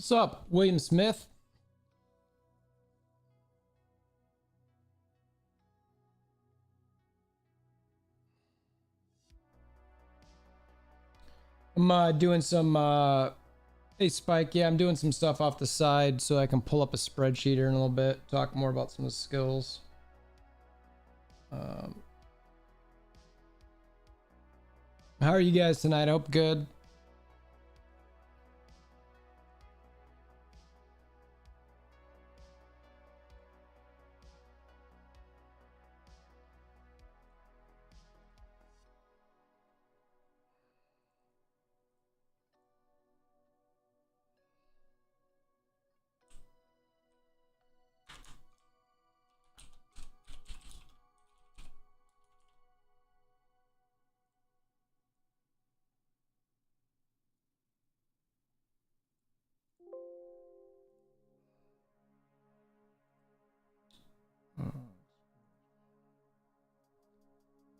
What's up, William Smith? I'm doing some hey Spike, yeah, I'm doing some stuff off the side so I can pull up a spreadsheet here in a little bit, talk more about some of the skills. How are you guys tonight? I hope good.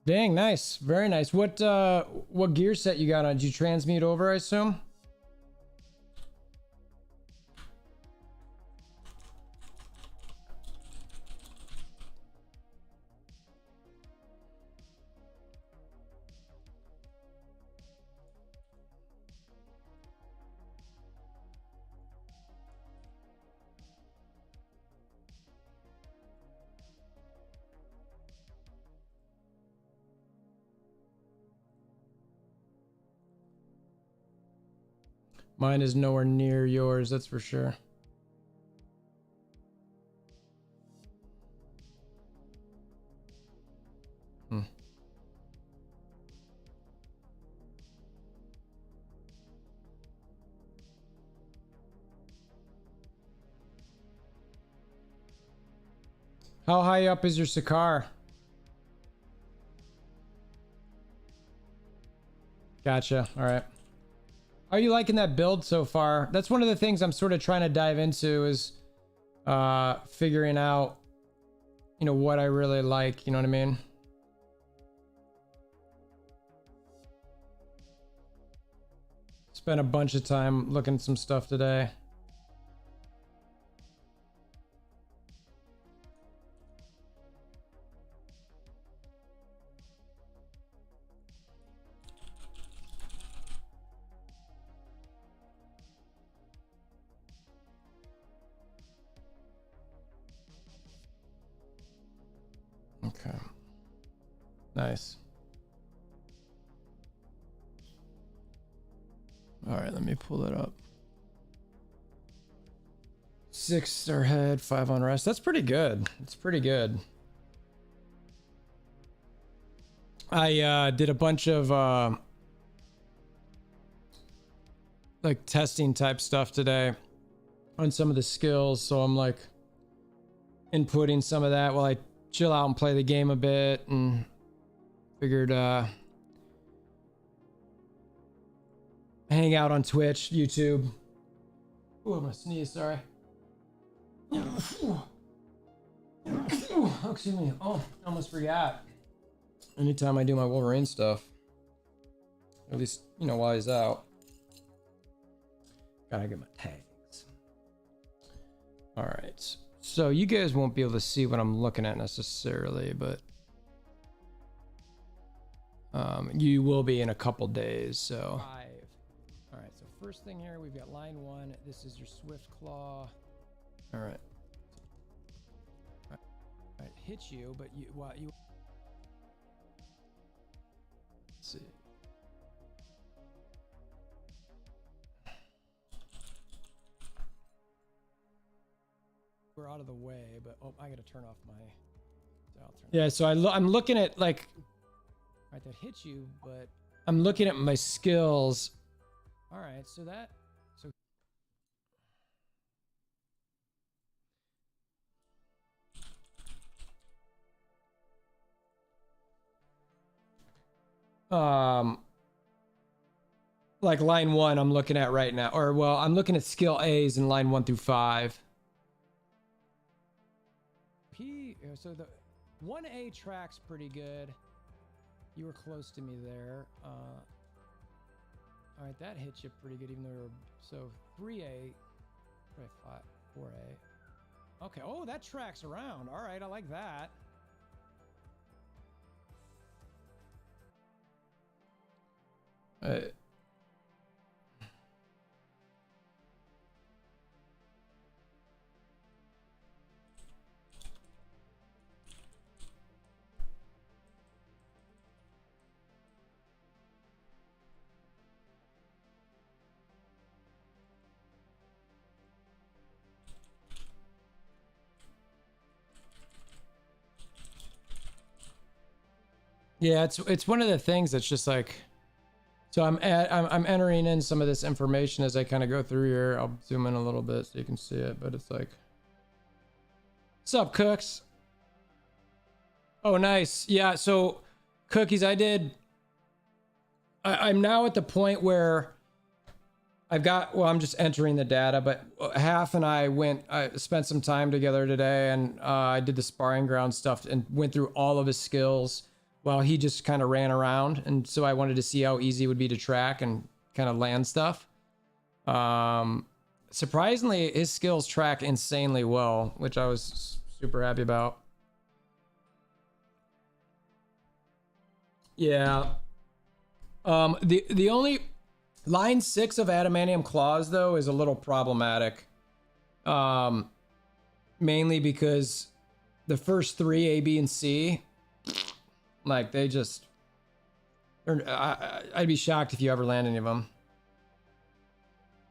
Dang, nice. Very nice. What gear set you got on? Did you transmute over, I assume? Mine is nowhere near yours, that's for sure. How high up is your Sakar? Gotcha. All right. How are you liking that build so far? That's one of the things I'm sort of trying to dive into is figuring out, you know, what I really like. You know what I mean? Spent a bunch of time looking at some stuff today. Okay. Nice. All right, let me pull that up. 6 star head, 5 on rest. That's pretty good. It's pretty good. I did a bunch of like testing type stuff today on some of the skills, so I'm like inputting some of that while I chill out and play the game a bit, and figured hang out on Twitch, YouTube. Oh, I'm gonna sneeze, sorry. Oh, excuse me. Oh, I almost forgot. Anytime I do my Wolverine stuff, at least, you know, while he's out, gotta get my tags. All right. So you guys won't be able to see what I'm looking at necessarily, but you will be in a couple days. So 5. All right, so first thing here, we've got line 1. This is your Swift Claw. All right. All right, hit you, but you let's see. We're out of the way, but oh, I gotta turn off my. Yeah, so I'm looking at like, right, that hits you, but I'm looking at my skills. All right, so that, so. Like line 1, I'm looking at right now, or well, I'm looking at skill A's in line 1 through 5. So the 1A track's pretty good. You were close to me there. All right, that hits you pretty good, even though you're, so 3A What do I 4A. Okay. Oh, that tracks around. All right, I like that. Yeah, it's one of the things that's just like, so I'm entering in some of this information as I kind of go through here. I'll zoom in a little bit so you can see it, but it's like, what's up, Cooks? Oh, nice. Yeah, so Cookies, I'm now at the point where I'm just entering the data, but Half and I spent some time together today, and I did the sparring ground stuff and went through all of his skills while he just kind of ran around. And so I wanted to see how easy it would be to track and kind of land stuff. Surprisingly, his skills track insanely well, which I was super happy about. Yeah. The only line 6 of adamantium claws though is a little problematic. Mainly because the first 3, A, B, and C, like I'd be shocked if you ever land any of them.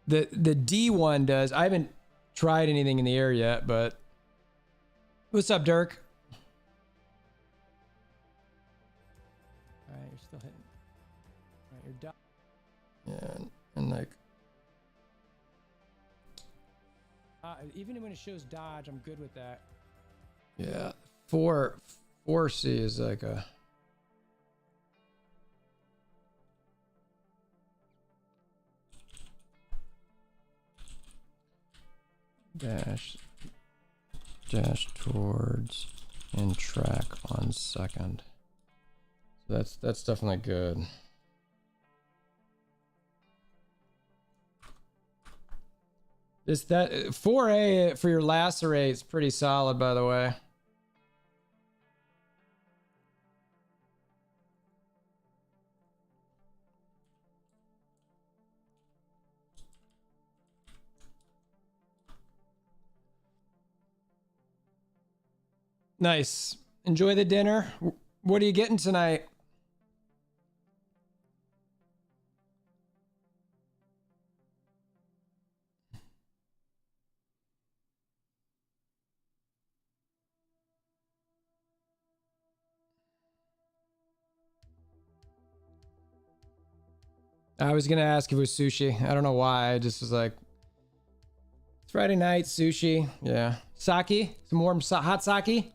The D one does. I haven't tried anything in the air yet, but what's up, Dirk? All right, you're still hitting. All right, you're done. Yeah, and like, even when it shows dodge, I'm good with that. Yeah, 4C is like a. Dash towards and track on second. So that's definitely good. That 4A for your lacerate is pretty solid, by the way. Nice. Enjoy the dinner. What are you getting tonight? I was gonna ask if it was sushi. I don't know why. I just was like, it's Friday night, sushi. Yeah. Sake? Some warm hot sake?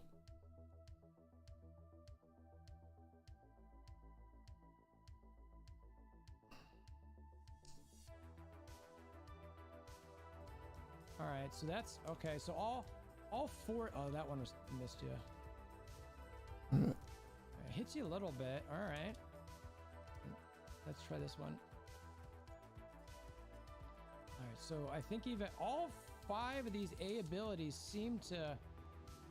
All right, so that's okay. So all 4. Oh, that one was missed you. It hits you a little bit. All right. Let's try this one. All right, so I think even all 5 of these A abilities seem to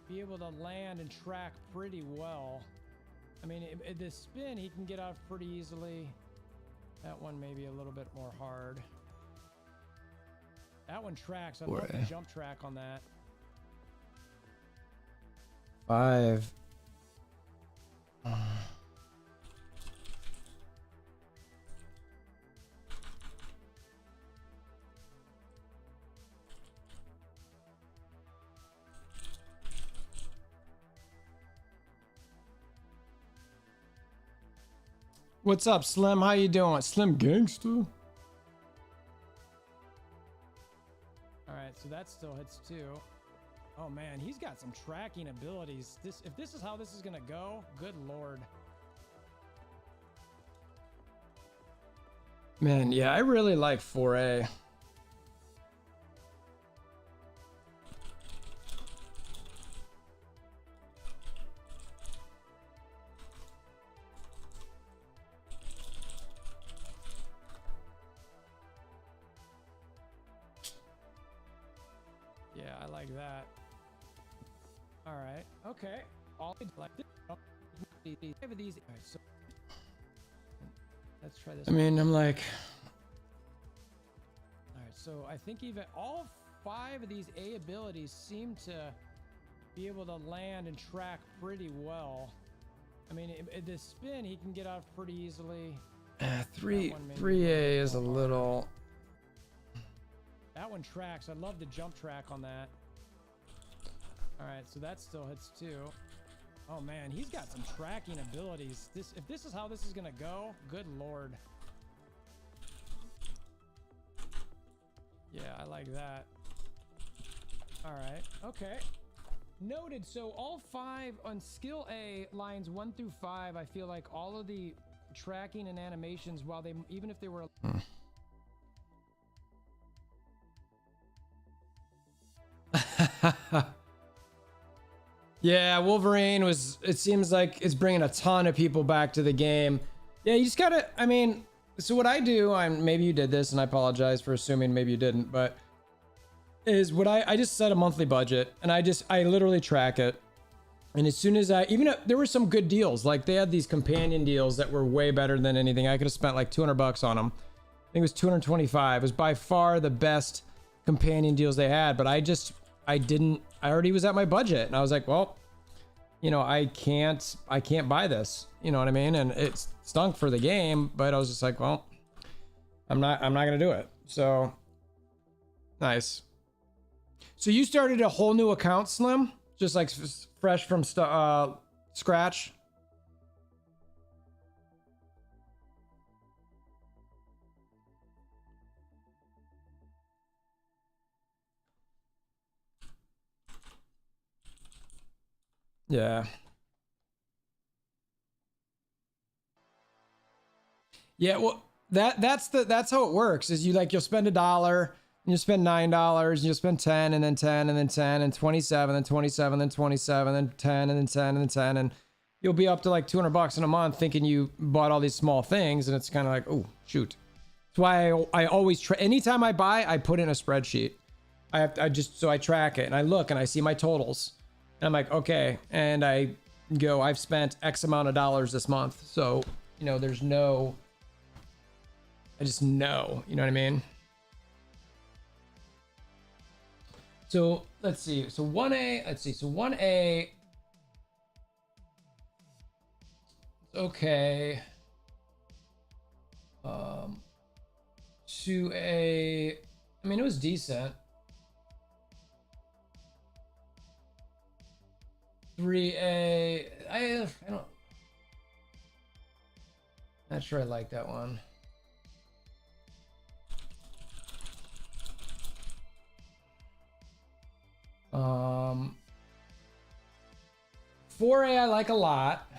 be able to land and track pretty well. I mean, the spin he can get off pretty easily. That one may be a little bit more hard. That one tracks. I love the jump track on that. 5. What's up, Slim? How you doing? Slim Gangster? Alright, so that still hits too. Oh man, he's got some tracking abilities. If this is how this is gonna go, good lord. Man, yeah, I really like 4A. Yeah, I like that. All right. Okay. All like this. These. All right, so let's try this. I mean, I'm like. All right. So I think even all 5 of these A abilities seem to be able to land and track pretty well. I mean, the spin he can get out pretty easily. 3A is a little. That one tracks. I love the jump track on that. All right, so that still hits too. Oh man, he's got some tracking abilities. If this is how this is gonna go, good lord. Yeah, I like that. All right, okay. Noted. So all 5 on skill A, lines 1 through 5, I feel like all of the tracking and animations, while they, even if they were yeah, Wolverine was, it seems like it's bringing a ton of people back to the game. Yeah, you just gotta, I mean, so what I do, maybe you did this and I apologize for assuming maybe you didn't, but is what I just set a monthly budget and I literally track it. And as soon as there were some good deals, like they had these companion deals that were way better than anything. I could have spent like $200 on them. I think it was 225. It was by far the best companion deals they had, but I already was at my budget and I was like, well, you know, I can't buy this, you know what I mean? And it stunk for the game, but I was just like, well, I'm not going to do it. So nice. So you started a whole new account, Slim? Just like fresh from scratch? Yeah. Yeah, well, that's how it works. Is you'll spend $1, and you'll spend $9, and you'll spend 10, and then 10, and then 10, and 27, and 27, and 27, and 10, and then 10, and then 10, and you'll be up to like $200 in a month thinking you bought all these small things, and it's kind of like, oh shoot. That's why I always try. Anytime I buy, I put in a spreadsheet. So I track it and I look and I see my totals, and I'm like, okay, and I go, I've spent X amount of dollars this month, so you know, I just know, you know what I mean? So let's see. So 1A, okay. 2A, I mean, it was decent. 3A, I don't, not sure I like that one. Um, 4A I like a lot.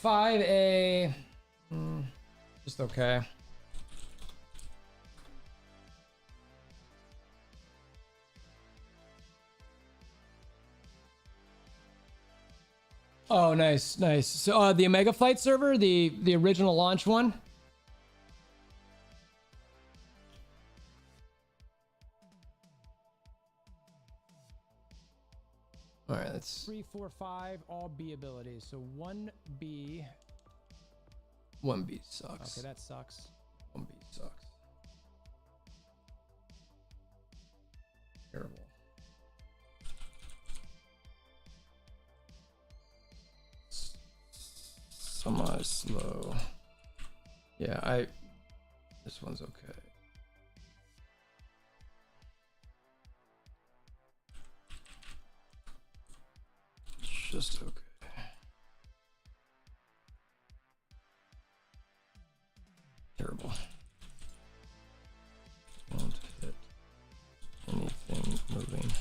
5A, just okay. Oh, nice, nice. So the Omega Flight server, the original launch one. All right, that's 3, 4, 5, all B abilities. So 1B. 1B sucks. Okay, that sucks. 1B sucks. Terrible. Semi-slow. Yeah, this one's okay. Just okay. Terrible. Won't hit anything moving.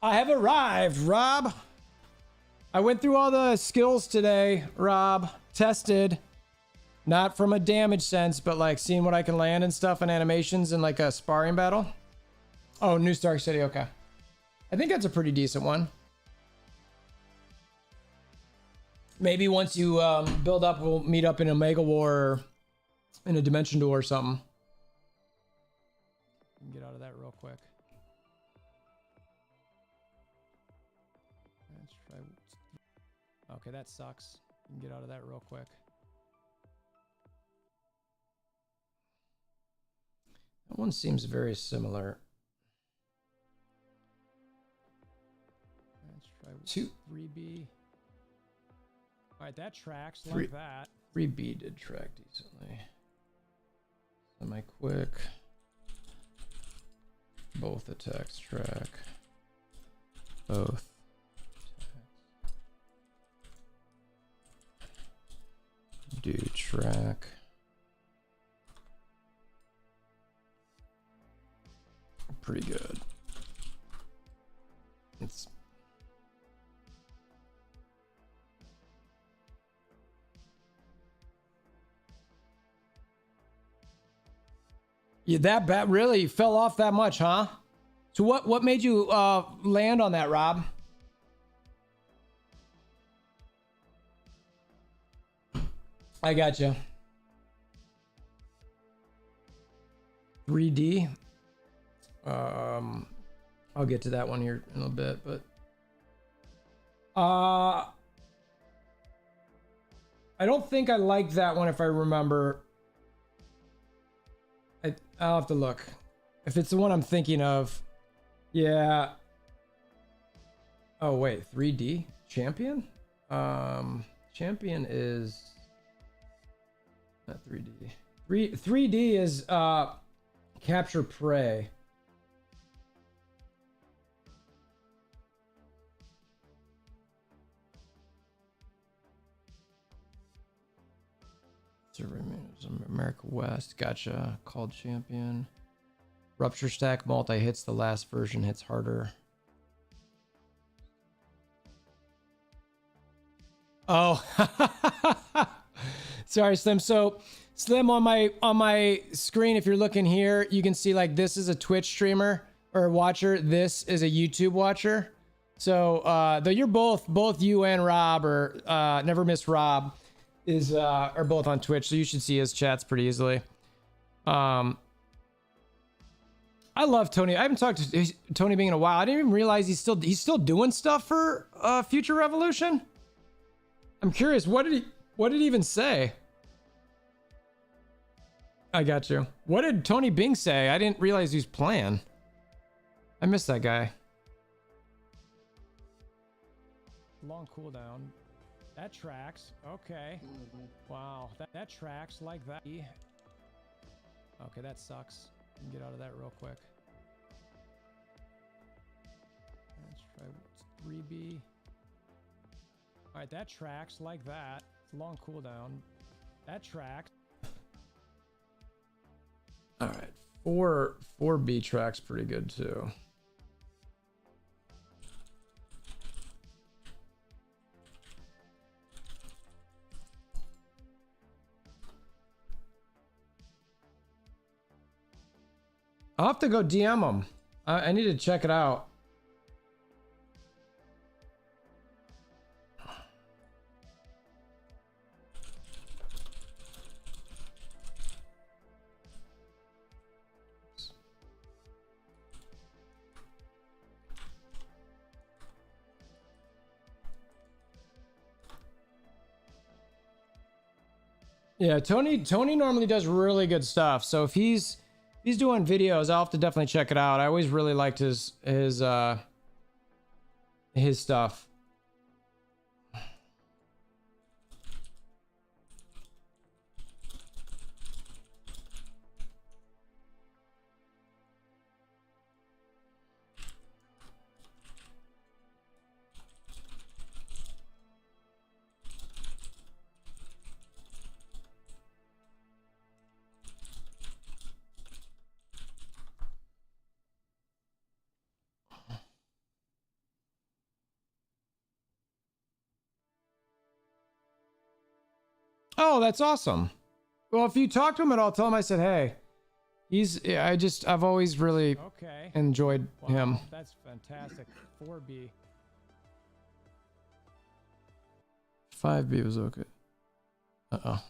I have arrived, Rob. I went through all the skills today, Rob. Tested. Not from a damage sense, but like seeing what I can land and stuff and animations in like a sparring battle. Oh, New Stark City, okay. I think that's a pretty decent one. Maybe once you build up, we'll meet up in Omega War or in a Dimension Door or something. You can get out of that real quick. Let's try. Okay, that sucks. You can get out of that real quick. That one seems very similar. Let's try 3B. All right, that tracks like that. 3B did track decently. Semi-quick. Both attacks track. Both. Do track. Pretty good. It's yeah, that bat really fell off that much, huh? So what made you land on that, Rob? I gotcha. 3D. I'll get to that one here in a bit, but I don't think I liked that one if I remember. I'll have to look. If it's the one I'm thinking of. Yeah. Oh wait, 3D? Champion? Champion is not 3D. 3D is capture prey. America West, gotcha. Called champion. Rupture stack multi hits. The last version hits harder. Oh, sorry, Slim. So, Slim, on my screen, if you're looking here, you can see like this is a Twitch streamer or watcher. This is a YouTube watcher. So, though you're both you and Rob or Never Miss Rob are both on Twitch, so you should see his chats pretty easily. I love Tony. I haven't talked to Tony Bing in a while. I didn't even realize he's still doing stuff for Future Revolution. I'm curious, what did he even say? I got you. What did Tony Bing say? I didn't realize he was playing. I missed that guy. Long cooldown. That tracks. Okay. Wow. That tracks like that. Okay, that sucks. You can get out of that real quick. Let's try 3B. All right, that tracks like that. It's long cooldown. That tracks. All right, 4B tracks pretty good too. I'll have to go DM him. I need to check it out. Yeah, Tony normally does really good stuff. So if he's doing videos, I'll have to definitely check it out. I always really liked his stuff. Oh, that's awesome. Well, if you talk to him at all, tell him I said, hey. I've always really enjoyed him. That's fantastic. 4B. 5B was okay. Uh-oh.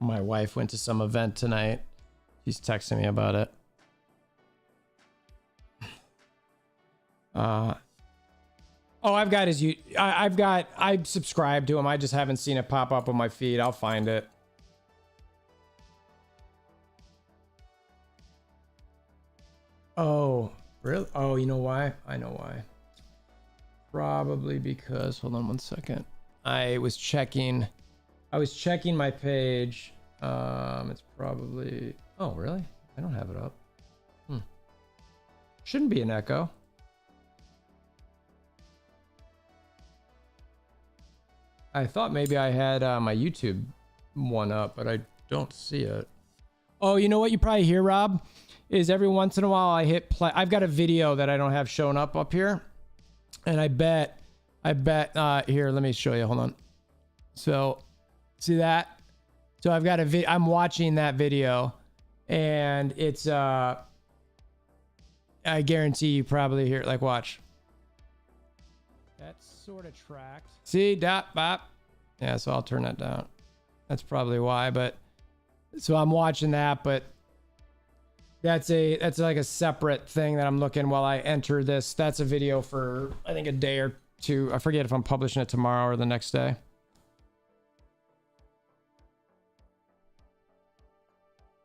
My wife went to some event tonight. She's texting me about it. Oh, I've got his. I subscribed to him. I just haven't seen it pop up on my feed. I'll find it. Oh, really? Oh, you know why? I know why. Probably because, hold on one second. I was checking my page. It's probably, oh, really? I don't have it up. Shouldn't be an echo. I thought maybe I had my YouTube one up, but I don't see it. Oh, you know what you probably hear, Rob? Is every once in a while I hit play. I've got a video that I don't have showing up here. And I bet, here, let me show you. Hold on. So, see that? So I've got I'm watching that video and it's, I guarantee you probably hear it. Like, watch. That's sort of tracked. See, dot, bop. Yeah, so I'll turn that down. That's probably why, but so I'm watching that, but that's like a separate thing that I'm looking while I enter this. That's a video for, I think, a day or two. I forget if I'm publishing it tomorrow or the next day.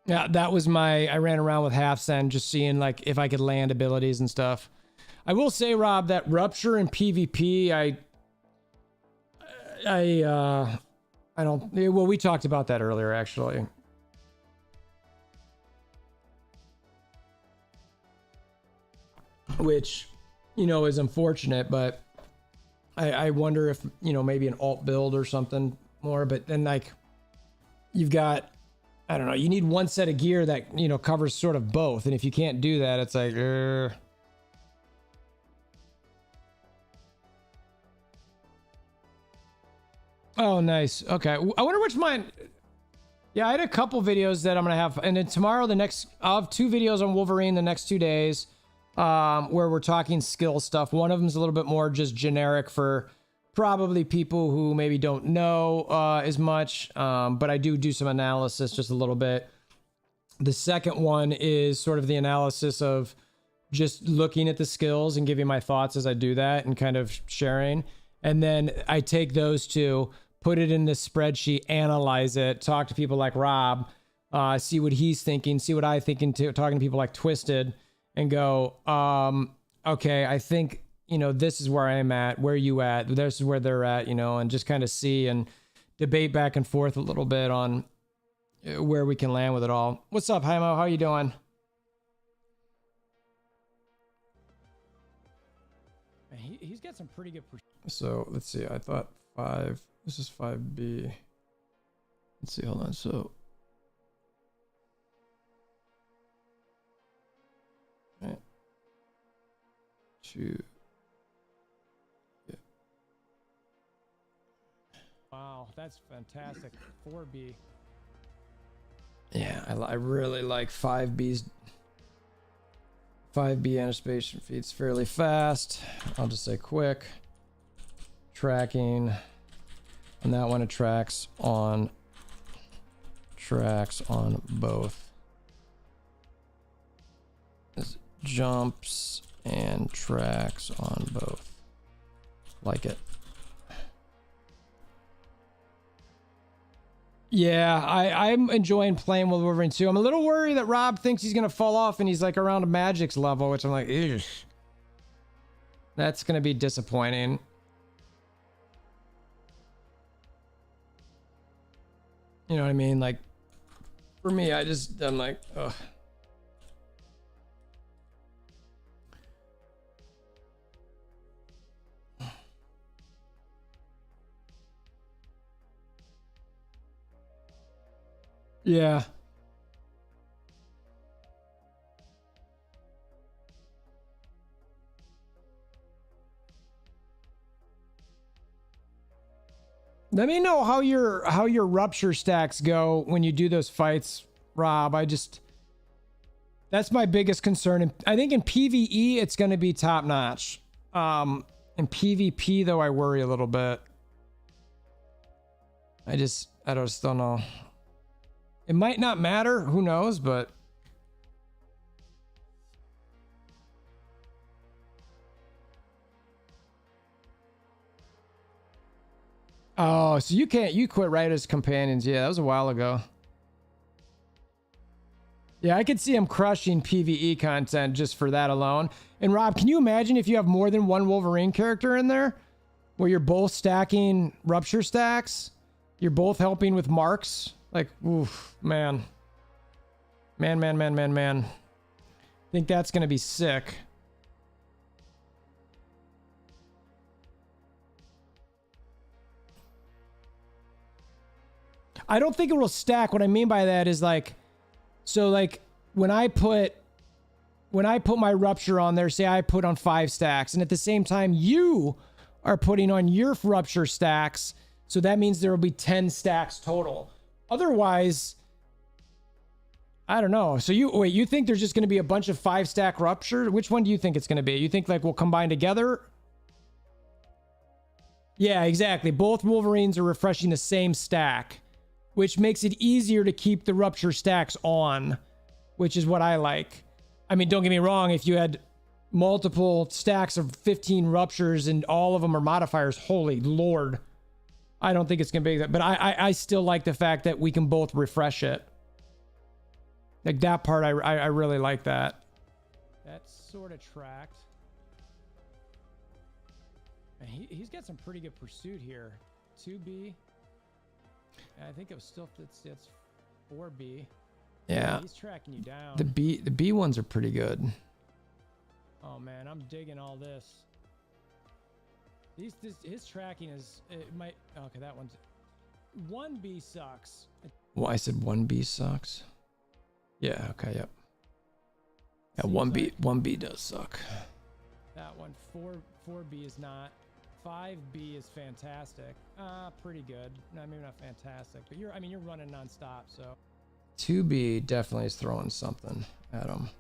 Yeah, that was I ran around with half send just seeing like if I could land abilities and stuff. I will say, Rob, that rupture in PvP, I don't, well, we talked about that earlier, actually. Which, you know, is unfortunate, but I wonder if, you know, maybe an alt build or something more, but then like you've got, I don't know, you need one set of gear that, you know, covers sort of both. And if you can't do that, it's like, Oh, nice. Okay. I wonder which mine. Yeah, I had a couple videos that I'm going to have. And then tomorrow, I'll have 2 videos on Wolverine the next 2 days, where we're talking skill stuff. One of them is a little bit more just generic for probably people who maybe don't know as much. But I do some analysis just a little bit. The second one is sort of the analysis of just looking at the skills and giving my thoughts as I do that and kind of sharing. And then I take those 2, put it in this spreadsheet, analyze it, talk to people like Rob, see what he's thinking, see what I think, talking to people like Twisted, and go, okay, I think, you know, this is where I'm at, where you at, this is where they're at, you know, and just kind of see and debate back and forth a little bit on where we can land with it all. What's up, Jaimo? How you doing? He's got some pretty good. So let's see. I thought 5. This is 5B. Let's see. Hold on. So. Right. 2. Yeah. Wow, that's fantastic. 4B. Yeah, I really like 5B's. 5B anticipation feeds fairly fast. I'll just say quick. Tracking. And that one it tracks on both. It jumps and tracks on both. Like it. Yeah, I'm enjoying playing with Wolverine too. I'm a little worried that Rob thinks he's going to fall off and he's like around a Magic's level, which I'm like, ew. That's going to be disappointing. You know what I mean? Like, for me, I'm like, ugh. Yeah. Let me know how your rupture stacks go when you do those fights, Rob. That's my biggest concern. And I think in PvE it's going to be top notch. In PvP though, I worry a little bit. I just don't know. It might not matter, who knows, but oh, so you quit right as companions. Yeah, that was a while ago. Yeah, I could see him crushing PvE content just for that alone. And Rob, can you imagine if you have more than one Wolverine character in there? Where you're both stacking rupture stacks? You're both helping with marks? Like, oof, man. Man. I think that's going to be sick. I don't think it will stack. What I mean by that is like, so like when I put my rupture on there, say I put on 5 stacks, and at the same time you are putting on your rupture stacks, so that means there will be 10 stacks total. Otherwise, I don't know. So you think there's just going to be a bunch of 5-stack rupture? Which one do you think it's going to be? You think like we'll combine together? Yeah, exactly. Both Wolverines are refreshing the same stack, which makes it easier to keep the rupture stacks on, which is what I like. I mean, don't get me wrong, if you had multiple stacks of 15 ruptures and all of them are modifiers, holy lord, I don't think it's gonna be that. But I still like the fact that we can both refresh it. Like that part, I really like that. That's sort of tracked. And he's got some pretty good pursuit here. 2B. I think it was still it's 4B. Yeah. He's tracking you down. The B ones are pretty good. Oh man, I'm digging all this. His tracking is okay. That one's 1B sucks. Well, I said 1B sucks. Yeah. Okay. Yep. Yeah. 1B does suck. That one 4B is not. 5B is fantastic. Pretty good. No, maybe not fantastic, but you're running nonstop, so. 2B definitely is throwing something at him.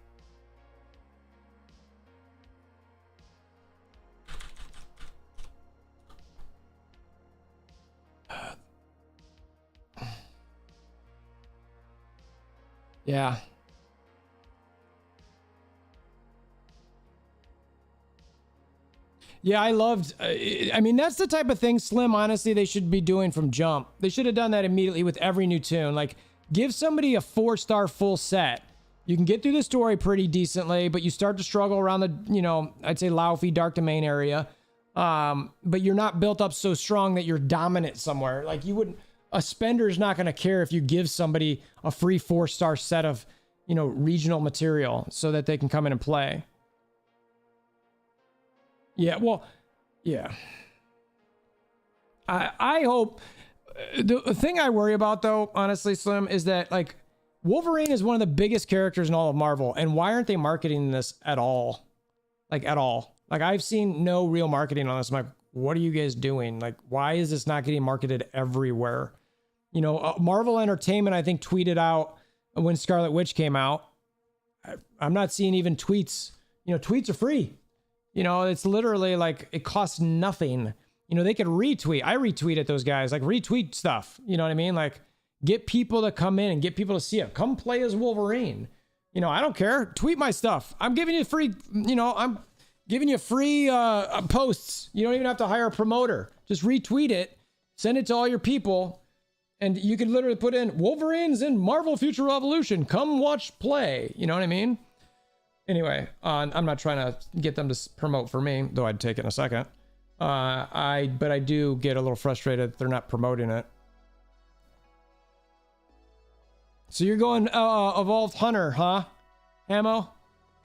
Yeah. Yeah, I loved, I mean, that's the type of thing, Slim, honestly, they should be doing from jump. They should have done that immediately with every new tune. Like, give somebody a 4-star full set. You can get through the story pretty decently, but you start to struggle around the, I'd say Laufey Dark Domain area. But you're not built up so strong that you're dominant somewhere. Like, a spender's not going to care if you give somebody a free 4-star set of, regional material so that they can come in and play. Yeah, well, yeah. I hope the thing I worry about though, honestly, Slim, is that like Wolverine is one of the biggest characters in all of Marvel, and why aren't they marketing this at all? Like at all? Like I've seen no real marketing on this. I'm like, what are you guys doing? Like, why is this not getting marketed everywhere? Marvel Entertainment, I think, tweeted out when Scarlet Witch came out. I'm not seeing even tweets. Tweets are free. It's literally like it costs nothing. They could retweet. I retweeted those guys, like retweet stuff. You know what I mean? Like get people to come in and get people to see it. Come play as Wolverine. I don't care. Tweet my stuff. I'm giving you free, I'm giving you free posts. You don't even have to hire a promoter. Just retweet it. Send it to all your people. And you could literally put in Wolverine's in Marvel Future Revolution. Come watch play. You know what I mean? Anyway, I'm not trying to get them to promote for me, though I'd take it in a second. But I do get a little frustrated that they're not promoting it. So you're going Evolved Hunter, huh? Ammo?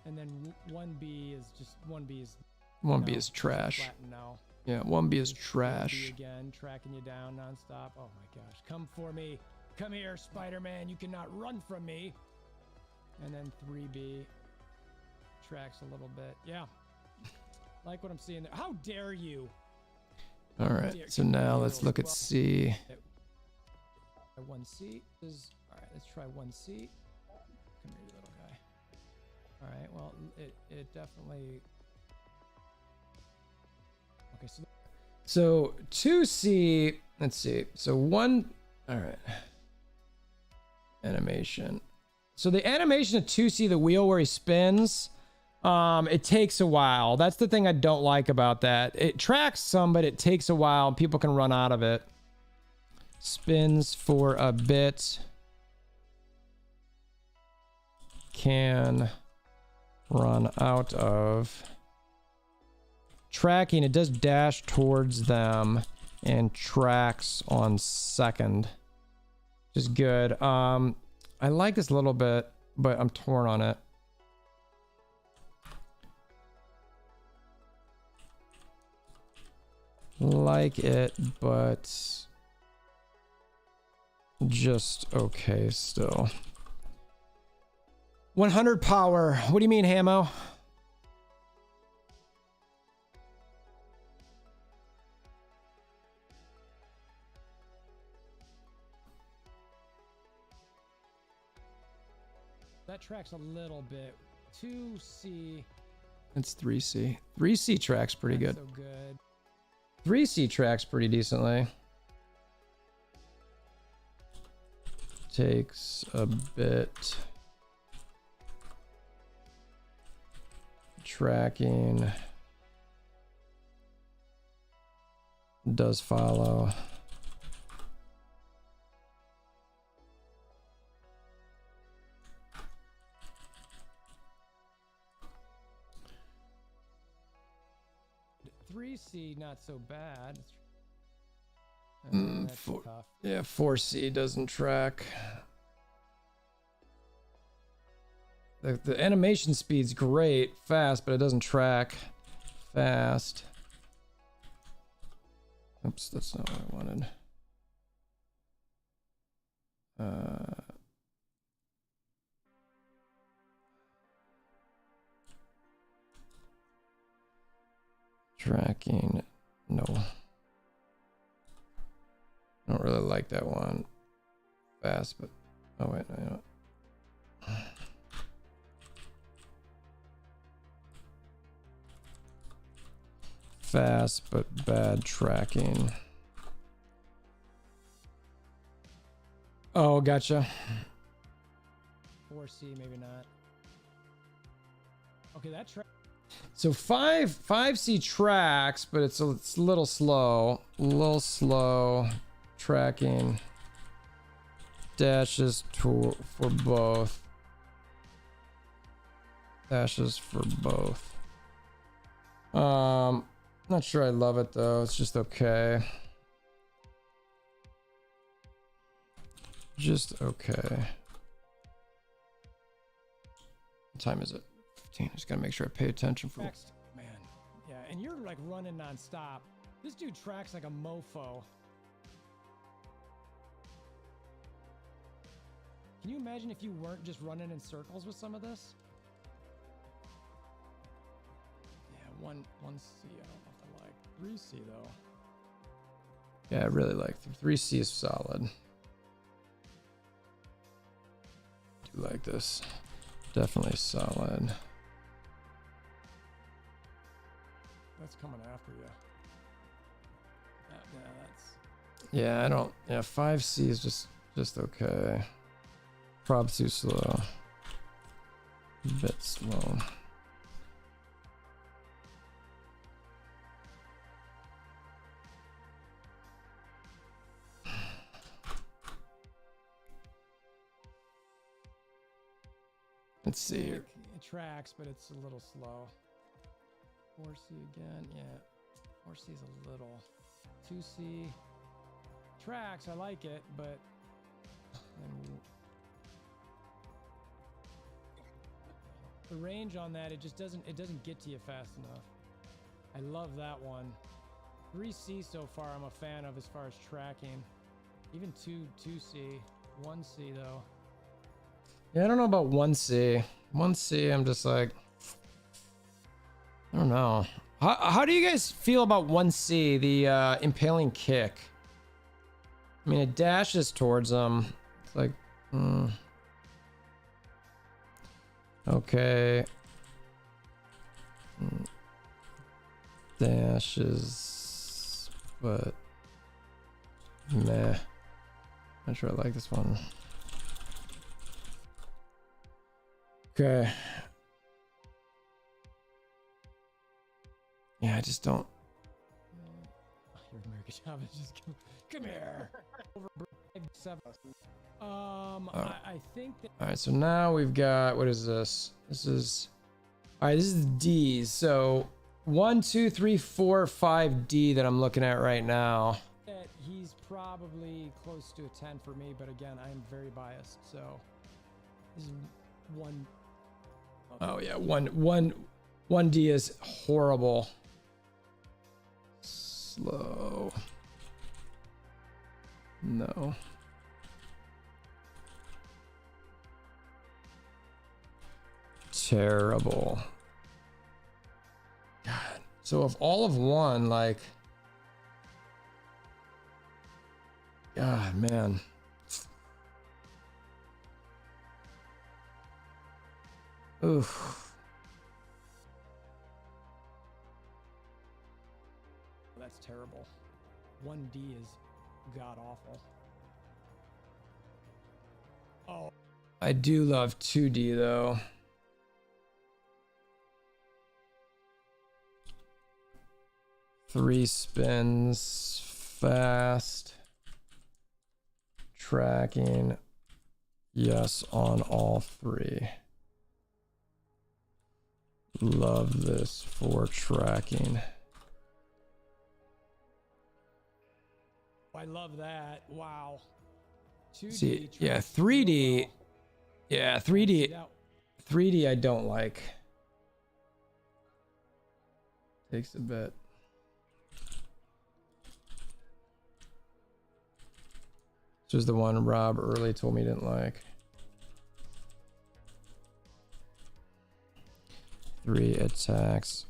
And then 1B is trash. Now. Yeah, 1B is trash. 1B again, tracking you down nonstop. Oh my gosh, come for me. Come here, Spider-Man. You cannot run from me. And then 3B. Tracks a little bit. Yeah. Like what I'm seeing there. How dare you? All right. So now let's look at C. 1C is all right. Let's try 1C. Come here, you little guy. All right. Well, it definitely. Okay. So 2C. Let's see. So 1. All right. Animation. So the animation of 2C, the wheel where he spins, it takes a while. That's the thing I don't like about that. It tracks some, but it takes a while and people can run out of it. Spins for a bit. Can run out of. Tracking, it does dash towards them and tracks on second. Which is good. I like this a little bit, but I'm torn on it. Like it, but just okay still. 100 power. What do you mean, Hamo? That tracks a little bit. 2C. It's 3C. 3C tracks pretty good. So good. 3C tracks pretty decently. Takes a bit. Tracking. Does follow. C not so bad. Yeah, 4C doesn't track. The animation speed's great, fast, but it doesn't track fast. Oops, that's not what I wanted. Tracking, no. I don't really like that one. Fast, but oh wait, no. Fast, but bad tracking. Oh, gotcha. 4C, maybe not. Okay, that track. So 5C tracks, but it's a little slow. A little slow. Tracking. Dashes for both. Dashes for both. Not sure I love it though. It's just okay. Just okay. What time is it? 15. Just gotta make sure I pay attention for. Next, man. Yeah, and you're like running nonstop. This dude tracks like a mofo. Can you imagine if you weren't just running in circles with some of this? Yeah, 1C. I don't know if I like 3C though. Yeah, I really like 3C is solid. Do like this. Definitely solid. That's coming after you. Yeah, that's. Yeah, I don't. Yeah, 5C is just okay. Probably too slow. A bit slow. Let's see here. It tracks, but it's a little slow. 4C again, yeah. 4C is a little. 2C tracks, I like it, but the range on that, it doesn't get to you fast enough. I love that one. 3C so far I'm a fan of as far as tracking. Even 2C, 1C though. Yeah, I don't know about 1C. 1C, I'm just like, I don't know. How do you guys feel about 1C, the impaling kick? I mean, it dashes towards them. It's like, okay. Dashes, but meh. Not sure I like this one. Okay. Yeah, I just don't. Your American Chavez just come here. I think that. All right, so now we've got, what is this? This is, all right, this is D's. So 1, 2, 3, 4, 5 D that I'm looking at right now. He's probably close to a 10 for me, but again, I'm very biased. So this is one. Oh yeah, one D is horrible. Slow. No. Terrible. God. So if all of one, like, God, man. Oof. That's terrible. 1D is god awful. Oh. I do love 2D though. Three spins, fast, tracking, yes on all three. Love this for tracking. I love that. Wow. 2D. See, yeah, 3D. Well. Yeah, 3D. 3D I don't like. Takes a bit. This was the one Rob early told me he didn't like. 3 attacks.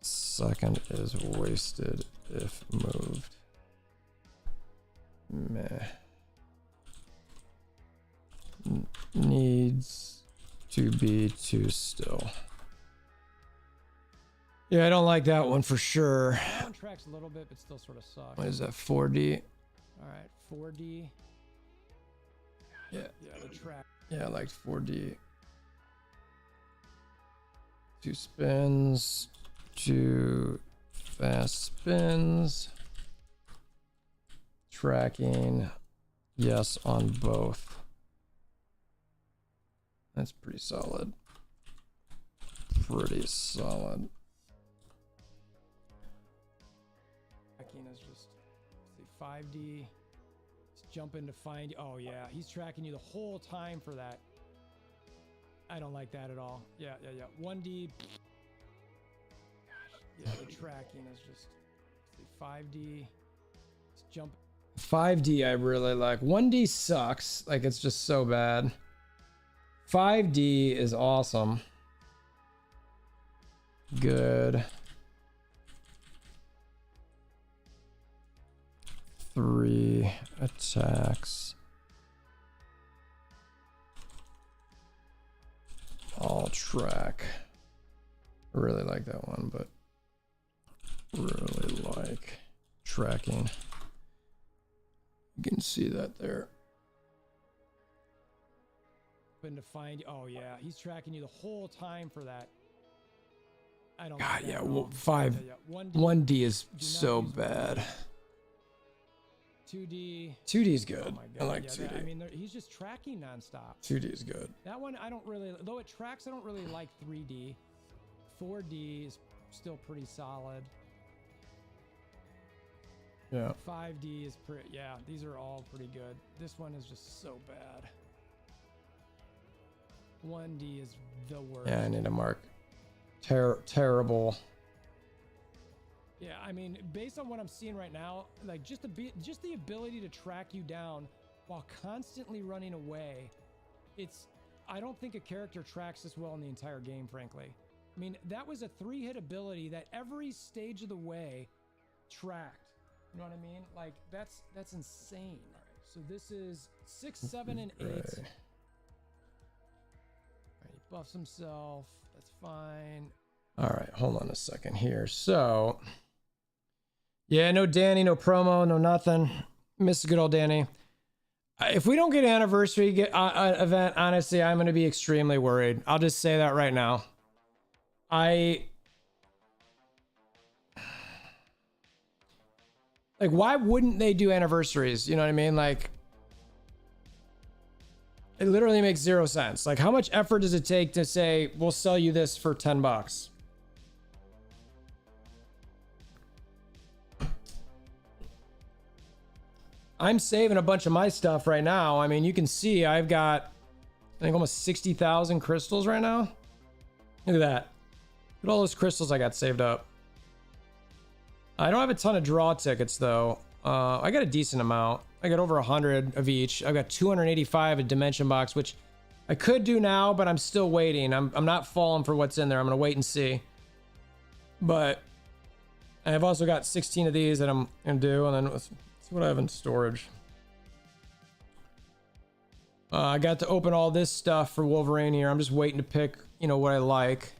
Second is wasted if moved. Meh. Needs to be 2 still. Yeah, I don't like that one for sure. That one tracks a little bit, but still sort of sucks. What is that, 4D? All right, 4D. Yeah, the track. Yeah, I liked 4D. 2 spins, 2 fast spins. Tracking, yes on both. That's pretty solid. Pretty solid. Tracking is just, let's see, 5D. Let's jump into find. Oh yeah, he's tracking you the whole time for that. I don't like that at all. Yeah. 1D. Yeah, the tracking is just, let's see, 5D. Let's jump. 5D I really like. 1D sucks. Like, it's just so bad. 5D is awesome. Good. 3 attacks. All track. I really like that one, but really like tracking. You can see that there. To find, oh yeah, he's tracking you the whole time for that. I don't. God, yeah, well, 1D is so bad. 2D is good. Oh I like 2D. I mean, he's just tracking nonstop. 2D is good. That one I don't really, though it tracks, I don't really like 3D. 4D is still pretty solid. Yeah. 5D is pretty, yeah, these are all pretty good. This one is just so bad. 1D is the worst. Yeah, I need to mark. Terrible. Yeah, I mean, based on what I'm seeing right now, like just the ability to track you down while constantly running away, I don't think a character tracks this well in the entire game, frankly. I mean, that was a 3-hit ability that every stage of the way tracked. You know what I mean? Like, that's insane. All right, so this is 6, 7, and 8. Right. He buffs himself. That's fine. All right, hold on a second here. So, yeah, no Danny, no promo, no nothing. Miss good old Danny. If we don't get anniversary event, honestly, I'm going to be extremely worried. I'll just say that right now. Like, why wouldn't they do anniversaries? You know what I mean? Like, it literally makes zero sense. Like, how much effort does it take to say, we'll sell you this for 10 bucks? I'm saving a bunch of my stuff right now. I mean, you can see I've got, I think, almost 60,000 crystals right now. Look at that. Look at all those crystals I got saved up. I don't have a ton of draw tickets, though. I got a decent amount. I got over 100 of each. I've got 285 at Dimension Box, which I could do now, but I'm still waiting. I'm not falling for what's in there. I'm going to wait and see. But I've also got 16 of these that I'm going to do, and then let's see what I have in storage. I got to open all this stuff for Wolverine here. I'm just waiting to pick, you know, what I like.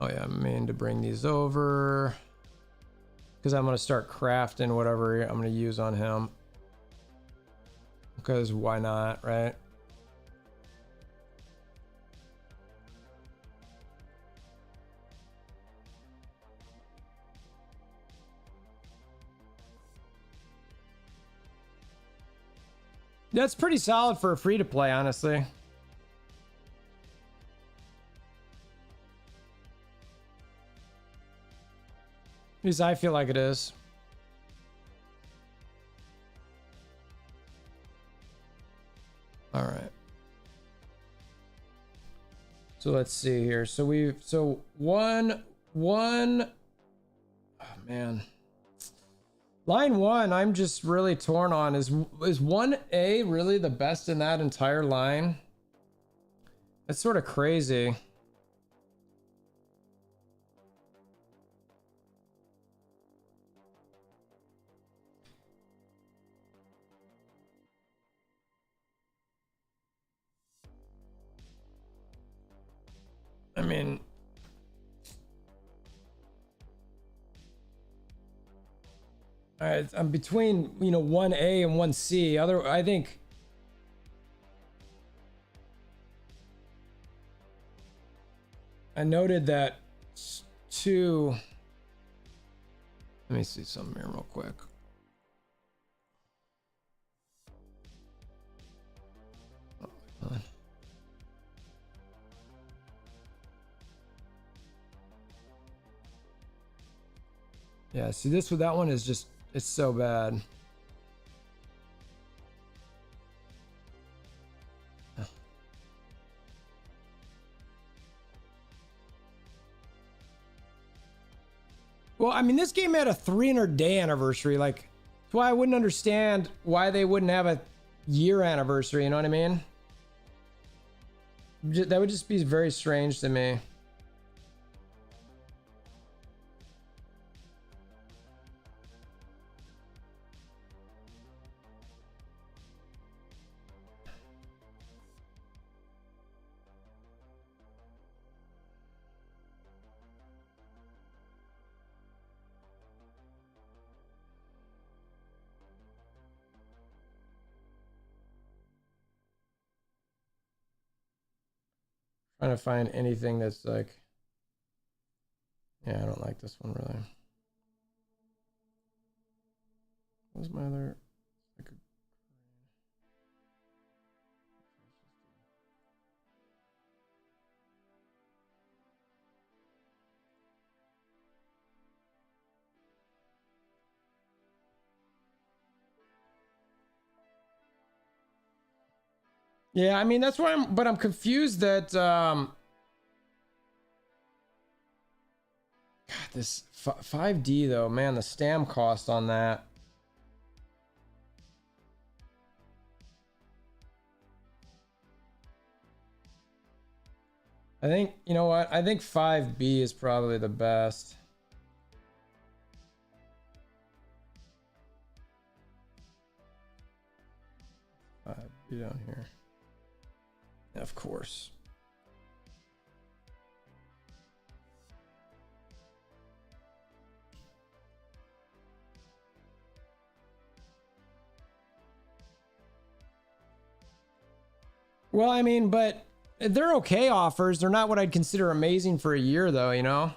Oh yeah, I'm meaning to bring these over because I'm going to start crafting whatever I'm going to use on him. Because why not, right? That's pretty solid for a free to play, honestly. At least I feel like it is. All right. So let's see here. So one, oh man. Line 1, I'm just really torn on. Is 1A really the best in that entire line? That's sort of crazy. I mean, I'm between, you know, 1A and 1C. I think I noted that 2. Let me see something here real quick. Oh, yeah, see that one is just, it's so bad. Well, I mean, this game had a 300-day anniversary. Like, that's why I wouldn't understand why they wouldn't have a year anniversary. You know what I mean? That would just be very strange to me. Trying to find anything that's like, yeah, I don't like this one really. What's my other? Yeah, I mean, that's why I'm confused that God, this 5D though, man, the stam cost on that. I think, you know what? I think 5B is probably the best. Down here. Of course. Well, I mean, but they're okay offers. They're not what I'd consider amazing for a year, though, you know?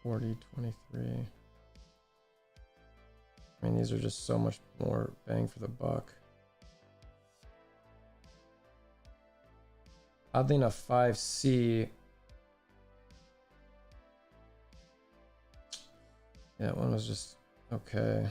$40, $23. I mean, these are just so much more bang for the buck. Oddly enough, 5C. Yeah, that one was just okay.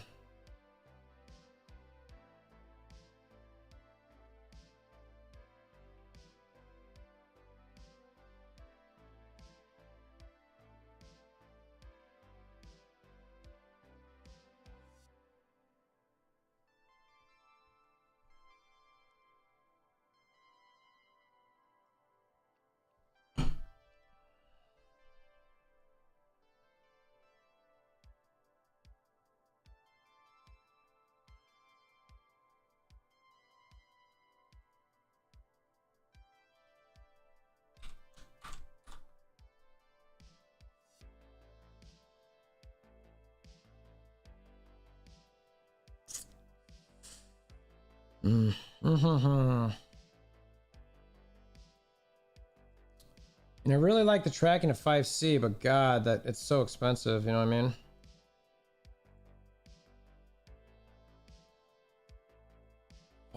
And I really like the tracking of 5C, but God, that it's so expensive, you know what I mean?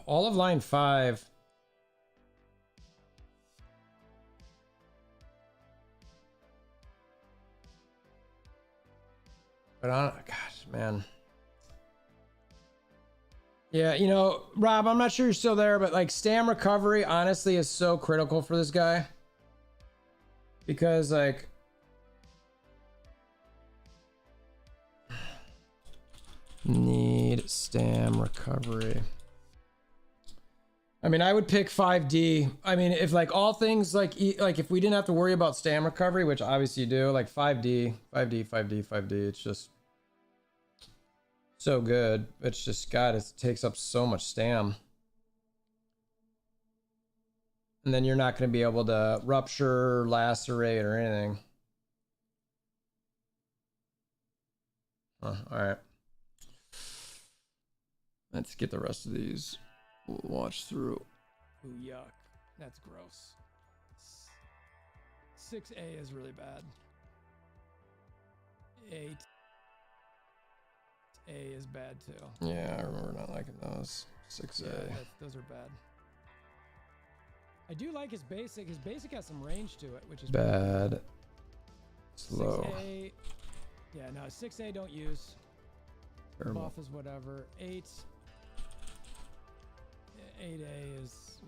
All of line 5. But on, gosh, man. Yeah, you know, Rob, I'm not sure you're still there, but like stam recovery honestly is so critical for this guy. Because like need stam recovery. I mean, I would pick 5D. I mean, if like all things like if we didn't have to worry about stam recovery, which obviously you do, like 5D, 5D, 5D, 5D, it's just so good. It's just, God, it takes up so much stam. And then you're not going to be able to rupture, lacerate, or anything. All right. Let's get the rest of these. We'll watch through. Ooh, yuck. That's gross. 6A is really bad. 8A is bad too. Yeah, I remember not liking those. 6A. Yeah, those are bad. I do like his basic. His basic has some range to it, which is bad. Slow. 6A, yeah, no, 6A don't use. Terrible. Buff is whatever. 8A is.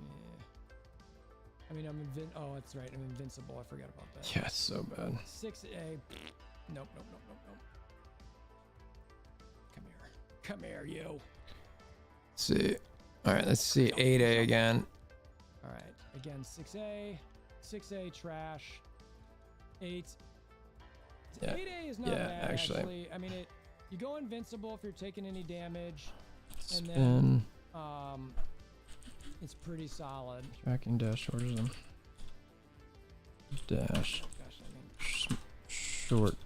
I mean, oh, that's right. I'm invincible. I forgot about that. Yeah, it's so bad. 6A. Nope. Come here, you. Let's see. All right, let's see 8A again. All right, again 6A trash. 8. Yeah. 8A is not bad actually. I mean, you go invincible if you're taking any damage, and then it's pretty solid. Tracking dash orders them. Dash. Gosh, I mean, short.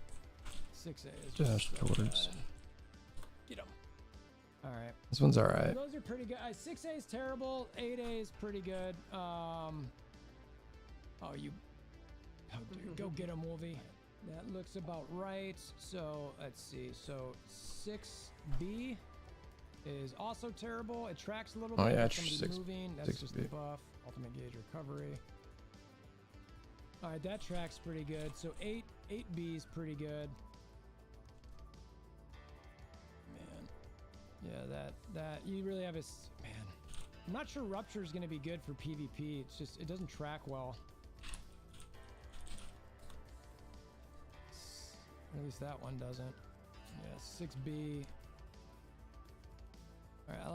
6A is dash towards. Get him. All right. This one's all right. Those are pretty good. 6A is terrible. 8A is pretty good. Oh, dude, go get him, Wolvie. That looks about right. So let's see. So 6B is also terrible. It tracks a little bit. Oh yeah, it's moving. That's just the buff. Ultimate gauge recovery. All right, that tracks pretty good. So 8B is pretty good. Yeah, that you really have a man. I'm not sure rupture is going to be good for PvP. It's just it doesn't track well. At least that one doesn't. Yeah, 6B. All right, I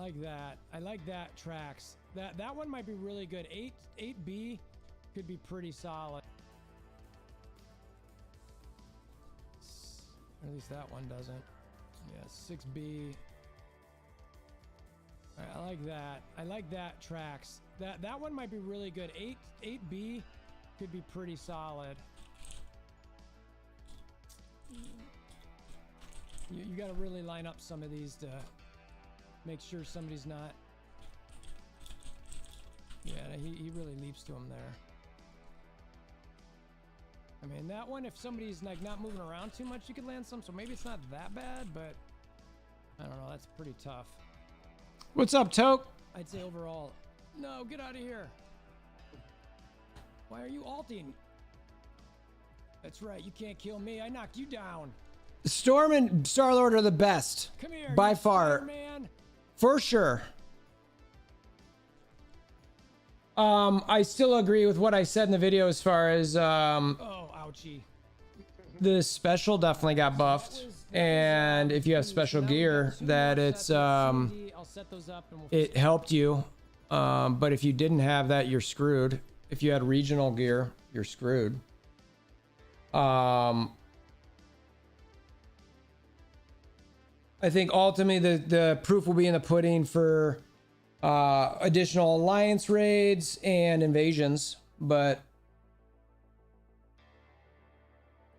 like that. Tracks. That one might be really good. 8B, could be pretty solid. Or at least that one doesn't. Yeah, 6B. All right, I like that. I like that tracks. That one might be really good. 8B could be pretty solid. You got to really line up some of these to make sure somebody's not. Yeah, he really leaps to him there. I mean, that one, if somebody's like not moving around too much, you could land some. So maybe it's not that bad, but I don't know. That's pretty tough. What's up, Toke? I'd say overall, no, get out of here. Why are you alting? That's right. You can't kill me. I knocked you down. Storm and Star-Lord are the best. Come here, by far. Man. For sure. I still agree with what I said in the video as far as oh, ouchie. The special definitely got buffed. And if you have special gear, that it's it helped you. But if you didn't have that, you're screwed. If you had regional gear, you're screwed. I think ultimately the proof will be in the pudding for additional alliance raids and invasions, but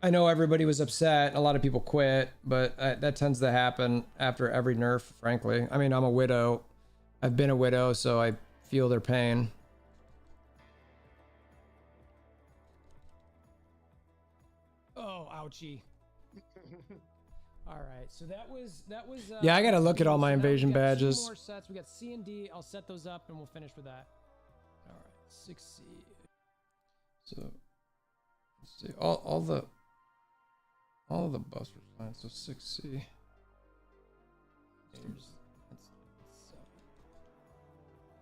I know everybody was upset. A lot of people quit, but that tends to happen after every nerf, frankly. I mean, I'm a widow. I've been a widow, so I feel their pain. Oh, ouchie. All right, so that was yeah, I gotta look at all my invasion badges. 2 more sets. We got C and D. I'll set those up and we'll finish with that. All right, 6C. So let's see, all the buffs were fine. So 6C.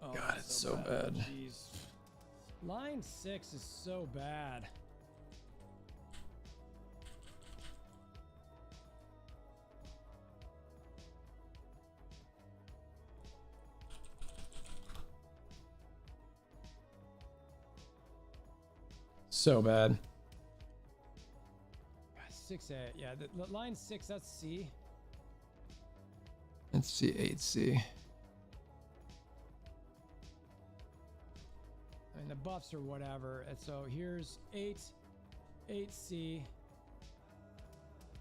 Oh, God, it's so bad. Jeez. Line 6 is so bad. So bad. 6A, yeah. The line 6, that's C. Let's see, 8C. I mean, the buffs or whatever. And so here's 8C.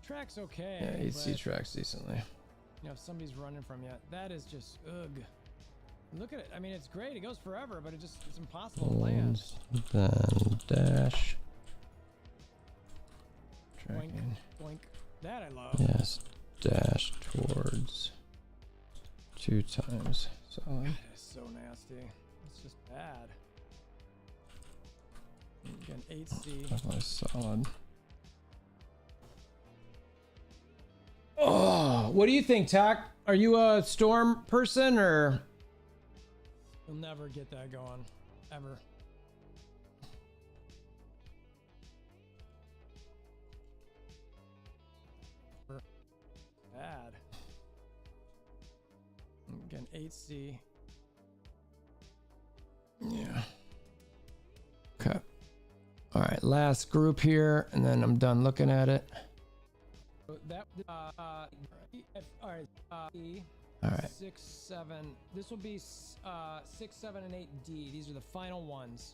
Track's okay. Yeah, 8C tracks decently. You know, if somebody's running from you, that is just ugh. Look at it. I mean, it's great. It goes forever, but it's impossible to land. Then dash. Tracking. Boink, boink. That I love. Yes. Dash towards 2 times. Solid. That is so nasty. It's just bad. Again, 8C. Definitely solid. Oh, what do you think, Tack? Are you a storm person or? You'll never get that going, ever. Bad. Again, 8C. Yeah. Okay. All right, last group here, and then I'm done looking at it. That all right. All right. 6, 7. This will be 6, 7, and 8D. These are the final ones.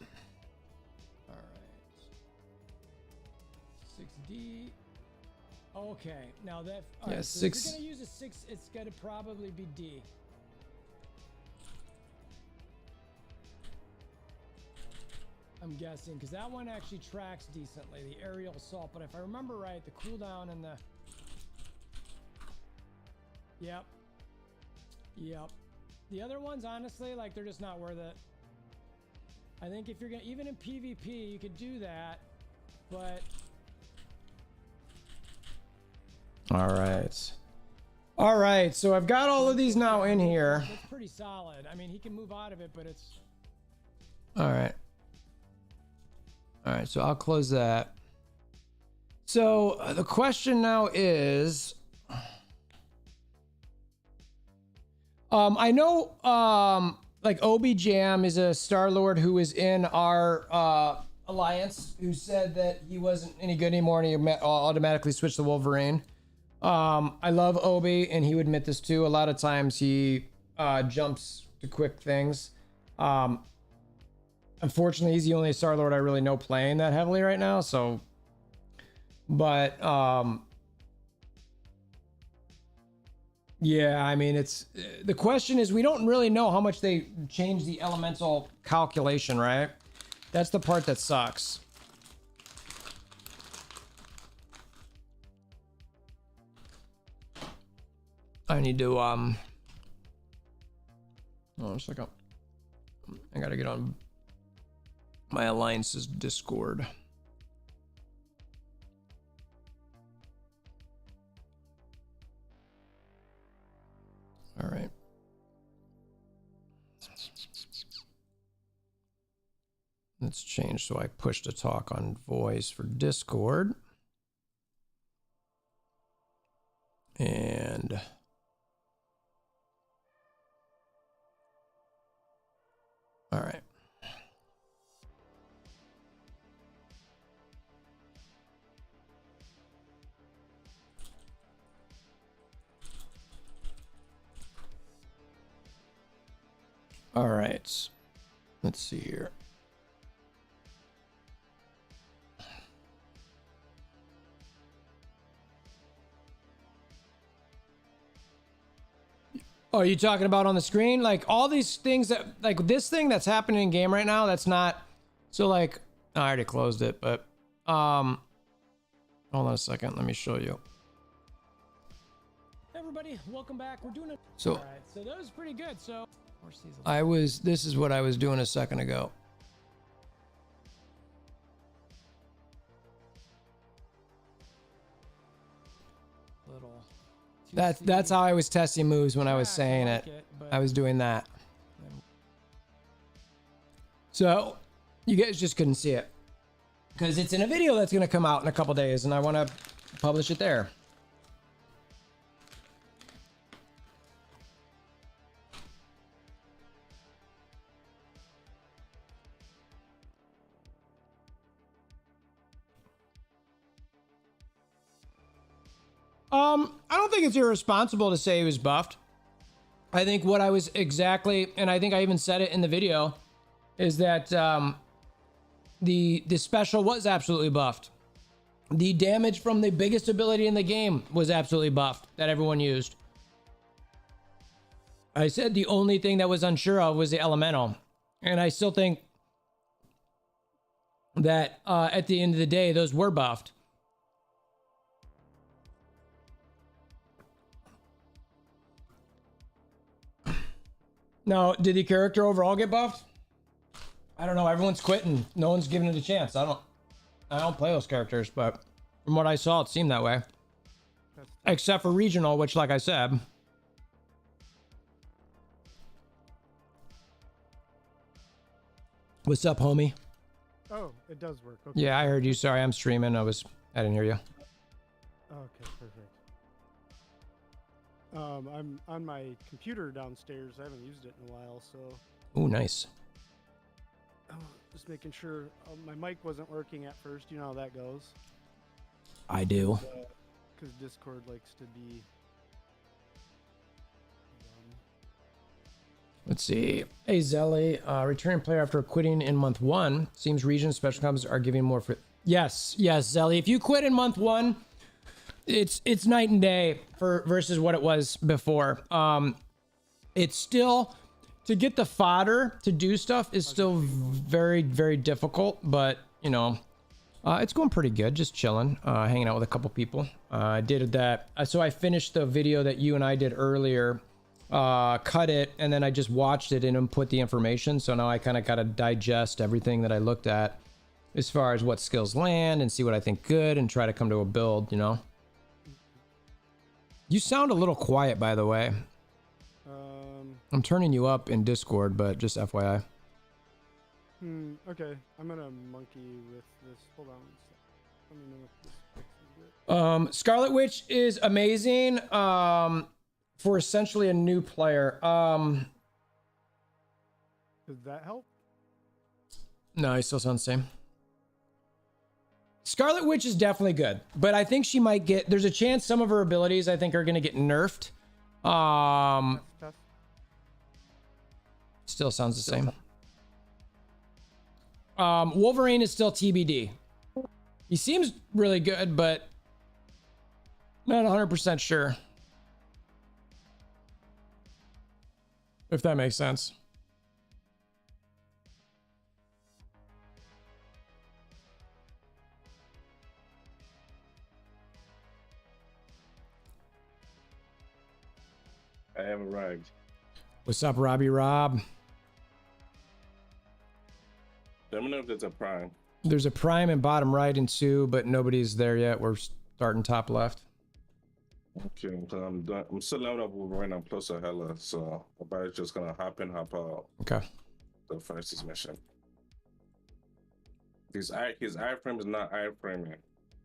All right. 6D. Okay. Now that. Yeah, right, so 6. If you're gonna use a 6, it's gonna probably be D. I'm guessing because that one actually tracks decently, the aerial assault. But if I remember right, the cooldown and the. Yep. Yep. The other ones, honestly, like they're just not worth it. I think if you're gonna, even in PvP, you could do that, but. All right. All right. So I've got all of these now in here. It's pretty solid. I mean, he can move out of it, but it's. All right. All right. So I'll close that. So the question now is. I know, like Obi Jam is a Star-Lord who is in our Alliance who said that he wasn't any good anymore and he automatically switched to Wolverine. I love Obi, and he would admit this too. A lot of times he jumps to quick things. Unfortunately, he's the only Star-Lord I really know playing that heavily right now. So, but yeah, I mean, it's the question is we don't really know how much they changed the elemental calculation, right? That's the part that sucks. I need to oh, a second. I gotta get on my Alliance's Discord. All right. Let's change. So I push to talk on voice for Discord. And all right. All right. Let's see here. Oh, are you talking about on the screen? Like all these things that, like this thing that's happening in game right now, that's not, so like, I already closed it, but, hold on a second. Let me show you. Everybody, welcome back. We're doing it. So, all right, so that was pretty good. So this is what I was doing a second ago. That's how I was testing moves when I was saying it. I was doing that. So you guys just couldn't see it because it's in a video that's going to come out in a couple days and I want to publish it there. I don't think it's irresponsible to say he was buffed. I think what I was exactly, and I think I even said it in the video, is that the special was absolutely buffed. The damage from the biggest ability in the game was absolutely buffed that everyone used. I said the only thing that was unsure of was the elemental, and I still think that at the end of the day, those were buffed. Now, did the character overall get buffed? I don't know. Everyone's quitting. No one's giving it a chance. I don't play those characters, but from what I saw, it seemed that way. Except for regional, which, like I said. What's up, homie? Oh, it does work. Okay. Yeah, I heard you. Sorry, I'm streaming. I didn't hear you. Okay, perfect. I'm on my computer downstairs. I haven't used it in a while, so. Oh, nice. Just making sure my mic wasn't working at first. You know how that goes. I do. Because Discord likes to be. Let's see. Hey, Zelly, returning player after quitting in month 1. Seems region special combos are giving more for. Yes, Zelly. If you quit in month 1, it's night and day versus what it was before. It's still, to get the fodder to do stuff is still very, very difficult, but you know, it's going pretty good. Just chilling, hanging out with a couple people. I did that. So I finished the video that you and I did earlier, cut it, and then I just watched it and input the information. So now I kind of got to digest everything that I looked at as far as what skills land and see what I think good and try to come to a build, you know. You sound a little quiet, by the way. I'm turning you up in Discord, but just FYI. Okay. I'm gonna monkey with this. Hold on. Let me know if this fixes it. Scarlet Witch is amazing. For essentially a new player. Does that help? No, he still sounds the same. Scarlet Witch is definitely good, but I think she might get. There's a chance some of her abilities I think are going to get nerfed. Still sounds the same. Wolverine is still TBD. He seems really good, but not 100% sure. If that makes sense. I have arrived. What's up, Robbie Rob? Let me know if there's a prime. There's a prime in bottom right and 2, but nobody's there yet. We're starting top left. Okay, because I'm done. I'm still leveling up Wolverine. I'm close to Hella, so I'm probably just gonna hop in, hop out. Okay. To finish this mission. His iframe is not iframing.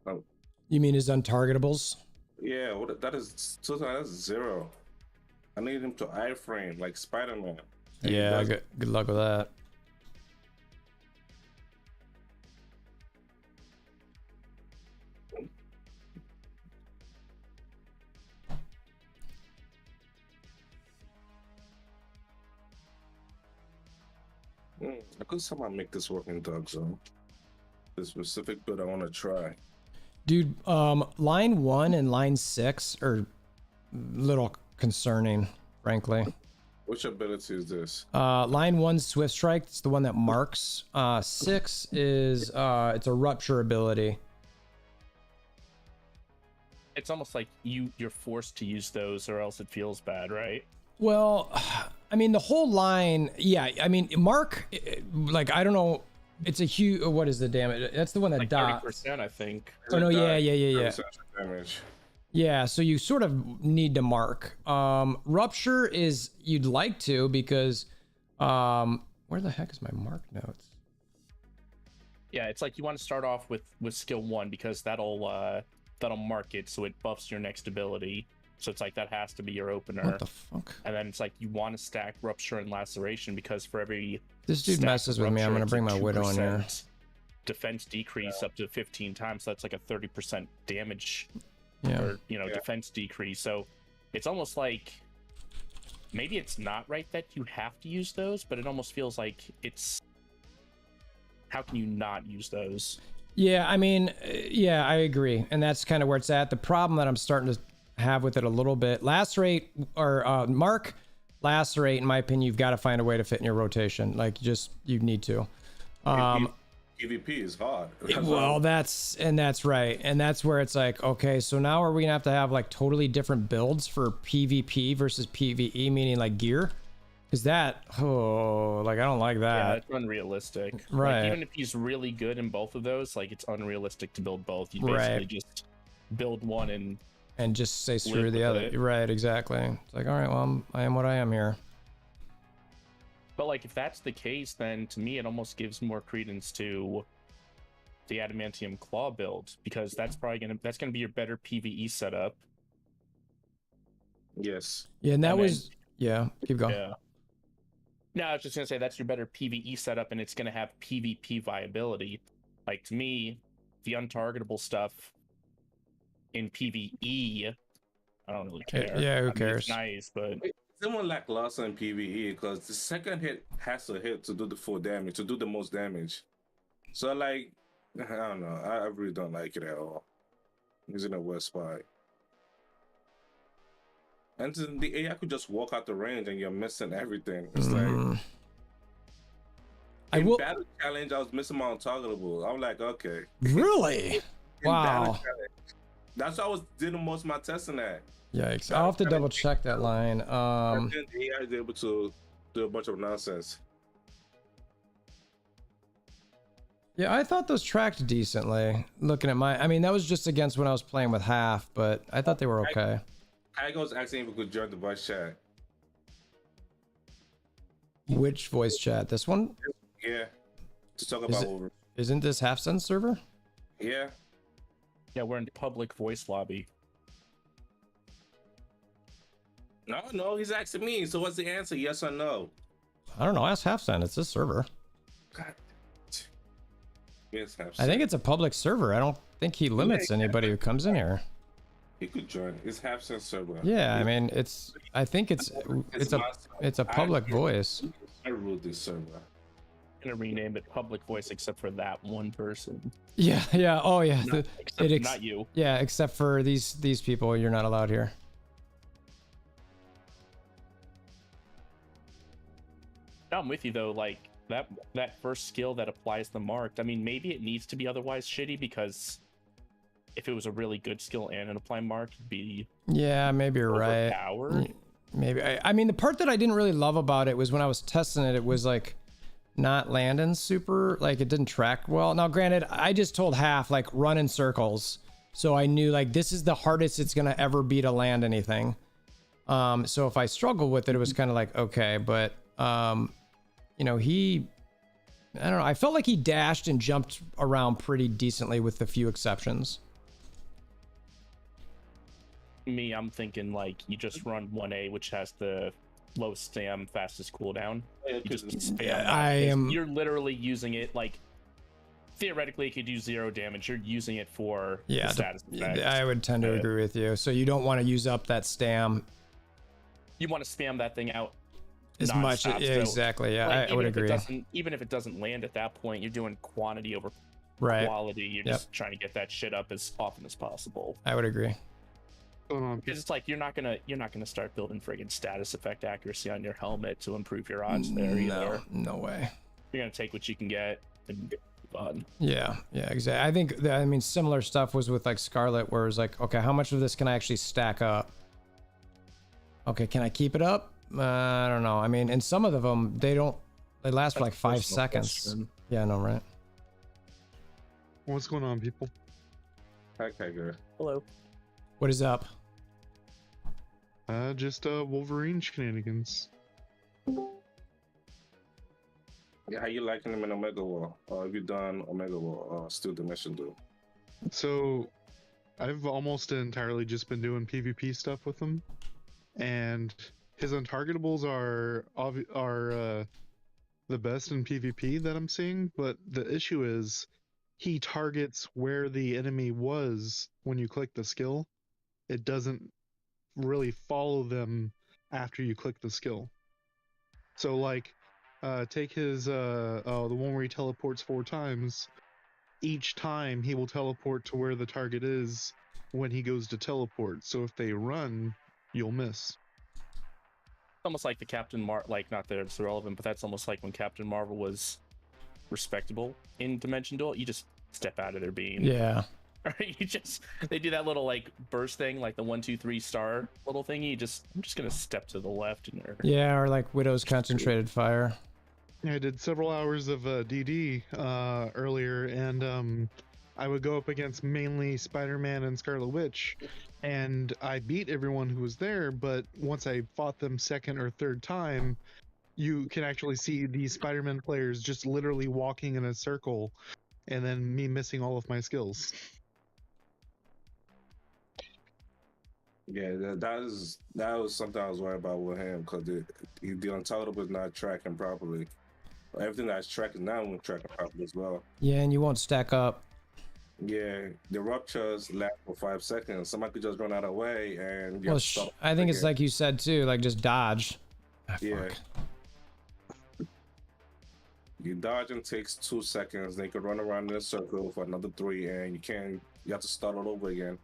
Oh, You mean his untargetables? yeah, that is that's 0. I need him to iframe like Spider-Man. Yeah, good luck with that. I could somehow make this work in Dark Zone. The specific build I want to try. Dude, line 1 and line 6 are a little concerning, frankly. Which ability is this? Line 1 Swift Strike, it's the one that marks. 6 is it's a rupture ability. It's almost like you're forced to use those or else it feels bad, right? Well, I mean the whole line, yeah, I mean Mark, like I don't know, it's a huge, what is the damage? That's the one that Like dots. 30%, I think. Oh no, yeah. Damage. Yeah, so you sort of need to mark. Rupture is you'd like to because where the heck is my mark notes? Yeah, it's like you want to start off with skill 1 because that'll mark it so it buffs your next ability. So it's like that has to be your opener. What the fuck? And then it's like you want to stack rupture and laceration because for every This dude messes with me. I'm gonna bring my widow in here. Defense decrease up to 15 times. So that's like a 30% damage. Yeah. Or defense decrease. So it's almost like maybe it's not right that you have to use those, but it almost feels like it's how can you not use those? Yeah, I mean, yeah, I agree, and that's kind of where it's at. The problem that I'm starting to have with it a little bit, lacerate or mark, lacerate. In my opinion, you've got to find a way to fit in your rotation. Like, you need to. PvP is hard. Well, that's right, and that's where it's like, okay, so now are we gonna have to have like totally different builds for PvP versus PvE, meaning like gear? Is that I don't like that. Yeah, it's unrealistic. Right. Like, even if he's really good in both of those, like it's unrealistic to build both. You basically just build one and just say screw the other. Right, exactly. It's like, all right, well, I am what I am here. But like if that's the case, then to me it almost gives more credence to the adamantium claw build because that's probably gonna be your better PvE setup. Yes. Yeah, and keep going. Yeah. No, I was just gonna say that's your better PvE setup, and it's gonna have PvP viability. Like to me, the untargetable stuff in PvE, I don't really care. Yeah, who cares? It's nice, but Someone lackluster in PvE because the second hit has to hit to do the full damage, to do the most damage. So like, I don't know. I really don't like it at all. He's in a worse spot. And then the AI could just walk out the range and you're missing everything. It's like in battle challenge, I was missing my untargetable. I'm like, okay. Really? Wow. That's what I was doing most of my testing at. Yikes. I'll have to double check that line. And then the AI is able to do a bunch of nonsense. Yeah, I thought those tracked decently. Looking at I mean, that was just against when I was playing with half, but I thought they were okay. I was asking if we could join the voice chat. Which voice chat? This one? Yeah. To talk about Wolverine. Isn't this Half Sense server? Yeah. Yeah, we're in public voice lobby. No, he's asking me. So what's the answer? Yes or no? I don't know. Ask Half Sense. It's this server. God. Yes, half I think cent. it's a public server. I don't think he limits anybody who comes in here. He could join. It's half cent server. Yeah, I mean, I think it's a public voice. I ruled this server. I'm gonna rename it public voice except for that one person. Yeah, yeah. Oh, yeah. Not you. Yeah, except for these people, you're not allowed here. I'm with you though. Like that first skill that applies the marked. I mean, maybe it needs to be otherwise shitty because if it was a really good skill and an apply mark, it'd be Yeah, maybe you're right. overpowered. Maybe. I mean, the part that I didn't really love about it was when I was testing it, it was like not landing super, like it didn't track well. Now, granted, I just told half like run in circles. So I knew like this is the hardest it's going to ever be to land anything. So if I struggled with it, it was kind of like, okay, but you know, I don't know. I felt like he dashed and jumped around pretty decently with a few exceptions. Me, I'm thinking like you just run 1A, which has the low stam, fastest cooldown. You just spam that. You're literally using it like theoretically it could do 0 damage. You're using it for the status effect. I would tend to agree with you. So you don't want to use up that stam. You want to spam that thing out as much. Yeah, exactly. Yeah, like, I would agree. Even if it doesn't land at that point, you're doing quantity over quality. You're just trying to get that shit up as often as possible. I would agree. Because it's like you're not gonna start building friggin' status effect accuracy on your helmet to improve your odds there either. No way. You're gonna take what you can get and move on. Yeah, exactly. I think that, I mean, similar stuff was with like Scarlet, where it's like, okay, how much of this can I actually stack up? Okay, can I keep it up? I don't know. I mean, in some of them, they last for like 5 seconds. Question. Yeah, no, right? What's going on, people? Hi, Tiger. Hello. What is up? Just Wolverine shenanigans. Yeah, how you liking them in Omega War? Or have you done Omega War or still the mission do? So, I've almost entirely just been doing PvP stuff with him, and his untargetables are the best in PvP that I'm seeing. But the issue is, he targets where the enemy was when you click the skill. It doesn't really follow them after you click the skill. So like, take his the one where he teleports 4 times. Each time he will teleport to where the target is when he goes to teleport. So if they run, you'll miss. It's almost like the Captain Marvel, like not that it's irrelevant, but that's almost like when Captain Marvel was respectable in Dimension Duel. You just step out of their beam. Yeah. Right? They do that little like burst thing, like the 1, 2, 3 star little thingy. I'm just gonna step to the left and or like Widow's concentrated fire. Yeah, I did several hours of DD earlier, and I would go up against mainly Spider-Man and Scarlet Witch, and I beat everyone who was there. But once I fought them second or third time, you can actually see the Spider-Man players just literally walking in a circle, and then me missing all of my skills. Yeah, that was something I was worried about with him, because the Untitled was not tracking properly. Everything that's tracking now won't tracking properly as well. Yeah, and you won't stack up. Yeah, the ruptures last for 5 seconds. Somebody could just run out of the way, and I think it's like you said too, like just dodge. Yeah. You dodge and takes 2 seconds. Then you can run around in a circle for another 3, and you have to start all over again.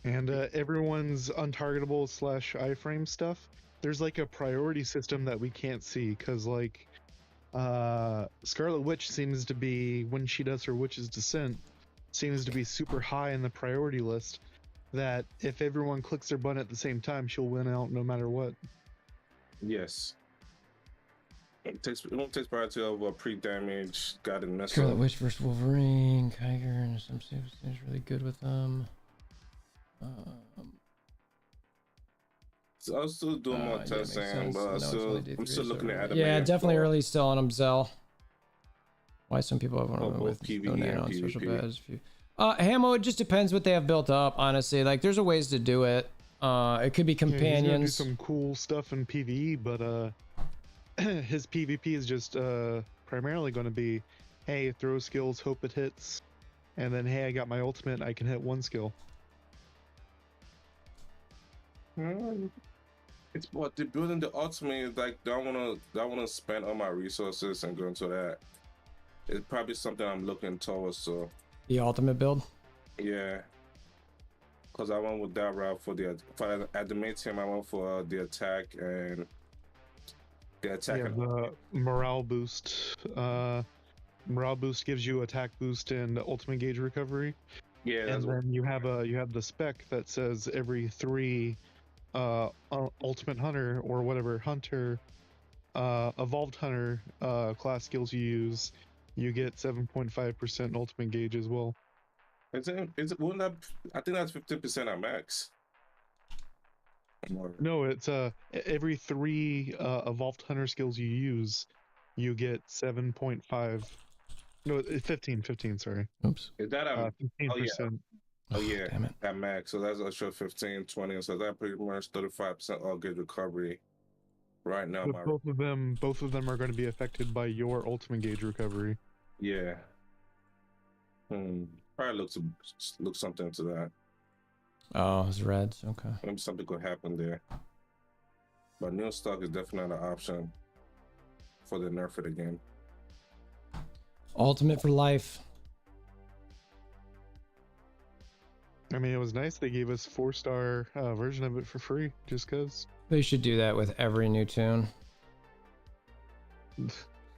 And everyone's untargetable / iframe stuff, there's like a priority system that we can't see, because like Scarlet Witch seems to be, when she does her Witch's Descent, seems to be super high in the priority list, that if everyone clicks their button at the same time, she'll win out no matter what. Yes. It won't take priority over a pre-damage guided missile. Scarlet Witch versus Wolverine, Tiger, and some stuff is really good with them. So I was still doing more testing, but I'm still looking at it. Yeah, definitely early still on them, Zell. Why some people have one with PvE and special badges. Hamo, it just depends what they have built up, honestly. Like, there's a ways to do it. It could be companions. Yeah, he's gonna do some cool stuff in PvE, but his PvP is just primarily going to be, hey, throw skills, hope it hits, and then hey, I got my ultimate, I can hit one skill. It's what the building the ultimate. Like, don't wanna spend all my resources and go into that. It's probably something I'm looking towards. So The ultimate build. yeah, because I went with that route for at the main team. I went for the attack and the attack. Yeah, the morale boost. Morale boost gives you attack boost and ultimate gauge recovery. Yeah, And then you have the spec that says every 3 ultimate hunter or whatever hunter evolved hunter class skills you use, you get 7.5% ultimate gauge as well. Is it wouldn't that, I think that's 15% at max. No, it's every 3 evolved hunter skills you use, you get 7.5. No, 15, sorry. Oops. Is that a 15%. Oh yeah, Damn it. at max. So that's a show 15, 20. So that pretty much 35% all good recovery right now. But both of them are going to be affected by your ultimate gauge recovery. Yeah. Probably look something to that. Oh, it's reds. Okay. Maybe something could happen there. But new stock is definitely an option for the nerf of the game. Ultimate for life. I mean, it was nice they gave us 4-star version of it for free, just cause. They should do that with every new tune.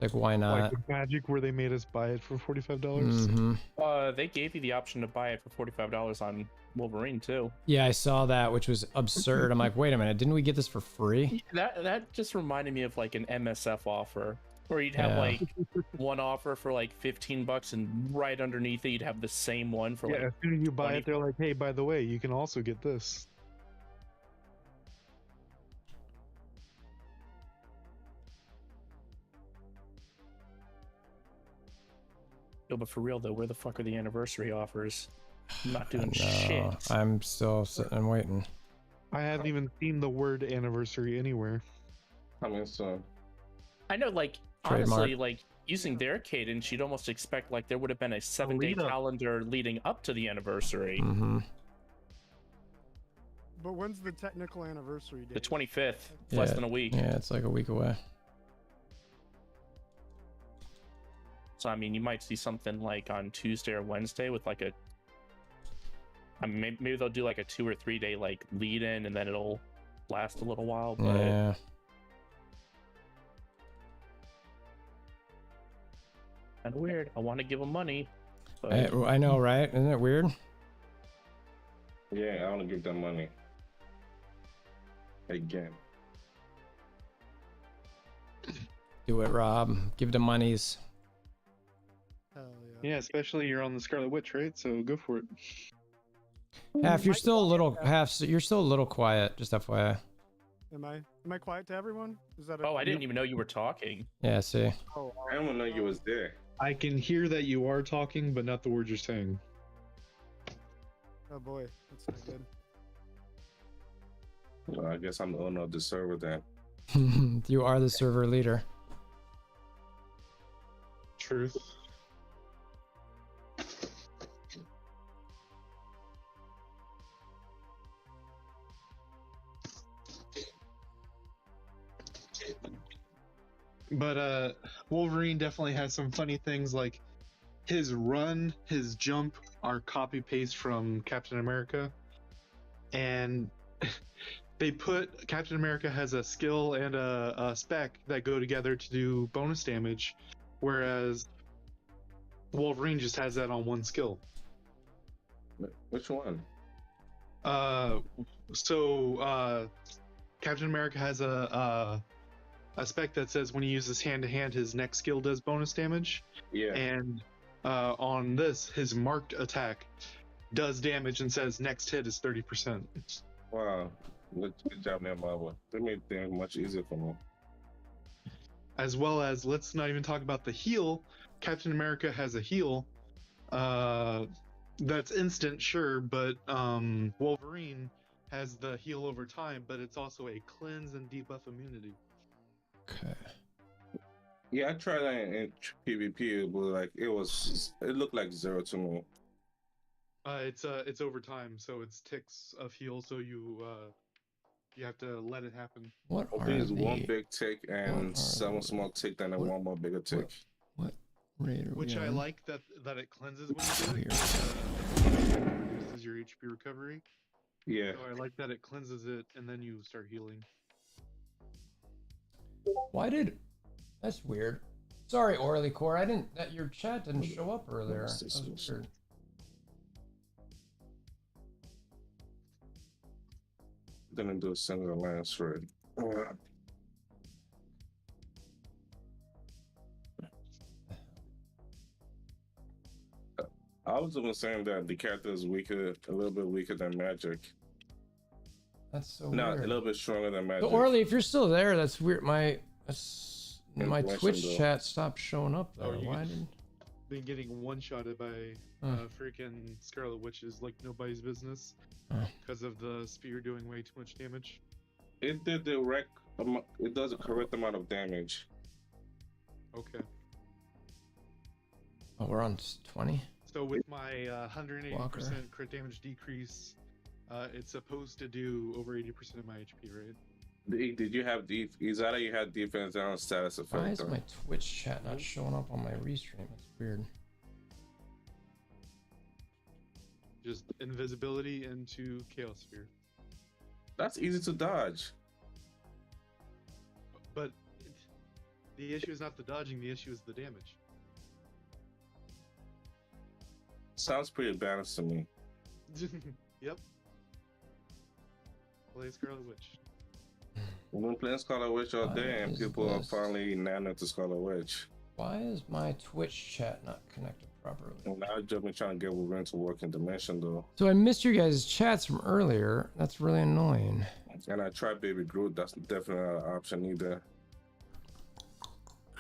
Like, why not? Like with Magic, where they made us buy it for $45. Mm-hmm. They gave you the option to buy it for $45 on Wolverine too. Yeah, I saw that, which was absurd. I'm like, wait a minute, didn't we get this for free? That just reminded me of like an MSF offer, where you'd have like one offer for like $15, and right underneath it you'd have the same one for like. As soon as you buy 20. it, they're like, "Hey, by the way, you can also get this." No, but for real though, where the fuck are the anniversary offers? I'm not doing No, shit. I'm still sitting and waiting. I haven't even seen the word anniversary anywhere. I mean, so I know, like, Trademark. honestly, like, using their cadence, you'd almost expect like there would have been a 7-day lead-up. calendar leading up to the anniversary. Mm-hmm. But when's the technical anniversary date? The 25th, less than a week. Yeah, it's like a week away. So I mean, you might see something like on Tuesday or Wednesday with like a. I mean, maybe they'll do like a 2 or 3 day like lead in, and then it'll last a little while. But Yeah. kind of weird. I want to give them money, but I know, right? Isn't it weird? yeah, I want to give them money again. Do it, Rob. Give the monies. Hell yeah. Yeah, especially you're on the Scarlet Witch, right? So go for it. Half, you're still a little you're still a little quiet, just FYI. Am I quiet to everyone? Is that? I didn't even know you were talking. Yeah, see. Oh, I didn't even know you was there. I can hear that you are talking, but not the words you're saying. oh boy, that's not good. Well, I guess I'm the owner of the server then. You are the server leader. Truth. But Wolverine definitely has some funny things, like his run, his jump are copy paste from Captain America, and they put Captain America has a skill and a spec that go together to do bonus damage, whereas Wolverine just has that on one skill. Which one? Captain America has a spec that says when he uses hand to hand, his next skill does bonus damage. Yeah. And on this, his marked attack does damage and says next hit is 30%. Wow. Good job there, Marvel. They made things much easier for me. As well as, let's not even talk about the heal. Captain America has a heal. That's instant, sure, but Wolverine has the heal over time, but it's also a cleanse and debuff immunity. Okay. Yeah, I tried that in PvP, but like it looked like 0 to me. It's over time, so it's ticks of heal, so you have to let it happen. What I are think it's one the big tick and are 7 the small tick, then what- one more bigger tick. what raid are Which we I on? like that it cleanses when you do Here. it. Reduces your HP recovery. Yeah. So I like that it cleanses it and then you start healing. Why did? That's weird. Sorry, Orly Core. I didn't. That your chat didn't show up earlier. What's That this was one? weird. Didn't do a single lance raid. I was even saying that the character is weaker, a little bit weaker than Magic. That's so No, weird. a little bit stronger than Magic. So Orly, if you're still there, that's weird. My Inflation, Twitch though. chat stopped showing up there. Oh, you- Why did? Been getting one-shotted by freaking Scarlet Witches like nobody's business Oh. because of the spear doing way too much damage. It did it does a correct amount of damage. Okay. Oh, we're on 20. So with my 180% Walker. crit damage decrease, it's supposed to do over 80% of my HP, right? Did you have either you had defense and status effect? Why is or- my Twitch chat not showing up on my restream? That's weird. Just invisibility into Chaos Sphere. That's easy to dodge. But the issue is not the dodging, the issue is the damage. Sounds pretty balanced to me. Yep. Play Scarlet Witch. We've been playing Scarlet Witch all Why day, and is people are this- finally nano to Scarlet Witch. Why is my Twitch chat not connected properly? And now I've just been trying to get Wolverine to work in Dimension though. So I missed your guys' chats from earlier. That's really annoying. And I tried Baby Groot. That's definitely not an option either.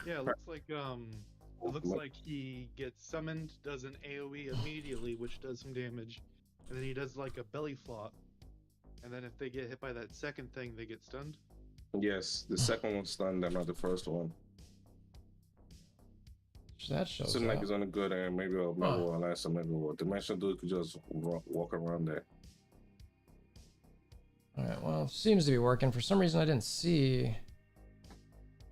Yeah, it looks like he gets summoned, does an AoE immediately, which does some damage, and then he does like a belly flop. And then if they get hit by that second thing, they get stunned. Yes, the second one's stunned, and not the first one. So that shows Seems like up. it's on a good end. Maybe I'll last some maybe Dimension Dude could just walk around there. Alright, well, seems to be working. For some reason, I didn't see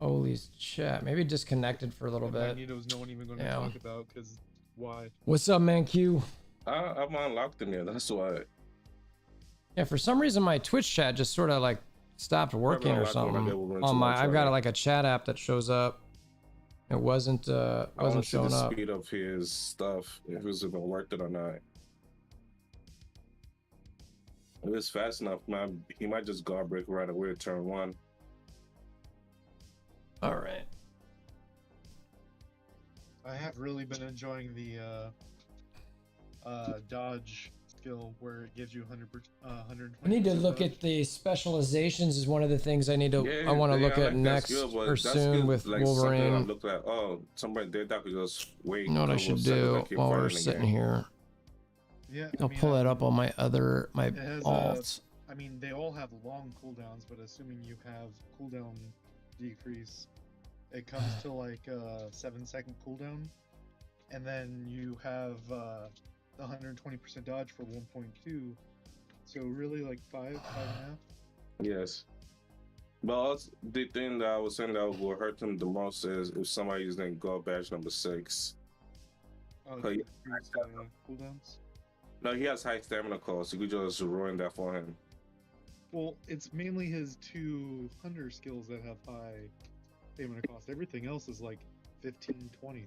Oli's chat. Maybe disconnected for a little bit. Magneto's no one even going to Yeah. talk about, because why? What's up, man? Q? I've unlocked him here. That's why. Yeah, for some reason, my Twitch chat just sort of like stopped working or unlocked when I something. did Wolverine On my, Skill, I've got sorry. like a chat app that shows up. It wasn't I want to see showing the up. speed of his stuff, if it's even worth it or not. If it's fast enough, man, he might just guard break right away at turn 1. All right. I have really been enjoying the dodge skill where it gives you 120. I need to look at the specializations. Is one of the things I need to. I want to look at that next skill, but or that soon skill, with like, something I Wolverine. looked at, oh, somebody did that, could just wait. You know what I couple should seconds do and keep while we're fighting sitting again. here? Yeah, I'll pull it up on my It has alts. I mean, they all have long cooldowns, but assuming you have cooldown decrease, it comes to like a 7-second cooldown, and then you have the 120% dodge for 1.2. So really, like 5.5. Yes. But also, the thing that I was saying that will hurt him the most is if somebody using gold badge number 6. Oh, Okay. it decreased, cooldowns. No, he has high stamina cost. You could just ruin that for him. Well, it's mainly his 2 hunter skills that have high stamina cost. Everything else is like 15, 20.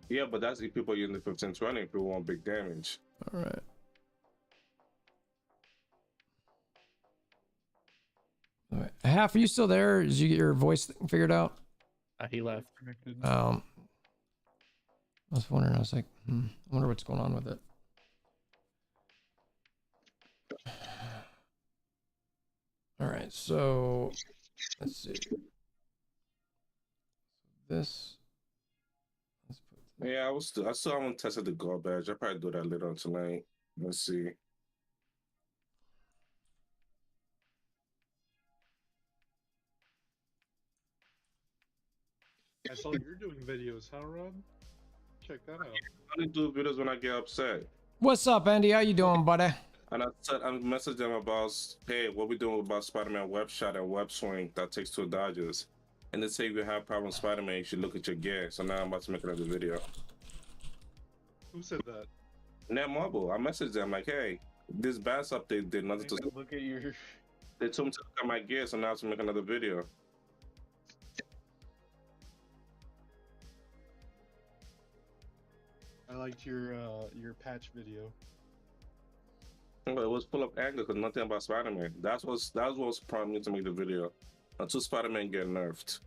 Yeah, but that's if people using the 15-20, people want big damage. All right. All right. Half, are you still there? Did you get your voice thing figured out? He left. Connected. I was wondering. I was like, I wonder what's going on with it. All right, so let's see. This. Let's put this. Yeah, I still haven't tested the gold badge. I'll probably do that later on tonight. Let's see. I saw you're doing videos, huh, Rob? Check that out. I only do videos when I get upset. What's up, Andy? How you doing, buddy? And I messaged them about, hey, what we doing about Spider-Man web shot and web swing that takes 2 dodges. And they say if you have problem with Spider-Man, you should look at your gear. So now I'm about to make another video. Who said that? Netmarble, I messaged them like, hey, this bass update did nothing to. Look at your. They told me to look at my gear, so now I have to make another video. I liked your patch video. But it was full of anger because nothing about Spider-Man. That was prompting me to make the video. Until Spider-Man get nerfed.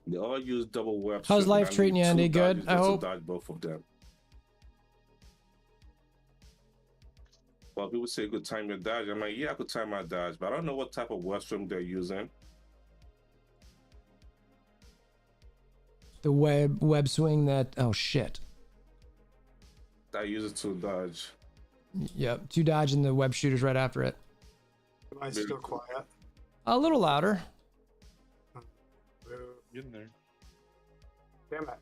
They all use double web. How's swing, life and I treating need you, 2 Andy? Good, dodges I just to hope. dodge both of them. Well, people say good time your dodge. I'm like, yeah, I could time my dodge, but I don't know what type of web swing they're using. The web swing that. Oh shit. I use it to dodge. Yep. 2 dodge and the web shooters right after it. Am I still quiet? A little louder. Get in there. Damn it.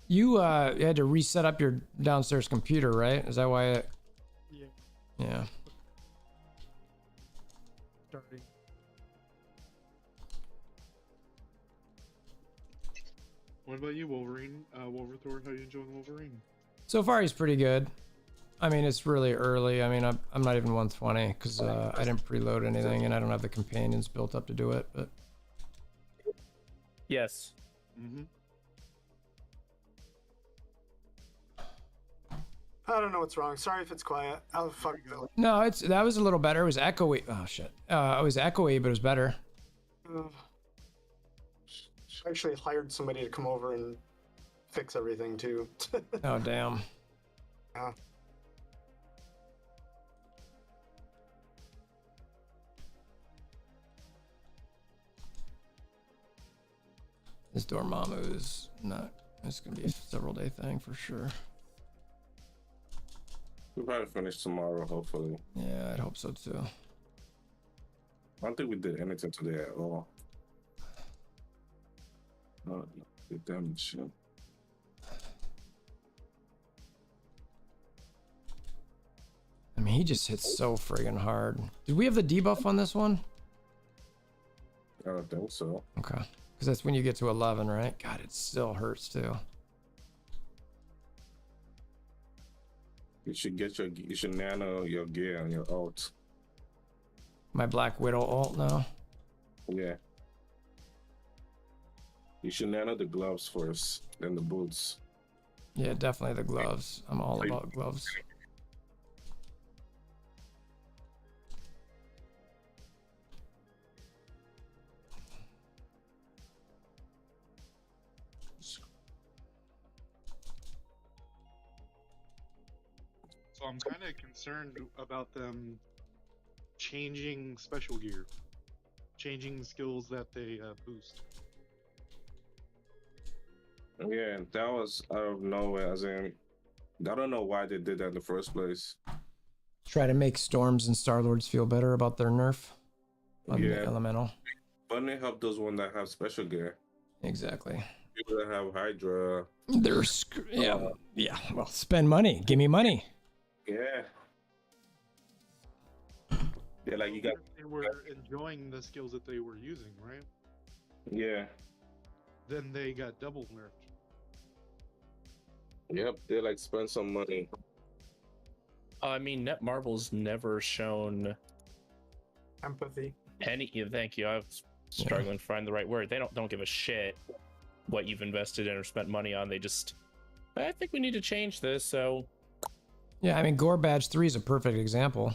You had to reset up your downstairs computer, right? Is that why it? Yeah. Yeah. Starting. What about you, Wolverine? WolverThor, how you enjoying Wolverine? So far, he's pretty good. I mean, it's really early. I mean, I'm not even 120 because I didn't preload anything and I don't have the companions built up to do it. But Yes. Mm-hmm. I don't know what's wrong. Sorry if it's quiet. I'll fuck it. no, that was a little better. It was echoey. Oh shit. It was echoey, but it was better. I actually hired somebody to come over and fix everything too. Oh damn. Yeah. This Dormammu is not. It's gonna be a several day thing for sure. We'll probably finish tomorrow, hopefully. Yeah, I'd hope so too. I don't think we did anything today at all. No, the damage. I mean, he just hits so friggin' hard. Did we have the debuff on this one? I don't think so. Okay. Because that's when you get to 11, right? God, it still hurts too. You should nano your gear and your ult. My Black Widow ult now. Yeah. You should nano the gloves first, then the boots. Yeah, definitely the gloves. I'm all about gloves. So I'm kind of concerned about them changing special gear, changing skills that they boost. Yeah, that was out of nowhere. As in, I don't know why they did that in the first place. Try to make Storms and Star-Lords feel better about their nerf on the Yeah. elemental. But they help those ones that have special gear. Exactly. People that have Hydra. They're yeah. Well, spend money. Give me money. Yeah. Yeah, like you got. They were enjoying the skills that they were using, right? Yeah. Then they got double nerfed. Yep. They like spend some money. I mean, Netmarble's never shown Empathy. any. Thank you. I was struggling to find the right word. They don't give a shit what you've invested in or spent money on. They just, I think we need to change this. So Yeah, I mean, Gore Badge 3 is a perfect example.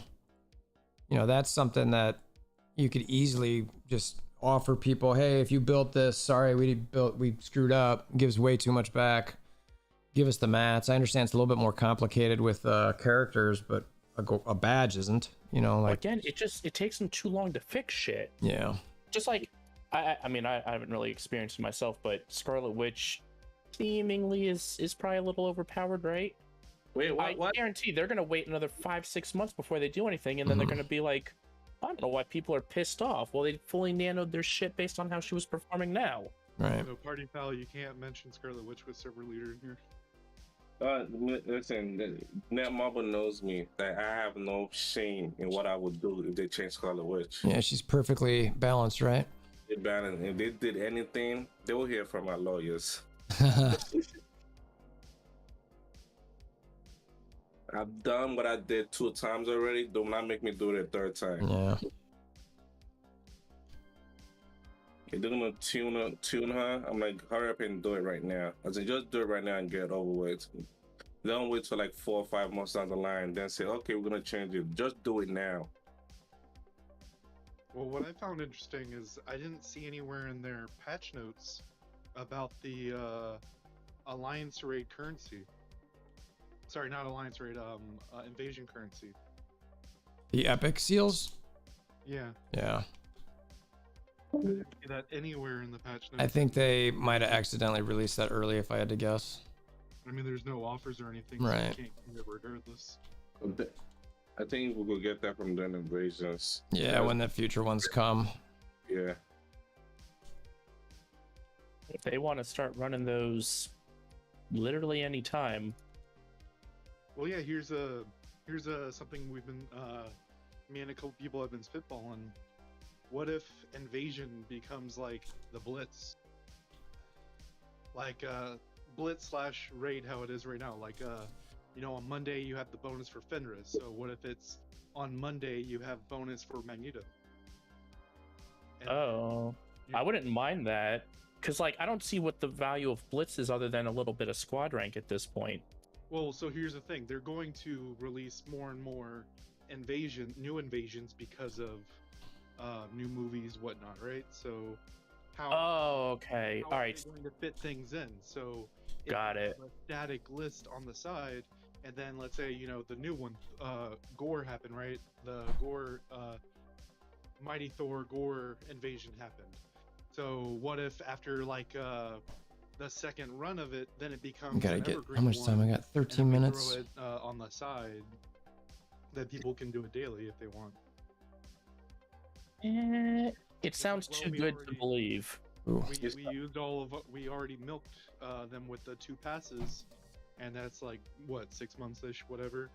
You know, that's something that you could easily just offer people, hey, if you built this, sorry, we screwed up, gives way too much back. Give us the mats. I understand it's a little bit more complicated with characters, but a badge isn't, you know, like again, it takes them too long to fix shit. yeah. Just like I mean, I haven't really experienced it myself, but Scarlet Witch seemingly is probably a little overpowered, right? Wait, I what? guarantee they're gonna wait another 5-6 months before they do anything, and then they're gonna be like, I don't know why people are pissed off. Well, they fully nanoed their shit based on how she was performing now. Right. So, Party Pal, you can't mention Scarlet Witch with server leader in here. Listen, Netmarble knows me that I have no shame in what I would do if they change Scarlet Witch. Yeah, she's perfectly balanced, right? They banned it. If they did anything, they will hear from our lawyers. I've done what I did 2 times already. Do not make me do it a 3rd time. Yeah. If they're gonna tune her, I'm like, hurry up and do it right now. I said, just do it right now and get it over with. Don't wait till like 4 or 5 months down the line, then say, okay, we're gonna change it. Just do it now. Well, what I found interesting is I didn't see anywhere in their patch notes about the alliance raid currency. Sorry, not alliance raid, invasion currency. The epic seals? Yeah, Yeah. I didn't see that anywhere in the patch notes. I think they might have accidentally released that early if I had to guess. I mean, there's no offers or anything, Right. so you can't get it regardless. I think we could get that from the invasions. Yeah, when the future ones come. Yeah. If they want to start running those literally any time. Well, yeah, here's something we've been me and a couple people have been spitballing. What if invasion becomes like the Blitz? Like Blitz / raid, how it is right now. Like on Monday you have the bonus for Fenris. So what if it's on Monday you have bonus for Magneto? And Oh, I wouldn't mind that. Because, like, I don't see what the value of Blitz is other than a little bit of squad rank at this point. Well, so here's the thing. They're going to release more and more new invasions because of new movies, whatnot, right? So Oh, okay. how All are right. they going to fit things in? So if Got you it. have a static list on the side, and then let's say, the new one, Gore happened, right? The Gore, Mighty Thor Gore invasion happened. So what if after like the second run of it, then it becomes Gotta an get evergreen how much time I one, got? and 13 then we minutes. throw it on the side that people can do it daily if they want. It sounds well, too we good to already- believe. Ooh. We used we already milked them with the 2 passes, and that's like what, 6 months ish, whatever.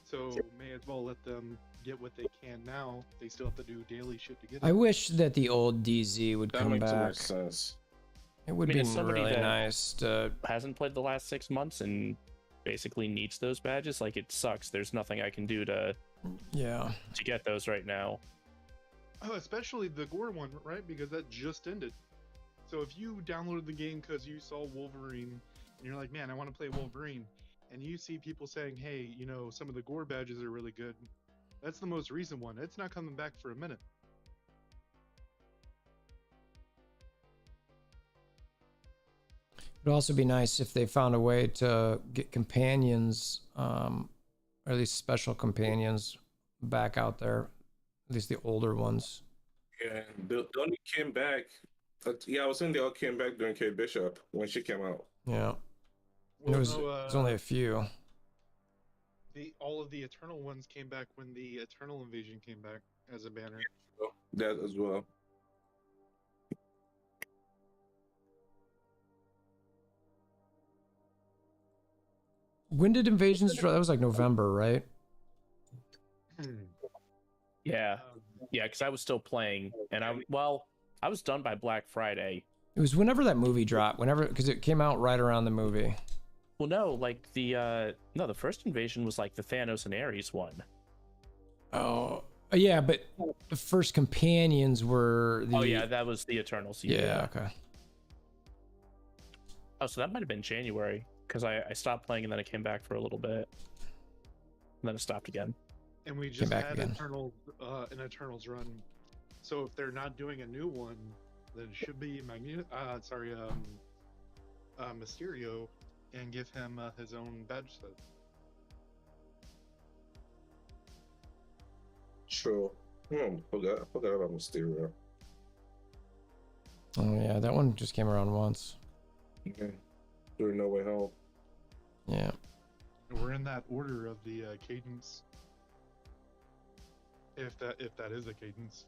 So may as well let them get what they can now. They still have to do daily shit to get it. I wish that the old DZ would That come makes too back. much sense. It would I mean, be as somebody really that- nice to. Hasn't played the last 6 months and basically needs those badges. Like, it sucks. There's nothing I can do to Yeah. get those right now. Oh, especially the Gore one, right? Because that just ended. So if you downloaded the game because you saw Wolverine and you're like, man, I want to play Wolverine, and you see people saying, hey, some of the Gore badges are really good, that's the most recent one. It's not coming back for a minute. It'd also be nice if they found a way to get companions, or at least special companions, back out there. At least the older ones. Yeah, they only came back. Yeah, I was saying they all came back during Kate Bishop when she came out. Yeah. Well, It was only a few. all of the Eternal ones came back when the Eternal Invasion came back as a banner. That as well. When did Invasions drop? That was like November, right? Yeah. Yeah, because I was still playing, and I was done by Black Friday. It was whenever that movie dropped. Because it came out right around the movie. Well, no, like the first invasion was like the Thanos and Ares one. Oh, yeah, but the first companions were the. Oh yeah, that was the Eternals. Yeah. Okay. Oh, so that might have been January because I stopped playing and then I came back for a little bit, and then it stopped again. And we just back had again. an Eternals run. So if they're not doing a new one, then it should be Mysterio, and give him his own badge set. True. Forgot about Mysterio. Oh yeah, that one just came around once. Okay. There's no way home. Yeah. We're in that order of the cadence. If that is a cadence.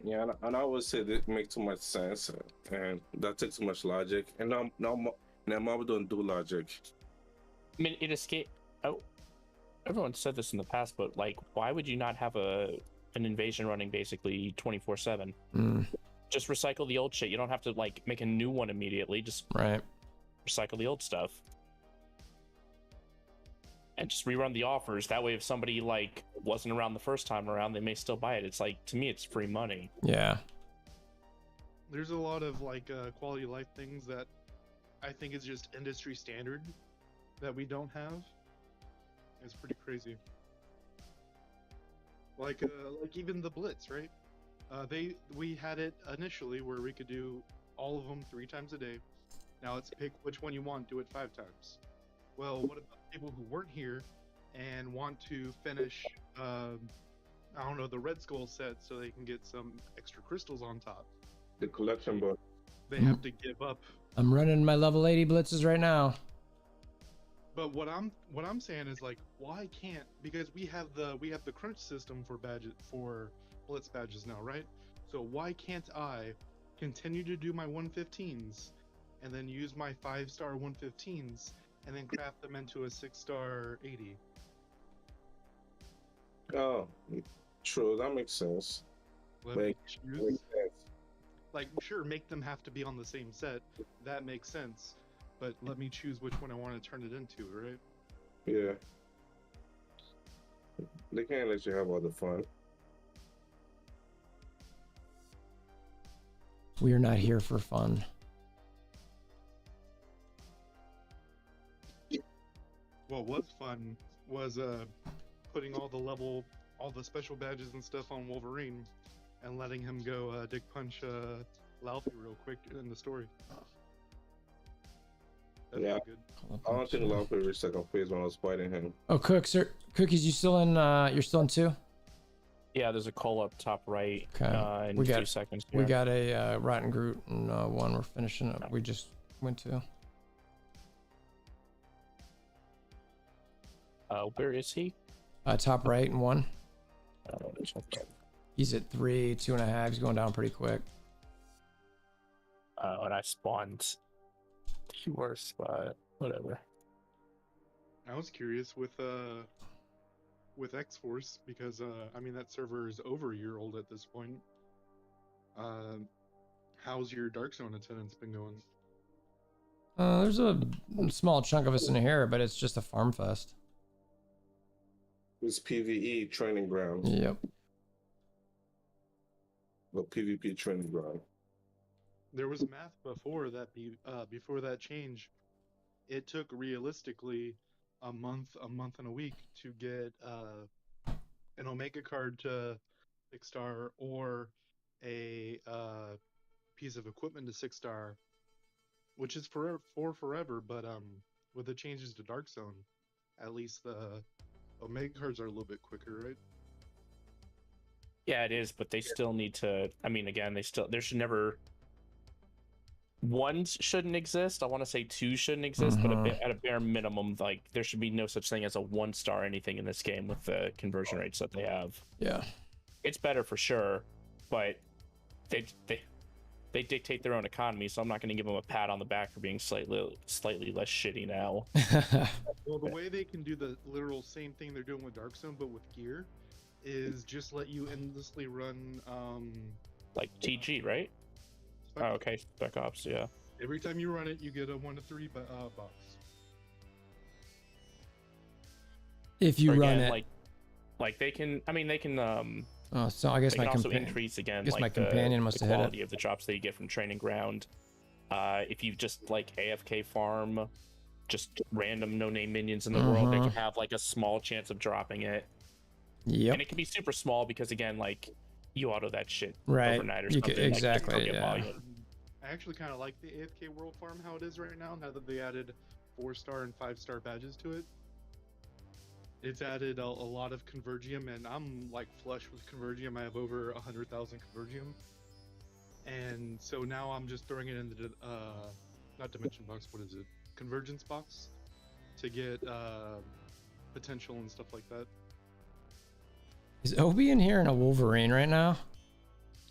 Yeah, and I would say that makes too much sense, and that takes too much logic. And now Marvel don't do logic. I mean, it escaped. Oh, everyone said this in the past, but like, why would you not have an invasion running basically 24/7? Just recycle the old shit. You don't have to like make a new one immediately. Just Right. recycle the old stuff. And just rerun the offers. That way, if somebody like wasn't around the first time around, they may still buy it. It's like, to me, it's free money. Yeah. There's a lot of like quality of life things that I think is just industry standard that we don't have. It's pretty crazy. Like even the Blitz, right? We had it initially where we could do all of them 3 times a day. Now it's pick which one you want, do it 5 times. Well, what about people who weren't here and want to finish, I don't know, the Red Skull set so they can get some extra crystals on top? The collection book. They have to give up. I'm running my level 80 blitzes right now. But what I'm saying is like, why can't, because we have the crunch system for Blitz badges now, right? So why can't I continue to do my 115s and then use my 5-star 115s and then craft them into a 6-star 80? Oh, true. That makes sense. Makes sense. Like, sure, make them have to be on the same set. That makes sense. But let me choose which one I want to turn it into, right? Yeah. They can't let you have all the fun. We are not here for fun. What was fun was putting all the special badges and stuff on Wolverine and letting him go dick punch Laufey real quick in the story. That's Yeah. good. I don't think Laufey reached second phase when I was fighting him. Oh, Cookies, you still in? You're still in 2? Yeah, there's a call up top right. Okay. In We got- 2 seconds. We here. got a Rotten Groot and 1 we're finishing up. We just went to. Where is he? Top right and 1. There's no- He's at 3, 2.5. He's going down pretty quick. And I spawned the worst spot. Whatever. I was curious with X-Force because I mean that server is over a year old at this point. How's your Dark Zone attendance been going? There's a small chunk of us in here, but it's just a farm fest. It's PvE training ground. Yep. Well, PvP training ground. There was math before that change. It took realistically a month and a week to get an Omega card to 6-star or a piece of equipment to 6-star, which is forever. But with the changes to Dark Zone, at least the Omega cards are a little bit quicker, right? Yeah, it is, but they still need to. I mean, again, there should never. 1 shouldn't exist. I want to say 2 shouldn't exist, but at a bare minimum, like there should be no such thing as a 1-star anything in this game with the conversion rates that they have. Yeah. It's better for sure, but they dictate their own economy, so I'm not going to give them a pat on the back for being slightly less shitty now. Well, the way they can do the literal same thing they're doing with Dark Zone, but with gear, is just let you endlessly run. Like TG, right? Spec- Oh, okay, Spec Ops, yeah. Every time you run it, you get a 1 to 3 box. If you Or run again, it. like they can. I mean, they can. Oh, so I guess They my can also companion. increase again. I guess like my companion must the have hit it. quality of the drops that you get from training ground. If you just like AFK farm, just random no-name minions in the world, they can have like a small chance of dropping it. Yep. And it can be super small because again, like you auto that shit Right. overnight or You something. could- exactly, Like, you yeah. volume. I actually kind of like the AFK World Farm how it is right now. Now that they added 4-star and 5-star badges to it. It's added a lot of convergium, and I'm like flush with convergium. I have over 100,000 convergium, and so now I'm just throwing it in the not dimension box. What is it? Convergence box to get potential and stuff like that. Is Obi in here in a Wolverine right now?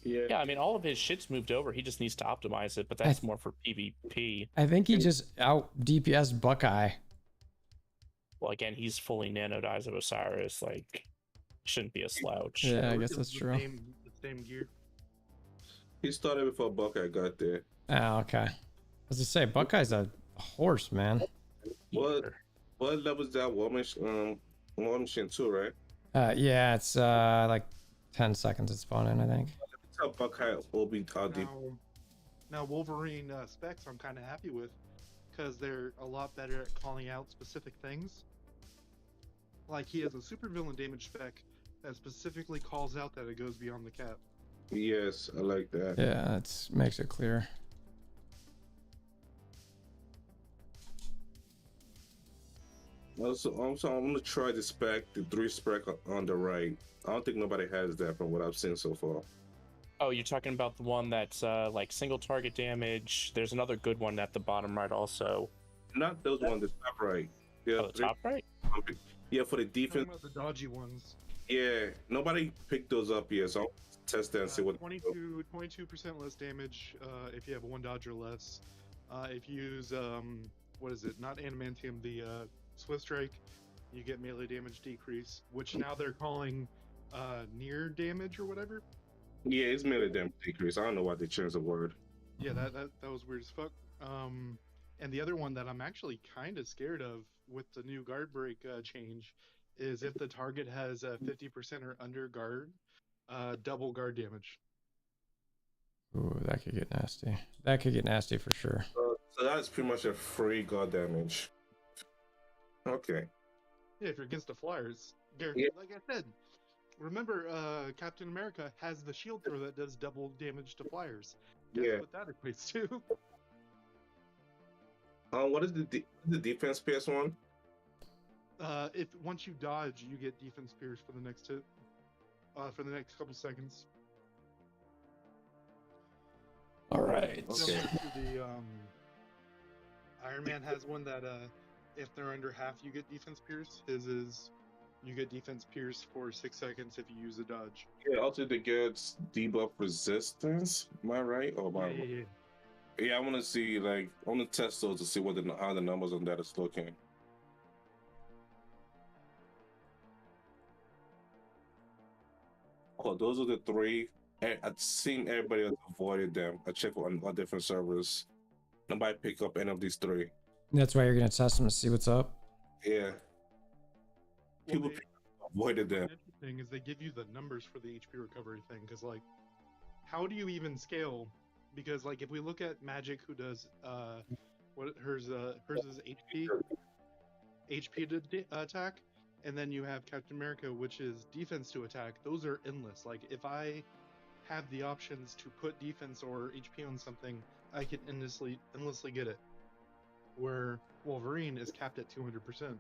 Yeah, I mean, all of his shit's moved over. He just needs to optimize it, but that's more for PvP. I think he just out DPS Buckeye. Well, again, he's fully nanoed Eyes of Osiris. Like, shouldn't be a slouch. Yeah, I It guess was that's the true. The same gear. He started before Buckeye got there. Oh, okay. As I say, Buckeye's a horse, man. What level is that War Machine 2, right? Yeah, it's like 10 seconds to spawn in, I think. Tell Buckeye will be deep. Now Wolverine specs I'm kind of happy with, because they're a lot better at calling out specific things. Like he has a supervillain damage spec that specifically calls out that it goes beyond the cap. Yes, I like that. Yeah, it makes it clear. Also, I'm gonna try the spec, the 3 spec on the right. I don't think nobody has that from what I've seen so far. Oh, you're talking about the one that's like single target damage. There's another good one at the bottom right also. Not those ones, the top right. Yeah, Oh, the top right? Yeah, for the defense. Talking about the dodgy ones. Yeah, nobody picked those up yet, so I'll test that and see what. 22% less damage if you have 1 dodge or less. If you use what is it? Not adamantium, the Swift Strike, you get melee damage decrease, which now they're calling near damage or whatever. Yeah, it's melee damage decrease. I don't know why they changed the word. Yeah, that was weird as fuck. And the other one that I'm actually kind of scared of with the new guard break change is if the target has 50% or under guard, double guard damage. Ooh, that could get nasty. That could get nasty for sure. So that's pretty much a free god damage. Okay. Yeah, if you're against the flyers. Yeah. Like I said, remember Captain America has the shield throw that does double damage to flyers. Guess Yeah. what that equates to? What is the defense PS1? If once you dodge, you get defense pierce for the next hit. For the next couple seconds. All right. Okay. The Iron Man has one that if they're under half, you get defense pierce. His is you get defense pierce for 6 seconds if you use a dodge. Yeah, also the gets debuff resistance. Am I right? Or am I wrong? Yeah. Yeah, I want to see, like, I want to test those to see how the numbers on that is looking. Oh, those are the 3. I've seen everybody else avoided them. I checked on different servers. Nobody picked up any of these 3. That's why you're gonna test them to see what's up. Yeah. People avoided them. Interesting is they give you the numbers for the HP recovery thing, because like, how do you even scale? Because like if we look at Magic, who does what hers is HP to attack, and then you have Captain America, which is defense to attack. Those are endless. Like if I have the options to put defense or HP on something, I can endlessly get it. Where Wolverine is capped at 200%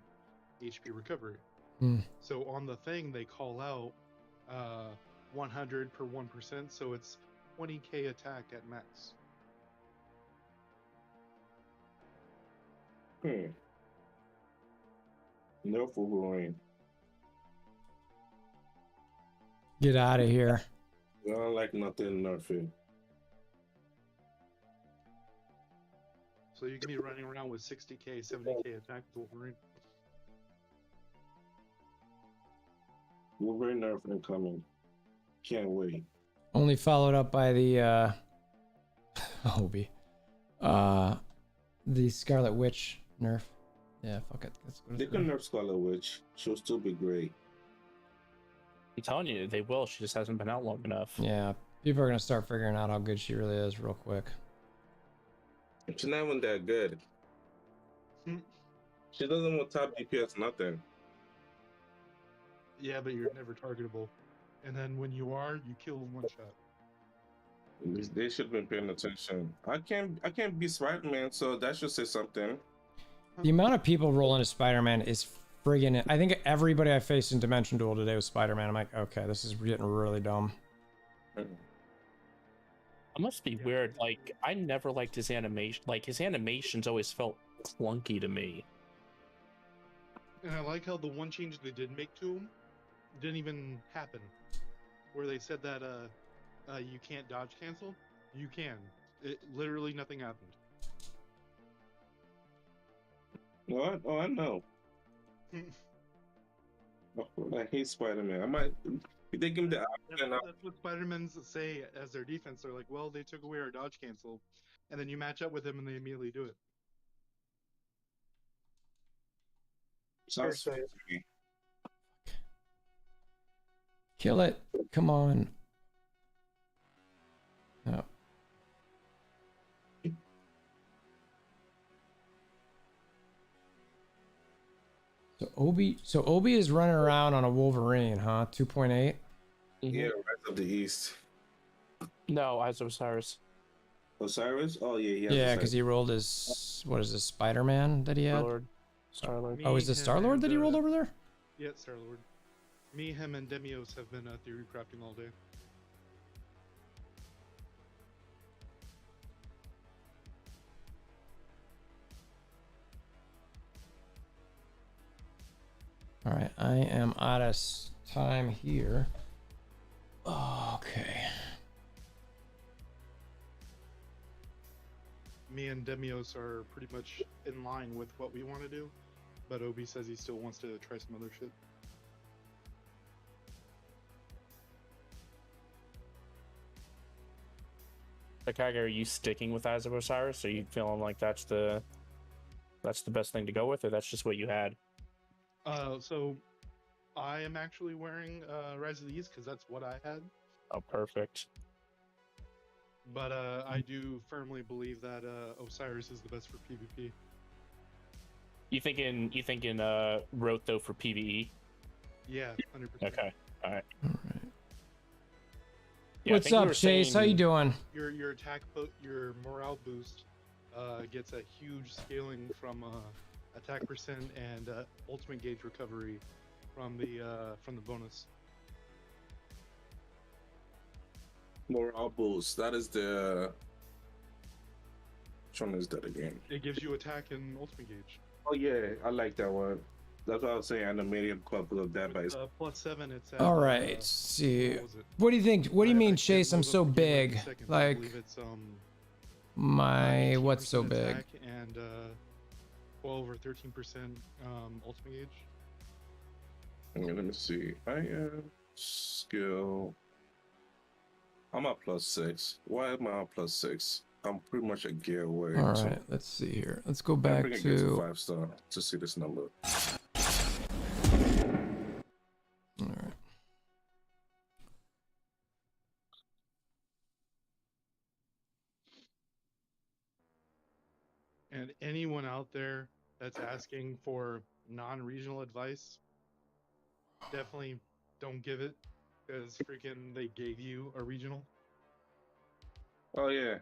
HP recovery. So on the thing they call out 100 per 1%, so it's 20k attack at max. No Wolverine. Get out of here. I don't like nothing nerfing. So you can be running around with 60k, 70k attack with Wolverine. Wolverine nerf incoming. Can't wait. Only followed up by the Obi. The Scarlet Witch nerf. Yeah, fuck it. That's what They it's can nerf Scarlet Witch. She'll still be great. I'm telling you, they will. She just hasn't been out long enough. Yeah, people are gonna start figuring out how good she really is real quick. She's not even that good. She doesn't want top DPS, nothing. Yeah, but you're never targetable. And then when you are, you kill in one shot. They should have been paying attention. I can't be Spider-Man, so that should say something. The amount of people rolling a Spider-Man is friggin'. I think everybody I faced in Dimension Duel today was Spider-Man. I'm like, okay, this is getting really dumb. It must be weird. Like, I never liked his animation. Like, his animations always felt clunky to me. And I like how the one change they did make to him didn't even happen. Where they said that you can't dodge cancel. You can. It literally nothing happened. What? Oh, I know. Oh, I hate Spider-Man. I might. If they give him the option, That's what Spider-Mans say as their defense. They're like, well, they took away our dodge cancel, and then you match up with them and they immediately do it. sounds Hearsay. funny. Kill it. Come on. No. So Obi is running around on a Wolverine, huh? 2.8. Yeah, Rise of the East. No, Eyes of Osiris. Osiris? Oh yeah, yeah. Yeah, because he rolled his what is this Spider-Man that he had? Star-Lord. Oh, is Me, this Star-Lord him, that he and, rolled over there? Yeah, Star-Lord. Me, him, and Demios have been theory crafting all day. All right, I am out of time here. Okay. Me and Demios are pretty much in line with what we want to do, but Obi says he still wants to try some other shit. Akage, are you sticking with Eyes of Osiris? Are you feeling like that's the best thing to go with, or that's just what you had? So I am actually wearing Rise of the East because that's what I had. Oh, perfect. But I do firmly believe that Osiris is the best for PvP. You thinking Roth though for PvE? Yeah, 100%. Okay, all right. All right. Yeah, I What's think we up, were Chase? How you saying- doing? Your your morale boost gets a huge scaling from attack percent and ultimate gauge recovery from the bonus. Morale boost. That is the. Which one is that again? It gives you attack and ultimate gauge. Oh yeah, I like that one. That's what I was saying. And the medium couple of that by +7, it's at, All right, let's see. what was it? What do you think? What do you I mean, can't Chase? I'm load up so the game right big. this second, but I Like believe it's, my 18% what's so big? attack and 12 or 13% ultimate gauge. Okay, let me see. I am skill. I'm at +6. Why am I at +6? I'm pretty much a gear away. All so right, let's see here. Let's go I'm back bringing it to to. 5-star to see this number. All right. And anyone out there that's asking for non-regional advice, definitely don't give it, because freaking they gave you a regional. Oh yeah,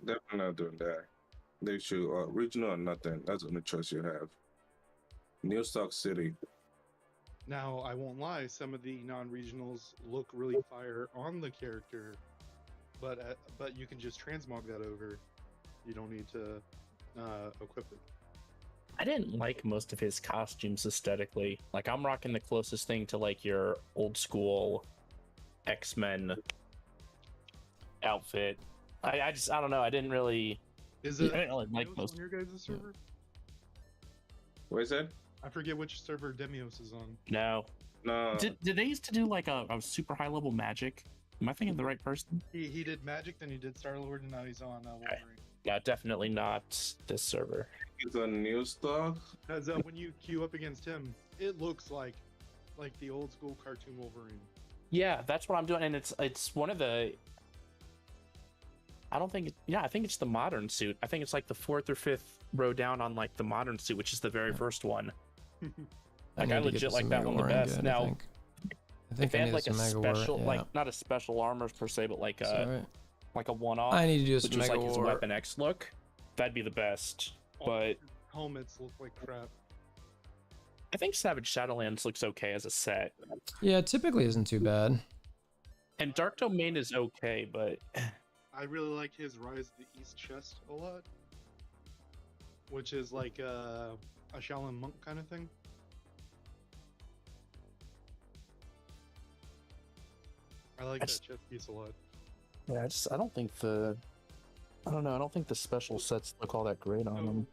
definitely not doing that. They should regional or nothing. That's the only choice you have. New Stock City. Now, I won't lie, some of the non-regionals look really fire on the character, but you can just transmog that over. You don't need to equip it. I didn't like most of his costumes aesthetically. Like, I'm rocking the closest thing to like your old school X-Men outfit. I don't know. I didn't really Is it I didn't really like Demios most. on your guys' server? What is that? I forget which server Demios is on. No. No. Did they used to do like a super high level magic? Am I thinking of the right person? He did Magic, then he did Star-Lord, and now he's on Wolverine. No, definitely not this server. It's a New Stock. Because when you queue up against him, it looks like the old school cartoon Wolverine. Yeah, that's what I'm doing, and it's one of the. I don't think. I think it's the modern suit. I think it's like the 4th or 5th row down on like the modern suit, which is the very first one. Like I need to get legit this like that Omega one the Warring best. good, Now, I think if they I had need like a this Omega War, special, yeah. like not a special armor per se, but like It's a alright. like a one-off, I need to do which some was Mega like his War. Weapon X look, that'd be the best. All But his helmets look like crap. I think Savage Shadowlands looks okay as a set, Yeah, it typically isn't too bad. and Dark Domain is okay, but I really like his Rise of the East chest a lot, which is like a Shaolin monk kind of thing. I like that chest piece a lot. yeah, I don't think I don't think the special sets look all that great on them.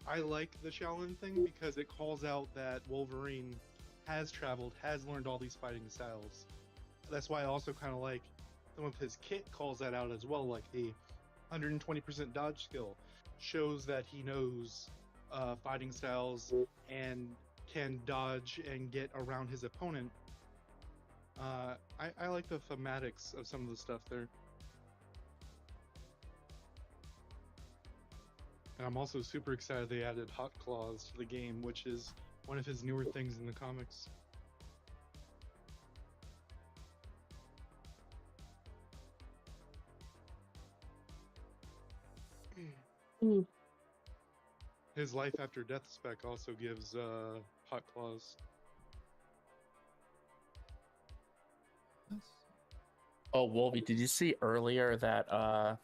I like the Shaolin thing because it calls out that Wolverine has traveled, has learned all these fighting styles. That's why I also kind of like some of his kit calls that out as well, like the 120% dodge skill shows that he knows fighting styles and can dodge and get around his opponent. I like the thematics of some of the stuff there. And I'm also super excited they added Hot Claws to the game, which is one of his newer things in the comics. His Life After Death spec also gives Hot Claws. Oh, Wolvie, did you see earlier that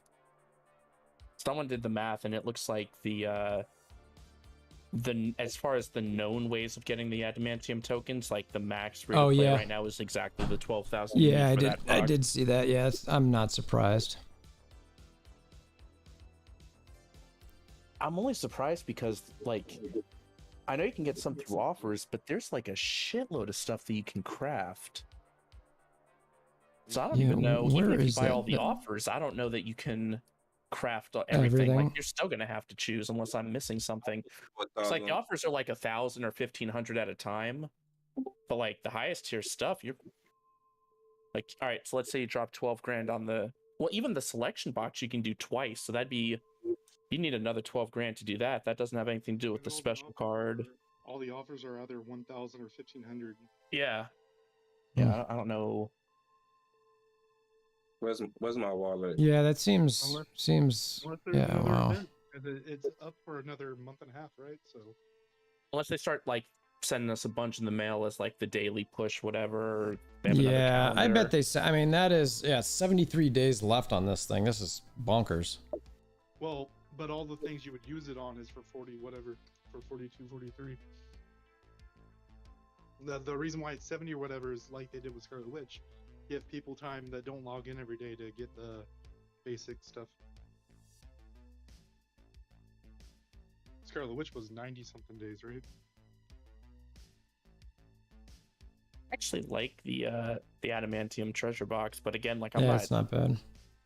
someone did the math and it looks like the as far as the known ways of getting the adamantium tokens, like the max rate of play right now is exactly the 12,000. Yeah, I did see that. Yeah, I'm not surprised. I'm only surprised because, like, I know you can get some through offers, but there's like a shitload of stuff that you can craft. So I don't even know, even if you buy all the offers, I don't know that you can craft everything. Like, you're still going to have to choose unless I'm missing something. It's like the offers are like 1,000 or 1,500 at a time. But like the highest tier stuff, you're like, all right, so let's say you drop 12 grand on well, even the selection box you can do twice. So that'd be, you need another 12 grand to do that. That doesn't have anything to do with the special card. All the offers are either 1,000 or 1,500. Yeah. Yeah, I don't know. Where's my wallet? Yeah, that seems yeah, wow. Event. It's up for another month and a half, right? So unless they start like sending us a bunch in the mail as like the daily push, whatever. Yeah, I bet I mean, that is 73 days left on this thing. This is bonkers. Well, but all the things you would use it on is for 40 whatever, for 42, 43. The reason why it's 70 or whatever is like they did with Scarlet Witch. Give people time that don't log in every day to get the basic stuff. Scarlet Witch was 90 something days, right? I actually like the adamantium treasure box, but again, like it's not bad.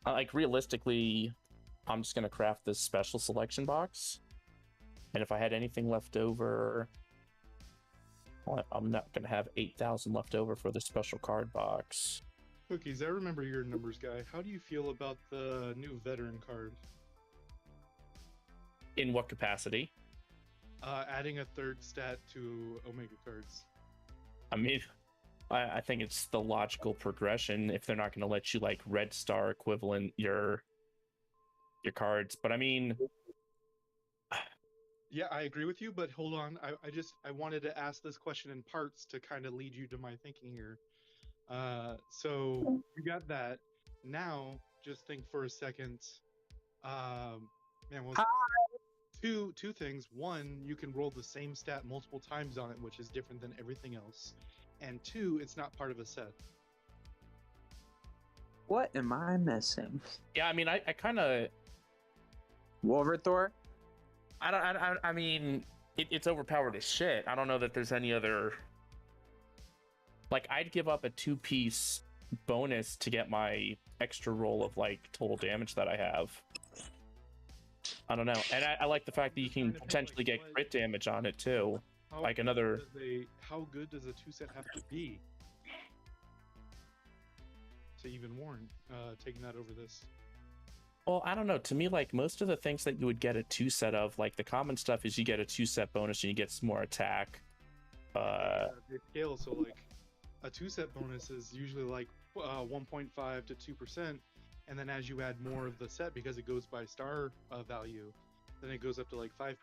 Like realistically, I'm just gonna craft this special selection box, and if I had anything left over, well, I'm not gonna have 8,000 left over for the special card box. Cookies, I remember your numbers guy. How do you feel about the new veteran card? In what capacity? Adding a third stat to Omega cards. I mean, I think it's the logical progression if they're not going to let you like red star equivalent your cards. But I mean, yeah, I agree with you. But hold on, I wanted to ask this question in parts to kind of lead you to my thinking here. So you got that. Now, just think for a second. Man, what was two things. One, you can roll the same stat multiple times on it, which is different than everything else. And two, it's not part of a set. What am I missing? Yeah, I mean, I kind of WolverThor? I mean, it's overpowered as shit. I don't know that there's any other. Like, I'd give up a 2-piece bonus to get my extra roll of like total damage that I have. I don't know, and I like the fact that you can potentially get crit damage on it too. Like another. How good does a 2-set have to be to even warrant taking that over this? Well, I don't know. To me, like most of the things that you would get a 2-set of, like the common stuff is you get a 2-set bonus and you get some more attack. They scale, so like a 2-set bonus is usually like 1.5 to 2%, and then as you add more of the set, because it goes by star value, then it goes up to like 5%.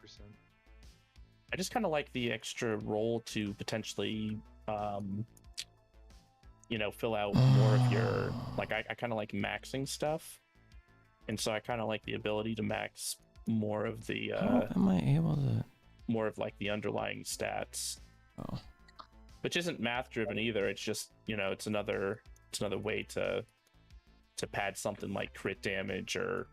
I just kind of like the extra roll to potentially, you know, fill out more of your, like, I kind of like maxing stuff. And so I kind of like the ability to max more of the, How am I able to? more of like the underlying stats. Oh. Which isn't math driven either. It's just, you know, it's another way to pad something like crit damage or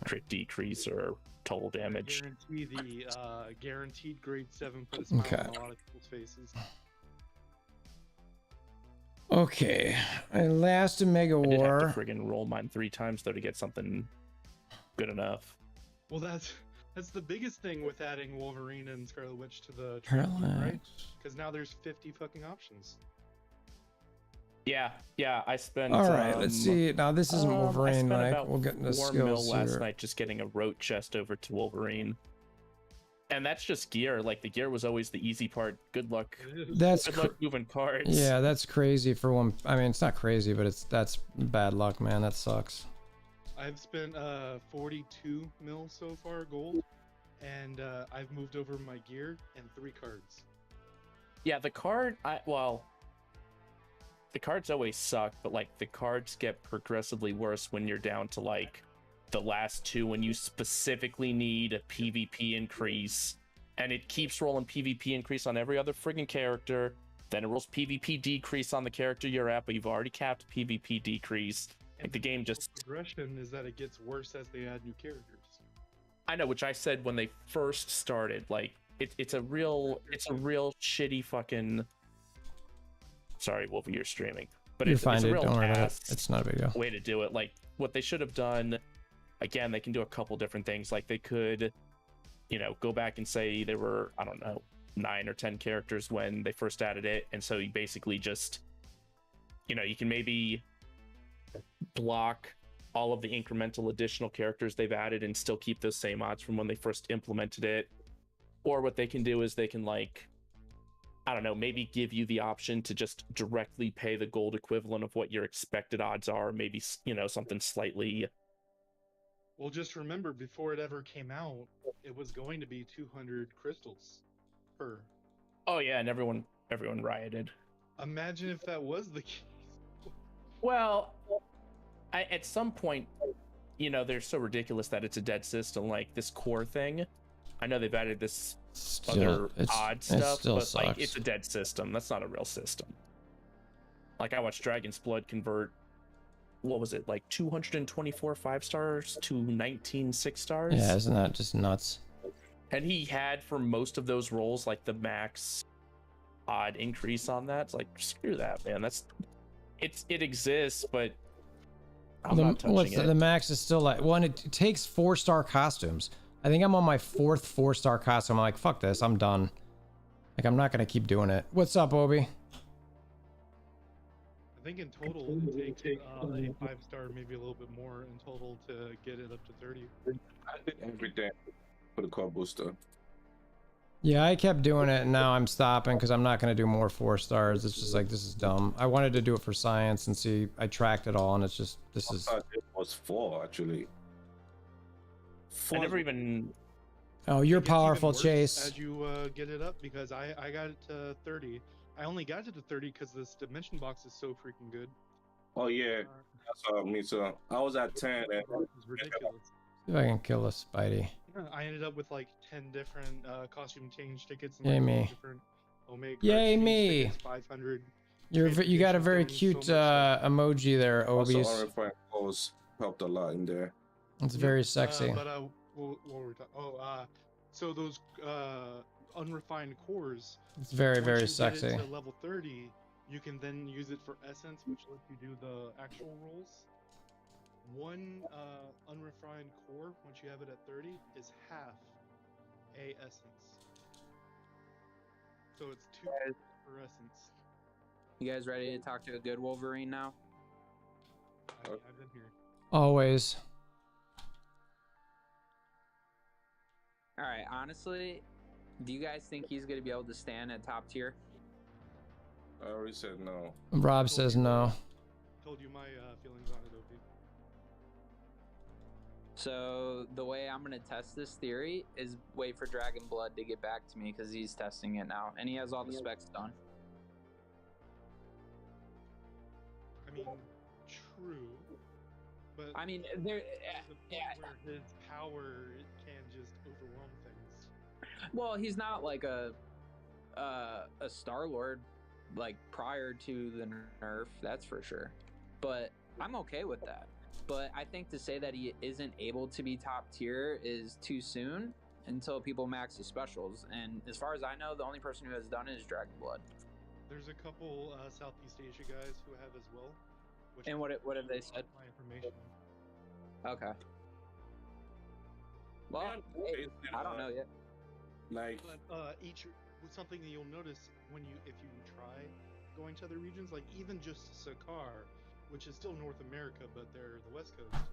crit decrease or total damage. Guarantee the guaranteed grade 7 put a smile Okay. on a lot of people's faces. Okay, I last Omega I did have War. to friggin' roll mine 3 times though to get something good enough. Well, that's the biggest thing with adding Wolverine and Scarlet Witch to the trade, right? Parallax. Because now there's 50 fucking options. Yeah, I spent. All right, let's see. Now this isn't I Wolverine. spent Like about we'll get into 4 mil skills last here. night just getting a rote chest over to Wolverine. And that's just gear. Like the gear was always the easy part. Good luck. That's Good luck moving cards. yeah, that's crazy for one. I mean, it's not crazy, but that's bad luck, man. That sucks. I've spent 42 mil so far gold, and I've moved over my gear and 3 cards. Yeah, the cards always suck, but like the cards get progressively worse when you're down to like the last 2 when you specifically need a PvP increase, and it keeps rolling PvP increase on every other friggin' character. Then it rolls PvP decrease on the character you're at, but you've already capped PvP decrease. Like the game just Progression is that it gets worse as they add new characters. I know, which I said when they first started. Like it's a real shitty fucking. Sorry, Wolf, you're streaming, but You're it's fine, a dude. real Don't worry about it. ass It's not a big deal. way to do it. Like what they should have done. Again, they can do a couple different things. Like they could, you know, go back and say there were, I don't know, 9 or 10 characters when they first added it, and so you basically just, you know, you can maybe block all of the incremental additional characters they've added and still keep those same odds from when they first implemented it. Or what they can do is they can, like, I don't know, maybe give you the option to just directly pay the gold equivalent of what your expected odds are. Maybe, you know, something slightly. Well, just remember, before it ever came out, it was going to be 200 crystals per. Oh yeah, and everyone rioted. Imagine if that was the case. Well, at some point, you know, they're so ridiculous that it's a dead system. Like this core thing, I know they've added this other odd stuff, but sucks. like it's a dead system. That's not a real system. Like I watched Dragon's Blood convert. What was it, like 224 5-stars to 19 6-stars? Yeah, isn't that just nuts? And he had for most of those rolls like the max odd increase on that. It's like screw that, man. It exists, but I'm not touching it. The max is still like one. It takes 4-star costumes. I think I'm on my 4th 4-star costume. I'm like, fuck this. I'm done. Like I'm not gonna keep doing it. What's up, Obi? I think in total it takes a 5-star, maybe a little bit more in total to get it up to 30. I did everything for the car booster. Yeah, I kept doing it, and now I'm stopping because I'm not gonna do more 4-stars. It's just like this is dumb. I wanted to do it for science and see. I tracked it all, and it's just this is. It was 4 actually. 4. I never even. Oh, you're It gets even powerful, worse Chase. As you get it up, because I got it to 30. I only got it to 30 because this dimension box is so freaking good. Oh yeah, that's me too. I was at 10 and It was ridiculous. See if I can kill this Spidey. Yeah, I ended up with like 10 different costume change tickets and Yay, like me. 12 different Omega cards, Yay, change me. tickets, 500. You got a very So cute much stuff. emoji there, also Obies. unrefined clothes helped a lot in there. It's very sexy. What were we talking? So those unrefined cores. It's very, once very you sexy. Get it to level 30, you can then use it for essence, which lets you do the actual rolls. One unrefined core, once you have it at 30, is half a essence. So it's 2 per essence. You guys ready to talk to a good Wolverine now? I've been here. Always. All right, honestly, do you guys think he's going to be able to stand at top tier? I already said no. Rob says no. Told you my feelings on it, Opie. So the way I'm gonna test this theory is wait for Dragon Blood to get back to me because he's testing it now, and he has all the specs done. I mean, true, but I mean, there. there's a point where his power can just overwhelm things. Well, he's not like a Star-Lord like prior to the nerf, that's for sure. But I'm okay with that. But I think to say that he isn't able to be top tier is too soon until people max his specials. And as far as I know, the only person who has done it is Dragon Blood. There's a couple Southeast Asia guys who have as well. Which And what have they said? My information. Okay. Well, hey, I don't know yet. Like, But something that you'll notice if you try going to other regions, like even just Sakar, which is still North America, but they're the West Coast.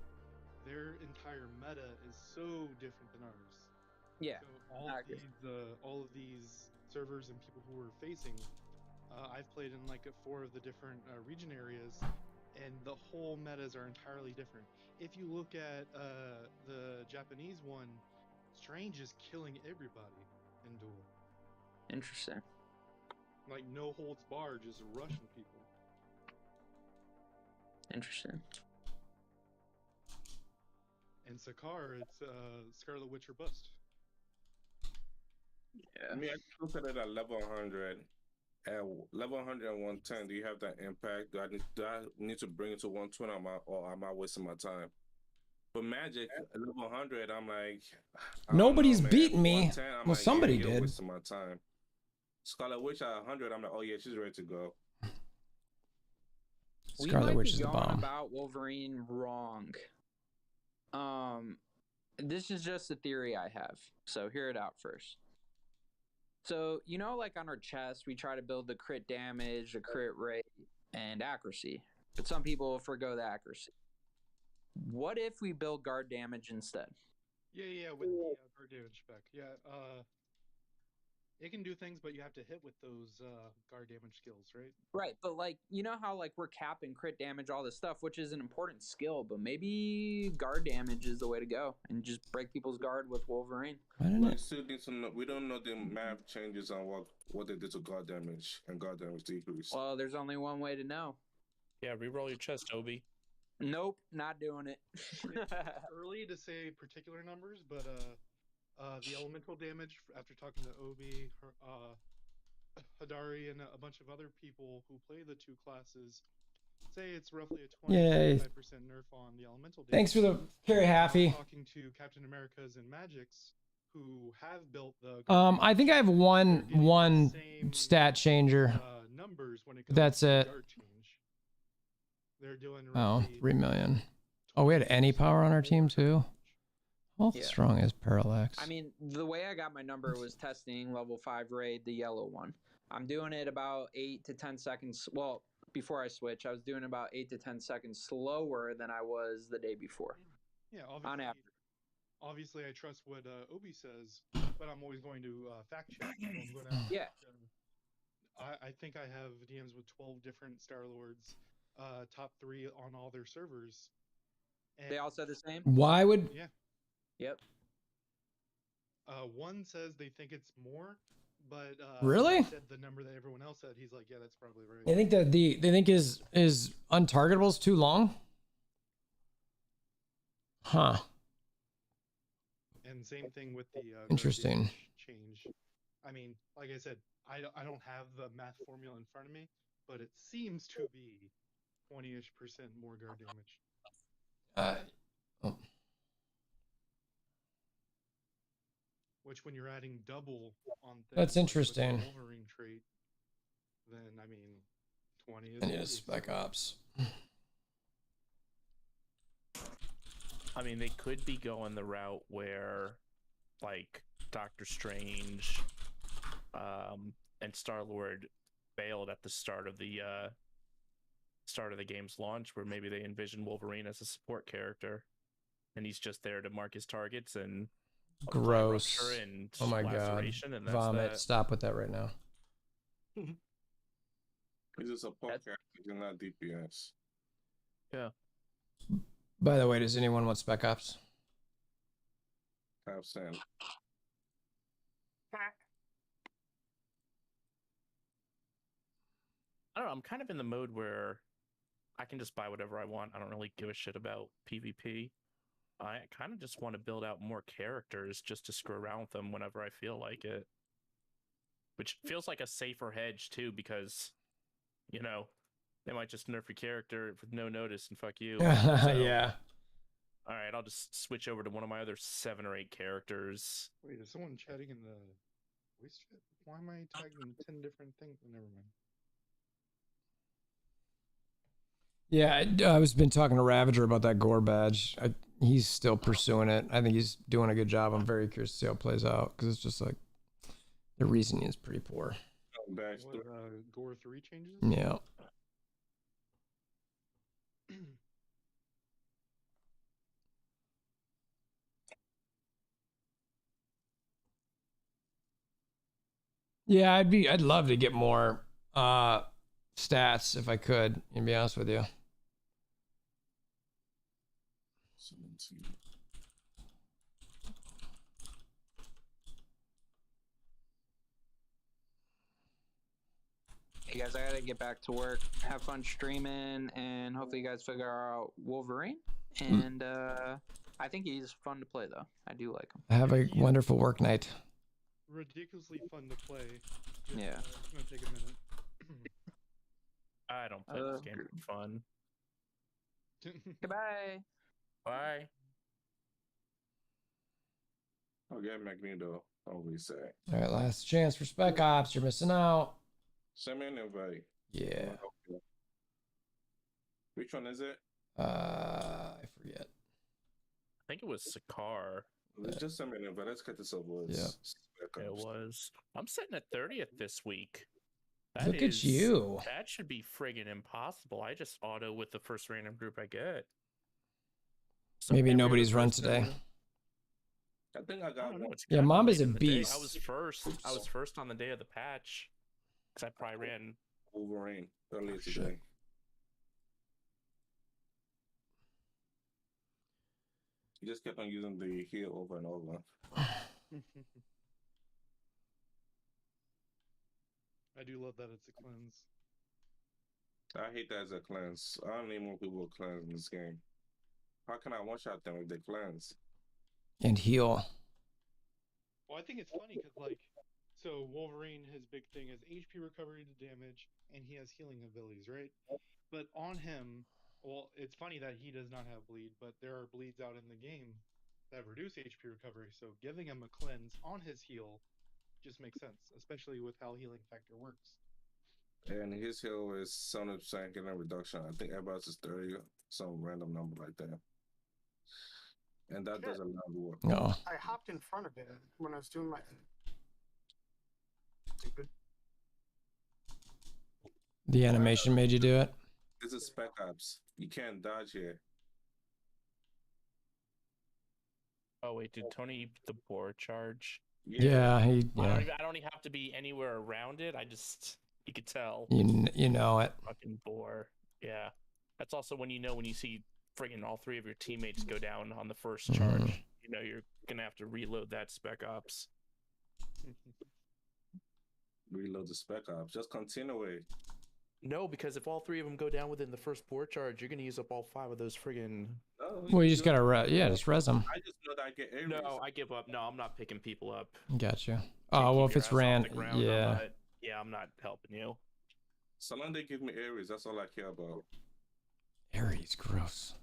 Their entire meta is so different than ours. Yeah. So all of these servers and people who we're facing, I've played in like 4 of the different region areas, and the whole metas are entirely different. If you look at the Japanese one, Strange is killing everybody in duel. Interesting. Like no holds barred, just rushing people. Interesting. And Sakar, it's Scarlet Witch or bust. Yeah. I mean, I look at it at level 100. At level 100 and 110, do you have that impact? Do I need to bring it to 120, or am I wasting my time? But Magic, at level 100, I'm like, I don't Nobody's know, man. beaten me. 110, I'm Well, like, somebody yeah, you're did. wasting my time. Scarlet Witch at 100, I'm like, oh yeah, she's ready to go. Scarlet Witch is the going bomb. About Wolverine wrong. This is just a theory I have. So hear it out first. So, you know, like on our chest, we try to build the crit damage, the crit rate, and accuracy. But some people forgo the accuracy. What if we build guard damage instead? Yeah, with the guard damage spec. Yeah, it can do things, but you have to hit with those guard damage skills, right? Right, but like, you know how like we're capping crit damage, all this stuff, which is an important skill, but maybe guard damage is the way to go and just break people's guard with Wolverine. We still need to know. We don't know the map changes on what they did to guard damage and guard damage decrease. Well, there's only one way to know. Yeah, reroll your chest, Obi. Nope, not doing it. It's early to say particular numbers, but the elemental damage after talking to Obi, Hadari, and a bunch of other people who play the 2 classes, say it's roughly a 25% nerf on the elemental damage. Thanks for the carry, Haffy. Talking to Captain America's and Magic's who have built the. I think I have one stat changer. Numbers when it comes That's to it. guard change. They're doing. Oh, 3 million. Oh, we had any power on our team too. How strong is Parallax? I mean, the way I got my number was testing level 5 raid, the yellow one. I'm doing it about 8 to 10 seconds. Well, before I switch, I was doing about 8 to 10 seconds slower than I was the day before. Yeah, on average. Obviously, I trust what Obi says, but I'm always going to fact check. Yeah. I think I have DMs with 12 different Star-Lords, top 3 on all their servers. And They all said the same? Why would? Yeah. Yep. One says they think it's more, but Really? said the number that everyone else said. He's like, yeah, that's probably right. They think that they think is untargetable is too long? Huh. And same thing with the Interesting. guard change. I mean, like I said, I don't have the math formula in front of me, but it seems to be 20-ish% more guard damage. Which, when you're adding double on things That's like interesting. with the Wolverine trait, then I mean, 20 is. And it is Spec Ops. I mean, they could be going the route where, like, Doctor Strange and Star-Lord failed at the start of the game's launch, where maybe they envision Wolverine as a support character, and he's just there to mark his targets and Gross. and Oh my god. laceration, and that's Vomit. that. Stop with that right now. He's a support character, he's not DPS. Yeah. By the way, does anyone want Spec Ops? Have sand. I don't know. I'm kind of in the mode where I can just buy whatever I want. I don't really give a shit about PvP. I kind of just want to build out more characters just to screw around with them whenever I feel like it. Which feels like a safer hedge too, because, you know, they might just nerf your character with no notice and fuck you. So, Yeah. all right, I'll just switch over to one of my other 7 or 8 characters. Wait, is someone chatting in the voice chat? Why am I tagged in 10 different things? Never mind. Yeah, I was been talking to Ravager about that gore badge. He's still pursuing it. I think he's doing a good job. I'm very curious to see how it plays out because it's just like the reasoning is pretty poor. Badge What, Gore 3 changes? Yeah. Yeah, I'd love to get more stats if I could, to be honest with you. 17. Hey guys, I gotta get back to work. Have fun streaming, and hopefully you guys figure out Wolverine. And I think he's fun to play, though. I do like him. Have a wonderful work night. Ridiculously fun to play. Yeah. It's gonna take a minute. I don't play this game for fun. Goodbye. Bye. I'll get Magneto. Always say. All right, last chance for Spec Ops. You're missing out. Send me an invite. Yeah. Which one is it? I forget. I think it was Sakar. Just send me an invite. Let's get this over with. Yeah. It was. I'm sitting at 30th this week. Look at you. That should be friggin' impossible. I just auto with the first random group I get. So Maybe every nobody's other run person- today. I think I I got don't know. one. It's Yeah, kinda Mamba's late a in the day. beast. I was first on the day of the patch because I probably ran. Wolverine earlier shit. today. You just kept on using the heal over and over. I do love that it's a cleanse. I hate that as a cleanse. I don't need more people to cleanse in this game. How can I one-shot them if they cleanse? And heal. Well, I think it's funny because, like, so Wolverine, his big thing is HP recovery to damage, and he has healing abilities, right? But on him, well, it's funny that he does not have bleed, but there are bleeds out in the game that reduce HP recovery, so giving him a cleanse on his heal just makes sense, especially with how healing factor works. And his heal is 70% getting a reduction. I think everybody's is 30, some random number like that. And that does a lot of work. No. I hopped in front of it when I was doing my. Stupid. The animation made you do it. This is Spec Ops. You can't dodge here. Oh wait, did Tony the boar charge? Yeah, I yeah. don't even have to be anywhere around it. You could tell. You know it. Fucking boar. Yeah, that's also when you see friggin' all 3 of your teammates go down on the first charge. You know you're gonna have to reload that Spec Ops. Reload the Spec Ops. Just continue it. No, because if all 3 of them go down within the first boar charge, you're gonna use up all 5 of those friggin'. No, Well, you just gotta just res them. I just know that I get Ares. No, I give up. No, I'm not picking people up. Gotcha. Can't Oh well, keep if your it's ass off ran, the ground, yeah. I'm not helping you. So long they give me Ares, that's all I care about. Ares, gross.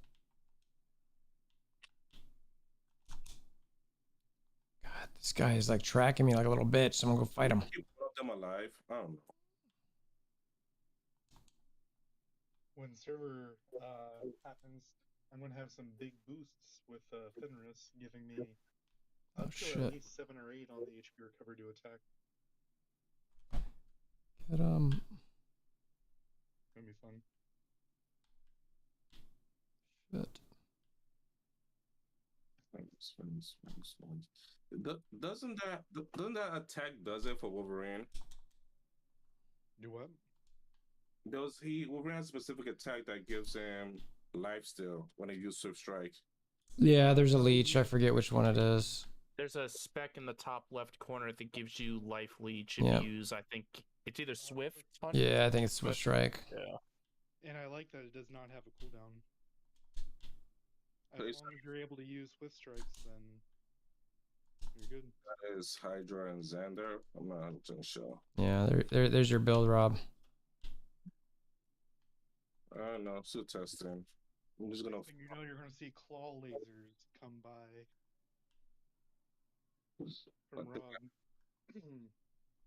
God, this guy is like tracking me like a little bitch. Someone go fight him. Keep one of them alive. I don't know. When server happens, I'm gonna have some big boosts with Fenris giving me up to shit. at least 7 or 8 on the HP recovery to attack. Get Gonna be fun. Shit. Doesn't that attack does it for Wolverine? Do what? Wolverine has a specific attack that gives him life steal when he uses Swift Strike. Yeah, there's a leech. I forget which one it is. There's a spec in the top left corner that gives you life leech if Yeah. you use, I think it's either Swift. Yeah, I think it's Swift Strike. Yeah. And I like that it does not have a cooldown. As Please. long as you're able to use Swift Strikes, then you're good. That is Hydra and Xander. I'm not 100% sure. Yeah, there's your build, Rob. I don't know. Still testing. I'm just gonna. You know you're going to see claw lasers come by from Rob.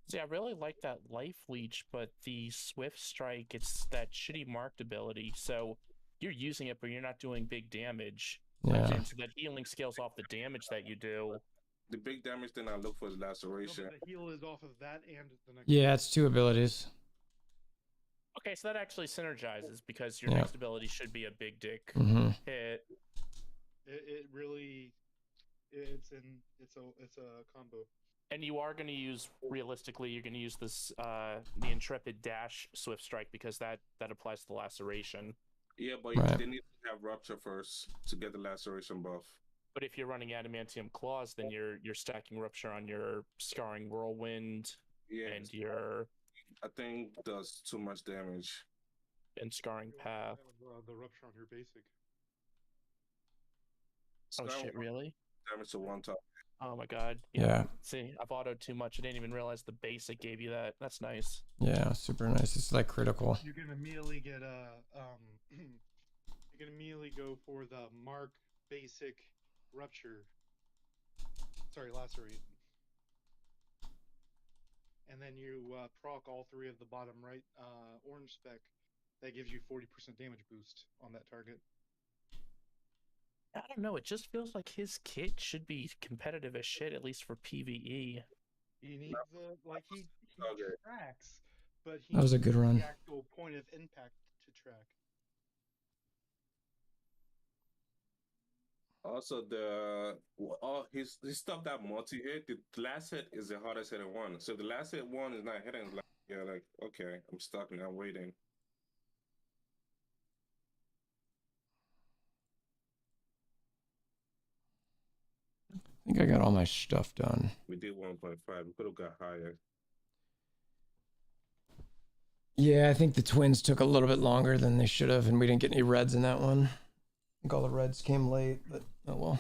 See, I really like that life leech, but the Swift Strike, it's that shitty marked ability. So you're using it, but you're not doing big damage. Yeah. And so that healing scales off the damage that you do. The big damage thing I look for is No, laceration. but the heal is off of that and the next. Yeah, it's 2 abilities. Okay, so that actually synergizes because your Yeah. next ability should be a big dick Mm-hmm. hit. It really, it's a combo. And you are going to use, realistically, you're going to use this the Intrepid Dash Swift Strike because that applies to the laceration. Yeah, but Right. they need to have rupture first to get the laceration buff. But if you're running Adamantium Claws, then you're stacking Rupture on your Scarring Whirlwind Yeah, and your I think does too much damage. and Scarring Path. The rupture on your basic. Oh Sky shit, really? damage to one top. Oh my god. Yeah. See, I've autoed too much. I didn't even realize the basic gave you that. That's nice. Yeah, super nice. It's like critical. You can immediately get a you can immediately go for the mark basic rupture. Sorry, lacerate. And then you proc all 3 of the bottom right orange spec. That gives you 40% damage boost on that target. I don't know. It just feels like his kit should be competitive as shit, at least for PvE. He needs he Okay. tracks, but he That was a needs good run. the actual point of impact to track. Also, his stuff that multi hit. The last hit is the hardest hitting one. So if the last hit one is not hitting, like yeah, like okay, I'm stuck and I'm waiting. I think I got all my stuff done. We did 1.5. We could have got higher. Yeah, I think the twins took a little bit longer than they should have, and we didn't get any reds in that one. I think all the reds came late, but oh well.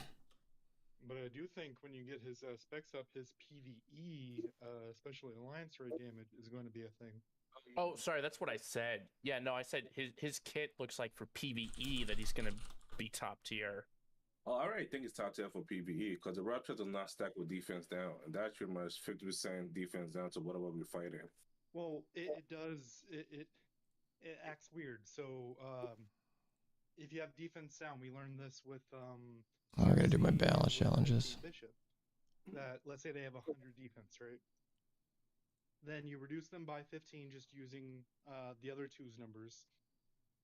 But I do think when you get his specs up, his PvE, especially alliance rate damage, is going to be a thing. Oh, sorry, that's what I said. Yeah, no, I said his kit looks like for PvE that he's gonna be top tier. Oh, I already think it's top tier for PvE because the rupture does not stack with defense down, and that's pretty much 50% defense down to whatever we're fighting. Well, it does. It acts weird. So if you have defense down, we learned this with Oh, I gotta do my CC balance with challenges. Bishop. That let's say they have 100 defense, right? Then you reduce them by 15 just using the other two's numbers.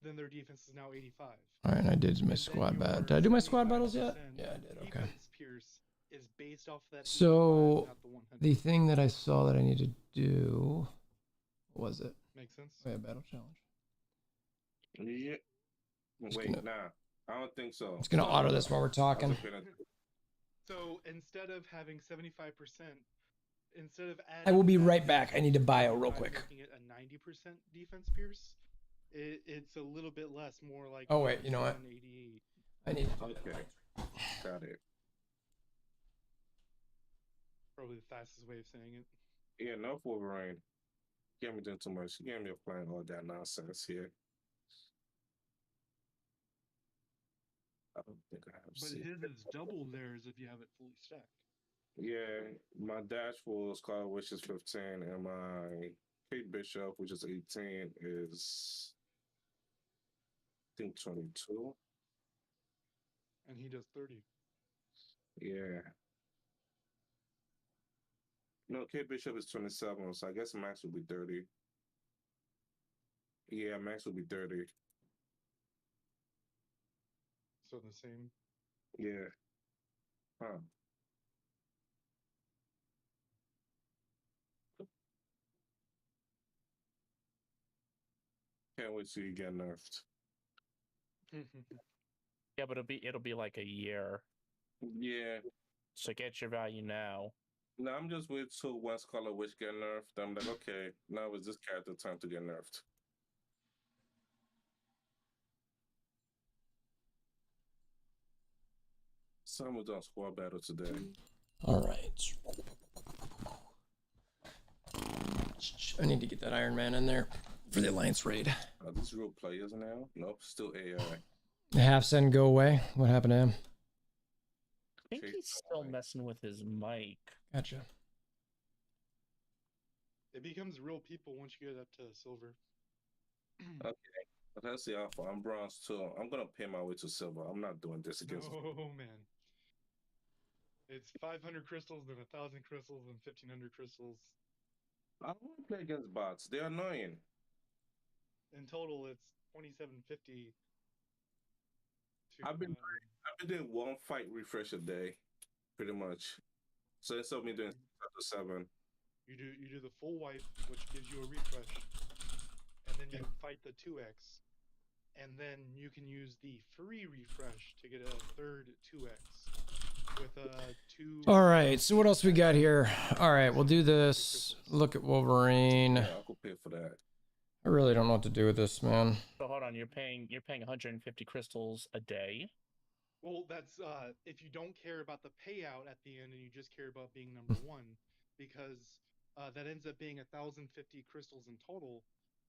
Then their defense is now 85. All right, I did my And squad then battle. your Did I do my squad battles yet? 75% Yeah, I did. Okay. defense pierce is based off that. So, 85, not the 100. The thing that I saw that I need to do, what was it? Makes sense. Oh, yeah, battle challenge. Yeah. Just Wait, gonna- nah. I don't think so. I'm just gonna auto this while we're talking. So instead of having 75%, instead of adding I will be that right back. I need to bio real 75, quick. making it a 90% defense pierce, it's a little bit less, more like. Oh, wait, you know what? 88. I need to. Okay. Got it. Probably the fastest way of saying it. Yeah, no Wolverine. You can't be doing too much. You can't be applying all that nonsense here. I don't think I have But seen. his is double theirs if you have it fully stacked. Yeah, my dash for Scarlet Witch is 15, and my Kate Bishop, which is 18, is I think 22. And he does 30. Yeah. No, Kate Bishop is 27, so I guess max would be 30. Yeah, max would be 30. So the same. Yeah. Huh. Can't wait till you get nerfed. Yeah, but it'll be like a year. Yeah. So get your value now. No, I'm just waiting till one Scarlet Witch get nerfed. I'm like, okay, now it's this character time to get nerfed. Someone's on squad battle today. All right. I need to get that Iron Man in there for the Alliance raid. Are these real players now? Nope, still AI. The half send go away. What happened to him? I think he's still messing with his mic. Gotcha. It becomes real people once you get up to silver. Okay, but that's the alpha. I'm bronze too. I'm gonna pay my way to silver. I'm not doing this against. Oh man. It's 500 crystals, then 1,000 crystals, and 1,500 crystals. I don't want to play against bots. They're annoying. In total, it's 2,750. I've been doing one fight refresh a day, pretty much. So instead of me doing 7, You do the full wipe, which gives you a refresh, and then you fight the 2x, and then you can use the free refresh to get a third 2x with a 2. All right. So what else we got here? All right, we'll do this. Look at Wolverine. yeah, I'll go pay for that. I really don't know what to do with this, man. So hold on, you're paying 150 crystals a day. Well, that's if you don't care about the payout at the end and you just care about being number one, because that ends up being 1,050 crystals in total,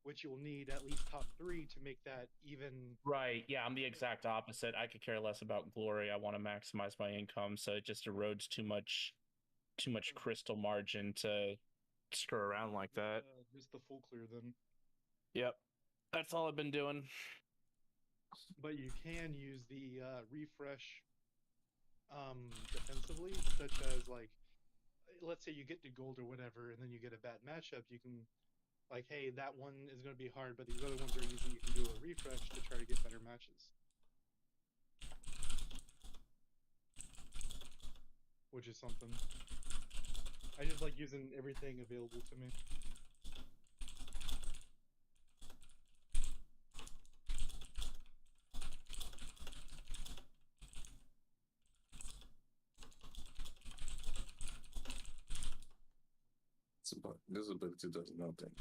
which you'll need at least top 3 to make that even. Right. Yeah, I'm the exact opposite. I could care less about glory. I want to maximize my income, so it just erodes too much crystal margin to screw around like that. Just the full clear then. Yep. That's all I've been doing. But you can use the refresh defensively, such as like, let's say you get to gold or whatever, and then you get a bad matchup, you can like, hey, that one is going to be hard, but these other ones are easy. You can do a refresh to try to get better matches, which is something. I just like using everything available to me. But this ability does nothing.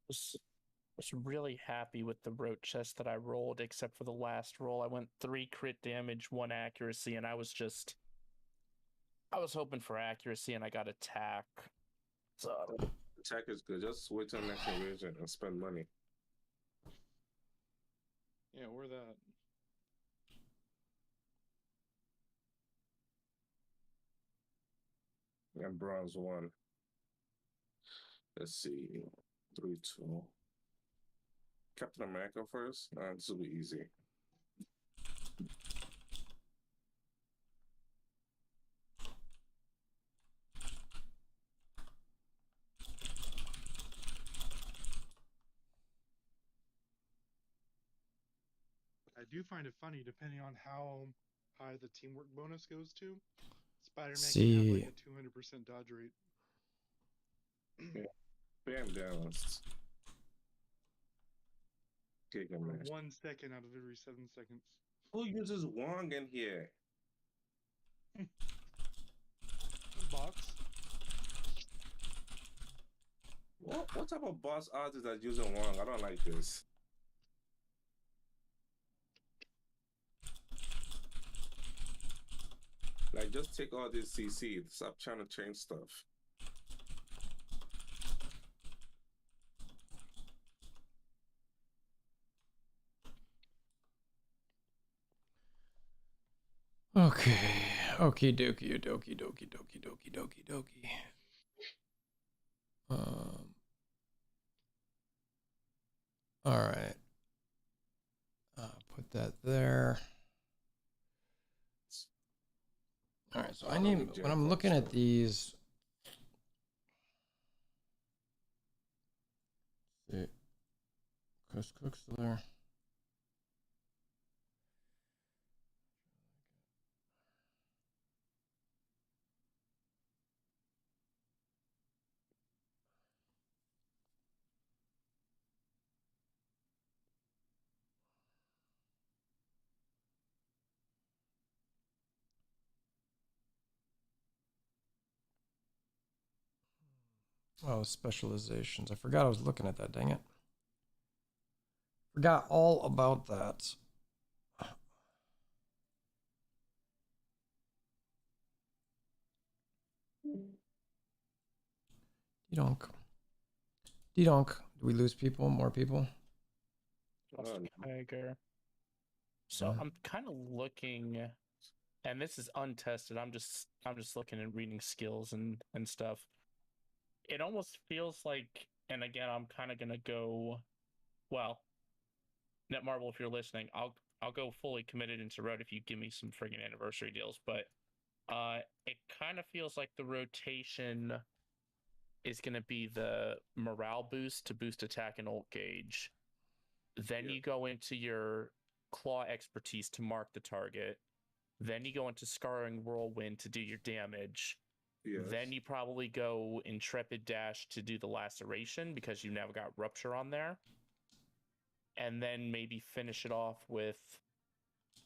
Was really happy with the rote chest that I rolled, except for the last roll. I went 3 crit damage, 1 accuracy, and I was hoping for accuracy, and I got attack. So Attack is good. Just wait till the next invasion and spend money. Yeah, we're that. And bronze 1. Let's see. 3-2. Captain America first? This will be easy. I do find it funny, depending on how high the teamwork bonus goes to. Spider-Man can have like a 200% dodge rate. Yeah. Bam balanced. For 1 second out of every 7 seconds. Who uses Wong in here? Box. What type of boss odds is that using Wong? I don't like this. Like, just take all this CC. Stop trying to change stuff. Okay. Okie dokie, dokie, dokie, dokie, dokie, dokie, dokie. All right. Put that there. All right. So I need, when I'm looking at these. See. Cook's still there. Oh, specializations. I forgot I was looking at that, dang it. Forgot all about that. Donk. Donk. Do we lose people? More people? Tiger. So Mhm. I'm kind of looking, and this is untested. I'm just looking and reading skills and stuff. It almost feels like, and again, I'm kind of gonna go. Well, Netmarble, if you're listening, I'll go fully committed into Road if you give me some friggin' anniversary deals. But it kind of feels like the rotation is going to be the morale boost to boost attack and ult gauge. Then you go into your claw expertise to mark the target. Then you go into scarring whirlwind to do your damage. Yes. Then you probably go intrepid dash to do the laceration because you've now got rupture on there. And then maybe finish it off with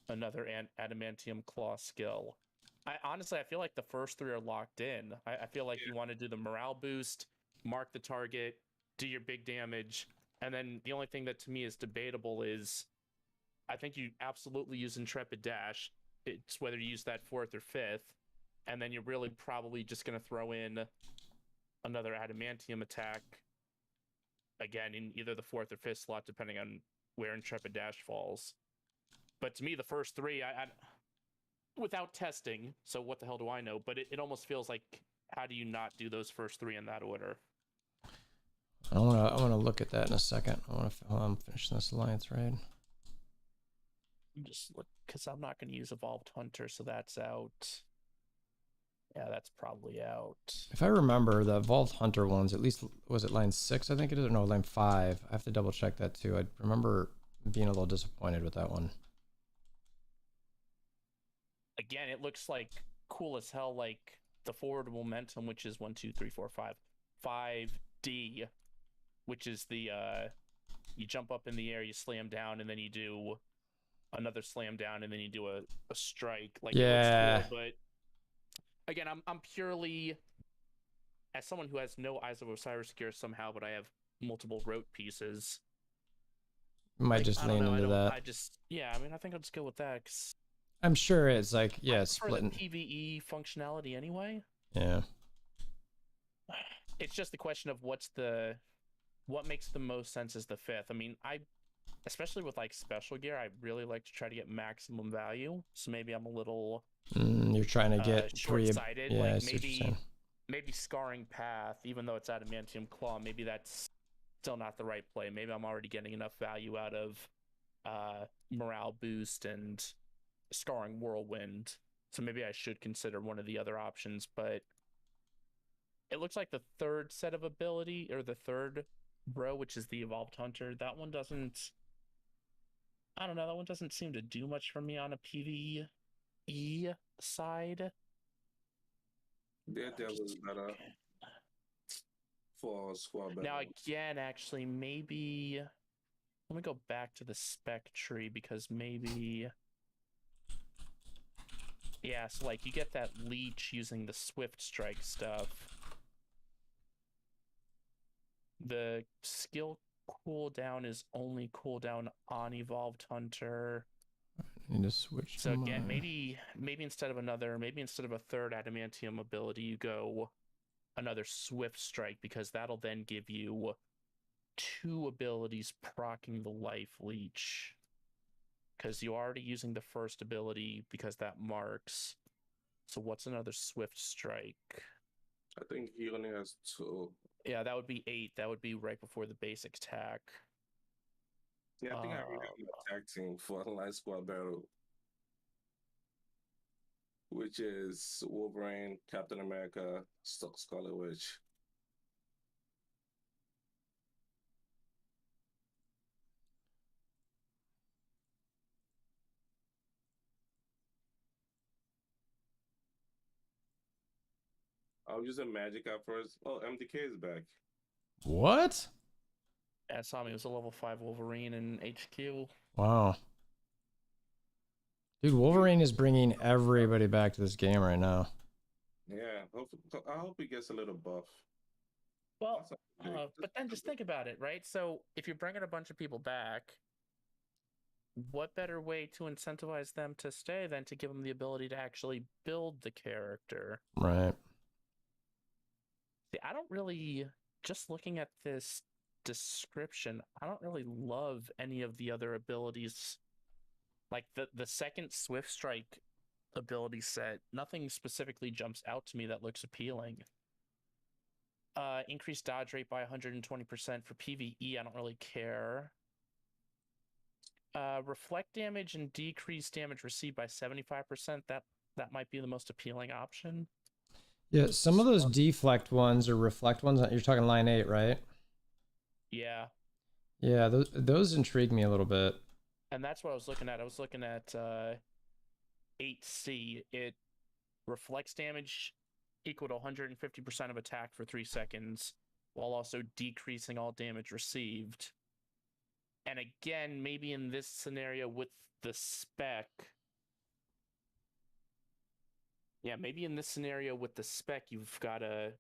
another adamantium claw skill. I feel like the first three are locked in. I feel like you want to do the morale boost, mark the target, do your big damage, and then the only thing that to me is debatable is I think you absolutely use Intrepid Dash. It's whether you use that fourth or fifth, and then you're really probably just going to throw in another adamantium attack again in either the fourth or fifth slot, depending on where Intrepid Dash falls. But to me, the first three, I without testing, so what the hell do I know? But it almost feels like, how do you not do those first three in that order? I want to look at that in a second. I'm finishing this alliance raid. Just look, because I'm not going to use Evolved Hunter, so that's out. Yeah, that's probably out. If I remember, the Vault Hunter ones, at least, was it line 6, I think it is? Or no, line 5. I have to double check that too. I remember being a little disappointed with that one. Again, it looks like cool as hell, like the forward momentum, which is 1, 2, 3, 4, 5. 5D, which is the, you jump up in the air, you slam down, and then you do another slam down, and then you do a strike. Like, yeah. it looks cool, but again, I'm purely, as someone who has no Eyes of Osiris gear somehow, but I have multiple rote pieces. Might just lean into that. I think I'll just go with that. Cause I'm sure it's like, yeah, splitting PvE functionality anyway. Yeah. It's just the question of what makes the most sense as the fifth. I mean, especially with like special gear, I really like to try to get maximum value. So maybe I'm a little you're trying to get short-sighted. Yeah, like maybe scarring path, even though it's adamantium claw, maybe that's still not the right play. Maybe I'm already getting enough value out of morale boost and scarring whirlwind, so maybe I should consider one of the other options. But it looks like the third set of ability, or the third row, which is the Evolved Hunter, that one doesn't, I don't know, that one doesn't seem to do much for me on a PvE side. Yeah, that was better for squad battle. Now again, actually, maybe let me go back to the spec tree, because maybe, yeah, so like you get that leech using the swift strike stuff. The skill cooldown is only cooldown on Evolved Hunter. Need to switch. So again, maybe instead of a third adamantium ability, you go another swift strike, because that'll then give you 2 abilities proccing the life leech. Because you're already using the first ability because that marks. So what's another swift strike? I think he only has 2. Yeah, that would be 8. That would be right before the basic attack. Yeah, I think I already have an attack team for Online Squad Battle, which is Wolverine, Captain America, Scarlet Witch. I was using magic at first. Oh, MDK is back. What? Yeah, Sami was a level 5 Wolverine in HQ. Wow. Dude, Wolverine is bringing everybody back to this game right now. Yeah, I hope he gets a little buff. Well, That's but then just think about it, right? So if you're bringing a bunch of people back, what better way to incentivize them to stay than to give them the ability to actually build the character? Right. See, I don't really, just looking at this description, I don't really love any of the other abilities. Like the second Swift Strike ability set, nothing specifically jumps out to me that looks appealing. Increased dodge rate by 120% for PvE, I don't really care. Reflect damage and decrease damage received by 75%. That might be the most appealing option. Yeah, some of those deflect ones or reflect ones, you're talking line 8, right? Yeah. Yeah, those intrigue me a little bit. And that's what I was looking at. I was looking at 8C. It reflects damage equal to 150% of attack for 3 seconds, while also decreasing all damage received. And again, maybe in this scenario with the spec. Yeah, maybe in this scenario with the spec, you've got to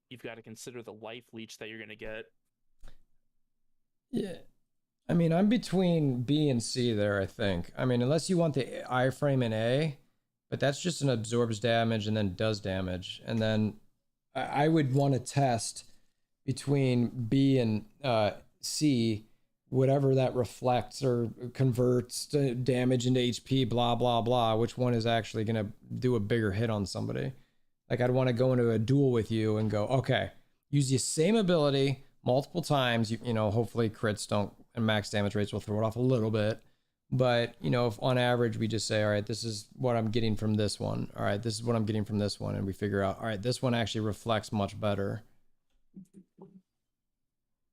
consider the life leech that you're gonna get. Yeah. I mean, I'm between B and C there, I think. I mean, unless you want the iframe in A, but that's just an absorbs damage and then does damage. And then I would want to test between B and C, whatever that reflects or converts to damage into HP, blah, blah, blah, which one is actually going to do a bigger hit on somebody. Like, I'd want to go into a duel with you and go, okay, use the same ability multiple times. You know, hopefully crits don't, and max damage rates will throw it off a little bit. But, you know, if on average we just say, all right, this is what I'm getting from this one. All right, this is what I'm getting from this one. And we figure out, all right, this one actually reflects much better.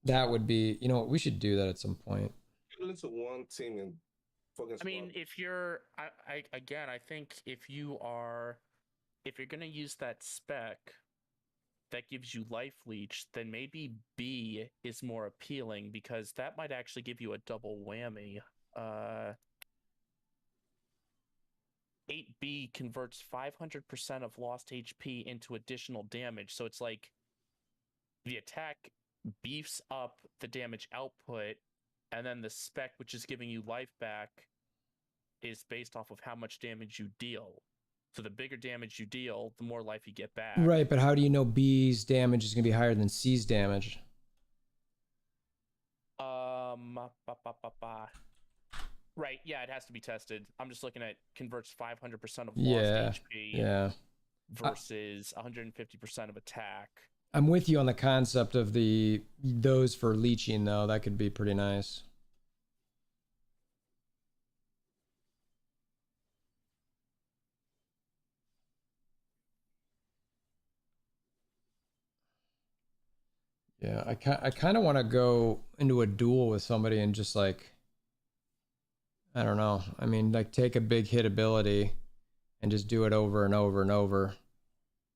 That would be, you know, we should do that at some point. Listen to one team and fucking. I mean, if you're, I think if you're gonna use that spec that gives you life leech, then maybe B is more appealing because that might actually give you a double whammy. 8B converts 500% of lost HP into additional damage, so it's like the attack beefs up the damage output, and then the spec, which is giving you life back, is based off of how much damage you deal. So the bigger damage you deal, the more life you get back. Right, but how do you know B's damage is going to be higher than C's damage? Right, yeah, it has to be tested. I'm just looking at converts 500% of lost HP versus 150% of attack. I'm with you on the concept of those for leeching, though. That could be pretty nice. Yeah, I kind of want to go into a duel with somebody and just like, I don't know. I mean, like take a big hit ability and just do it over and over and over.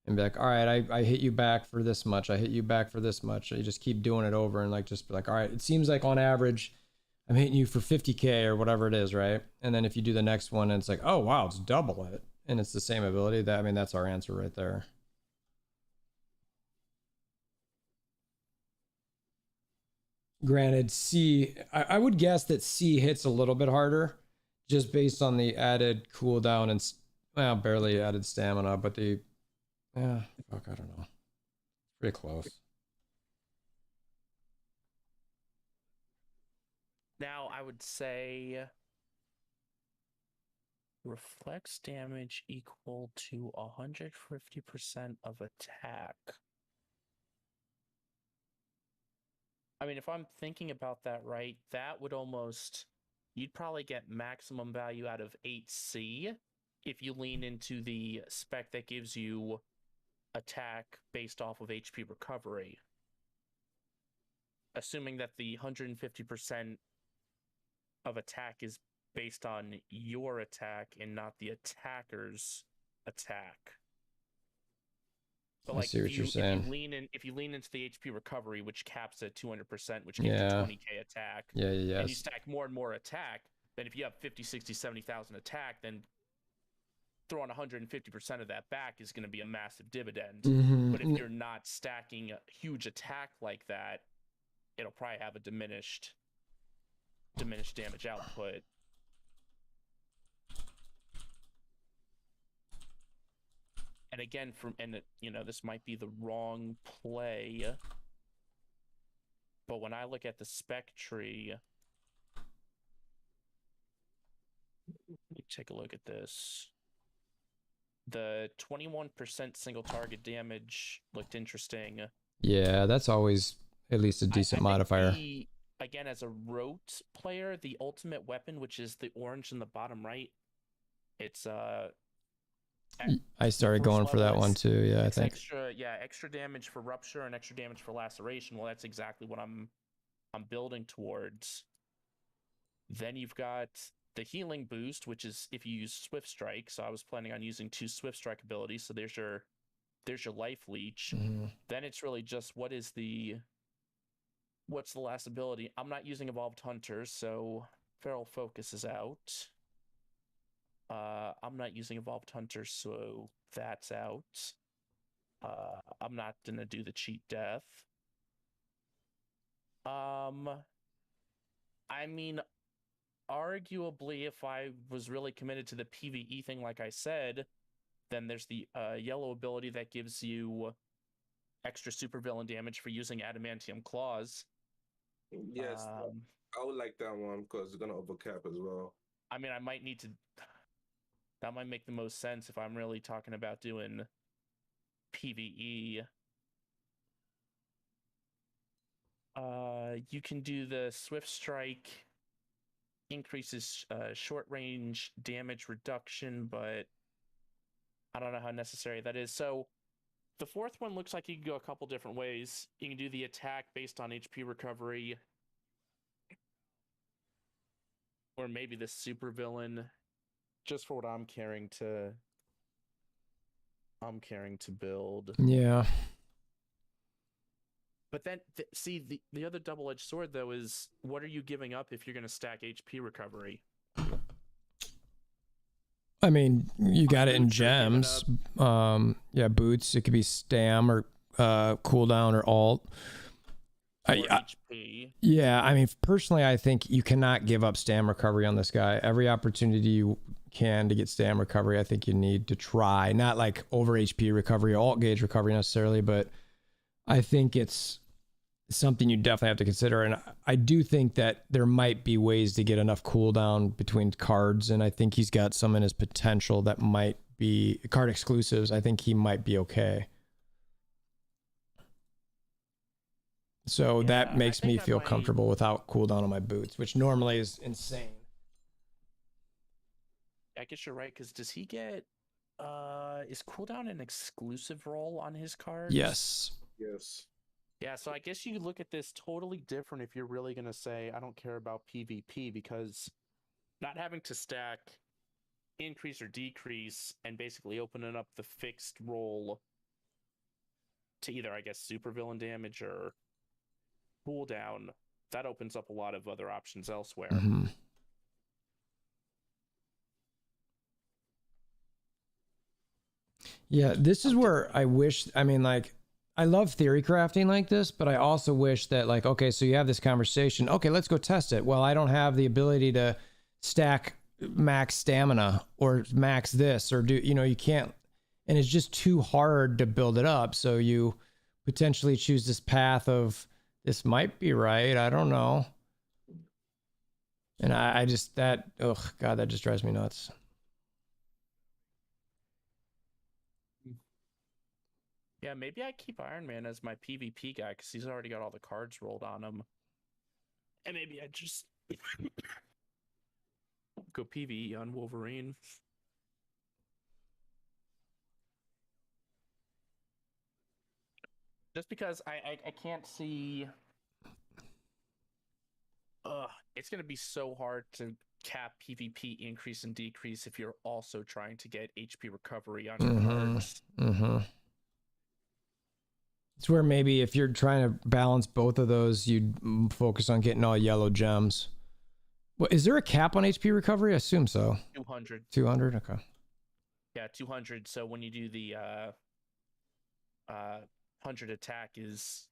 And be like, all right, I hit you back for this much. I hit you back for this much. You just keep doing it over and like just be like, all right, it seems like on average, I'm hitting you for 50K or whatever it is, right? And then if you do the next one and it's like, oh wow, it's double it, and it's the same ability. That, I mean, that's our answer right there. Granted, C, I would guess that C hits a little bit harder, just based on the added cooldown and well, barely added stamina, but the yeah, fuck, I don't know. Pretty close. Now, I would say reflects damage equal to 150% of attack. I mean, if I'm thinking about that right, that would almost, you'd probably get maximum value out of 8C if you lean into the spec that gives you attack based off of HP recovery. Assuming that the 150% of attack is based on your attack and not the attacker's attack. But like, I see what you're saying. If you lean into the HP recovery, which caps at 200%, which gives you 20k attack, and you stack more and more attack, then if you have 50, 60, 70,000 attack, then throwing 150% of that back is going to be a massive dividend. Mhm. But if you're not stacking a huge attack like that, it'll probably have a diminished damage output. And again, this might be the wrong play, but when I look at the spec tree, let me take a look at this. The 21% single target damage looked interesting. Yeah, that's always at least a decent modifier. Again, as a rote player, the ultimate weapon, which is the orange in the bottom right, it's I started going for that one too. Yeah, I think extra damage for rupture and extra damage for laceration. Well, that's exactly what I'm building towards. Then you've got the healing boost, which is if you use Swift Strike. So I was planning on using 2 Swift Strike abilities. So there's your life leech. Then it's really just what's the last ability? I'm not using Evolved Hunters, so Feral Focus is out. I'm not using Evolved Hunters, so that's out. I'm not gonna do the Cheat Death. I mean, arguably, if I was really committed to the PvE thing, like I said, then there's the yellow ability that gives you extra supervillain damage for using Adamantium Claws. Yes, I would like that one because it's gonna overcap as well. I mean, I might need to. That might make the most sense if I'm really talking about doing PvE. You can do the Swift Strike, increases short range damage reduction, but I don't know how necessary that is. So the fourth one looks like you can go a couple different ways. You can do the attack based on HP recovery, or maybe the supervillain, just for what I'm carrying to build. Yeah. But then, see, the other double-edged sword, though, is what are you giving up if you're going to stack HP recovery? I mean, you got it in gems. Yeah, boots. It could be stam or cooldown or alt. HP. Yeah, I mean, personally, I think you cannot give up stam recovery on this guy. Every opportunity you can to get stam recovery, I think you need to try. Not like over HP recovery or alt gauge recovery necessarily, but I think it's something you definitely have to consider. And I do think that there might be ways to get enough cooldown between cards, and I think he's got some in his potential that might be card exclusives. I think he might be okay. So that makes me feel comfortable without cooldown on my boots, which normally is insane. I guess you're right, because does he get is cooldown an exclusive role on his cards? Yes. Yes. Yeah, so I guess you look at this totally different if you're really going to say, I don't care about PvP, because not having to stack increase or decrease and basically opening up the fixed role to either, I guess, supervillain damage or cooldown, that opens up a lot of other options elsewhere. Mm-hmm. Yeah, this is where I wish, I mean, like, I love theory crafting like this, but I also wish that, like, okay, so you have this conversation. Okay, let's go test it. Well, I don't have the ability to stack max stamina or max this or do, you can't, and it's just too hard to build it up. So you potentially choose this path of, this might be right. I don't know. And I just, that, oh God, that just drives me nuts. Yeah, maybe I keep Iron Man as my PvP guy because he's already got all the cards rolled on him. And maybe I just go PvE on Wolverine. Just because I can't see... it's going to be so hard to cap PvP increase and decrease if you're also trying to get HP recovery on your cards. Mm-hmm. It's where maybe if you're trying to balance both of those, you'd focus on getting all yellow gems. Well, is there a cap on HP recovery? I assume so. 200. 200? Okay. Yeah, 200. So when you do the 100 attack is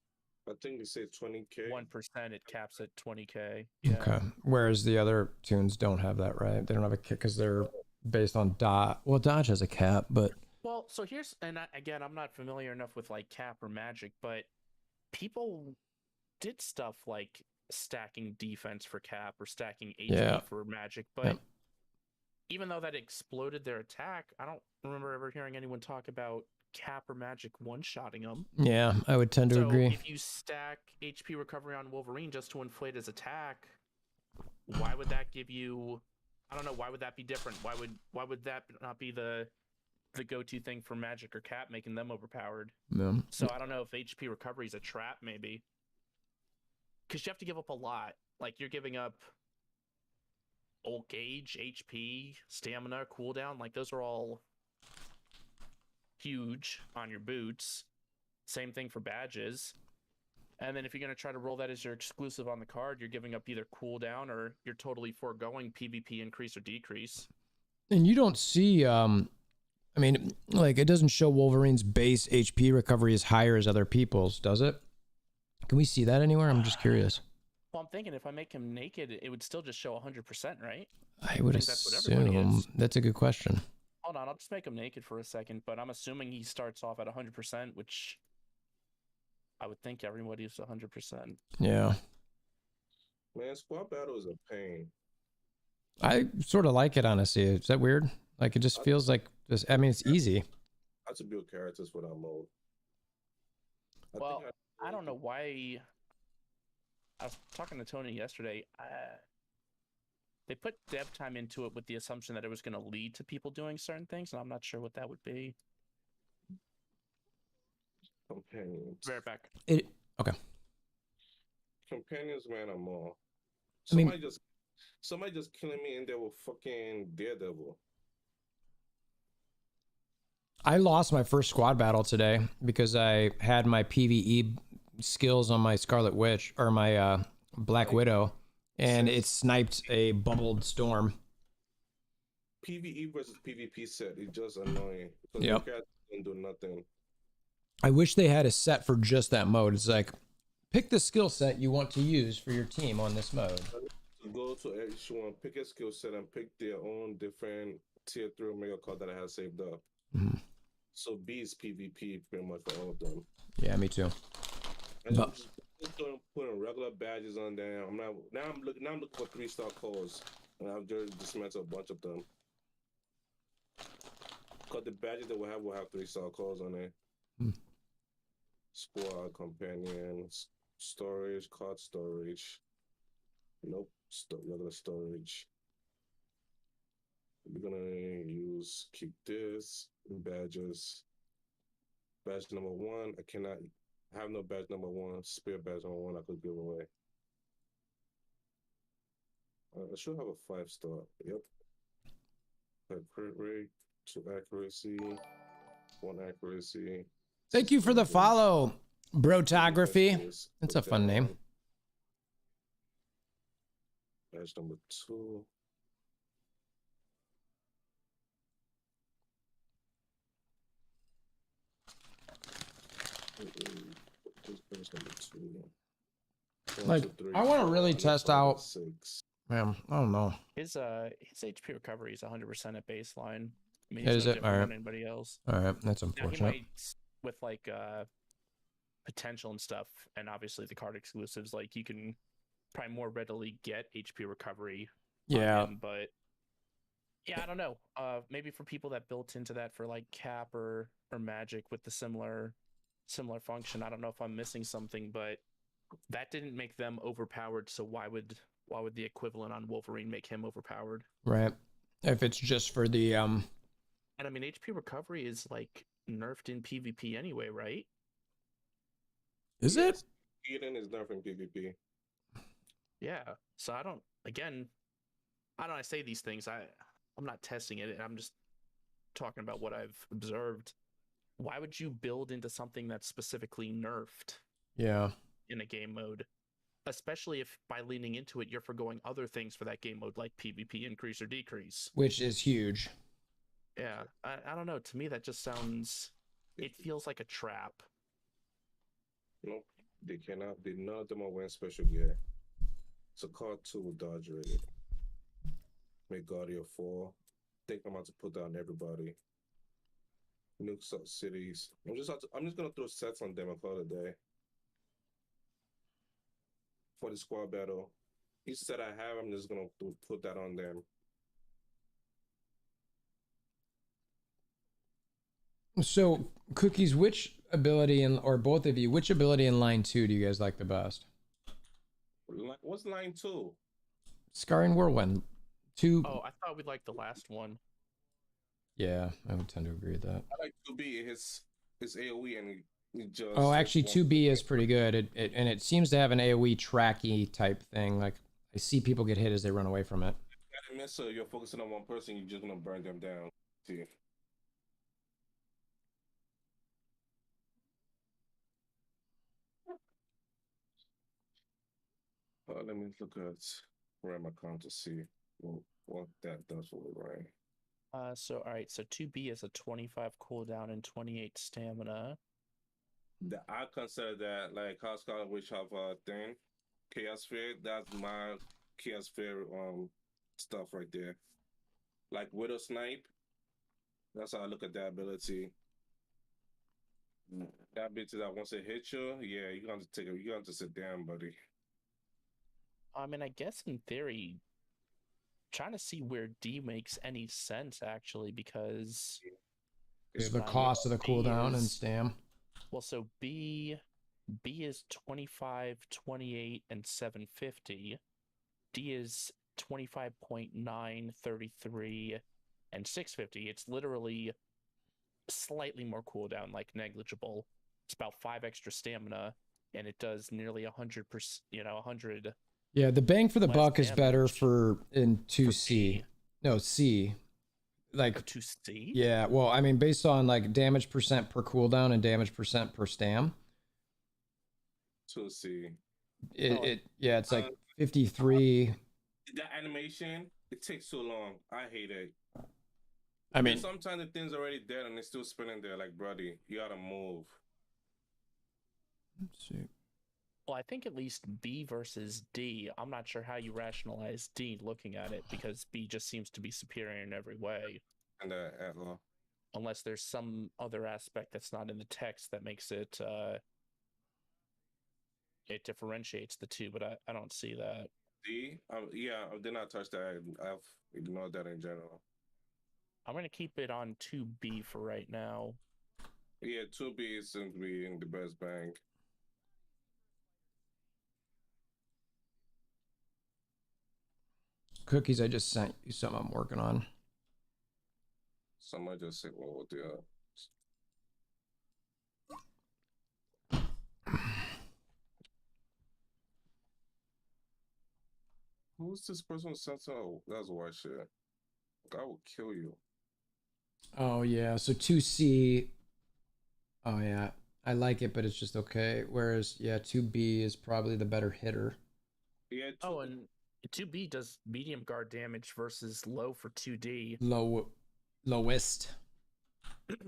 I think it says 20k. 1%. It caps at 20k. Yeah. Okay. Whereas the other tunes don't have that, right? They don't have a kick because they're based on dodge. Well, dodge has a cap, but Well, so here's, and again, I'm not familiar enough with like cap or magic, but people did stuff like stacking defense for cap or stacking HP Yeah. for magic, but Yep. even though that exploded their attack, I don't remember ever hearing anyone talk about cap or magic one-shotting them. yeah, I would tend to So agree. if you stack HP recovery on Wolverine just to inflate his attack, why would that give you? I don't know. Why would that be different? Why would that not be the go-to thing for magic or cap, making them overpowered? Yeah. So I don't know if HP recovery is a trap, maybe, because you have to give up a lot. Like you're giving up ult gauge, HP, stamina, cooldown. Like those are all huge on your boots. Same thing for badges. And then if you're going to try to roll that as your exclusive on the card, you're giving up either cooldown or you're totally foregoing PvP increase or decrease. And you don't see, I mean, like it doesn't show Wolverine's base HP recovery is higher as other people's, does it? Can we see that anywhere? I'm just curious. Well, I'm thinking if I make him naked, it would still just show 100%, right? I would think that's what everybody assume is. that's a good question. Hold on, I'll just make him naked for a second, but I'm assuming he starts off at 100%, which I would think everybody's 100%. Yeah. Man, squad battle is a pain. I sort of like it, honestly. Is that weird? Like it just feels like this. I mean, it's easy. I have to build characters for that mode. Well, I don't know why. I was talking to Tony yesterday. They put dev time into it with the assumption that it was going to lead to people doing certain things, and I'm not sure what that would be. Companions. Be right back. Okay. Companions, man, I'm all. I mean- Somebody just killing me in there with fucking Daredevil. I lost my first squad battle today because I had my PvE skills on my Scarlet Witch or my Black Widow, and it sniped a bubbled storm. PvE versus PvP set is just annoying. Because Yep. the character don't do nothing. I wish they had a set for just that mode. It's like, pick the skill set you want to use for your team on this mode. You go to each one, pick a skill set, and pick their own different tier 3 Omega card that I have saved up. Mhm. So B is PvP pretty much for all of them. Yeah, me too. And But- I'm just putting regular badges on there. I'm looking for 3-star calls, and I've just dismantled a bunch of them. Cause the badges that we will have 3-star calls on it. Hmm. Squad, companions, storage, card storage. Nope, regular storage. We're gonna keep this badges. Badge number 1, I cannot have no badge number 1. Spare badge number 1 I could give away. I should have a 5-star. Yep. Crit rate, 2 accuracy, 1 accuracy. Thank you for the follow, Brotography. That's That's a fun name. Badge number 2. Badge number 2. Like, I wanna really test out- 6. Man, I don't know. His HP recovery is 100% at baseline. I mean, Is he's no it? different Alright. than anybody else. All right, that's Now he unfortunate. might, with like potential and stuff, and obviously the card exclusives, like you can probably more readily get HP recovery. on Yeah, him, but yeah, I don't know. Maybe for people that built into that for like cap or magic with the similar function. I don't know if I'm missing something, but that didn't make them overpowered. So why would the equivalent on Wolverine make him overpowered? right. If it's just for the And I mean, HP recovery is like nerfed in PvP anyway, right? is it? Eden is nerfing PvP. Yeah. So I don't I say these things. I'm not testing it. I'm just talking about what I've observed. Why would you build into something that's specifically nerfed Yeah. in a game mode? Especially if by leaning into it, you're forgoing other things for that game mode, like PvP increase or decrease. Which is huge. Yeah, I don't know. To me, that just sounds. It feels like a trap. Nope, they cannot. None of them are wearing special gear. It's a card 2 with dodge rated. Make Guardian 4. Think I'm about to put down everybody. Nukes up cities. I'm just gonna throw sets on them and call it a day. For the squad battle. Each set I have, I'm just gonna put that on them. So, Cookies, which ability or both of you, which ability in line 2 do you guys like the best? What's line 2? Scarring Whirlwind. 2. Oh, I thought we liked the last one. Yeah, I would tend to agree with that. I like 2B. His AoE and he just. Oh, actually, 2B is pretty good. And it seems to have an AoE tracky type thing. Like, I see people get hit as they run away from it. So you're focusing on one person, you're just gonna burn them down. See. Let me look at where my account to see what that does for Wolverine. So all right, so 2B is a 25 cooldown and 28 stamina. I consider that like House Scholar Witch have a thing. Chaos Sphere, that's my Chaos Sphere stuff right there. Like Widow Snipe, that's how I look at that ability. That ability that once it hits you, yeah, you're gonna have to sit down, buddy. I mean, I guess in theory, trying to see where D makes any sense actually, because It's the cost of the cooldown and stam. well, so B is 25, 28, and 750. D is 25.9, 33, and 650. It's literally slightly more cooldown, like negligible. It's about 5 extra stamina, and it does nearly 100%, 100. Yeah, the bang for the Less buck is better damage in for 2C. D. No, C. Like, 2C? yeah, well, I mean, based on like damage percent per cooldown and damage percent per stam. 2C. It's like 53. That animation, it takes so long. I hate it. I mean, sometimes the thing's already dead and it's still spinning there. Like, buddy, you gotta move. let's see. Well, I think at least B versus D, I'm not sure how you rationalize D looking at it, because B just seems to be superior in every way. And Unless there's some other aspect that's not in the text that makes it it differentiates the two, but I don't see that. D, yeah, I did not touch that. I've ignored that in general. I'm gonna keep it on 2B for right now. Yeah, 2B seems to be in the best bang. Cookies, I just sent you something I'm working on. Somebody just said, well, yeah. Who's this person who said so? That's why shit. I will kill you. Oh, yeah. So 2C. Oh, yeah. I like it, but it's just okay. Whereas, yeah, 2B is probably the better hitter. Yeah. Oh, and 2B does medium guard damage versus low for 2D. Lowest. Yeah.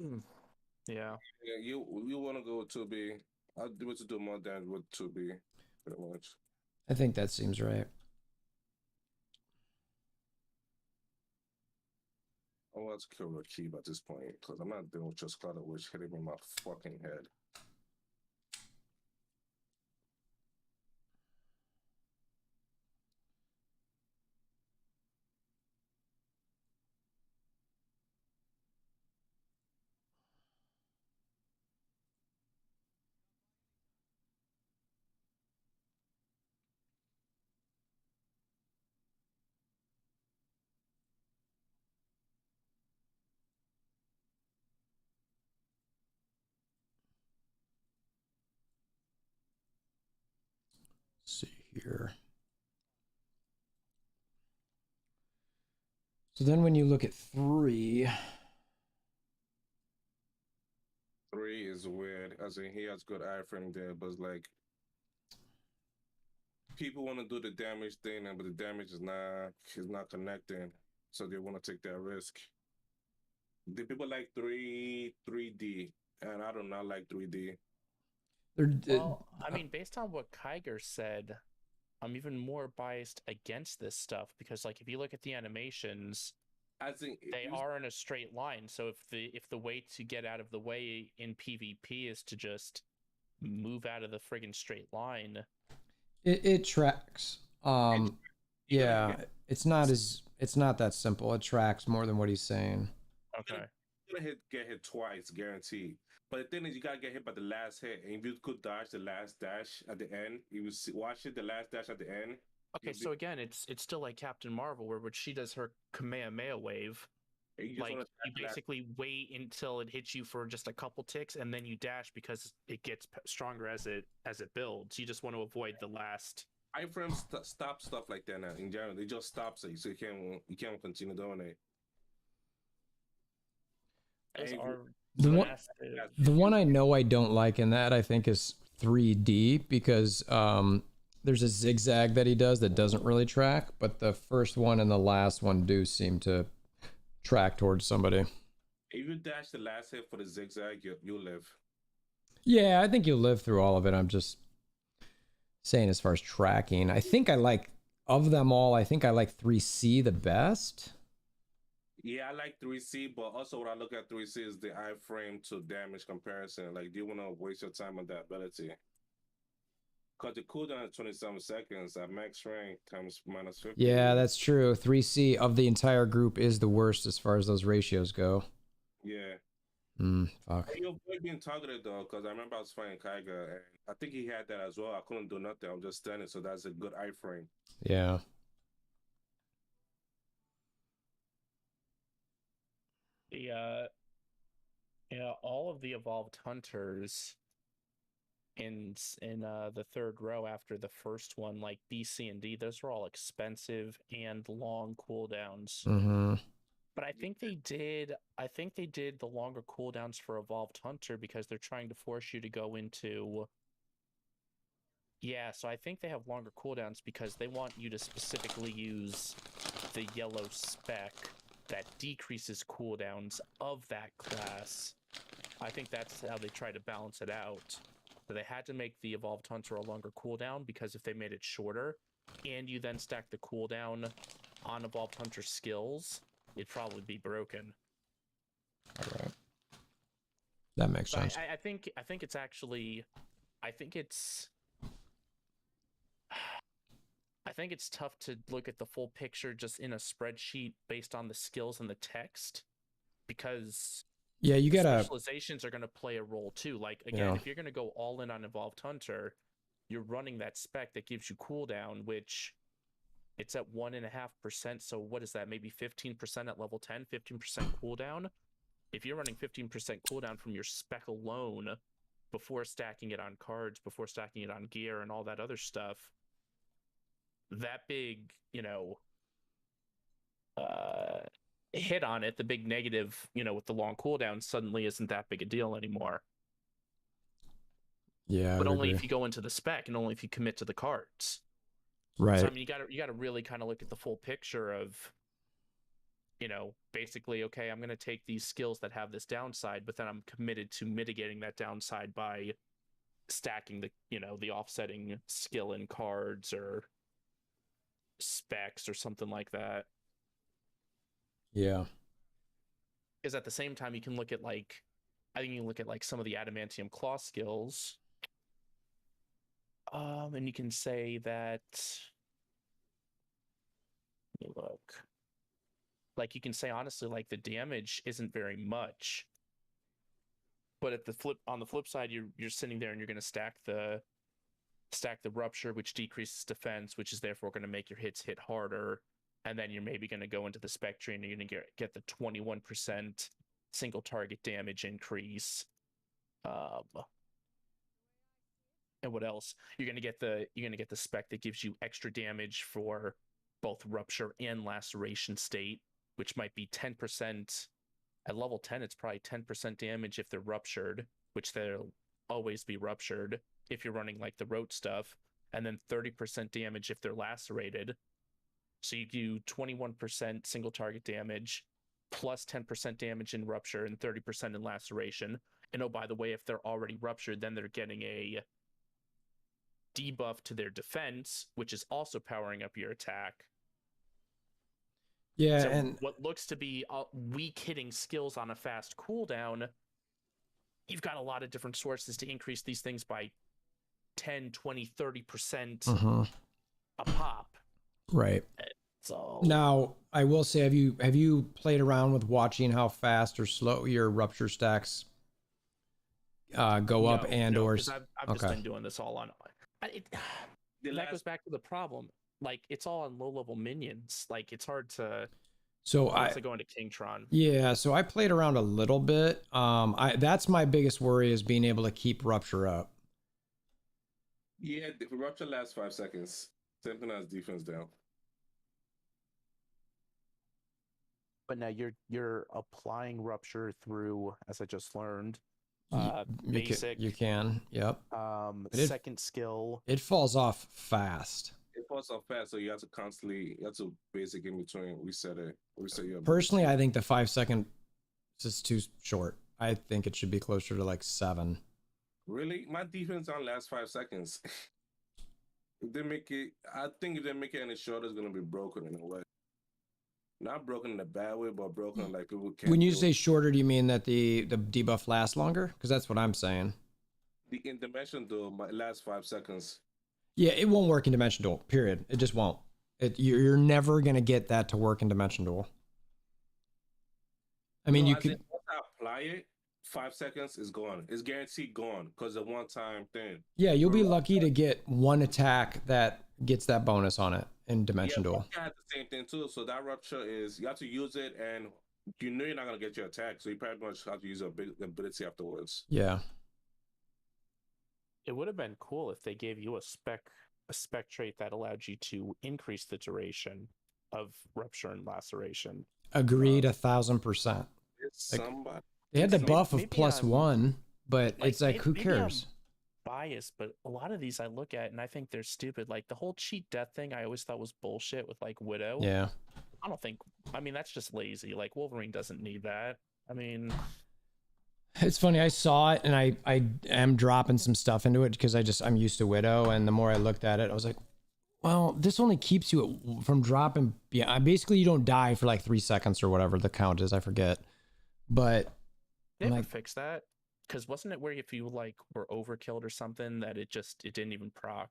Yeah, you want to go with 2B. I'll do it to do more damage with 2B, pretty much. I think that seems right. I'm about to kill the keep at this point, because I'm not dealing with your Scarlet Witch hitting me in my fucking head. Let's see here. So then when you look at 3. 3 is weird. As in, he has good iframe there, but it's like people want to do the damage thing, but the damage is not connecting, so they want to take that risk. The people like 3D, and I do not like 3D. Well, I mean, based on what Kiger said, I'm even more biased against this stuff because, like, if you look at the animations, I think they are in a straight line. So if the way to get out of the way in PvP is to just move out of the friggin' straight line, it tracks. Yeah, it's not that simple. It tracks more than what he's saying. okay. You're gonna get hit twice, guaranteed. But the thing is, you gotta get hit by the last hit, and if you could dodge the last dash at the end, watch it, the last dash at the end. Okay, so again, it's still like Captain Marvel, where when she does her Kamehameha wave, like you basically wait until it hits you for just a couple ticks, and then you dash because it gets stronger as it builds. You just want to avoid the last. Iframes stop stuff like that now. In general, they just stops it, so you can't continue doing it. Those And are the one I know I don't like in that, I think, is 3D because there's a zigzag that he does that doesn't really track, but the first one and the last one do seem to track towards somebody. If you dash the last hit for the zigzag, you'll live. Yeah, I think you'll live through all of it. I'm just saying as far as tracking, I think I like, of them all, I think I like 3C the best. Yeah, I like 3C, but also what I look at 3C is the iframe to damage comparison. Like, do you want to waste your time on that ability? Because the cooldown is 27 seconds at max rank times minus 50. Yeah, that's true. 3C of the entire group is the worst as far as those ratios go. Yeah. Fuck. You avoid being targeted though, because I remember I was fighting Kaiga, and I think he had that as well. I couldn't do nothing. I was just standing, so that's a good iframe. Yeah. All of the evolved hunters in the third row after the first one, like B, C, and D, those are all expensive and long cooldowns. But I think they did the longer cooldowns for evolved hunter because they're trying to force you to go into. Yeah, so I think they have longer cooldowns because they want you to specifically use the yellow spec that decreases cooldowns of that class. I think that's how they try to balance it out. So they had to make the evolved hunter a longer cooldown because if they made it shorter and you then stack the cooldown on evolved hunter skills, it'd probably be broken. All right. That makes sense. I think it's actually, I think it's tough to look at the full picture just in a spreadsheet based on the skills and the text because yeah, you gotta, specializations are going to play a role too. Like again, if you're going to go all in on evolved hunter, you're running that spec that gives you cooldown, which it's at 1.5%. So what is that? Maybe 15% at level 10, 15% cooldown. If you're running 15% cooldown from your spec alone before stacking it on cards, before stacking it on gear and all that other stuff, that big, hit on it, the big negative, with the long cooldown suddenly isn't that big a deal anymore. Yeah, but only if you go into the spec and only if you commit to the cards. Right. So I mean, you gotta really kind of look at the full picture of, basically, okay, I'm gonna take these skills that have this downside, but then I'm committed to mitigating that downside by stacking the offsetting skill in cards or specs or something like that. Yeah. Because at the same time, you can look at I think you can look at some of the adamantium claw skills. And you can say that, look, you can say honestly, the damage isn't very much, but on the flip side, you're sitting there and you're going to stack the rupture, which decreases defense, which is therefore going to make your hits hit harder, and then you're maybe going to go into the spec tree and you're going to get the 21% single target damage increase. And what else? You're gonna get the spec that gives you extra damage for both rupture and laceration state, which might be 10%. At level 10, it's probably 10% damage if they're ruptured, which they'll always be ruptured if you're running the rote stuff, and then 30% damage if they're lacerated. So you do 21% single target damage, plus 10% damage in rupture and 30% in laceration. And oh, by the way, if they're already ruptured, then they're getting a debuff to their defense, which is also powering up your attack. Yeah, So and what looks to be weak hitting skills on a fast cooldown, you've got a lot of different sources to increase these things by 10, 20, 30% a pop. right. So Now, I will say, have you played around with watching how fast or slow your rupture stacks go up and no, or 'cause I've just okay. been doing this all on. The That goes last back to the problem. Like, it's all on low level minions. Like, it's hard to So unless I go into Kingtron. yeah, so I played around a little bit. That's my biggest worry is being able to keep rupture up. Yeah, if rupture lasts 5 seconds, same thing as defense down. But now you're applying rupture through, as I just learned, basic. You can. Yep. Second skill. It falls off fast. It falls off fast, so you have to basic in between reset your Personally, I think the 5 second is too short. I think it should be closer to like 7. Really? My defense on last 5 seconds. If they make it, I think if they make it any shorter, it's gonna be broken in a way. Not broken in a bad way, but broken like people can't. When you say shorter, do you mean that the debuff lasts longer? Because that's what I'm saying. The in dimension though, my last 5 seconds. Yeah, it won't work in Dimension Duel. Period. It just won't. You're never gonna get that to work in Dimension Duel. I mean, No, you as could. in, once I apply it, 5 seconds is gone. It's guaranteed gone because of one time thing. Yeah, you'll be lucky to get one attack that gets that bonus on it in Dimension Yeah, Duel. I had the same thing too. So that rupture is you have to use it, and you know you're not gonna get your attack, so you pretty much have to use your ability afterwards. Yeah. It would have been cool if they gave you a spec trait that allowed you to increase the duration of rupture and laceration. Agreed, 1,000%. It's Like, somebody. They had the Maybe- buff of maybe +1, but it's like, who maybe I'm cares? biased, but a lot of these I look at and I think they're stupid. Like the whole cheat death thing, I always thought was bullshit with like Widow. Yeah. I mean, that's just lazy. Like Wolverine doesn't need that. I mean, It's funny. I saw it and I am dropping some stuff into it because I'm used to Widow. And the more I looked at it, I was like, well, this only keeps you from dropping. Yeah, basically you don't die for like 3 seconds or whatever the count is. I forget. But they I'm ever like, fix that? Because wasn't it where if you like were overkilled or something that it didn't even proc?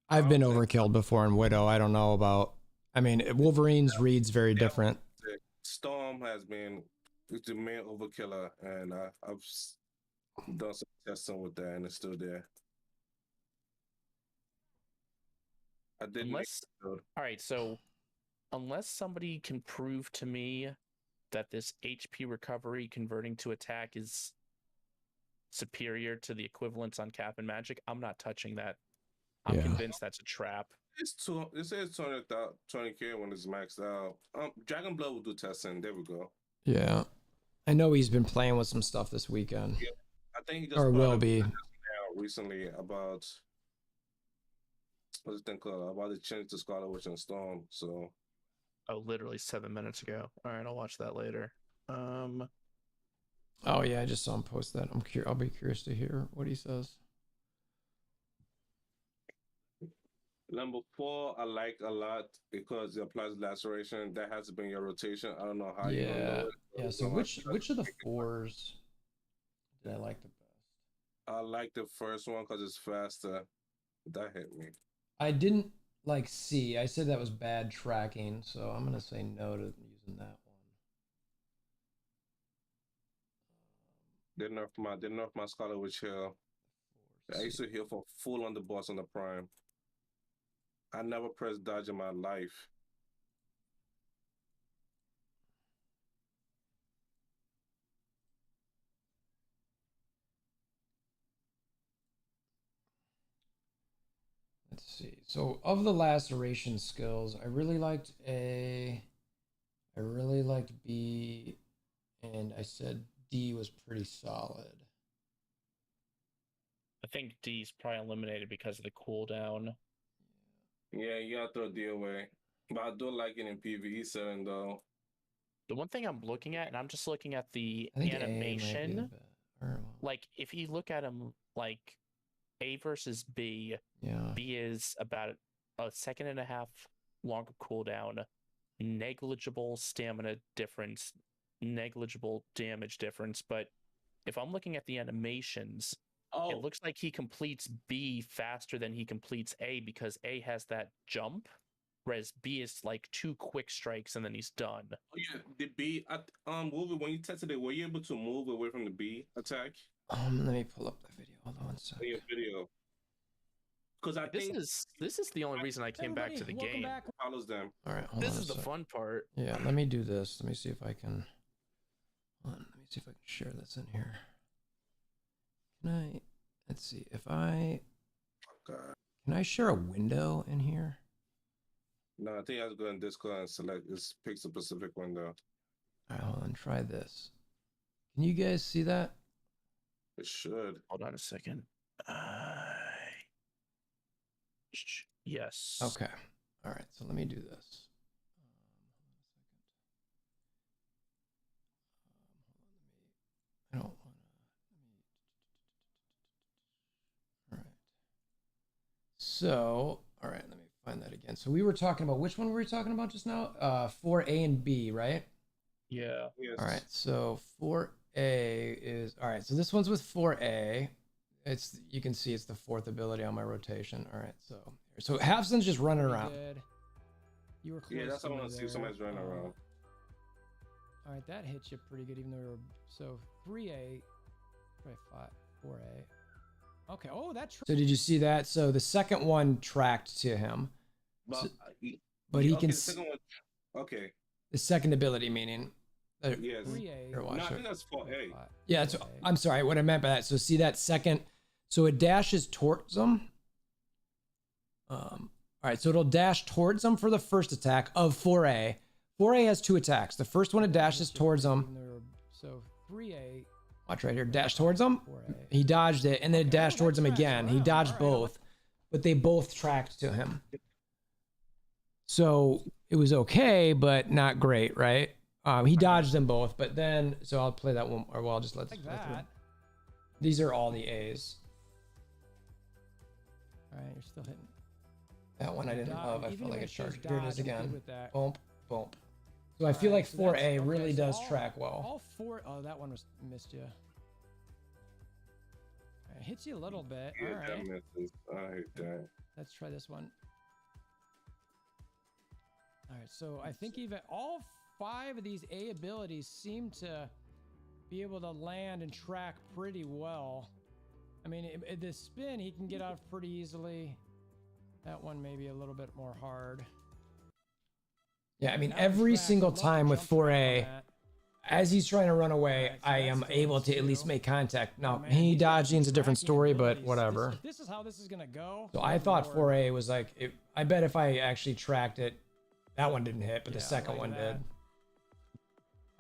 I've been overkilled before in Widow. I don't know about. I mean, Wolverine's read's very different. Storm has been the main overkiller, and I've done some testing with that, and it's still there. I didn't. All right, so unless somebody can prove to me that this HP recovery converting to attack is superior to the equivalents on Cap and Magic, I'm not touching that. I'm convinced that's a trap. It says 20K when it's maxed out. Dragon Blood will do testing. There we go. Yeah, I know he's been playing with some stuff this weekend. Yeah, I think he just or put will out a be video now recently about what's the thing called about the change to Scarlet Witch and Storm. So, literally 7 minutes ago. All right, I'll watch that later. Oh yeah, I just saw him post that. I'll be curious to hear what he says. number 4, I like a lot because it applies laceration. That has been your rotation. I don't know how you're gonna do it. Yeah. So which of the 4s did I like the best? I like the first one because it's faster. That hit me. I didn't like C. I said that was bad tracking, so I'm gonna say no to using that one. They nerfed my Scarlet Witch heal. I used to heal for full on the boss on the prime. I never pressed dodge in my life. Let's see. So of the laceration skills, I really liked A. I really liked B, and I said D was pretty solid. I think D's probably eliminated because of the cooldown. Yeah, you gotta throw D away. But I do like it in PvE setting though. The one thing I'm looking at, and I'm just looking at the I think A might be a animation. bit- or, well, Like, if you look at them, like A versus B, yeah. B is about a second and a half longer cooldown, negligible stamina difference, negligible damage difference. But if I'm looking at the animations, it looks like he completes B faster than he completes A because A has that jump, whereas B is like 2 quick strikes and then he's done. Oh, yeah, the B. Wolverine, when you tested it, were you able to move away from the B attack Let me pull up the video. Hold on one second. in your video? Because I think This is the only reason I came back to the Welcome game. back. follows them. All right, hold This on is a the sec. fun part. Yeah, let me do this. Let me see if I can. Hold on, let me see if I can share this in here. Can I? Let's see if I. God. Can I share a window in here? No, I think I have to go in Discord and select this. Picks a specific window. All right, hold on. Try this. Can you guys see that? It should. Hold on a second. Yes. Okay. All right. So let me do this. I don't want to. All right. So, all right. Let me find that again. So we were talking about which one were we talking about just now? 4A and B, right? Yeah. Yes. All right. So 4A is all right. So this one's with 4A. It's you can see it's the 4th ability on my rotation. All right. So Halfson's just running around. You were close. Yeah, that's to what I me want to see if there. somebody's running around. All right, that hits you pretty good, even though you're so 3A, probably 4A. Okay. Oh, that's. So did you see that? So the second one tracked to him, But, So- he but he okay, can. the second one. Okay. The second ability meaning. Yes. 3A. No, I think that's 4A. Yeah, that's, I'm sorry. What I meant by that. So see that second. So it dashes towards them. All right. So it'll dash towards them for the first attack of 4A. 4A has 2 attacks. The first one it dashes towards them. So 3A. Watch right here. Dash towards them. He dodged it, and then it dashed towards him again. He dodged both, but they both tracked to him. So it was okay, but not great, right? He dodged them both, but then so I'll play that one, or well, I'll just let this play through. These are all the A's. All right, you're still hitting. That one I didn't love. I felt like it charged. Here it is again. Boom, boom. So I feel like 4A really does track well. All 4. Oh, that one was missed you. It hits you a little bit. Yeah, All right. that misses. I hate that. Let's try this one. All right, so I think even all 5 of these A abilities seem to be able to land and track pretty well. I mean, the spin he can get off pretty easily. That one may be a little bit more hard. Yeah, I mean, every single time with 4A, as he's trying to run away, I am able to at least make contact. Now, he dodging's a different story, but whatever. This is how this is gonna go. So I thought 4A was like, I bet if I actually tracked it, that one didn't hit, but the second one did.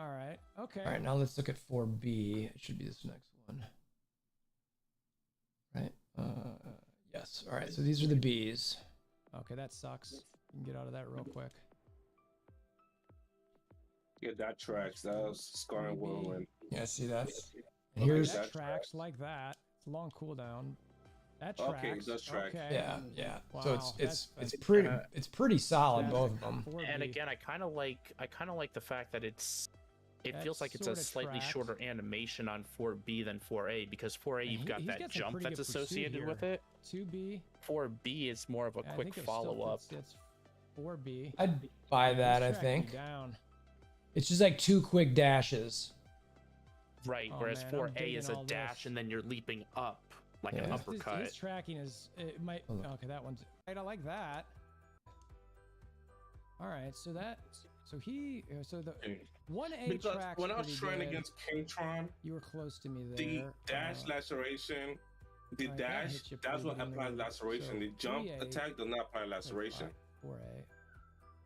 All right. Okay. All right. Now let's look at 4B. It should be this next one. Right. Yes. All right. So these are the B's. Okay, that sucks. You can get out of that real quick. Yeah, that tracks. That was scoring Wolverine. Yeah. See that? And Okay, here's that tracks like that. It's a long cooldown. That tracks. Okay, it does track. Okay. Yeah. Yeah. Wow, So it's pretty solid, both of them. And again, I kind of like the fact that it feels like it's a slightly shorter animation on 4B than 4A, because 4A you've got that jump that's associated with it. 2B. 4B is more of a quick follow up. It's 4B. I'd buy that. I think. It's just like 2 quick dashes. Right. Whereas 4A is a dash and then you're leaping up like an uppercut. His tracking is okay. That one's right. I like that. All right. So the 1A Because tracks when I was pretty trying good. against Kingtron, You were close to me there. the dash laceration, the Alright, that dash, hits you that's pretty what good in the applies room. laceration. So The jump 3A, attack does not apply laceration. 4A.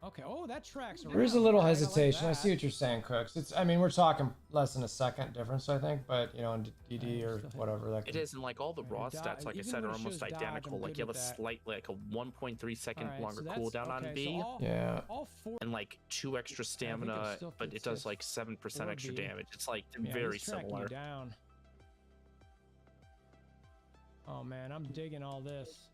Okay. Oh, that tracks. There around. is There is a a little little hesitation. I see what you're saying, Cooks. It's, I mean, we're talking less than a second difference, I think, but you know, in DD or whatever that. It is, and like all the raw stats, like I said, are almost identical. Like you have a slight, like a 1.3 second longer cooldown on B, Yeah. All four. and like 2 extra stamina, but it does like 7% extra damage. It's like very similar. Down. Oh man, I'm digging all this.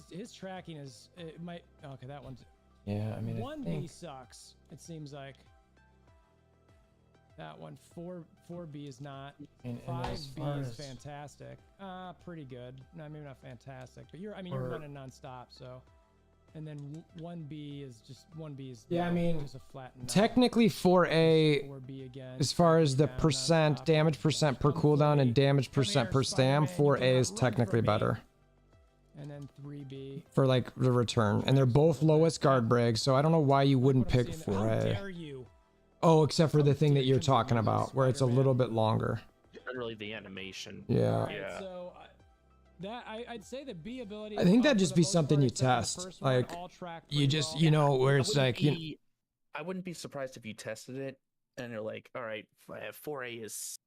His tracking is, it might, okay, that one's, Yeah, I mean, 1B sucks, it seems like. That one, 4B is not. And as 5B far is as- fantastic. Pretty good. No, maybe not fantastic, but you're running nonstop, so. And then 1B is just, 1B is Yeah, I mean, just a flat nut. Technically 4A, 4B again. as far as the down, percent, nonstop. damage percent per Come cooldown for and me. damage Come percent here, per stam, Spider-Man, you 4A cannot is run technically from me. better And then 3B. for like the return. And they're both lowest guard breaks, so I don't know why you wouldn't What I'm pick seeing- How 4A. dare you? Oh, except for the How thing that dare you're you talking use about, where it's a Spider-Man. little bit longer. Literally the animation. Yeah. Alright, Yeah. so I'd say the B ability. I think that'd for just the be most something part, you except for the test. first one, Like, all track you pretty just, well. you know, where I it's wouldn't like, you, I wouldn't be surprised if you tested it and you're like, all right, 4A is.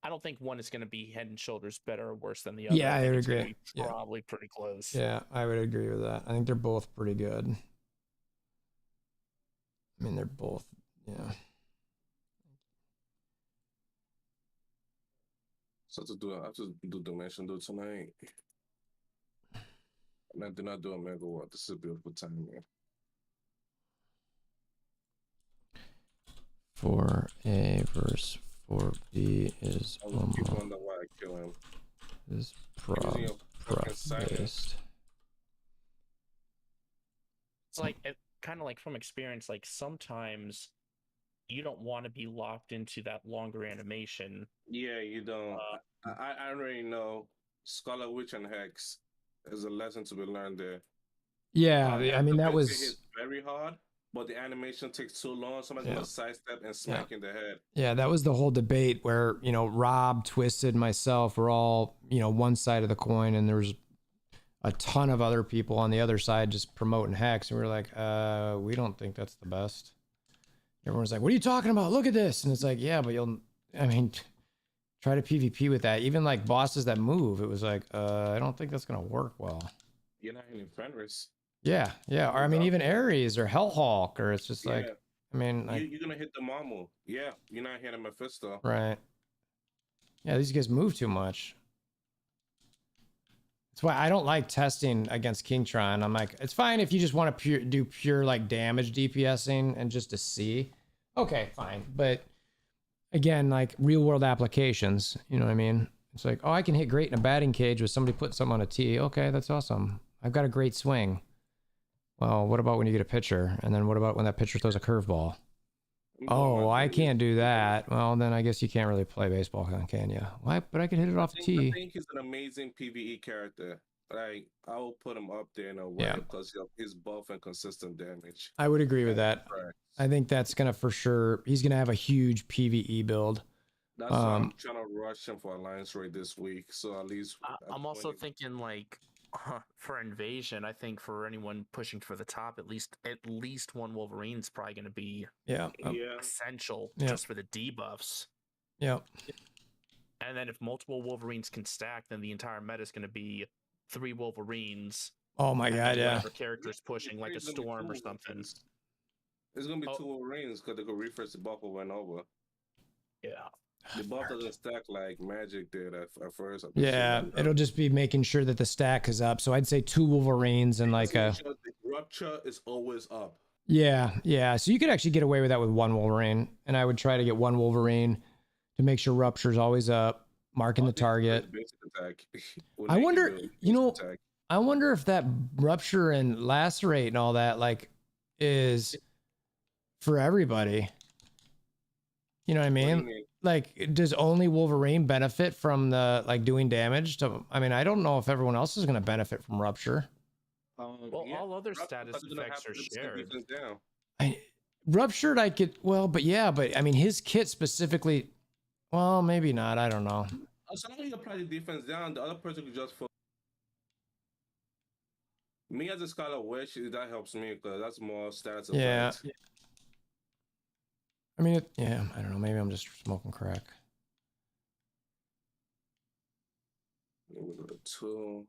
I don't think one is going to be head and shoulders better or worse than the other. Yeah, I think would it's gonna agree. be Yeah. Probably pretty close. yeah, I would agree with that. I think they're both pretty good. I mean, they're both, yeah. So I have to do Dimension Duel tonight. And I did not do a Mega War. This is a beautiful time, man. 4A versus 4B is I will keep wondering why I kill him. is Using your fucking silence. based. It's like kind of like from experience, like sometimes you don't want to be locked into that longer animation. Yeah, you don't. I already know. Scholar Witch and Hex is a lesson to be learned there. Yeah, I mean, that Hit was, very hard, but the animation takes too long. Somebody's gonna sidestep and smack in the head. yeah, that was the whole debate where, you know, Rob, Twisted, myself were all, you know, one side of the coin, and there was a ton of other people on the other side just promoting Hex, and we were like, we don't think that's the best. Everyone's like, what are you talking about? Look at this. And it's like, yeah, but I mean, try to PvP with that. Even like bosses that move, it was like, I don't think that's going to work well. You're not hitting Fenris. Yeah. Yeah. Or I mean, even Ares or Hellhawk, or it's just like, Yeah. I mean, like, You're gonna hit the Mamu. Yeah, you're not hitting Mephisto. right. Yeah. These guys move too much. That's why I don't like testing against Kingtron. I'm like, it's fine if you just want to do pure like damage DPSing and just to see. Okay, fine. But again, like real world applications, you know what I mean? It's like, oh, I can hit great in a batting cage with somebody putting something on a tee. Okay, that's awesome. I've got a great swing. Well, what about when you get a pitcher? And then what about when that pitcher throws a curveball? Oh, I can't do that. Well, then I guess you can't really play baseball, can you? Why? But I can hit it off the I tee. think he's an amazing PvE character. Like, I will put him up there in a way Yeah. because of his buff and consistent damage. I would agree with that. Right. I think that's gonna for sure. He's gonna have a huge PVE build. That's why I'm trying to rush him for Alliance Raid this week. So at least I'm also thinking like for Invasion. I think for anyone pushing for the top, at least one Wolverine's probably going to be Yeah. essential Yeah. just for the debuffs. Yeah. And then if multiple Wolverines can stack, then the entire meta is going to be 3 Wolverines. Oh my and god, then yeah. whatever character's pushing, like a Storm or something. It's gonna be Oh. 2 Wolverines because they could refresh the buff over and over. Yeah. The buff doesn't stack like Magic did at first. Yeah, it'll just be making sure that the stack is up. So I'd say 2 Wolverines and like a The Rupture is always up. yeah. So you could actually get away with that with 1 Wolverine, and I would try to get 1 Wolverine to make sure Rupture's always up, marking the target. Basic attack. I wonder, you know, I wonder if that Rupture and Lacerate and all that like is for everybody. You know what I mean? Like, does only Wolverine benefit from the like doing damage to? I mean, I don't know if everyone else is going to benefit from Rupture. Well, all other status effects are shared. Ruptured, I could but I mean, his kit specifically. Well, maybe not. I don't know. So long as you apply the defense down, the other person could just Me as a Scarlet Witch, that helps me because that's more status Yeah. effect. I mean, yeah, I don't know. Maybe I'm just smoking crack. Let me go to 2.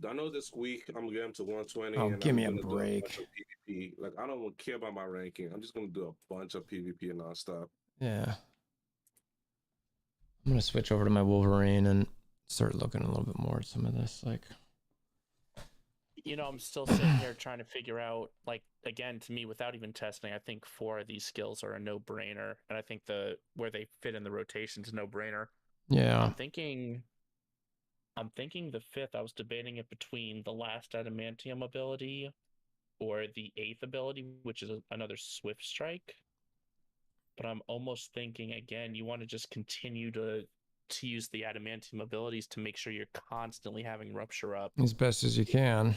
I know this week I'm getting to 120. Oh, and give I'm me a gonna do break. bunch of PvP. Like I don't care about my ranking. I'm just gonna do a bunch of PvP nonstop. Yeah. I'm gonna switch over to my Wolverine and start looking a little bit more at some of this. Like, You know, I'm still sitting here trying to figure out, like, again, to me, without even testing, I think 4 of these skills are a no-brainer, and I think where they fit in the rotation is a no-brainer. yeah, I'm thinking the 5th. I was debating it between the last adamantium ability or the 8th ability, which is another swift strike. But I'm almost thinking again, you want to just continue to use the adamantium abilities to make sure you're constantly having rupture up. as best as you can.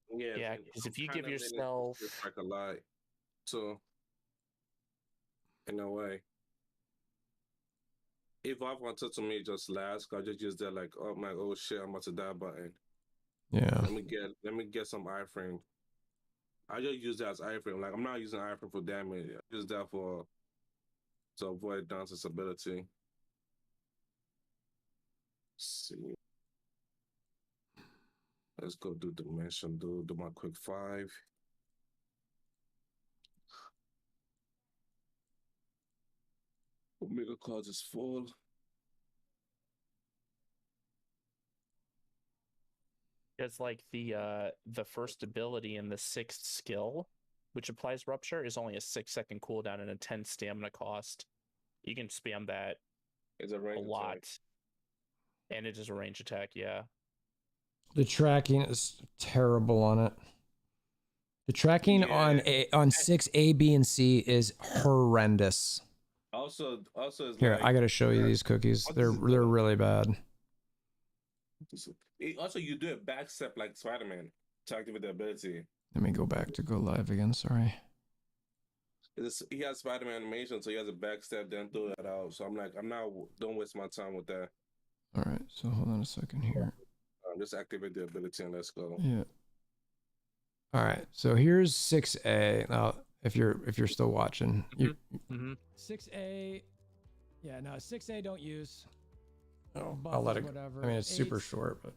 Yeah, and because I'm if you kinda give leaning yourself, towards like a lot, so in a way, if I wanted to me just last, I just use that like, oh my, oh shit, I'm about to die button. Yeah. Let me get some iframe. I just use that as iframe. Like I'm not using iframe for damage. I use that for to avoid Dance's ability. Let's see. Let's go do dimension. Do my quick 5. Omega cards is full. it's like the first ability in the 6th skill, which applies rupture, is only a 6-second cooldown and a 10 stamina cost. You can spam that It's a a range lot, attack. and it is a range attack. Yeah. The tracking is terrible on it. The tracking on 6A, B, and C is horrendous. Also, it's Here, like, I gotta show you these cookies. what They're does it do? really bad. Also, you do a back step like Spider-Man to activate the ability. Let me go back to go live again. Sorry. He has Spider-Man animation, so he has a back step, then throw that out. So I'm like, don't waste my time with that. All right. So hold on a second here. Just activate the ability and let's go. Yeah. All right. So here's 6A. Now, if you're still watching, you 6A. Yeah. No, 6A don't use. Oh, I'll let it. Whatever. I mean, it's super short, but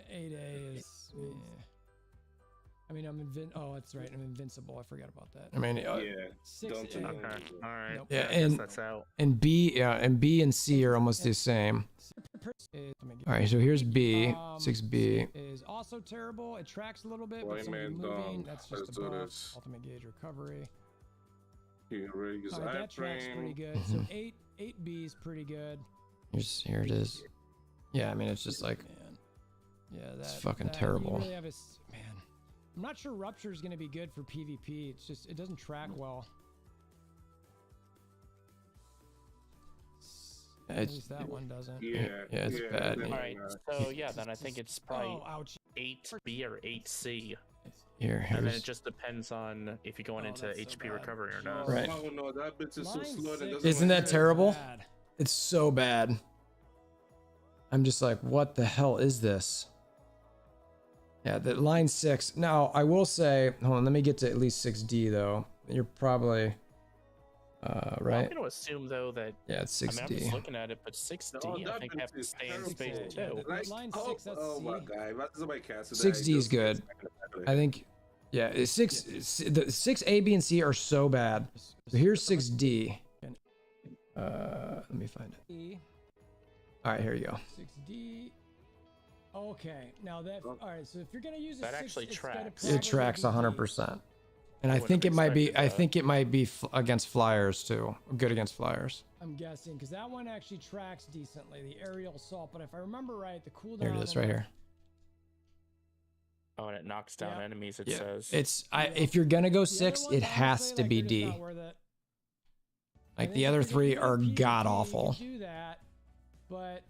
8A is. Yeah. I mean, oh, that's right. I'm invincible. I forgot about that. I mean, Yeah. 6A. Don't Okay. All right. Nope. Yeah, I guess and that's out. and B and C are almost the same. All right, so here's B, 6B. Is also terrible. It tracks a little bit, Boy, but some man, moving. That's just let's a do buff. this. Ultimate gauge recovery. You already use That tracks pretty good. So 8B is pretty good. Here it is. Yeah, I mean, it's just like, Man. Yeah, it's fucking terrible. You really have man. I'm not sure Rupture is going to be good for PvP. It's just, it doesn't track well. At least that one doesn't. Yeah, it's bad. All right. So yeah, then I think it's probably ouch. 8B or 8C. Here, And then here's. it just depends on if you're going into that's so HP bad. recovery or not. Right. Oh no, that bitch is so Line slow. That 6 doesn't Isn't that work. terrible? Bad. It's so bad. I'm just like, what the hell is this? Yeah, the line 6. Now, I will say, hold on, let me get to at least 6D though. You're probably right. I'm going to assume though that Yeah, it's I mean, I'm 6D. just looking at it, but 6D No, I that think bitch have to is stay in terrible. space Yeah, too. the line 6, that's oh my C. god, if somebody casted 6D is good. I think, yeah, the 6 A, B, and C are so bad. So here's 6D. Let me find it. E, All right, here you go. 6D. Okay, now that, all right, so if you're going to use a That 6, actually it's gotta tracks. probably It tracks be D. 100%. And I wouldn't think have it might be. expected I that. think it might be against flyers too. Good against flyers. I'm guessing, because that one actually tracks decently, the aerial assault. But if I remember right, the cooldown. There it is, on right that- here. Oh, and it knocks down Yeah. enemies, it Yeah, says. it's. If you're gonna go the other 6, ones, it has honestly, to like, be they're just D. not worth it. I Like think the if other you're 3 gonna are do PvP, god you awful. can do that, but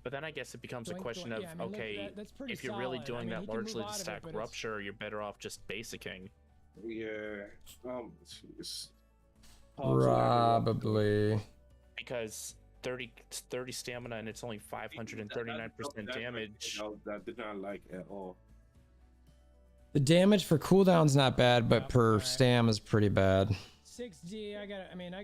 But then I guess it becomes a Doink, question doink. of, Yeah, I mean, look, okay, that's pretty if you're really solid. I doing mean, that he can move largely out to of it, stack but it's- rupture, you're better off just basicking. Yeah. Jeez. Probably. because 30 stamina and it's only 539% damage. That did not like at all. The damage for cooldown's not bad, but Yep, per alright. stam is pretty bad. 6D, I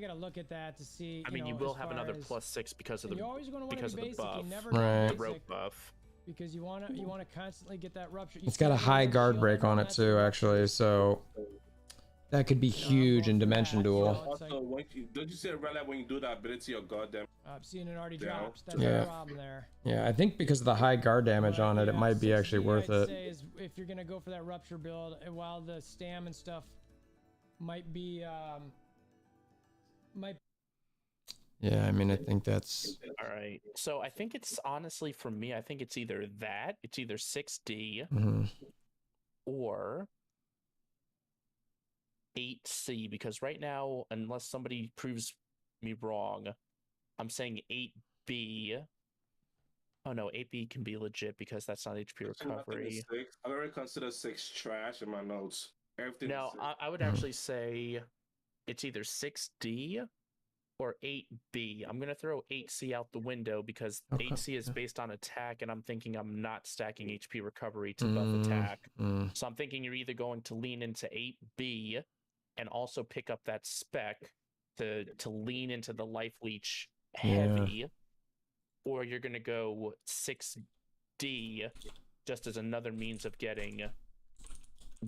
gotta look at that to see. I mean, you know, will as have far another as- +6 because of and the you're always gonna want to because be of the basic. buff, You never Right. the go rope basic buff. because you wanna constantly get that rupture. You It's got a can't get high that guard shield break on it that's too, rupture. actually, so that could be You know, huge well, in for Dimension that, you Duel. know, it's Also, like, don't you see a red light when you do that ability or goddamn? I'm seeing it already Yeah. dropped. That's Yeah. the problem there. Yeah, I think because of the high guard damage But, on it, it yeah, might be actually 6D, worth I'd it. say is if you're gonna go for that rupture build, while the stam and stuff might be might. Yeah, I mean, I think that's All right. So I think it's honestly for me, I think it's either 6D mhm. or 8C, because right now, unless somebody proves me wrong, I'm saying 8B. Oh no, 8B can be legit because that's not HP recovery. I already consider 6 trash in my notes. Everything. No, I would actually say it's either 6D or 8B. I'm gonna throw 8C out the window because Okay, 8C is yeah. based on attack, and I'm thinking I'm not stacking HP recovery to buff attack. So I'm thinking you're either going to lean into 8B and also pick up that spec to lean into the life leech heavy, or you're gonna go 6D just as another means of getting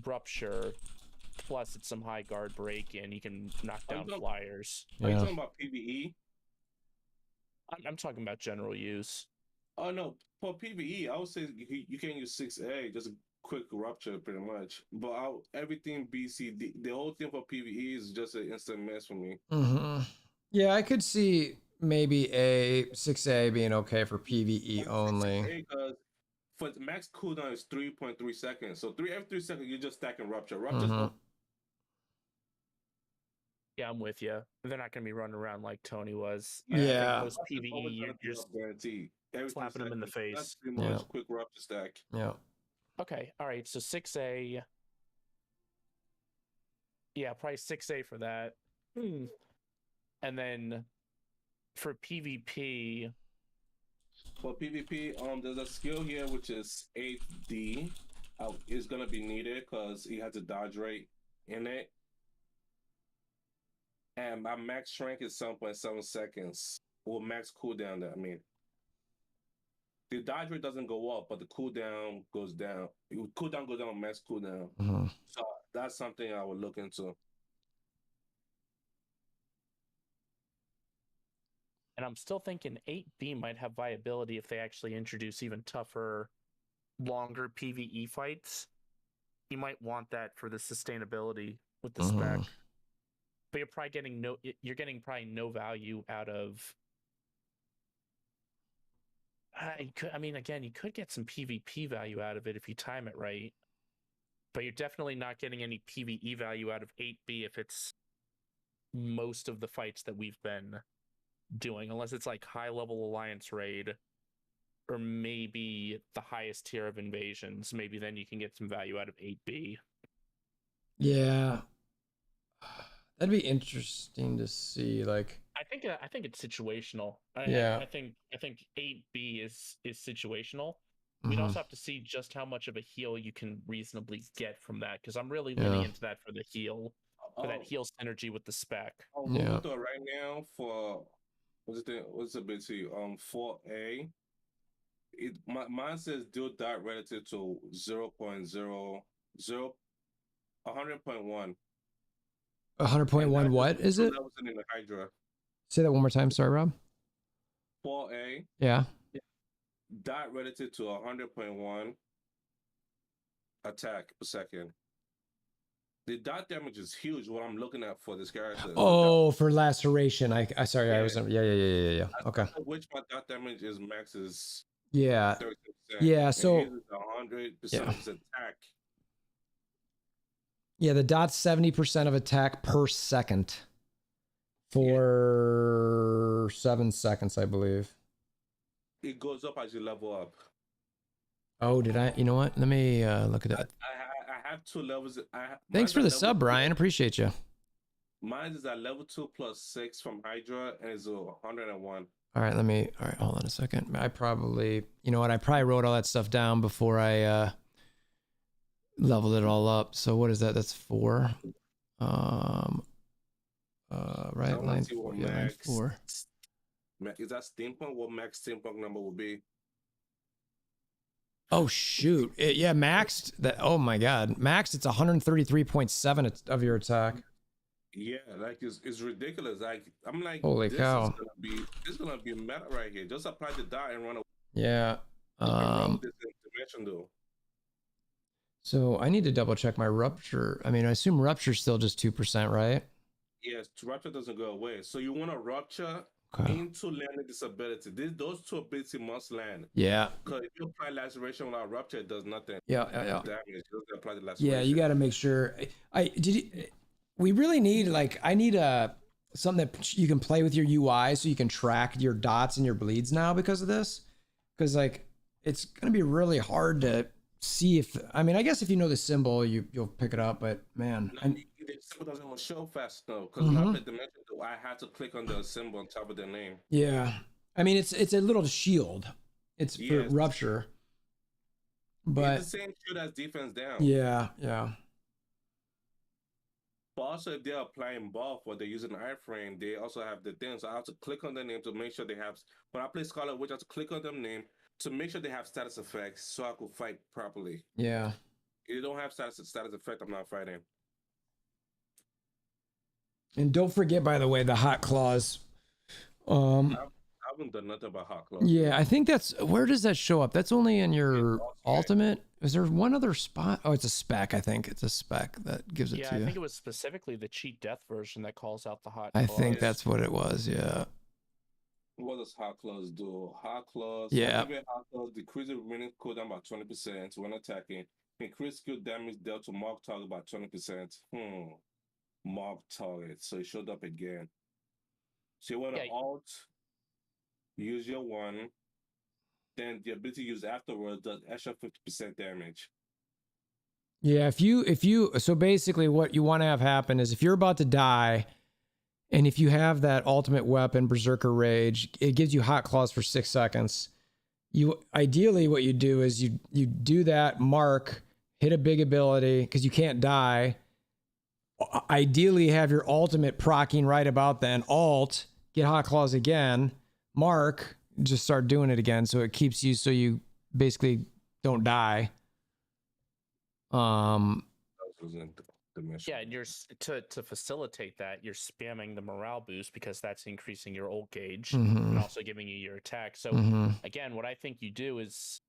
rupture. Plus, it's some high guard break, and you can knock Are you down talking- flyers. Are you Yeah. talking about PvE? I'm talking about general use. Oh no, for PvE, I would say you can use 6A, just a quick rupture, pretty much. But everything BCD, the whole thing for PvE is just an instant mess for me. Yeah, I could see maybe a 6A being okay for PvE only. Because for the max cooldown is 3.3 seconds. So every 3 seconds you're just stacking rupture. Rupture's Yeah, I'm with you. They're not going to be running around like Tony was. Yeah. Those PvE, you're just guaranteed. Every 3 slapping them in the seconds. That's face. pretty much a quick rupture stack. Yeah. Okay, all right. So 6A. Yeah, probably 6A for that. And then for PvP, For PvP, there's a skill here which is 8D. It's gonna be needed because it has a dodge rate in it. And my max strength is 7.7 seconds. Or max cooldown, I mean. The dodge rate doesn't go up, but the cooldown goes down. Cooldown goes down, max cooldown. So that's something I would look into. and I'm still thinking 8B might have viability if they actually introduce even tougher, longer PvE fights. You might want that for the sustainability with the spec. But you're probably getting probably no value out of. I mean, again, you could get some PvP value out of it if you time it right, but you're definitely not getting any PvE value out of 8B if it's most of the fights that we've been doing, unless it's like high level alliance raid or maybe the highest tier of invasions. Maybe then you can get some value out of 8B. Yeah. That'd be interesting to see. Like, I think it's situational. I think 8B is situational. We'd also have to see just how much of a heal you can reasonably get from that, because I'm really leaning into that for the heal, for that heal synergy with the spec. WolverThor right now for what's the bit to you? 4A. Mine says deal dot relative to 0.00 100.1. 100.1 what is it? That was in the Hydra. Say that one more time. Sorry, Rob. 4A. Yeah. Dot relative to 100.1 attack per second. The dot damage is huge. What I'm looking at for this character. Oh, for laceration. I sorry, I wasn't. Yeah. Okay. Which my dot damage is max is Yeah. 30%. Yeah. So 100% of his attack. yeah, the dot's 70% of attack per second for 7 seconds, I believe. It goes up as you level up. Oh, did I? You know what? Let me look at that. I have 2 levels. Thanks for the sub, Brian. Appreciate you. Mine is at level 2 plus 6 from Hydra and it's 101. All right, all right, hold on a second. I probably, you know what? I probably wrote all that stuff down before I leveled it all up. So what is that? That's 4. Right, I wanna line see 4. what Yeah, line max 4. is that steampunk? What max steampunk number will be? Oh shoot! Yeah, maxed that. Oh my god, maxed. It's 133.7 of your attack. Yeah, like it's ridiculous. Like I'm like, Holy this cow. is gonna be meta right here. Just apply the dot and run away. Yeah. You can run with this dimension though. So I need to double check my rupture. I mean, I assume rupture's still just 2%, right? Yes, rupture doesn't go away. So you want to rupture Okay. into landing disability. Those 2 abilities must land. Yeah. Because if you apply laceration without rupture, it does nothing. Yeah. Damage. You just apply the laceration. Yeah, you got to make sure. We really need I need something that you can play with your UI so you can track your dots and your bleeds now because of this. Because it's gonna be really hard to see if I guess if you know the symbol you'll pick it up, but man. No, the symbol doesn't show fast though, because when I play dimension, I had to click on the symbol on top of the name. Yeah, I mean it's a little shield. It's for rupture, but it's the same shield as defense down. Yeah. But also, if they're applying buff or they're using iframe, they also have the thing. So I have to click on the name to make sure they have. When I play Scarlet Witch, I have to click on their name to make sure they have status effects, so I could fight properly. Yeah. If you don't have status effect, I'm not fighting. And don't forget, by the way, the hot claws. I haven't done nothing about hot claws. Yeah, I think where does that show up? That's only in your ultimate. Is there one other spot? Oh, it's a spec. I think it's a spec that gives it to you. Yeah, I think it was specifically the cheat death version that calls out the hot. I think that's what it was. Yeah. What does hot claws do? Hot claws. Yeah. Hot claws decrease the remaining cooldown by 20% when attacking. Increase skill damage dealt to mark target by 20%. Mark target. So it showed up again. So you want to alt, use your 1, then the ability to use afterwards does extra 50% damage. Yeah, if you so basically what you want to have happen is if you're about to die, and if you have that ultimate weapon, Berserker Rage, it gives you hot claws for 6 seconds. You ideally what you do is you do that, mark, hit a big ability because you can't die. Ideally have your ultimate proccing right about then, alt, get hot claws again, mark, just start doing it again so it keeps you so you basically don't die. Yeah, and you're to facilitate that, you're spamming the morale boost because that's increasing your ult gauge and also giving you your attack. So again, what I think you do is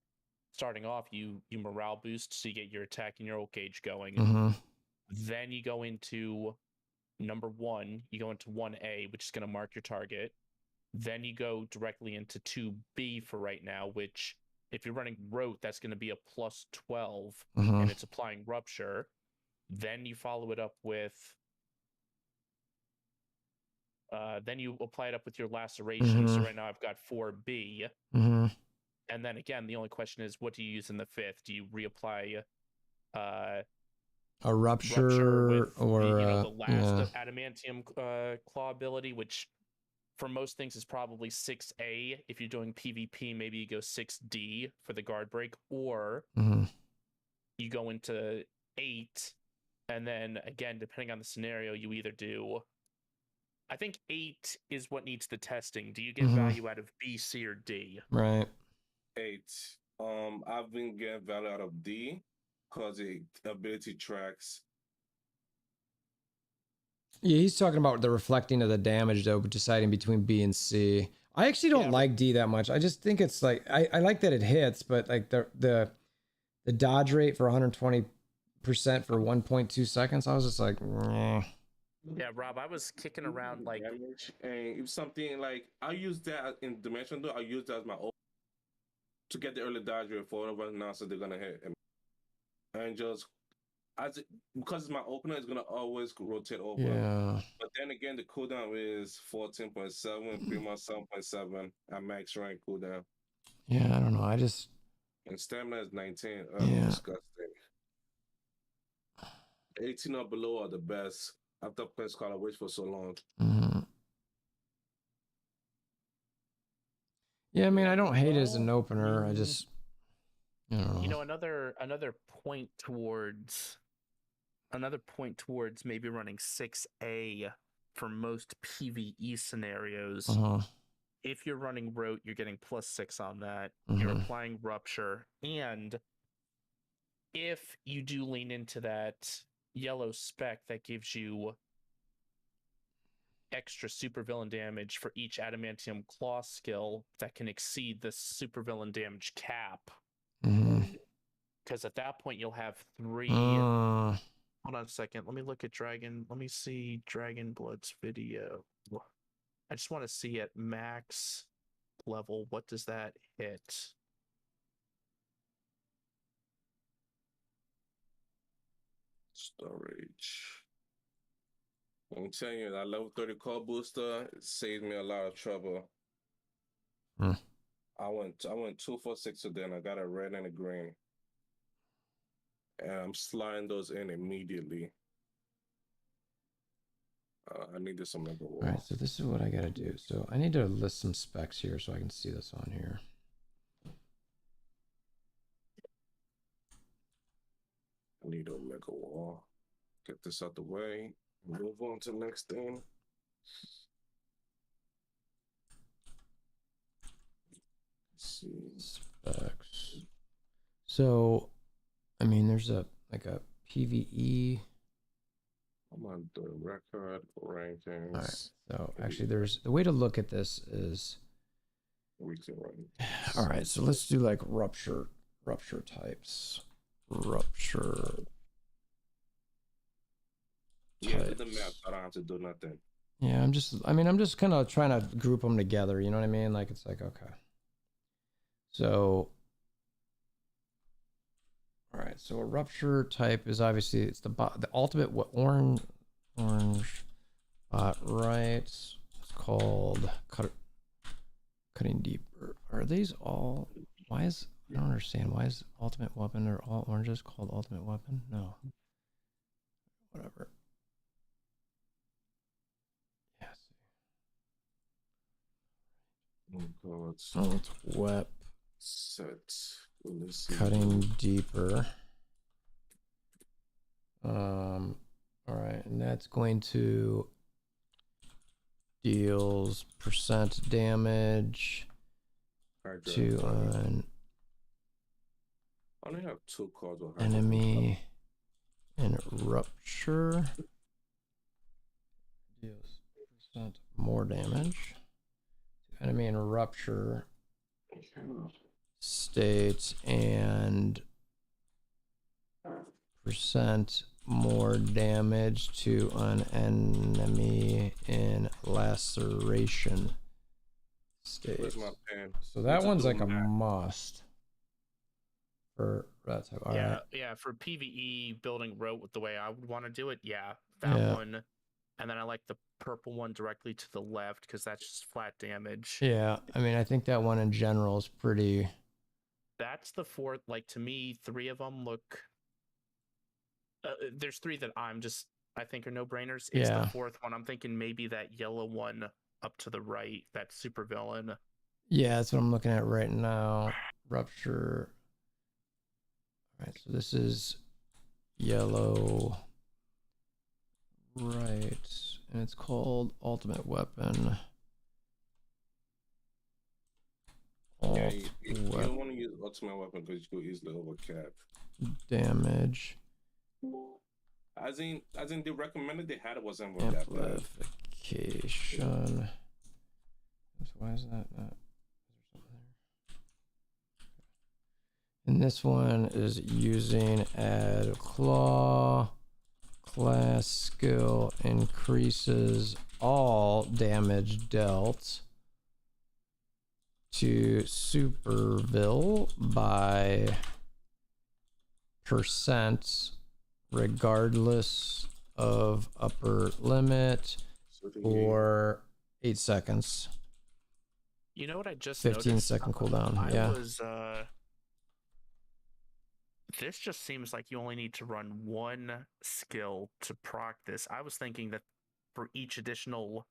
starting off, you morale boost so you get your attack and your ult gauge going. Then you go into number 1, you go into 1A, which is going to mark your target. Then you go directly into 2B for right now, which if you're running rote, that's going to be a plus 12 and it's applying rupture. Then you follow it up with then you apply it up with your laceration. So right now I've got 4B. And then again, the only question is, what do you use in the 5th? Do you reapply a rupture with, or the last adamantium claw ability, which for most things is probably 6A. If you're doing PvP, maybe you go 6D for the guard break, or you go into 8, and then again, depending on the scenario, you either do. I think 8 is what needs the testing. Do you get value out of B, C, or D? Right. 8. I've been getting value out of D because the ability tracks. Yeah, he's talking about the reflecting of the damage though, but deciding between B and C. I actually don't like D that much. I just think it's I like that it hits, but like the dodge rate for 120% for 1.2 seconds, I was just like, meh. Yeah, Rob, I was kicking around like damage, and if something like I use that in Dimension though, I use that as my ult to get the early dodge rate for whatever nonsense they're gonna hit, and just because it's my opener, it's gonna always rotate over. Yeah. But then again, the cooldown is 14.7, pretty much 7.7 at max rank cooldown. Yeah, I don't know. And stamina is 19. Yeah. Disgusting. 18 or below are the best. After press call, I wait for so long. Mhm. Yeah, I mean, I don't hate it as an opener. I just, I don't know. You know, another point towards maybe running 6A for most PvE scenarios. Uh-huh. If you're running Rote, you're getting +6 on that. You're Mhm. applying Rupture, and if you do lean into that yellow spec, that gives you extra supervillain damage for each adamantium claw skill that can exceed the supervillain damage cap. Mhm. Because at that point you'll have 3. Uh, Hold on a second. Let me look at Dragon. Let me see Dragon Blood's video. I just want to see at max level, what does that hit? Storage. I'm telling you, that level 30 call booster saved me a lot of trouble. Hmm. I went 2 for 6 today, and I got a red and a green. And I'm sliding those in immediately. I needed some mega wall. all right, so this is what I gotta do. So I need to list some specs here so I can see this on here. I need a mega wall. Get this out the way. Move on to the next thing. Let's see. Specs. So, I mean, there's a PvE. I'm on the record rankings. All right. So actually, there's the way to look at this is. Weekly rankings. All right. So let's do like rupture types. Rupture. Yeah, do the types. math. I don't have to do nothing. Yeah, I'm just kind of trying to group them together. You know what I mean? Like, it's like, okay. So, all right. So a rupture type is obviously, it's the ultimate orange, right. It's called cutting deeper. Are these all, I don't understand. Why is ultimate weapon or all oranges called ultimate weapon? No. Whatever. Yes. Oh God. Alt wep. Set. Let's see. Cutting deeper. All right, and that's going to deals % damage to an I only have 2 cards with enemy in rupture. Deals % more damage to enemy in rupture state and % more damage to an enemy in laceration state. Where's my pen? So that one's like a must for that type. All right. Yeah, for PvE building Rote with the way I would want to do it, that one. And then I like the purple one directly to the left because that's just flat damage. Yeah, I mean, I think that one in general is pretty. That's the fourth. Like, to me, 3 of them look. There's 3 that I think are no-brainers. It's the 4th one. I'm thinking maybe that yellow one up to the right, that supervillain. Yeah, that's what I'm looking at right now. Rupture. All right, so this is yellow. Right, and it's called Ultimate Weapon. Yeah, you don't want to use Ultimate Weapon because you could easily overcap. Damage. As in, they recommended they had it wasn't worth that bad. Amplification. Why is that not? Is there something there? And this one is using add claw. Class skill increases all damage dealt to supervill by % regardless of upper limit for 8 seconds. You know what I just 15 noticed? second cooldown. I Yeah. was This just seems like you only need to run one skill to proc this. I was thinking that for each additional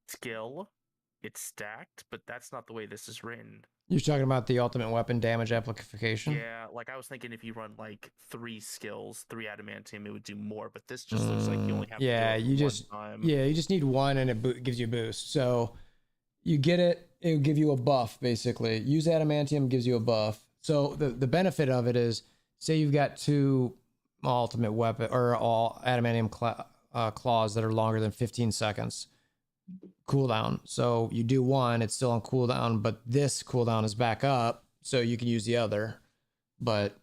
skill, it's stacked, but that's not the way this is written. You're talking about the ultimate weapon damage application? Yeah, like I was thinking if you run like 3 skills, 3 adamantium, it would do more, but this just looks like you only have yeah, to do it you one just time. yeah, you just need one and it gives you a boost. So you get it, it'll give you a buff basically. Use adamantium gives you a buff. So the benefit of it is, say you've got 2 ultimate weapon or all adamantium claws that are longer than 15 seconds cooldown. So you do one, it's still on cooldown, but this cooldown is back up, so you can use the other. But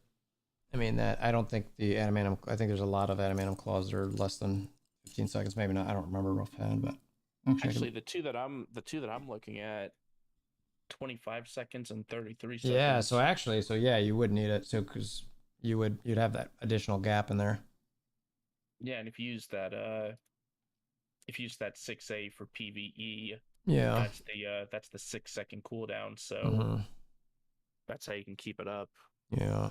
I mean that I don't think the adamantium. I think there's a lot of adamantium claws that are less than 15 seconds. Maybe not. I don't remember offhand, but Actually, the two that I'm looking at, 25 seconds and 33 seconds. yeah. So actually, yeah, you would need it. So because you'd have that additional gap in there. Yeah, and if you use that 6A for PvE, Yeah. that's the 6-second cooldown. So Mhm. that's how you can keep it up. Yeah.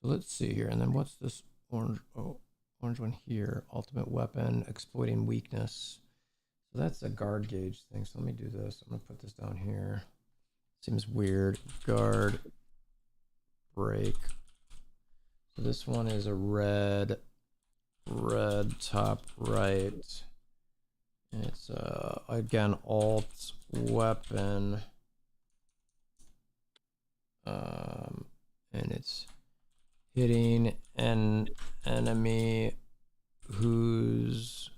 So let's see here, and then what's this orange? Oh, orange one here. Ultimate weapon, exploiting weakness. So that's a guard gauge thing. So let me do this. I'm gonna put this down here. Seems weird. Guard break. So this one is a red top right. And it's again alt weapon. And it's hitting an enemy whose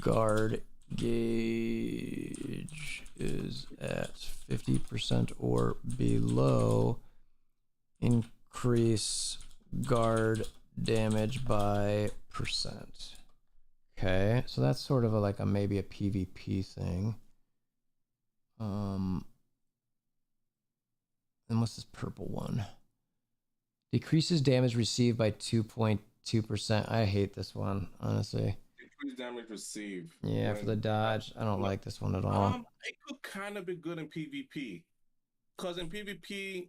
guard gauge is at 50% or below. Increase guard damage by %. Okay, so that's sort of like maybe a PvP thing. And what's this purple one? Decreases damage received by 2.2%. I hate this one, honestly. Decrease damage received. Yeah, for the dodge, I don't like this one at all. It could kind of be good in PvP, because in PvP,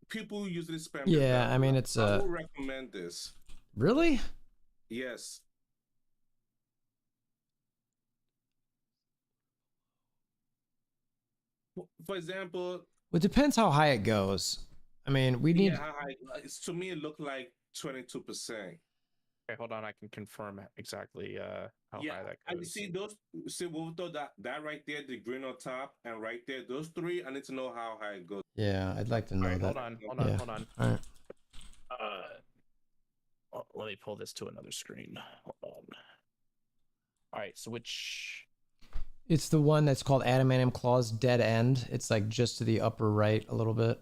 people usually spam. Yeah, I mean it's I would recommend this. Really? Yes. For example, It depends how high it goes. I mean, we need. yeah, to me it looked like 22%. Okay, hold on, I can confirm exactly how high that I goes. see those. See, Wolverthor, that right there, the green on top, and right there, those 3. I need to know how high it goes. Yeah, I'd like to know All right, that. hold on. All right. Let me pull this to another screen. Hold on. All right, so which? It's the one that's called Adamantium Claws Dead End. It's like just to the upper right a little bit.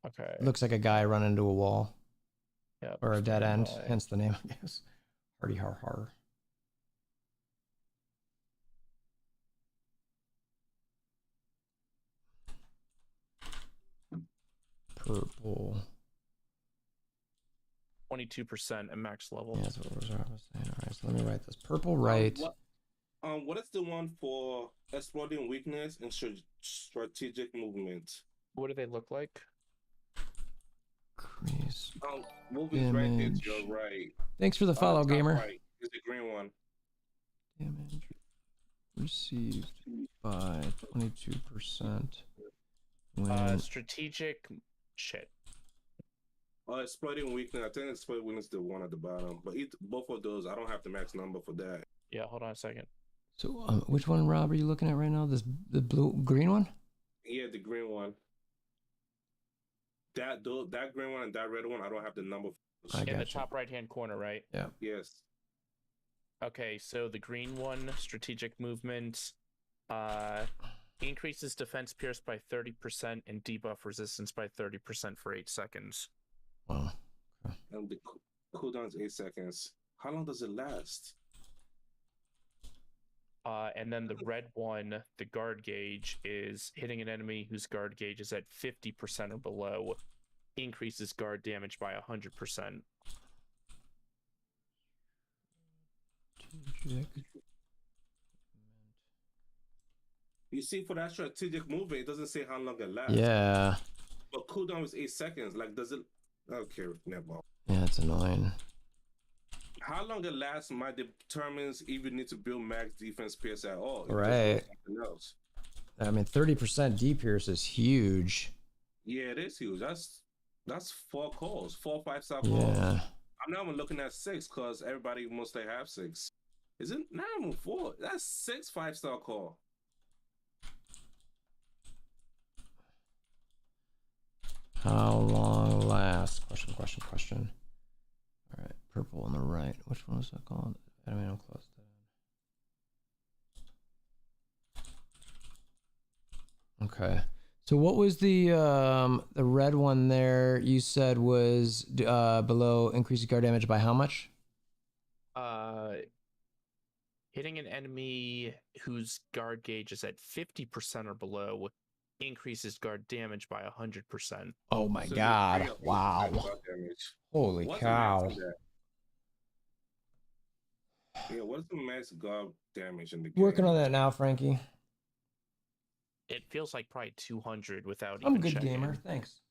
Okay. It looks like a guy run into a wall. Yep, Or a dead end, hence the name, I guess. Hardy har har. Purple. 22% at max level. Yeah, that's what I was saying. All right, so let me write this. Purple right. What is the one for exploiting weakness and strategic movement? What do they look like? Increase Wolverine's right there. damage. You're right. Thanks for the follow, Top gamer. Right. It's the green one. Damage received by 22%. When Strategic shit. Exploiting weakness. I think exploiting weakness is the one at the bottom. But both of those, I don't have the max number for that. Yeah, hold on a second. So which one, Rob, are you looking at right now? The green one? Yeah, the green one. That green one and that red one, I don't have the number. In the top right-hand corner, right? Yeah. Yes. Okay, so the green one, strategic movement, increases defense pierce by 30% and debuff resistance by 30% for 8 seconds. Wow. Okay. And the cooldown is 8 seconds. How long does it last? And then the red one, the guard gauge, is hitting an enemy whose guard gauge is at 50% or below, increases guard damage by 100%. You see, for that strategic movement, it doesn't say how long it lasts. Yeah. But cooldown is 8 seconds. Like, does it? Okay, never mind. Yeah, it's annoying. How long it lasts might determines if you need to build max defense pierce at all. Right. Something else. I mean, 30% D pierce is huge. Yeah, it is huge. That's 4 calls, 4 5-star calls. Yeah. I'm not even looking at 6 because everybody mostly have 6. Is it not even 4? That's 6 5-star call. How long lasts? Question. All right, purple on the right. Which one was that called? I mean, I'm close to that. Okay. So what was the red one there? You said was below increases guard damage by how much? Hitting an enemy whose guard gauge is at 50% or below increases guard damage by 100%. Oh my So god! you Wow! guard damage. Holy What's the cow! max of that? Yeah, what's the max guard damage in the game? Working on that now, Frankie. It feels like probably 200 without I'm a even good checking. gamer. Thanks.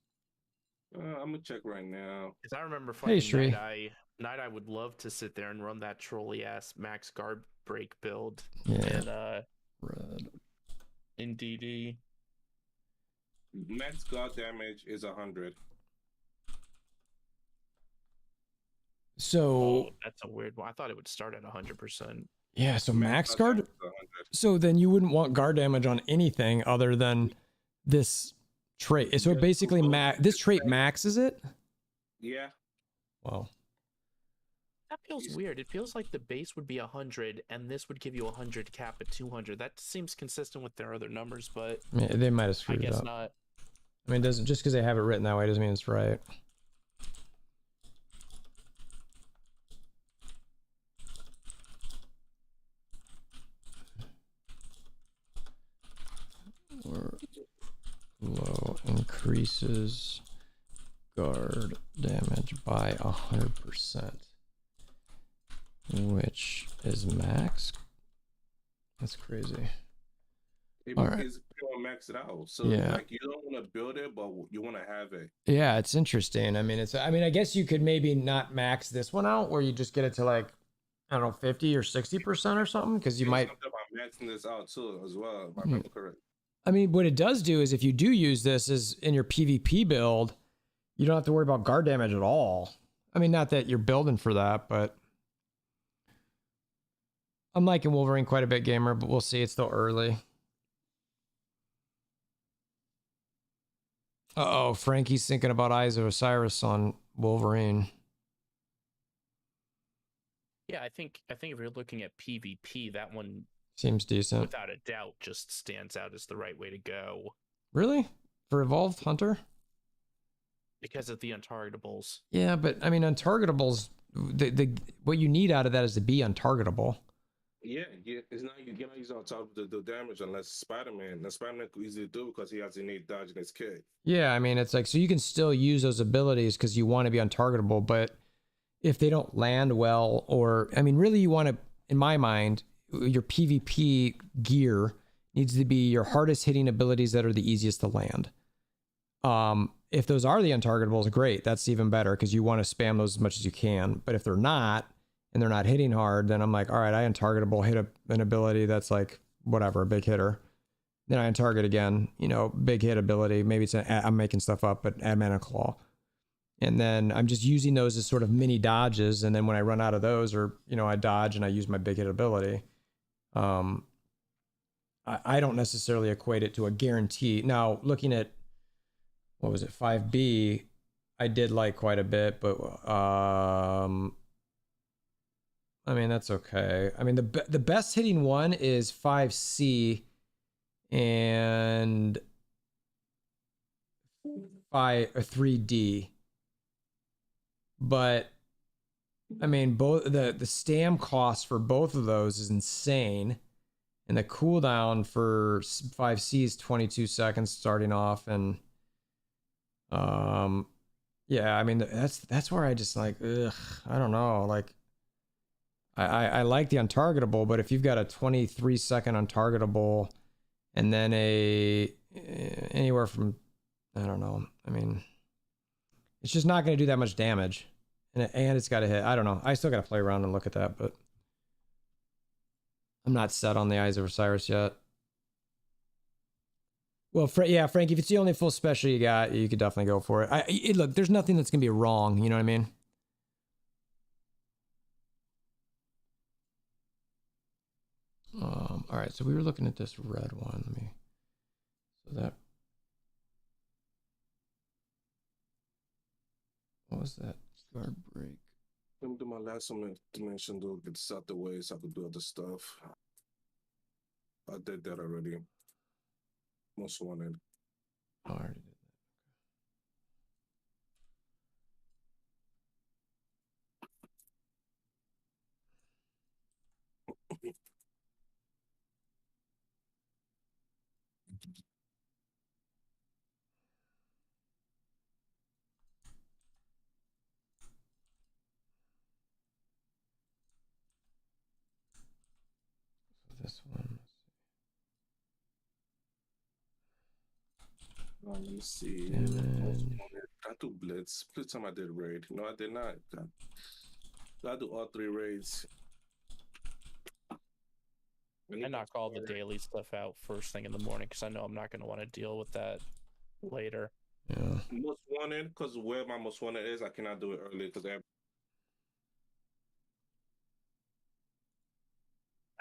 I'm gonna check right now. Because I remember Hey, fighting Shri. Night Eye would love to sit there and run that trolley ass max guard break build. Yeah. And Red. in DD. Max guard damage is 100. So Oh, that's a weird one. I thought it would start at 100%. yeah. So max guard. damage is 100. So then you wouldn't want guard damage on anything other than this trait. So it basically this trait maxes it. Yeah. Wow. That feels weird. It feels like the base would be 100 and this would give you 100 cap at 200. That seems consistent with their other numbers, but Yeah, they might have I screwed it guess up. not. I mean, it doesn't just because they have it written that way doesn't mean it's right. Or low increases guard damage by 100%, which is max. That's crazy. All right. It's pure max it out. So Yeah. like you don't want to build it, but you want to have it. Yeah, it's interesting. I mean, I guess you could maybe not max this one out where you just get it to like, I don't know, 50 or 60% or something, because you might. Something about maxing this out too as well. If I remember correct. I mean, what it does do is if you do use this as in your PvP build, you don't have to worry about guard damage at all. I mean, not that you're building for that, but I'm liking Wolverine quite a bit, gamer, but we'll see. It's still early. Uh-oh, Frankie's thinking about Eyes of Osiris on Wolverine. Yeah, I think if you're looking at PvP, that one Seems decent. without a doubt just stands out as the right way to go Really? For Evolved Hunter? because of the untargetables. Yeah, but I mean, untargetables, what you need out of that is to be untargetable. Yeah, it's not you cannot use on top of the damage unless Spider-Man. Now Spider-Man could easily do it because he has innate dodge in his kit. Yeah, I mean, it's like, so you can still use those abilities because you want to be untargetable, but if they don't land well, or, I mean, really you want to, in my mind, your PvP gear needs to be your hardest hitting abilities that are the easiest to land. If those are the untargetables, great. That's even better because you want to spam those as much as you can. But if they're not, and they're not hitting hard, then I'm like, all right, I untargetable hit an ability that's like, whatever, a big hitter. Then I untarget again, big hit ability. Maybe I'm making stuff up, but add mana claw. And then I'm just using those as sort of mini dodges. And then when I run out of those, or, I dodge and I use my big hit ability, I don't necessarily equate it to a guarantee. Now, looking at, what was it, 5B, I did like quite a bit, but I mean, that's okay. I mean, the best hitting one is 5C and 3D. But I mean, both the stam cost for both of those is insane. And the cooldown for 5C is 22 seconds starting off, and yeah, I mean, that's where I just like, I don't know, like I like the untargetable, but if you've got a 23 second untargetable and then anywhere from, I don't know, I mean, It's just not going to do that much damage. And it's got to hit. I don't know. I still got to play around and look at that, but I'm not set on the Eyes of Osiris yet. Well, yeah, Frank, if it's the only full special you got, you could definitely go for it. Look, there's nothing that's going to be wrong. You know what I mean? All right, so we were looking at this red one. What was that? Guard break. Let me do my last dimension, though. Get this out the way so I could do other stuff. I did that already. Most wanted. Oh, I already did that. This one. Let me see. I do blitz. Blitz time I did raid. No, I did not. I do all 3 raids. I knock all the daily stuff out first thing in the morning because I know I'm not going to want to deal with that later. Yeah. Most wanted, because where my most wanted is, I cannot do it early because I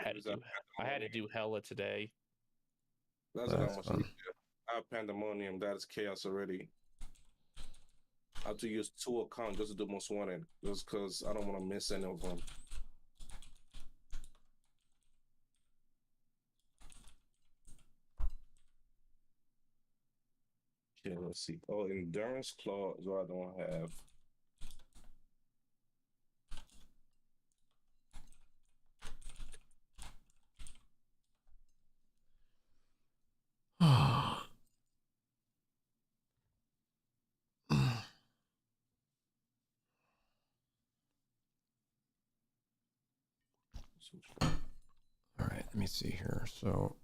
had to do hella today. That's what I must do. I have pandemonium. That is chaos already. I have to use 2 accounts just to do most wanted, just because I don't want to miss any of them. Okay, let's see. Oh, endurance claw is what I don't have. All right, let me see here. So,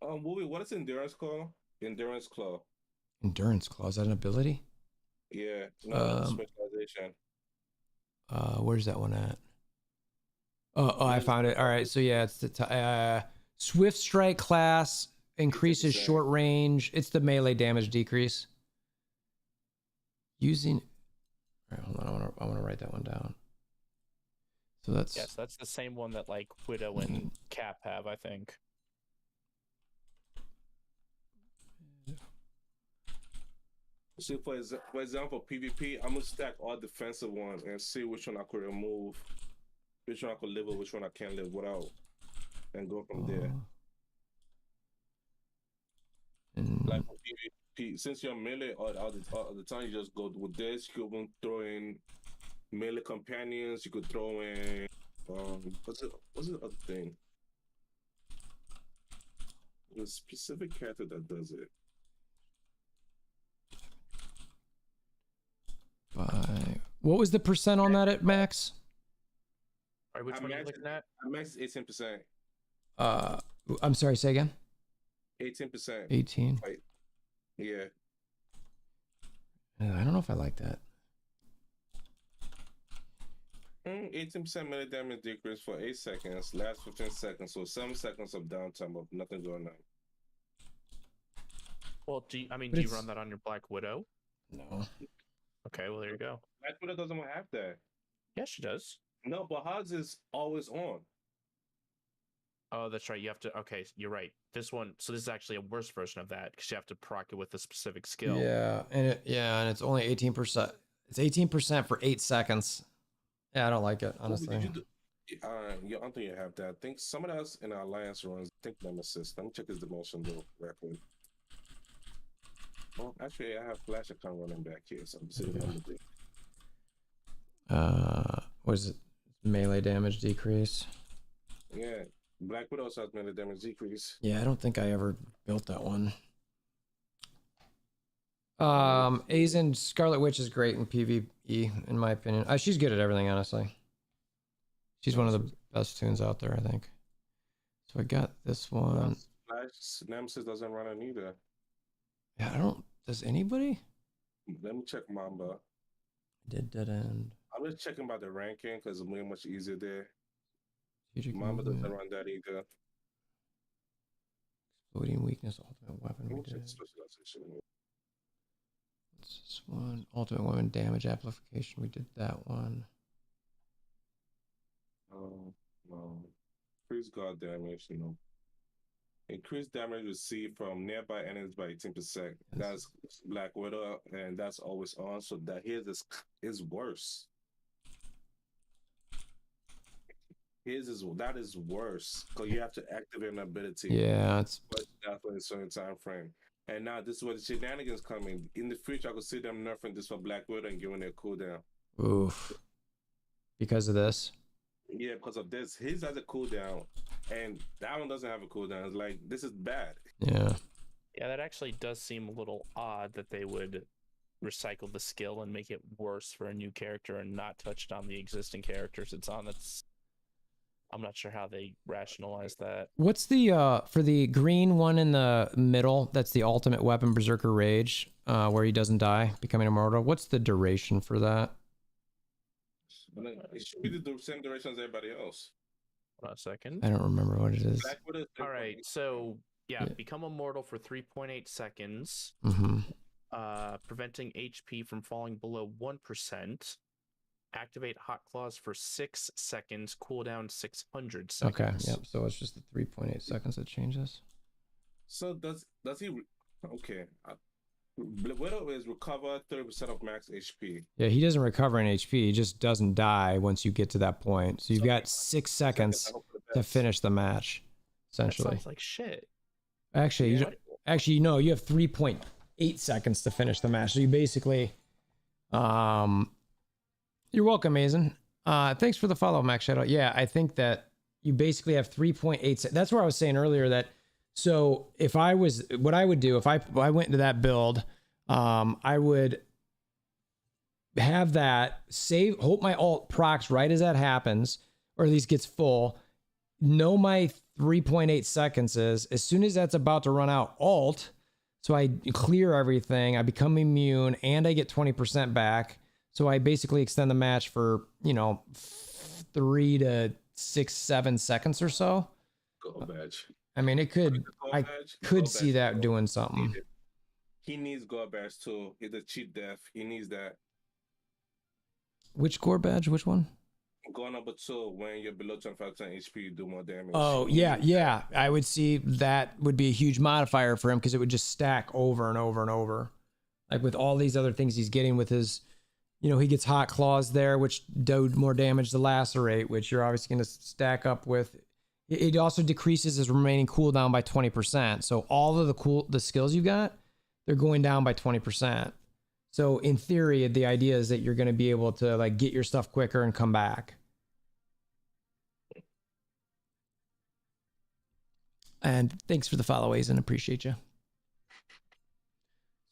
Wooly, what is endurance claw? Endurance claw. Endurance claw, is that an ability? Yeah, no, specialization. Where's that one at? Oh, I found it. All right, so yeah, it's the Swift Strike class increases short range. It's the melee damage decrease. Using. All right, hold on. I want to write that one down. So that's that's the same one that like Widow and Cap have, I think. See, for example, PvP, I'm gonna stack all defensive ones and see which one I could remove, which one I could live with, which one I can't live without, and go from there. Like for PvP, since you're melee all the time, you just go with this. You can throw in melee companions. You could throw in what's the other thing? There's a specific character that does it. What was the percent on that at max? All right, which one are you looking at? I max 18%. I'm sorry, say again. 18%. 18. Right. Yeah. I don't know if I like that. 18% melee damage decrease for 8 seconds, last 15 seconds, so 7 seconds of downtime of nothing going on. Well, do you run that on your Black Widow? No. Okay, well there you go. Black Widow doesn't have that. Yes, she does. No, but hers is always on. Oh, that's right. You have to. Okay, you're right. This one. So this is actually a worse version of that because you have to proc it with a specific skill. Yeah, and it's only 18%. It's 18% for 8 seconds. Yeah, I don't like it, honestly. I don't think you have that. I think someone else in our alliance runs. I think Nemesis. Let me check his dimension though, record. Well, actually, I have Flash account running back here, so I'm sitting on the thing. What is it? Melee damage decrease. Yeah, Black Widow also has melee damage decrease. Yeah, I don't think I ever built that one. Azen Scarlet Witch is great in PvE, in my opinion. She's good at everything, honestly. She's one of the best tunes out there, I think. So I got this one. Flash Nemesis doesn't run it either. Yeah, I don't. Does anybody? Let me check Mamba. Did dead end. I'm just checking about the ranking because it's way much easier there. Strategic Mama doesn't movement. run that either. Exploding weakness. Ultimate weapon. We Let me check did. specialization. What's this one? Ultimate weapon damage amplification. We did that one. Oh, no. Increase guard damage, no. Increased damage received from nearby enemies by 18%. That's Black Widow, and that's always on. So that his is worse. That is worse because you have to activate an ability. Yeah, it's But definitely a certain time frame. And now this is where the shenanigans coming. In the future, I could see them nerfing this for Black Widow and giving it a cooldown. oof. Because of this. Yeah, because of this, his has a cooldown, and that one doesn't have a cooldown. It's like this is bad. Yeah. Yeah, that actually does seem a little odd that they would recycle the skill and make it worse for a new character and not touch on the existing characters it's on. I'm not sure how they rationalize that. What's the for the green one in the middle? That's the ultimate weapon, Berserker Rage, where he doesn't die, becoming immortal. What's the duration for that? It should be the same duration as everybody else. Hold on a second. I don't remember what it is. Black Widow. All right, so yeah, Yeah. become immortal for 3.8 seconds, Mm-hmm. preventing HP from falling below 1%. Activate Hot Claws for 6 seconds, cooldown 600 seconds. Okay. Yep. So it's just the 3.8 seconds that changes. So does he? Okay. Black Widow is recover 30% of max HP. Yeah, he doesn't recover in HP. He just doesn't die once you get to that point. So you've got 6 seconds I hope for the to best. finish the match, That essentially. sounds like shit. Actually, Yeah. actually, no, you have 3.8 seconds to finish the match. So you basically, you're welcome, Mason. Thanks for the follow, Max Shadow. Yeah, I think that you basically have 3.8. That's where I was saying earlier that. So if I was, what I would do if I went into that build, I would have that save, hope my alt procs right as that happens, or at least gets full. Know my 3.8 seconds is as soon as that's about to run out, alt. So I clear everything, I become immune, and I get 20% back. So I basically extend the match for, 3 to 6, 7 seconds or so. Gold badge. I mean, it could, I could see that doing something. He needs gold badge too. He's a cheat death. He needs that. Which core badge? Which one? Goal number 2, when you're below 25% HP, you do more damage. Oh, yeah. I would see that would be a huge modifier for him because it would just stack over and over and over. Like with all these other things he's getting with his, he gets Hot Claws there, which do more damage to Lacerate, which you're obviously going to stack up with. It also decreases his remaining cooldown by 20%. So all of the skills you got, they're going down by 20%. So in theory, the idea is that you're going to be able to like get your stuff quicker and come back. And thanks for the followays and appreciate you.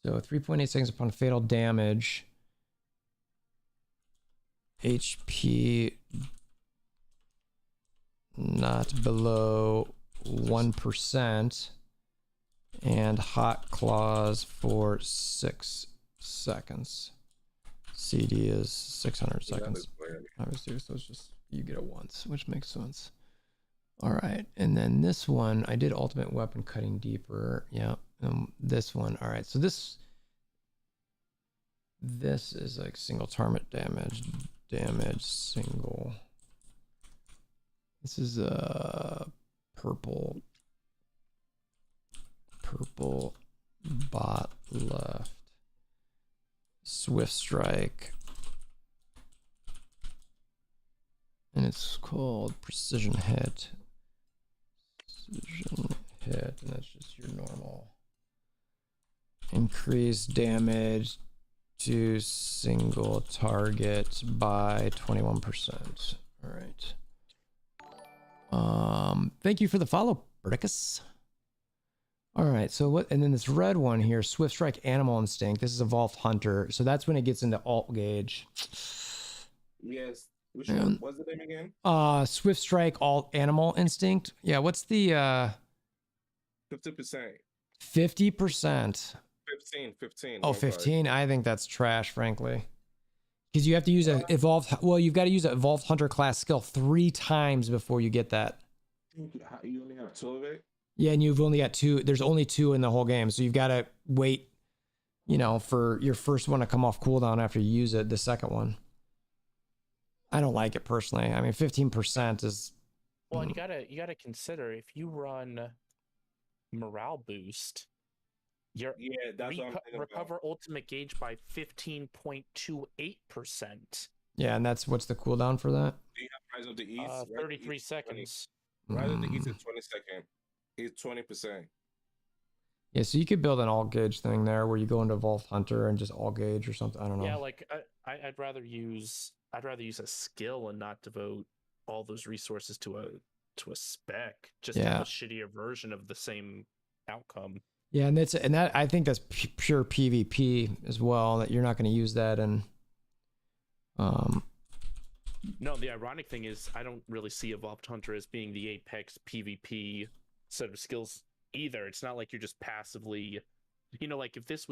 So 3.8 seconds upon fatal damage. HP not below 1%. And Hot Claws for 6 seconds. CD is 600 seconds. Obviously, so it's just, you get it once, which makes sense. All right, and then this one, I did ultimate weapon cutting deeper. Yeah, this one. All right, so this is like single target damage, single. This is purple bot left, swift strike, and it's called precision hit. Precision hit, and that's just your normal. Increase damage to single target by 21%. All right. Thank you for the follow, Berdicus. All right, so what? And then this red one here, Swift Strike Animal Instinct. This is Evolved Hunter, so that's when it gets into alt gauge. Yes. Which one? What's the name again? Swift Strike Alt Animal Instinct. Yeah, what's the 50%. 50%? 15. Oh, 15. I think that's trash, frankly. Because you have to use a evolved. Well, you've got to use an evolved hunter class skill 3 times before you get that. You only have 2 of it? Yeah, and you've only got 2. There's only 2 in the whole game, so you've got to wait, for your first one to come off cooldown after you use it. The second one. I don't like it personally. I mean, 15% is. Well, and you gotta consider if you run morale boost, your that's what I'm thinking recover ultimate gauge by 15.28%. Yeah, and what's the cooldown for that? Do you have Rise of the East? 33 seconds. Rise of the East is 20 seconds. It's 20%. Yeah, so you could build an all gauge thing there where you go into Evolved Hunter and just all gauge or something. I don't know. Yeah, like I'd rather use a skill and not devote all those resources to a spec. Just have a shittier version of the same outcome. Yeah, and that I think that's pure PvP as well. That you're not going to use that and. No, the ironic thing is I don't really see Evolved Hunter as being the apex PvP set of skills either. It's not like you're just passively, like if this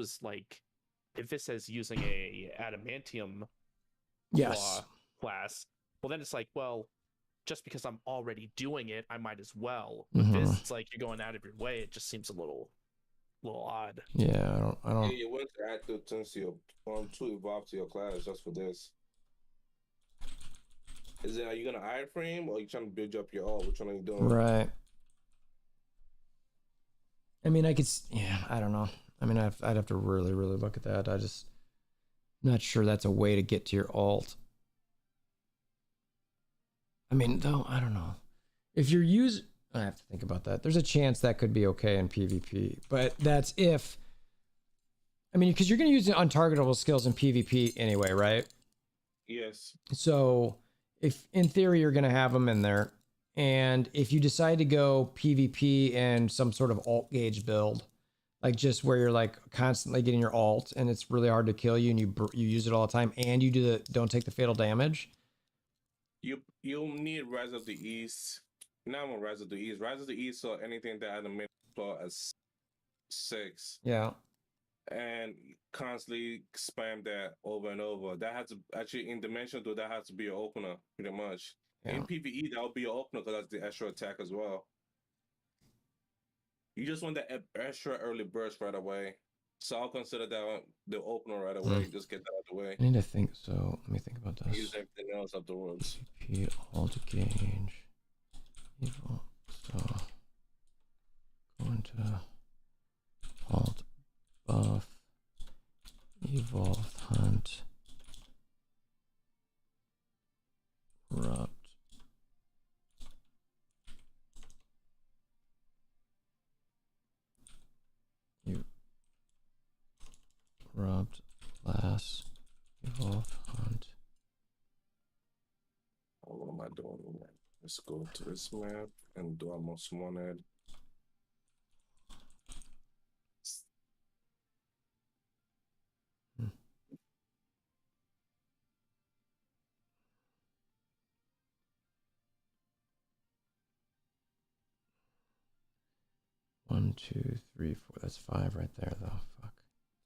says using a adamantium class, well then it's like, well, just because I'm already doing it, I might as well. With this, it's like you're going out of your way. It just seems a little odd. Yeah, I don't. Yeah, you want to add 2 things to evolve to your class just for this. Are you gonna iframe or are you trying to build up your ult? Which one are you doing? Right. I mean, I don't know. I mean, I'd have to really, really look at that. I just not sure that's a way to get to your ult. I mean, though, I don't know. If you're I have to think about that. There's a chance that could be okay in PvP, but that's if. I mean, because you're going to use the untargetable skills in PvP anyway, right? Yes. So, if in theory you're going to have them in there, and if you decide to go PvP and some sort of alt gauge build, like just where you're like constantly getting your alt and it's really hard to kill you and you use it all the time and you don't take the fatal damage. You'll need Rise of the East. Not more Rise of the East. Rise of the East or anything that had a minute floor as 6. Yeah. And constantly spam that over and over. That has to actually in Dimension though. That has to be your opener pretty much. Yeah. In PvE, that will be your opener because that's the extra attack as well. You just want that extra early burst right away. So I'll consider that the opener right away. Just get that out of the way. I need to think. So let me think about this. Use everything else afterwards. PvP alt gauge. Evil. So go into alt buff. Evolved hunt. Corrupt. Corrupt class. Evolved hunt. What am I doing? Let's go to this map and do our most wanted. One, 2, 3, 4. That's 5 right there, though. Fuck.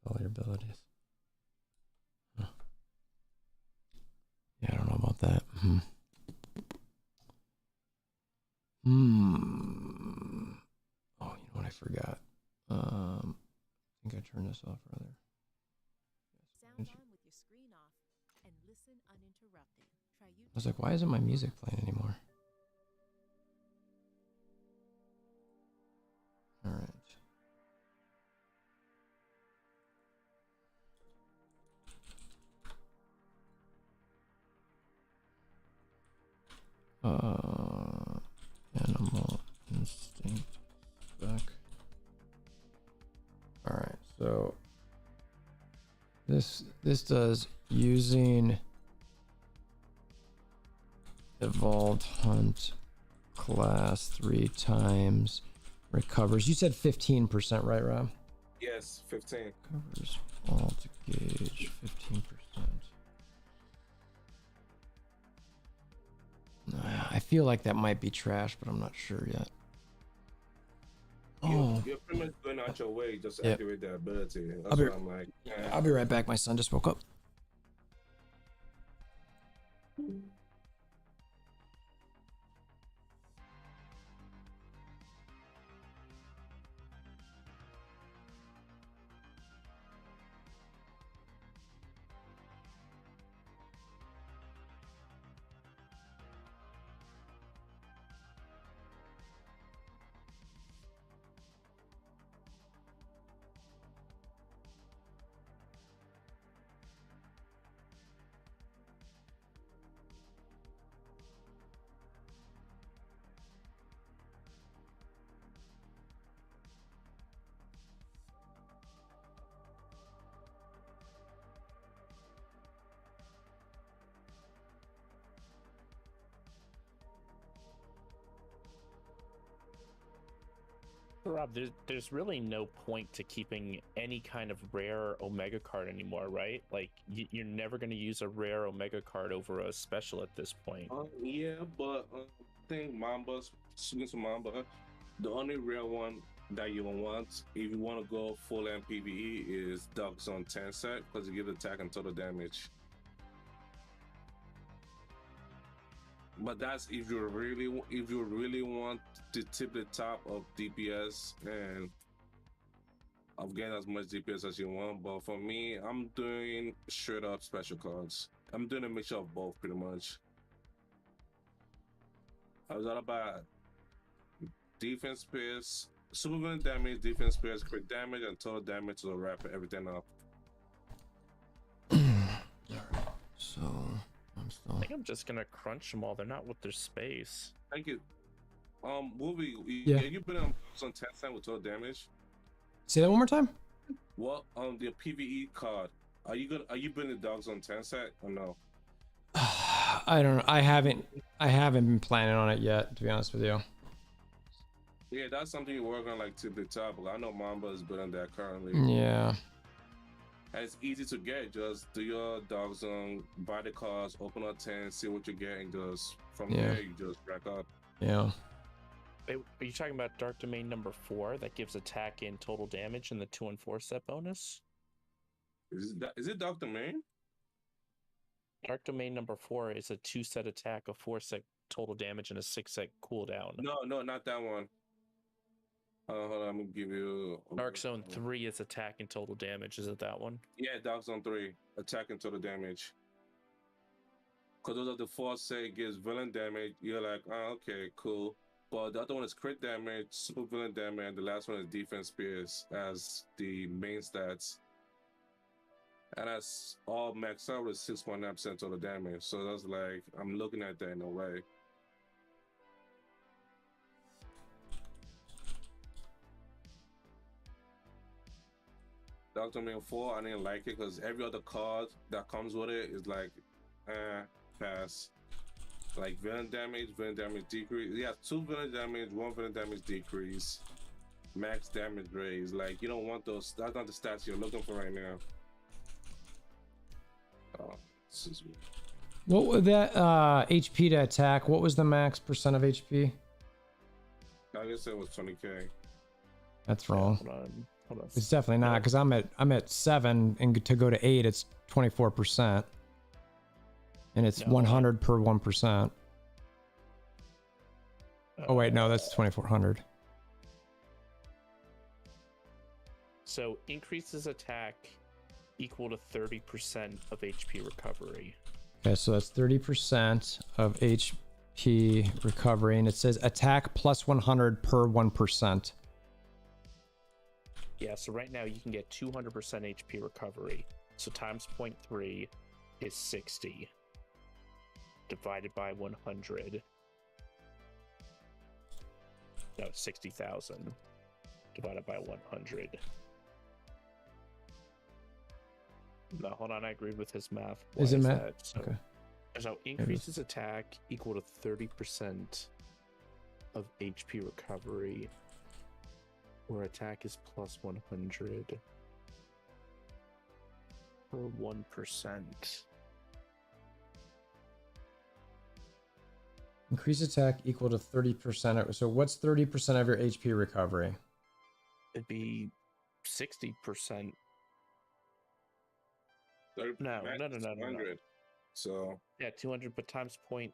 All your abilities. Huh. Yeah, I don't know about that. Oh, you know what I forgot? I think I turned this off rather. Sound on with your screen off and listen uninterrupted. I was like, why isn't my music playing anymore? All right. Animal instinct back. All right, so this does using evolved hunt class 3 times recovers. You said 15%, right, Rob? Yes, 15. Covers alt gauge 15%. I feel like that might be trash, but I'm not sure yet. You're pretty much going out your way just to activate that ability. That's what I'm like. I'll be right back. My son just woke up. Rob, there's really no point to keeping any kind of rare Omega card anymore, right? Like, you're never going to use a rare Omega card over a special at this point. Yeah, but I think Mamba's swinging to Mamba. The only rare one that you want, if you want to go full MPVE, is Dogs on 10 set because it gives attack and total damage. But that's if you really want to tip the top of DPS and of getting as much DPS as you want. But for me, I'm doing straight up special cards. I'm doing a mixture of both pretty much. I was all about defense space, super villain damage, defense space, crit damage, and total damage to wrap everything up. So I'm still. I think I'm just gonna crunch them all. They're not with their space. Thank you. Wolvie, Yeah. you been on 10 cent with total damage? Say that one more time. Well, the PVE card, are you putting the dogs on 10 set or no? I don't know. I haven't been planning on it yet, to be honest with you. Yeah, that's something you work on, like tip the top. I know Mamba is building that currently. Yeah. And it's easy to get. Just do your dogs on, buy the cards, open up 10, see what you get, and just from Yeah. there you just rack up. Yeah. Wait, are you talking about Dark Domain number 4 that gives attack and total damage and the 2 and 4 set bonus? Is it Dr. Main? Dark Domain number 4 is a 2 set attack, a 4 set total damage, and a 6 set cooldown. No, not that one. Hold on, I'm gonna give you. Dark Zone 3 is attack and total damage. Is it that one? Yeah, Dark Zone 3, attack and total damage. Because those are the 4 say it gives villain damage. You're like, oh, okay, cool. But the other one is crit damage, super villain damage, and the last one is defense spears as the main stats. And that's all maxed out with 6.9% total damage. So that's like, I'm looking at that in a way. Dr. Main 4, I didn't like it because every other card that comes with it is like, pass. Like villain damage decrease. Yeah, 2 villain damage, 1 villain damage decrease. Max damage raise. Like, you don't want those. That's not the stats you're looking for right now. Oh, this is weird. What was that HP to attack? What was the max percent of HP? I guess it was 20k. That's wrong. Hold on. It's definitely not because I'm at 7 and to go to 8 it's 24%. And it's 100 per 1%. Oh wait, no, that's 2400. So increases attack equal to 30% of HP recovery. Okay, so that's 30% of HP recovery, and it says attack plus 100 per 1%. Yeah, so right now you can get 200% HP recovery. So times 0.3 is 60. Divided by 100. No, 60,000. Divided by 100. No, hold on, I agreed with his math. Why Is it math? that? So, Okay. So increases attack equal to 30% of HP recovery, where attack is plus 100 per 1%. Increase attack equal to 30%. So what's 30% of your HP recovery? It'd be 60%. No. So Yeah, 200 but times 0.3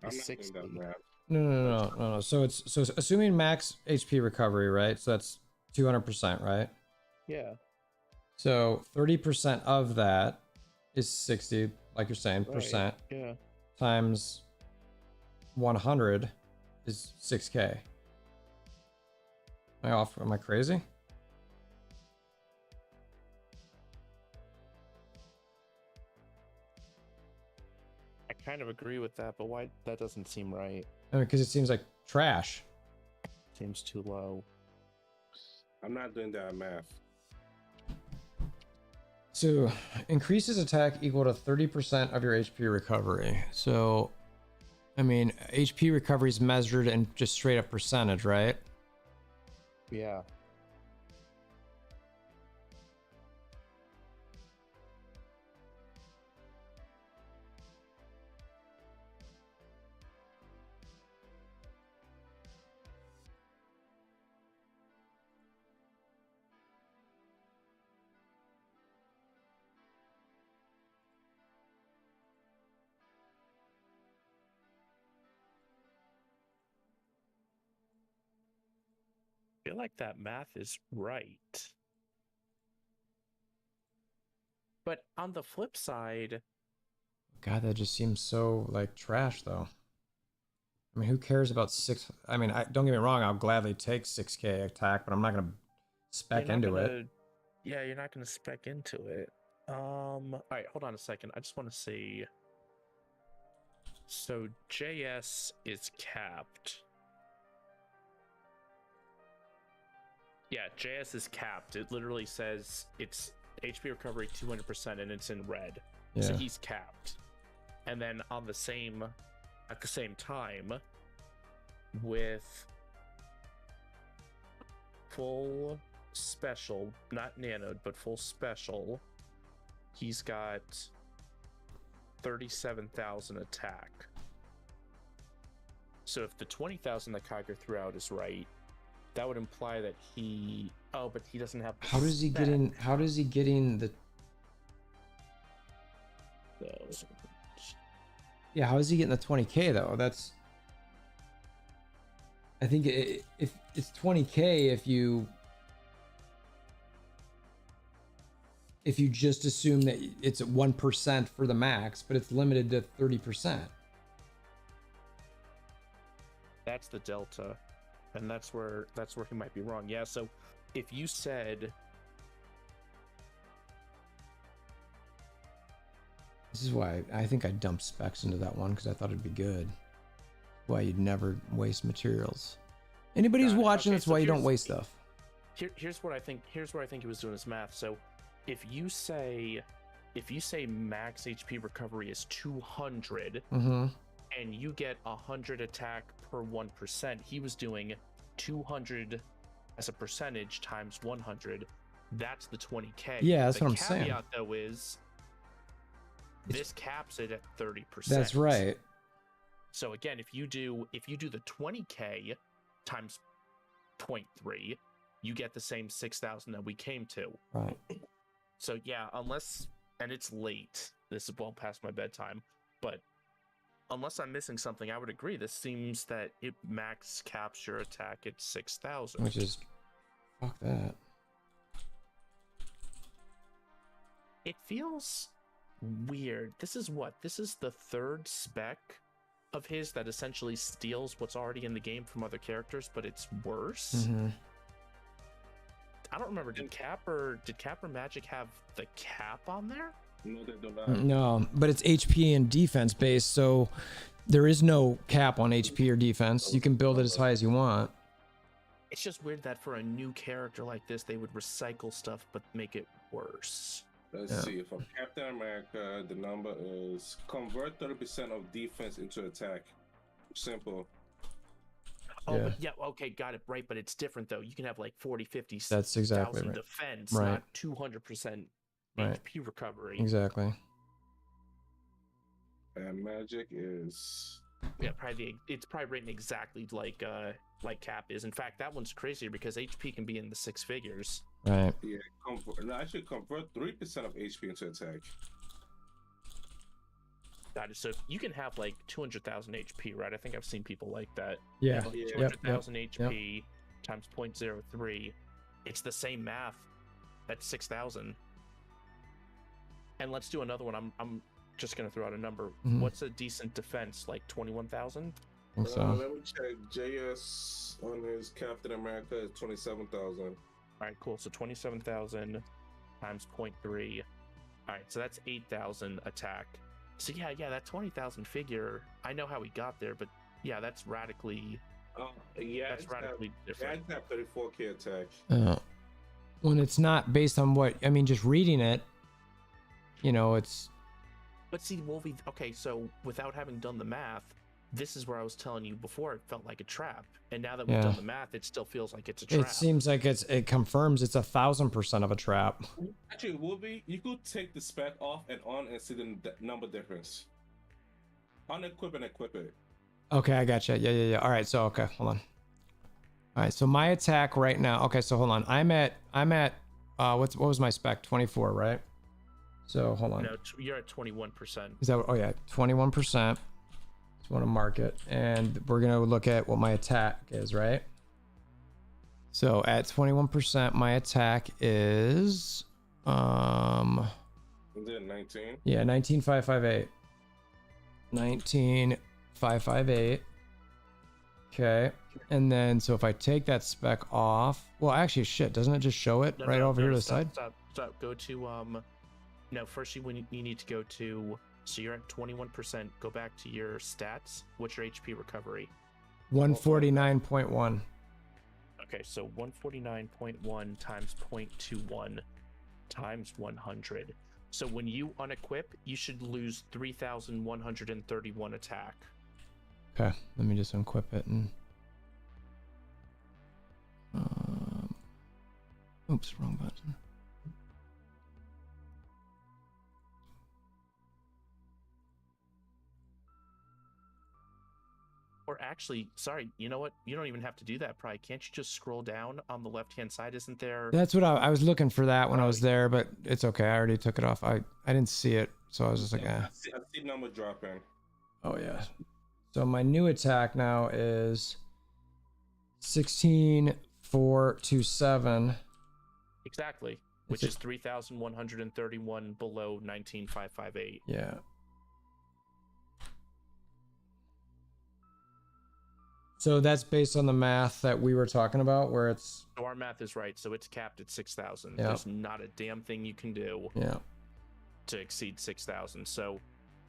I'm is not 60. doing that math. No. So it's assuming max HP recovery, right? So that's 200%, right? Yeah, So 30% of that is 60, like you're saying, right. percent Yeah. times 100 is 6K. Am I off? Am I crazy? I kind of agree with that, but why that doesn't seem right. I mean, because it seems like trash. Seems too low. I'm not doing that math. So increases attack equal to 30% of your HP recovery. So, I mean, HP recovery is measured in just straight up percentage, right? Yeah. I feel like that math is right. But on the flip side, God, that just seems so like trash, though. I mean, who cares about six? I mean, don't get me wrong. I'll gladly take 6K attack, but I'm not gonna spec you're not into it. gonna, yeah, you're not gonna spec into it. All right, hold on a second. I just want to see. So JS is capped. Yeah, JS is capped. It literally says it's HP recovery 200% and it's in red. Yeah. So he's capped. And then at the same time, with full special, not nanoed, but full special, he's got 37,000 attack. So if the 20,000 that Kiger threw out is right, that would imply that he. Oh, but he doesn't have. How does he get in? How does he get in the? Yeah, how is he getting the 20K though? That's. I think if it's 20K, if you just assume that it's at 1% for the max, but it's limited to 30%. That's the delta, and that's where he might be wrong. Yeah, so if you said. This is why I think I dumped specs into that one, because I thought it'd be good. Why you'd never waste materials. Anybody who's watching, Okay, that's so why you don't waste stuff. Here's what I think he was doing his math. So if you say max HP recovery is 200 Mm-hmm. and you get 100 attack per 1%, he was doing 200 as a percentage times 100. That's the 20K. Yeah, that's what I'm saying. The caveat though is this caps it at 30%. That's right. So again, if you do the 20K times 0.3, you get the same 6,000 that we came to. Right. So yeah, unless, and it's late, this is well past my bedtime, but unless I'm missing something, I would agree. This seems that it max caps your attack at 6,000. Which is, fuck that. It feels weird. This is the third spec of his that essentially steals what's already in the game from other characters, but it's worse. Mm-hmm. I don't remember. Did Cap or Magic have the cap on there? No, they do not. No, but it's HP and defense based, so there is no cap on HP or defense. You can build it as high as you want. It's just weird that for a new character like this, they would recycle stuff but make it worse. Let's see. For Captain America, the number is convert 30% of defense into attack. Simple. Oh, Yeah. but yeah, okay, got it right, but it's different though. You can have like 40, 50, That's exactly 1,000 right. defense, Right. not 200% Right. HP recovery. Exactly. And Magic is Yeah, it's probably written exactly like Cap is. In fact, that one's crazier because HP can be in the six figures. Right. convert 3% of HP into attack. Got it. So you can have like 200,000 HP, right? I think I've seen people like that. Yeah. Like Yep. 200,000 HP times 0.03. It's the same math. That's 6,000. And let's do another one. I'm just gonna throw out a number. Mhm. What's a decent defense? Like 21,000? I think so. Let me check. JS on his Captain America is 27,000. All right, cool. So 27,000 times 0.3. All right, so that's 8,000 attack. So yeah, that 20,000 figure. I know how we got there, but yeah, that's radically. Yeah, That's radically Yeah, different. it's have 34k attack. When it's not based on what I mean, just reading it, it's But see, Wolvie. Okay, so without having done the math, this is where I was telling you before. It felt like a trap, and now that we've done the math, it still feels like it's a trap. it seems like it confirms it's 1,000% of a trap. Actually, Wolverine, you could take the spec off and on and see the number difference. Unequip and equip it. Okay, I gotcha. Yeah. All right, so okay, hold on. All right, so my attack right now. Okay, so hold on. I'm at what was my spec? 24, right? So hold on. No, you're at 21%. Is that? Oh yeah, 21%. Just want to mark it, and we're gonna look at what my attack is, right? So at 21%, my attack is Is it 19? yeah, 19,558. 19,558. Okay, and then so if I take that spec off, well, actually, shit, doesn't it just show it right over here to the side? Stop. Go to No, first you need to go to. So you're at 21%. Go back to your stats. What's your HP recovery? 149.1. Okay, so 149.1 times 0.21 times 100. So when you unequip, you should lose 3,131 attack. Okay, let me just unequip it and. Oops, wrong button. Or actually, sorry, you know what? You don't even have to do that, probably. Can't you just scroll down on the left-hand side? Isn't there? That's what I was looking for that when I was there, but it's okay. I already took it off. I didn't see it, so I was just like, I see number dropping. Oh yeah. So my new attack now is 16,427. Exactly, which is 3,131 below 19,558. Yeah. So that's based on the math that we were talking about, where it's. So our math is right. So it's capped at 6,000. Yeah. There's not a damn thing you can do to exceed 6,000. So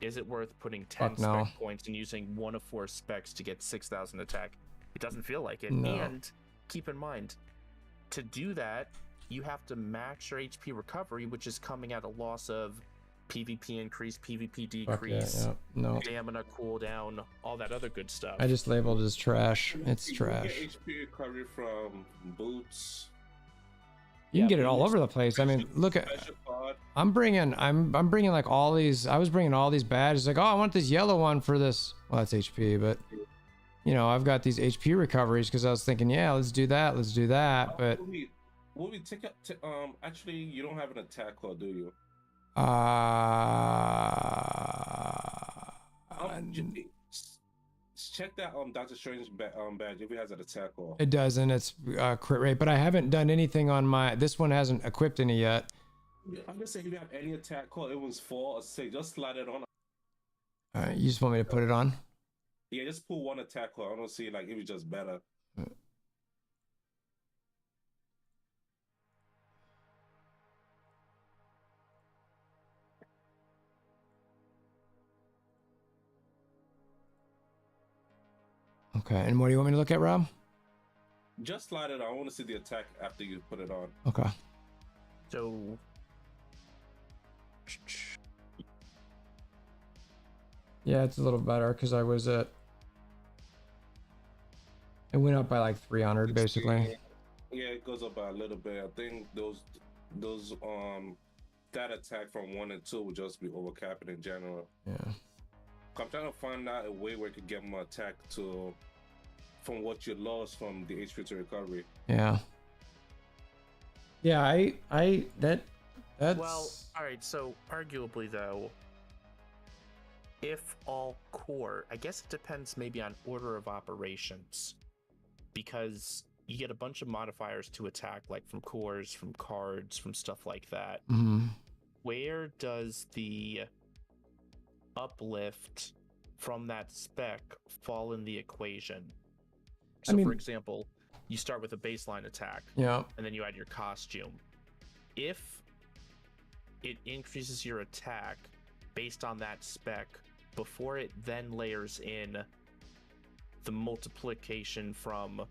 is it worth putting 10 spec points and using one of 4 specs to get 6,000 attack? It doesn't feel like it. No. And keep in mind, to do that, you have to max your HP recovery, which is coming at a loss of PvP increase, PvP decrease, stamina cooldown, all that other good stuff. I just labeled it as trash. It's trash. You get HP recovery from boots. You can get it all over the place. I mean, look at. I'm bringing like all these. I was bringing all these badges. Like, oh, I want this yellow one for this. Well, that's HP, but I've got these HP recoveries because I was thinking, yeah, let's do that. But Will we take up? Actually, you don't have an attack card, do you? Check that Doctor Strange badge if it has an attack card. It doesn't. It's crit rate, but I haven't done anything on my. This one hasn't equipped any yet. I'm just saying, if you have any attack card, it was 4 or 6. Just slide it on. All right, you just want me to put it on? Yeah, just pull one attack card. I don't see like it was just better. Okay, and what do you want me to look at, Rob? Just slide it on. I want to see the attack after you put it on. Okay. So yeah, it's a little better because I was at. It went up by like 300 basically. Yeah, it goes up by a little bit. I think those that attack from 1 and 2 would just be overcapping in general. Yeah. I'm trying to find out a way where you can get more attack from what you lost from the HP to recovery. Yeah. Yeah, that's well, all right. So arguably, though, if all core, I guess it depends maybe on order of operations, because you get a bunch of modifiers to attack, like from cores, from cards, from stuff like that. Mm-hmm. Where does the uplift from that spec fall in the equation? So, for example, you start with a baseline attack, Yeah. and then you add your costume. If it increases your attack based on that spec before it then layers in the multiplication from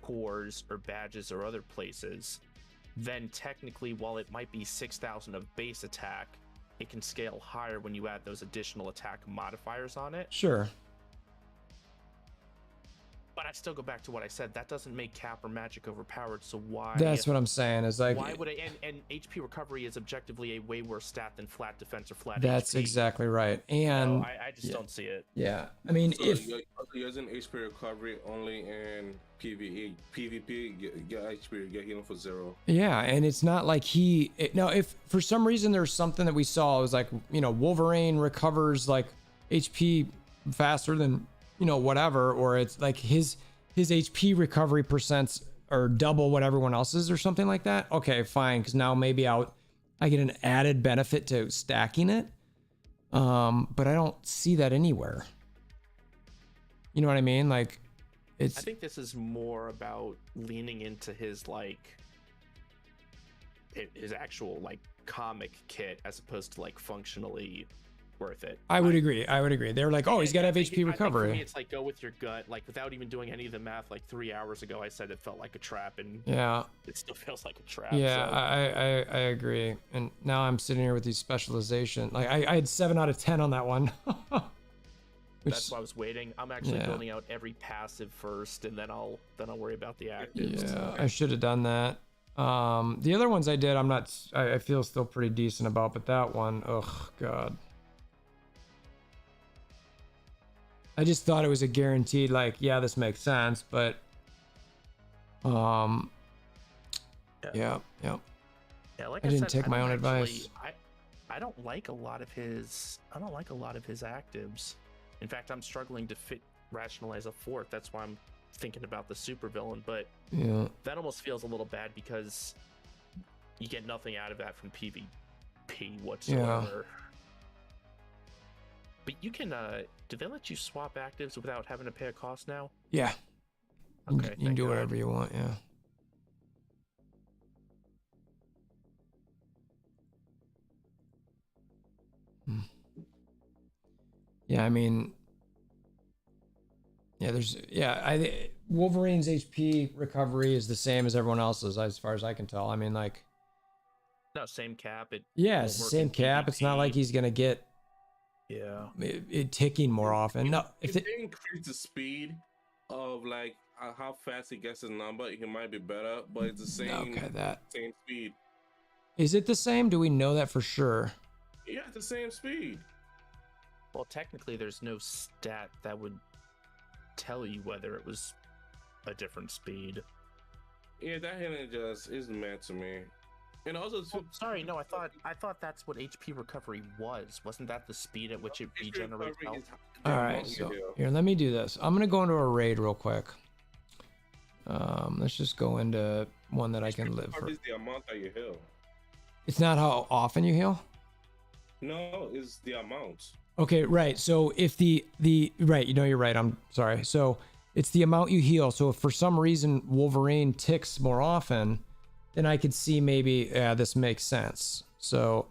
cores or badges or other places, then technically, while it might be 6,000 of base attack, it can scale higher when you add those additional attack modifiers on it. Sure. But I still go back to what I said. That doesn't make cap or magic overpowered. So why? That's what I'm saying. Is like, why would I? And HP recovery is objectively a way worse stat than flat defense or flat. That's HP. exactly right. And I just don't see it. Yeah, I mean, So if you're using HP recovery only in PvE, PvP, get HP, get healing for 0. yeah, and it's not like now if for some reason there's something that we saw, it was like, Wolverine recovers like HP faster than whatever, or it's like his HP recovery percents are double what everyone else's or something like that. Okay, fine, because now maybe I get an added benefit to stacking it. But I don't see that anywhere. You know what I mean? Like, I think this is more about leaning into his his actual comic kit as opposed to functionally worth it. I would agree. They're like, oh, he's got to have HP recovery. For me, it's like go with your gut. Without even doing any of the math, 3 hours ago, I said it felt like a trap, and yeah, it still feels like a trap. Yeah, so. I agree. And now I'm sitting here with these specialization. I had 7 out of 10 on that one. That's why I was waiting. I'm actually building out every passive first, and then I'll worry about the actives. Yeah, I should have done that. The other ones I did, I feel still pretty decent about, but that one, ugh, God. I just thought it was a guaranteed, yeah, this makes sense, but yeah. Like I didn't said, take my own advice. I don't like a lot of his actives. In fact, I'm struggling to rationalize a fourth. That's why I'm thinking about the supervillain, but yeah, that almost feels a little bad because you get nothing out of that from PvP whatsoever. Yeah. But you can do they let you swap actives without having to pay a cost now? Yeah. Okay. You can do whatever you want, yeah. Yeah, I mean, Wolverine's HP recovery is the same as everyone else's as far as I can tell. I mean, no, same cap. It's the same cap. PvP. It's not like he's gonna get it ticking more often. No, if they increase the speed of how fast he gets his number, he might be better, but it's the same. Okay, same speed. Is it the same? Do we know that for sure? Yeah, it's the same speed. Well, technically, there's no stat that would tell you whether it was a different speed. Yeah, that hidden just is mad to me. And also, sorry, no, I thought that's what HP recovery was. Wasn't that the speed at which it regenerates health? All right, so here, let me do this. I'm gonna go into a raid real quick. Let's just go into one that I can live for. Is the amount that you heal? It's not how often you heal. No, it's the amount. Okay, right. So if the right, you're right. I'm sorry. So it's the amount you heal. So if for some reason Wolverine ticks more often, then I could see maybe this makes sense. So, all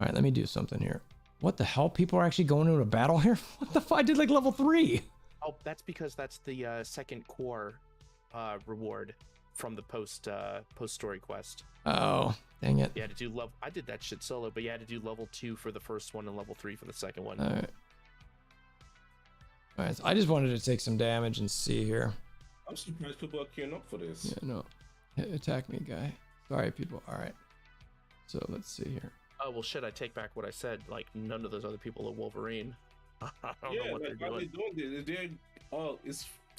right, let me do something here. What the hell? People are actually going into a battle here? What the fuck? I did level 3. Oh, that's because that's the second core reward from the post story quest. Oh, dang it. You had to do I did that shit solo, but you had to do level 2 for the first one and level 3 for the second one. All right. So I just wanted to take some damage and see here. I'm surprised people are queuing up for this. Yeah, no. Attack me, guy. Sorry, people. All right. So let's see here. Oh, well, shit, I take back what I said. None of those other people are Wolverine. I don't know what they're doing.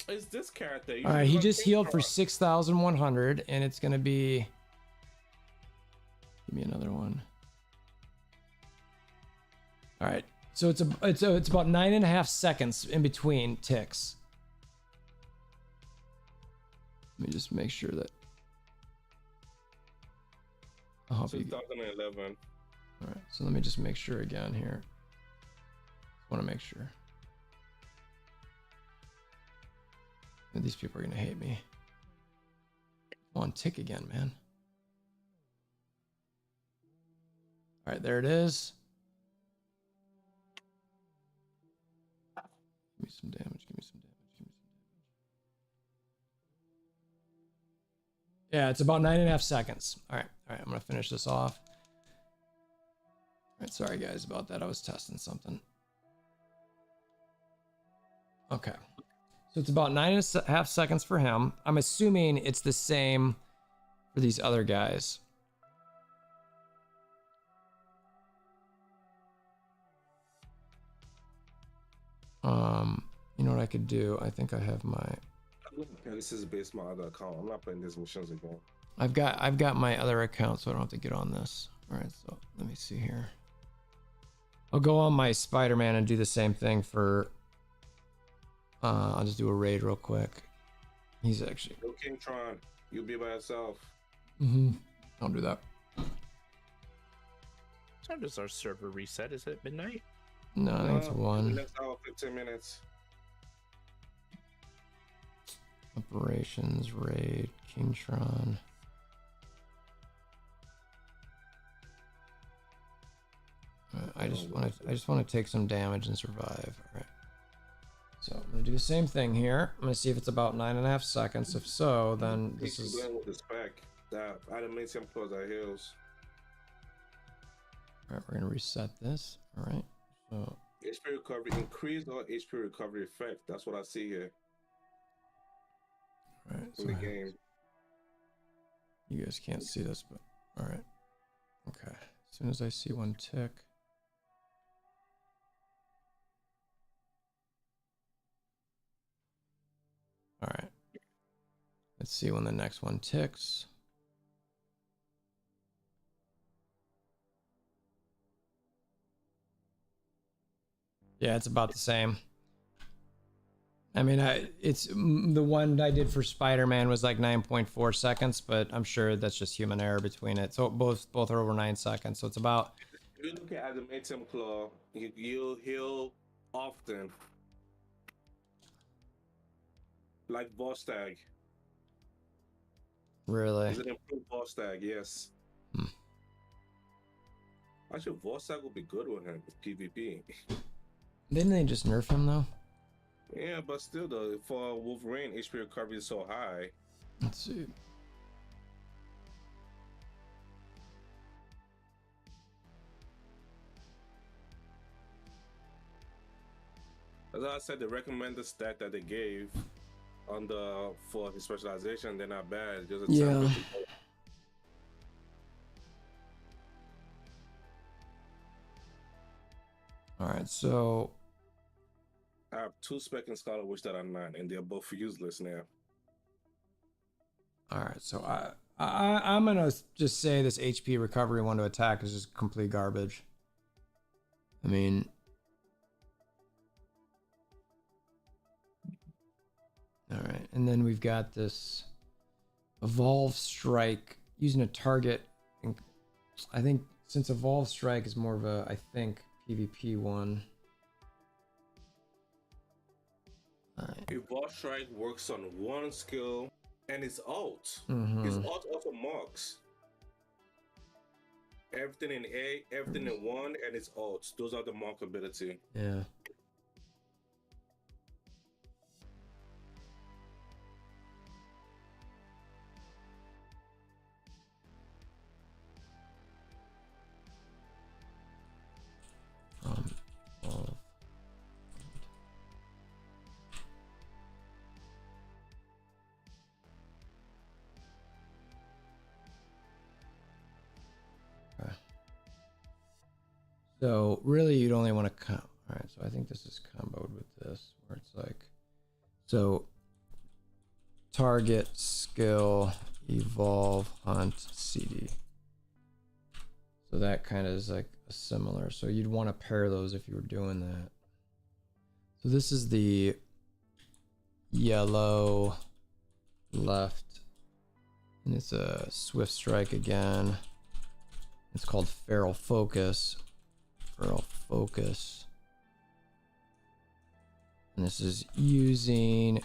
It's this character. All right, he just healed for 6,100, and it's going to be... Give me another one. All right. So it's about 9.5 seconds in between ticks. Let me just make sure that. I hope you. 2011. All right, so let me just make sure again here. Want to make sure. And these people are gonna hate me. Come on, tick again, man. All right, there it is. Give me some damage. Give me some damage. Give me some damage. Yeah, it's about 9.5 seconds. All right, I'm gonna finish this off. All right, sorry guys about that. I was testing something. Okay, so it's about 9.5 seconds for him. I'm assuming it's the same for these other guys. You know what I could do? I think I have my. Yeah, this is based on my other account. I'm not playing these missions again. I've got my other account, so I don't have to get on this. All right, so let me see here. I'll go on my Spider-Man and do the same thing for. I'll just do a raid real quick. He's actually. Yo, King Tron, you'll be by yourself. Don't do that. How does our server reset? Is it midnight? No, I think it's The 1. next hour, 15 minutes. Operations raid Kingtron. I just want to take some damage and survive. All right. So I'm gonna do the same thing here. I'm gonna see if it's about 9.5 seconds. If so, then this is. Going with the spec. That adamantium claws are heals. All right, we're gonna reset this. All right. So HP recovery increase or HP recovery effect. That's what I see here all right. So in the game. you guys can't see this, but all right. Okay. As soon as I see one tick. All right. Let's see when the next one ticks. Yeah, it's about the same. I mean, it's the one I did for Spider-Man was like 9.4 seconds, but I'm sure that's just human error between it. So both are over 9 seconds. So it's about. If you look at adamantium claw, you'll heal often. Like boss tag. Really? Is it improved boss tag? Yes. Actually, boss tag would be good with him with PvP. Didn't they just nerf him though? Yeah, but still though, for Wolverine, HP recovery is so high. Let's see. As I said, the recommended stat that they gave on the for his specialization, they're not bad. Just a Yeah. All right, so I have 2 spec and Scholar Witch that are 9, and they're both useless now. all right, so I'm gonna just say this HP recovery one to attack is just complete garbage. I mean, all right, and then we've got this Evolve Strike using a target. And I think since Evolve Strike is more of a, I think, PvP one. All right. Evolve Strike works on one skill and his ult. Mhm. His ult also marks everything in A, everything in 1, and his ult. Those are the mark ability. Yeah. Evolve. Okay. So really, you'd only want to all right. So I think this is comboed with this, where it's like, so target, skill, evolve, hunt, CD. So that kind of is like similar. So you'd want to pair those if you were doing that. So this is the yellow left, and it's a swift strike again. It's called feral focus. Feral focus. And this is using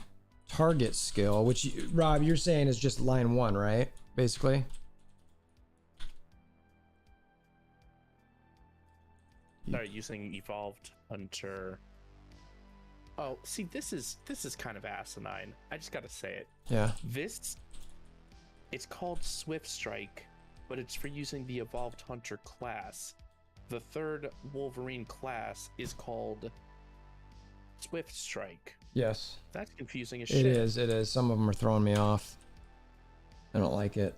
target skill, which Rob, you're saying is just line 1, right? Basically. Sorry, using evolved hunter. Oh, see, this is kind of asinine. I just gotta say it. Yeah. It's called Swift Strike, but it's for using the evolved hunter class. The third Wolverine class is called Swift Strike. Yes. That's confusing as shit. It is. Some of them are throwing me off. I don't like it.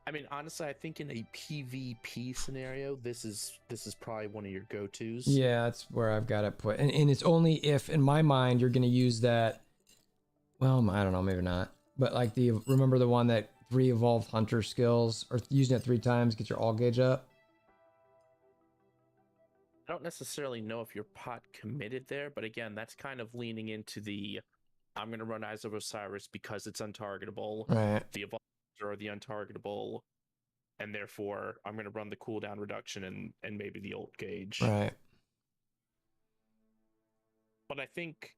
I mean, honestly, I think in a PvP scenario, this is probably one of your go-tos. Yeah, that's where I've got it put. And it's only if, in my mind, you're going to use that. Well, I don't know, maybe not. But like remember the one that 3 evolved hunter skills, or using it 3 times, get your all gauge up? I don't necessarily know if you're pot committed there, but again, that's kind of leaning into the I'm going to run Eyes of Osiris because it's untargetable. Right. The evolved or the untargetable, and therefore I'm going to run the cooldown reduction and maybe the ult gauge. Right. But I think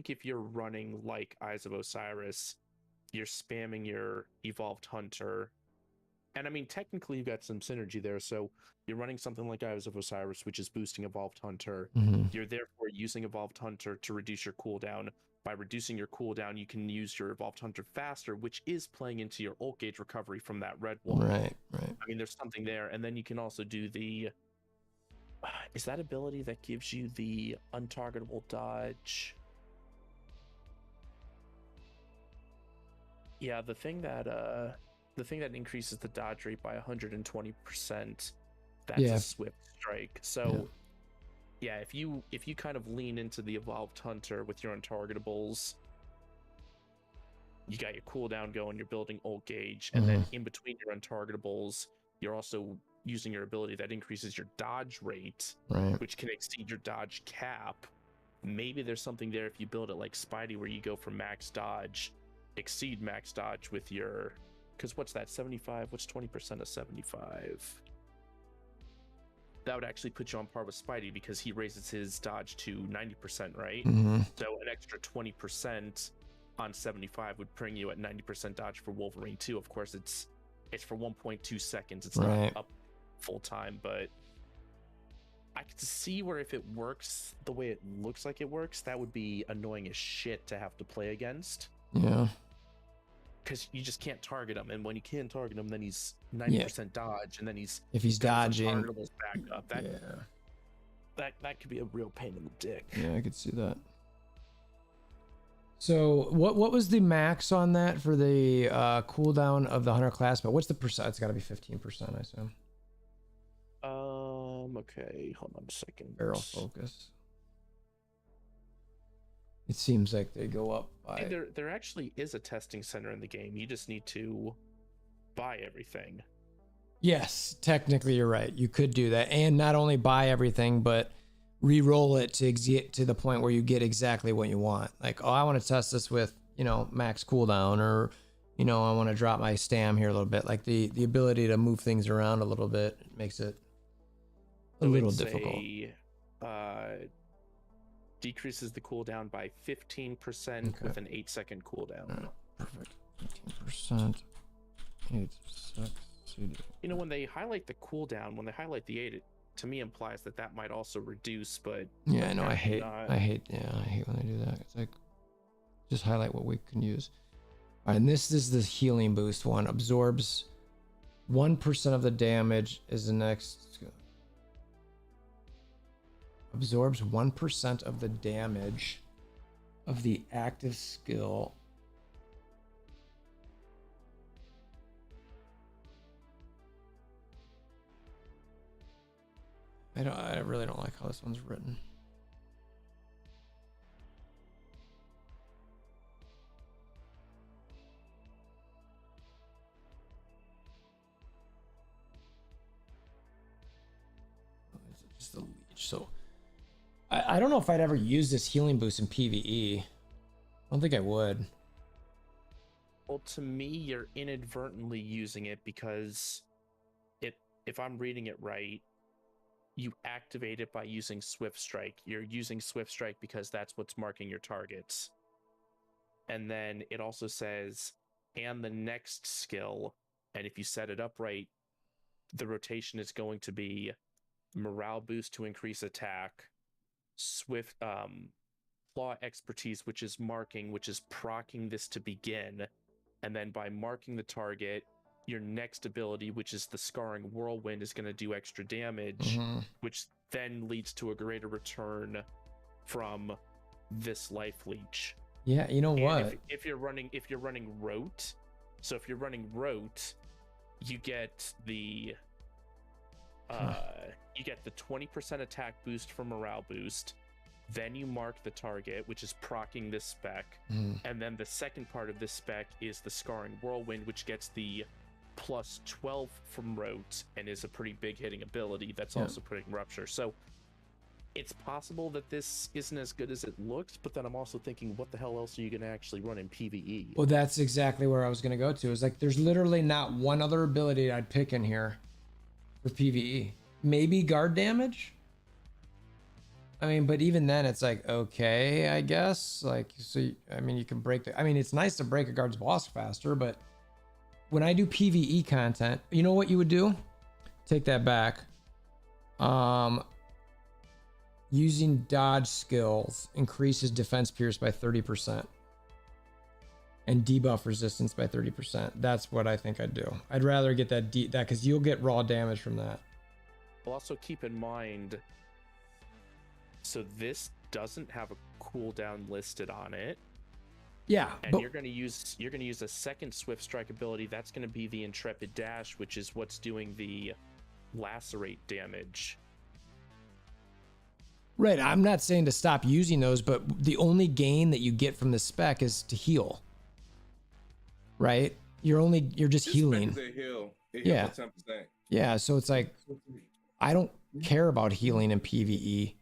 if you're running like Eyes of Osiris, you're spamming your evolved hunter. And I mean, technically you've got some synergy there. So you're running something like Eyes of Osiris, which is boosting evolved hunter. Mm-hmm. You're therefore using evolved hunter to reduce your cooldown. By reducing your cooldown, you can use your evolved hunter faster, which is playing into your ult gauge recovery from that red one. Right. I mean, there's something there. And then you can also do the is that ability that gives you the untargetable dodge? Yeah, the thing that increases the dodge rate by 120%. That's a swift strike. So yeah, if you kind of lean into the evolved hunter with your untargetables, you got your cooldown going, you're building ult gauge, and then in between your untargetables, you're also using your ability that increases your dodge rate, which can exceed your dodge cap. Maybe there's something there if you build it like Spidey, where you go for max dodge, exceed max dodge with your, because what's that, 75? What's 20% of 75? That would actually put you on par with Spidey because he raises his dodge to 90%, right? Mm-hmm. So an extra 20% on 75 would bring you at 90% dodge for Wolverine 2. Of course, it's for 1.2 seconds. It's not up full time, but I could see where if it works the way it looks like it works, that would be annoying as shit to have to play against. Yeah. Because you just can't target him, and when you can't target him, then he's 90% dodge, and then if he's dodging, back up. That could be a real pain in the dick. Yeah, I could see that. So what was the max on that for the cooldown of the hunter class? But what's the percent? It's got to be 15%, I assume. Okay, hold on a second. Barrel focus. It seems like they go up by... Hey, there actually is a testing center in the game. You just need to buy everything. Yes, technically you're right. You could do that. And not only buy everything, but re-roll it to get to the point where you get exactly what you want. Like, oh, I want to test this with, max cooldown, or, I want to drop my stam here a little bit. Like the ability to move things around a little bit makes it a little difficult. Decreases the cooldown by 15% with an 8-second cooldown. Perfect. 15%. 8 seconds. When they highlight the cooldown, when they highlight the 8, it to me implies that might also reduce, but yeah, I know. I hate when they do that. It's like, just highlight what we can use. All right, and this is the healing boost one. Absorbs 1% of the damage is the next. Absorbs 1% of the damage of the active skill. I really don't like how this one's written. the leech. So I don't know if I'd ever use this healing boost in PvE. I don't think I would. Well, to me, you're inadvertently using it because if I'm reading it right, you activate it by using Swift Strike. You're using Swift Strike because that's what's marking your targets. And then it also says, and the next skill, and if you set it up right, the rotation is going to be morale boost to increase attack, swift claw expertise, which is marking, which is proccing this to begin, and then by marking the target, your next ability, which is the Scarring Whirlwind, is going to do extra damage, which then leads to a greater return from this life leech. Yeah, you know what? If you're running rote, so if you're running rote, you get the 20% attack boost for morale boost. Then you mark the target, which is proccing this spec, and then the second part of this spec is the Scarring Whirlwind, which gets the plus 12 from rote and is a pretty big hitting ability. That's also putting rupture. So it's possible that this isn't as good as it looks, but then I'm also thinking, what the hell else are you going to actually run in PvE? Well, that's exactly where I was going to go to. Is like, there's literally not one other ability I'd pick in here for PvE. Maybe guard damage. I mean, but even then it's like, okay, I guess. Like, so, I mean, you can break the, I mean, it's nice to break a guard's boss faster, but when I do PvE content, you know what you would do? Take that back. Using dodge skills increases defense pierce by 30% and debuff resistance by 30%. That's what I think I'd do. I'd rather get that because you'll get raw damage from that. Well, also keep in mind, so this doesn't have a cooldown listed on it. Yeah, and you're going to use a second Swift Strike ability. That's going to be the Intrepid Dash, which is what's doing the lacerate damage. Right, I'm not saying to stop using those, but the only gain that you get from the spec is to heal. Right? You're just healing. Yeah. 10%. Yeah, so it's like, I don't care about healing in PvE.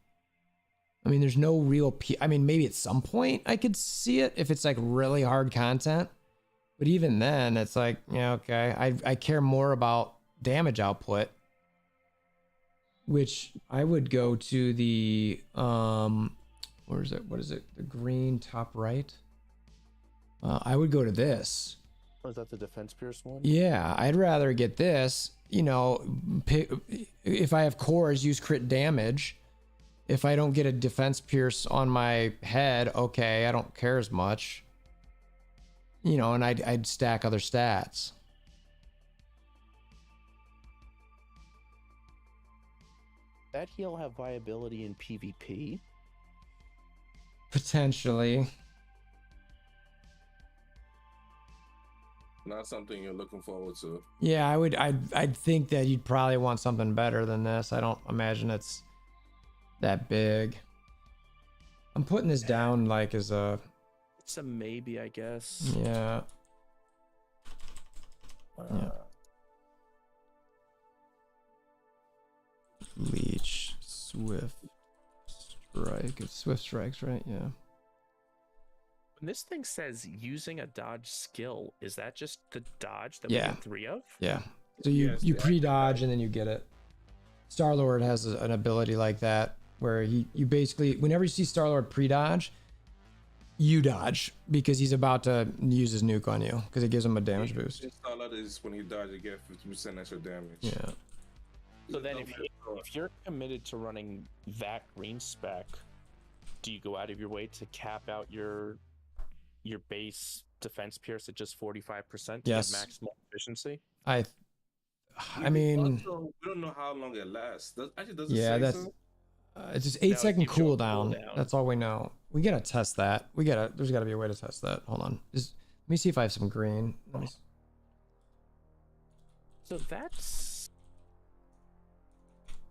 I mean, there's no real I mean, maybe at some point I could see it if it's like really hard content. But even then, it's like, yeah, okay. I care more about damage output, which I would go to the where is it? What is it? The green top right. I would go to this. Oh, is that the defense pierce one? Yeah, I'd rather get this. You know, if I have cores, use crit damage. If I don't get a defense pierce on my head, okay, I don't care as much. You know, and I'd stack other stats. That heal have viability in PvP? Potentially. Not something you're looking forward to. Yeah, I'd think that you'd probably want something better than this. I don't imagine it's that big. I'm putting this down like as a... It's a maybe, I guess. Yeah. Yeah. Leech, Swift Strike. It's Swift Strikes, right? Yeah. When this thing says using a dodge skill, is that just the dodge that we get 3 of? Yeah. So you pre-dodge and then you get it. Star-Lord has an ability like that where you basically, whenever you see Star-Lord pre-dodge, you dodge because he's about to use his nuke on you because it gives him a damage boost. Star-Lord is when you dodge, you get 50% extra damage. Yeah. So then if you're committed to running that green spec, do you go out of your way to cap out your base defense pierce at just 45% to Yes. get maximal efficiency? I mean, Also, we don't know how long it lasts. Actually, does it yeah, say that's so? it's just No, 8-second it gives you a cooldown. cooldown. That's all we know. We gotta test that. There's gotta be a way to test that. Hold on. Let me see if I have some green. So that's...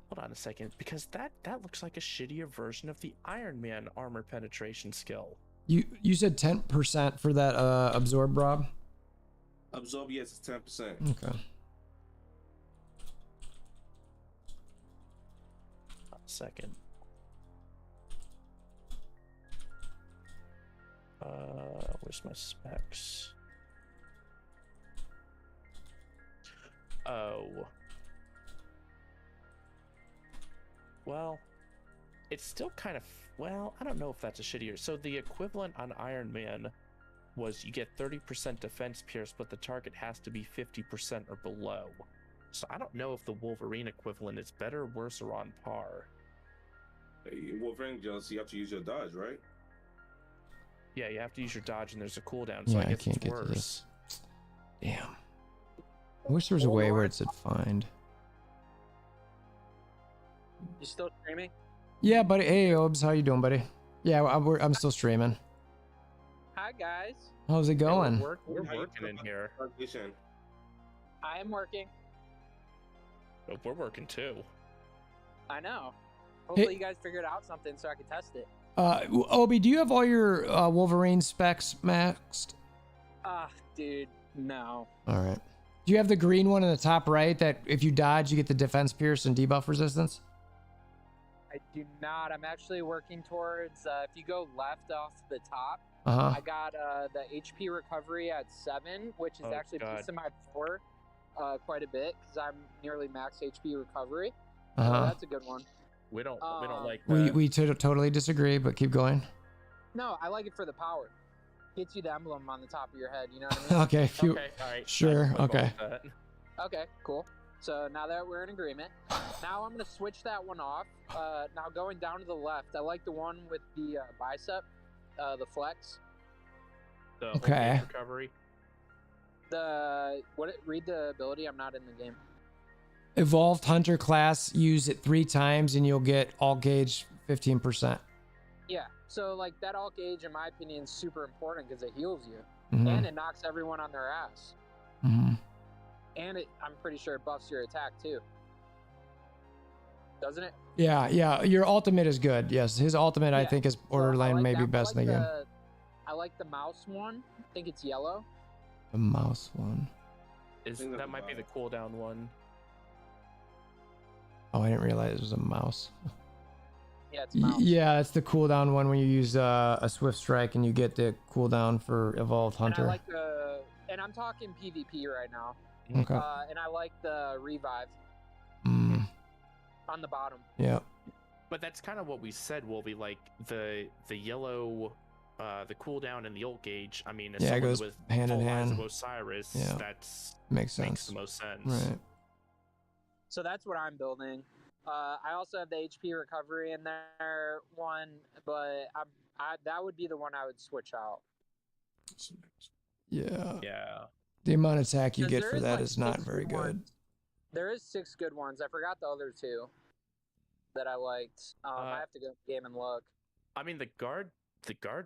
Hold on a second, because that looks like a shittier version of the Iron Man armor penetration skill. You said 10% for that absorb, Rob? Absorb, yes, it's 10%. Okay. Second. Where's my specs? Oh. Well, it's still kind of, well, I don't know if that's a shittier. So the equivalent on Iron Man was you get 30% defense pierce, but the target has to be 50% or below. So I don't know if the Wolverine equivalent is better, worse, or on par. Wolverine just you have to use your dodge, right? Yeah, you have to use your dodge, and there's a cooldown, so Yeah, I I guess can't it's get to worse. this. Damn. I wish there was a way where it said find. You still streaming? Yeah, buddy. Hey, Obs, how you doing, buddy? Yeah, I'm still streaming. Hi guys. How's it going? We're working in here. Specialization. I am working. But we're working too. I know. Hopefully you guys figured out something so I can test it. Obi, do you have all your Wolverine specs maxed? Dude, no. All right. Do you have the green one in the top right that if you dodge, you get the defense pierce and debuff resistance? I do not. I'm actually working towards, if you go left off the top, Uh-huh. I got the HP recovery at 7, which is actually boosting my 4 quite a bit because I'm nearly max HP recovery. So Uh-huh. that's a good one. We don't like We that. we totally disagree, but keep going. No, I like it for the power. Gets you the emblem on the top of your head, you know what I mean? Okay, Okay, all right. Sure, I'm with okay. that. Okay, cool. So now that we're in agreement, now I'm going to switch that one off. Now going down to the left, I like the one with the bicep, the flex. The Okay. old recovery. Read the ability, I'm not in the game. Evolved Hunter class, use it 3 times and you'll get all gauge 15%. Yeah, so like that alt gauge, in my opinion, is super important because it heals you. Mhm. And it knocks everyone on their ass. Mhm. And I'm pretty sure it buffs your attack too. Doesn't it? Yeah, your ultimate is good. Yes, his ultimate I Yeah. think is So I borderline like maybe that. best in the game. I like the mouse one. I think it's yellow. The mouse one. That might be the cooldown one. Oh, I didn't realize it was a mouse. Yeah, it's mouse. Yeah, it's the cooldown one when you use a swift strike and you get the cooldown for evolved hunter. And I like and I'm talking PvP right now. Okay. And I like the revive Mm, on the bottom. yeah. But that's kind of what we said, Wolvie. Like the yellow, the cooldown and the ult gauge. I mean, as Yeah, it someone goes with hand in full eyes hand. of Osiris, Yeah. that's Makes makes sense. the most sense. Right. So that's what I'm building. I also have the HP recovery in there one, but that would be the one I would switch out. Yeah. Yeah. The amount of attack you 'Cause get there for is, that like, is not 6 very good good. ones. There is 6 good ones. I forgot the other 2 that I liked. I have to go game and look. I mean, the guard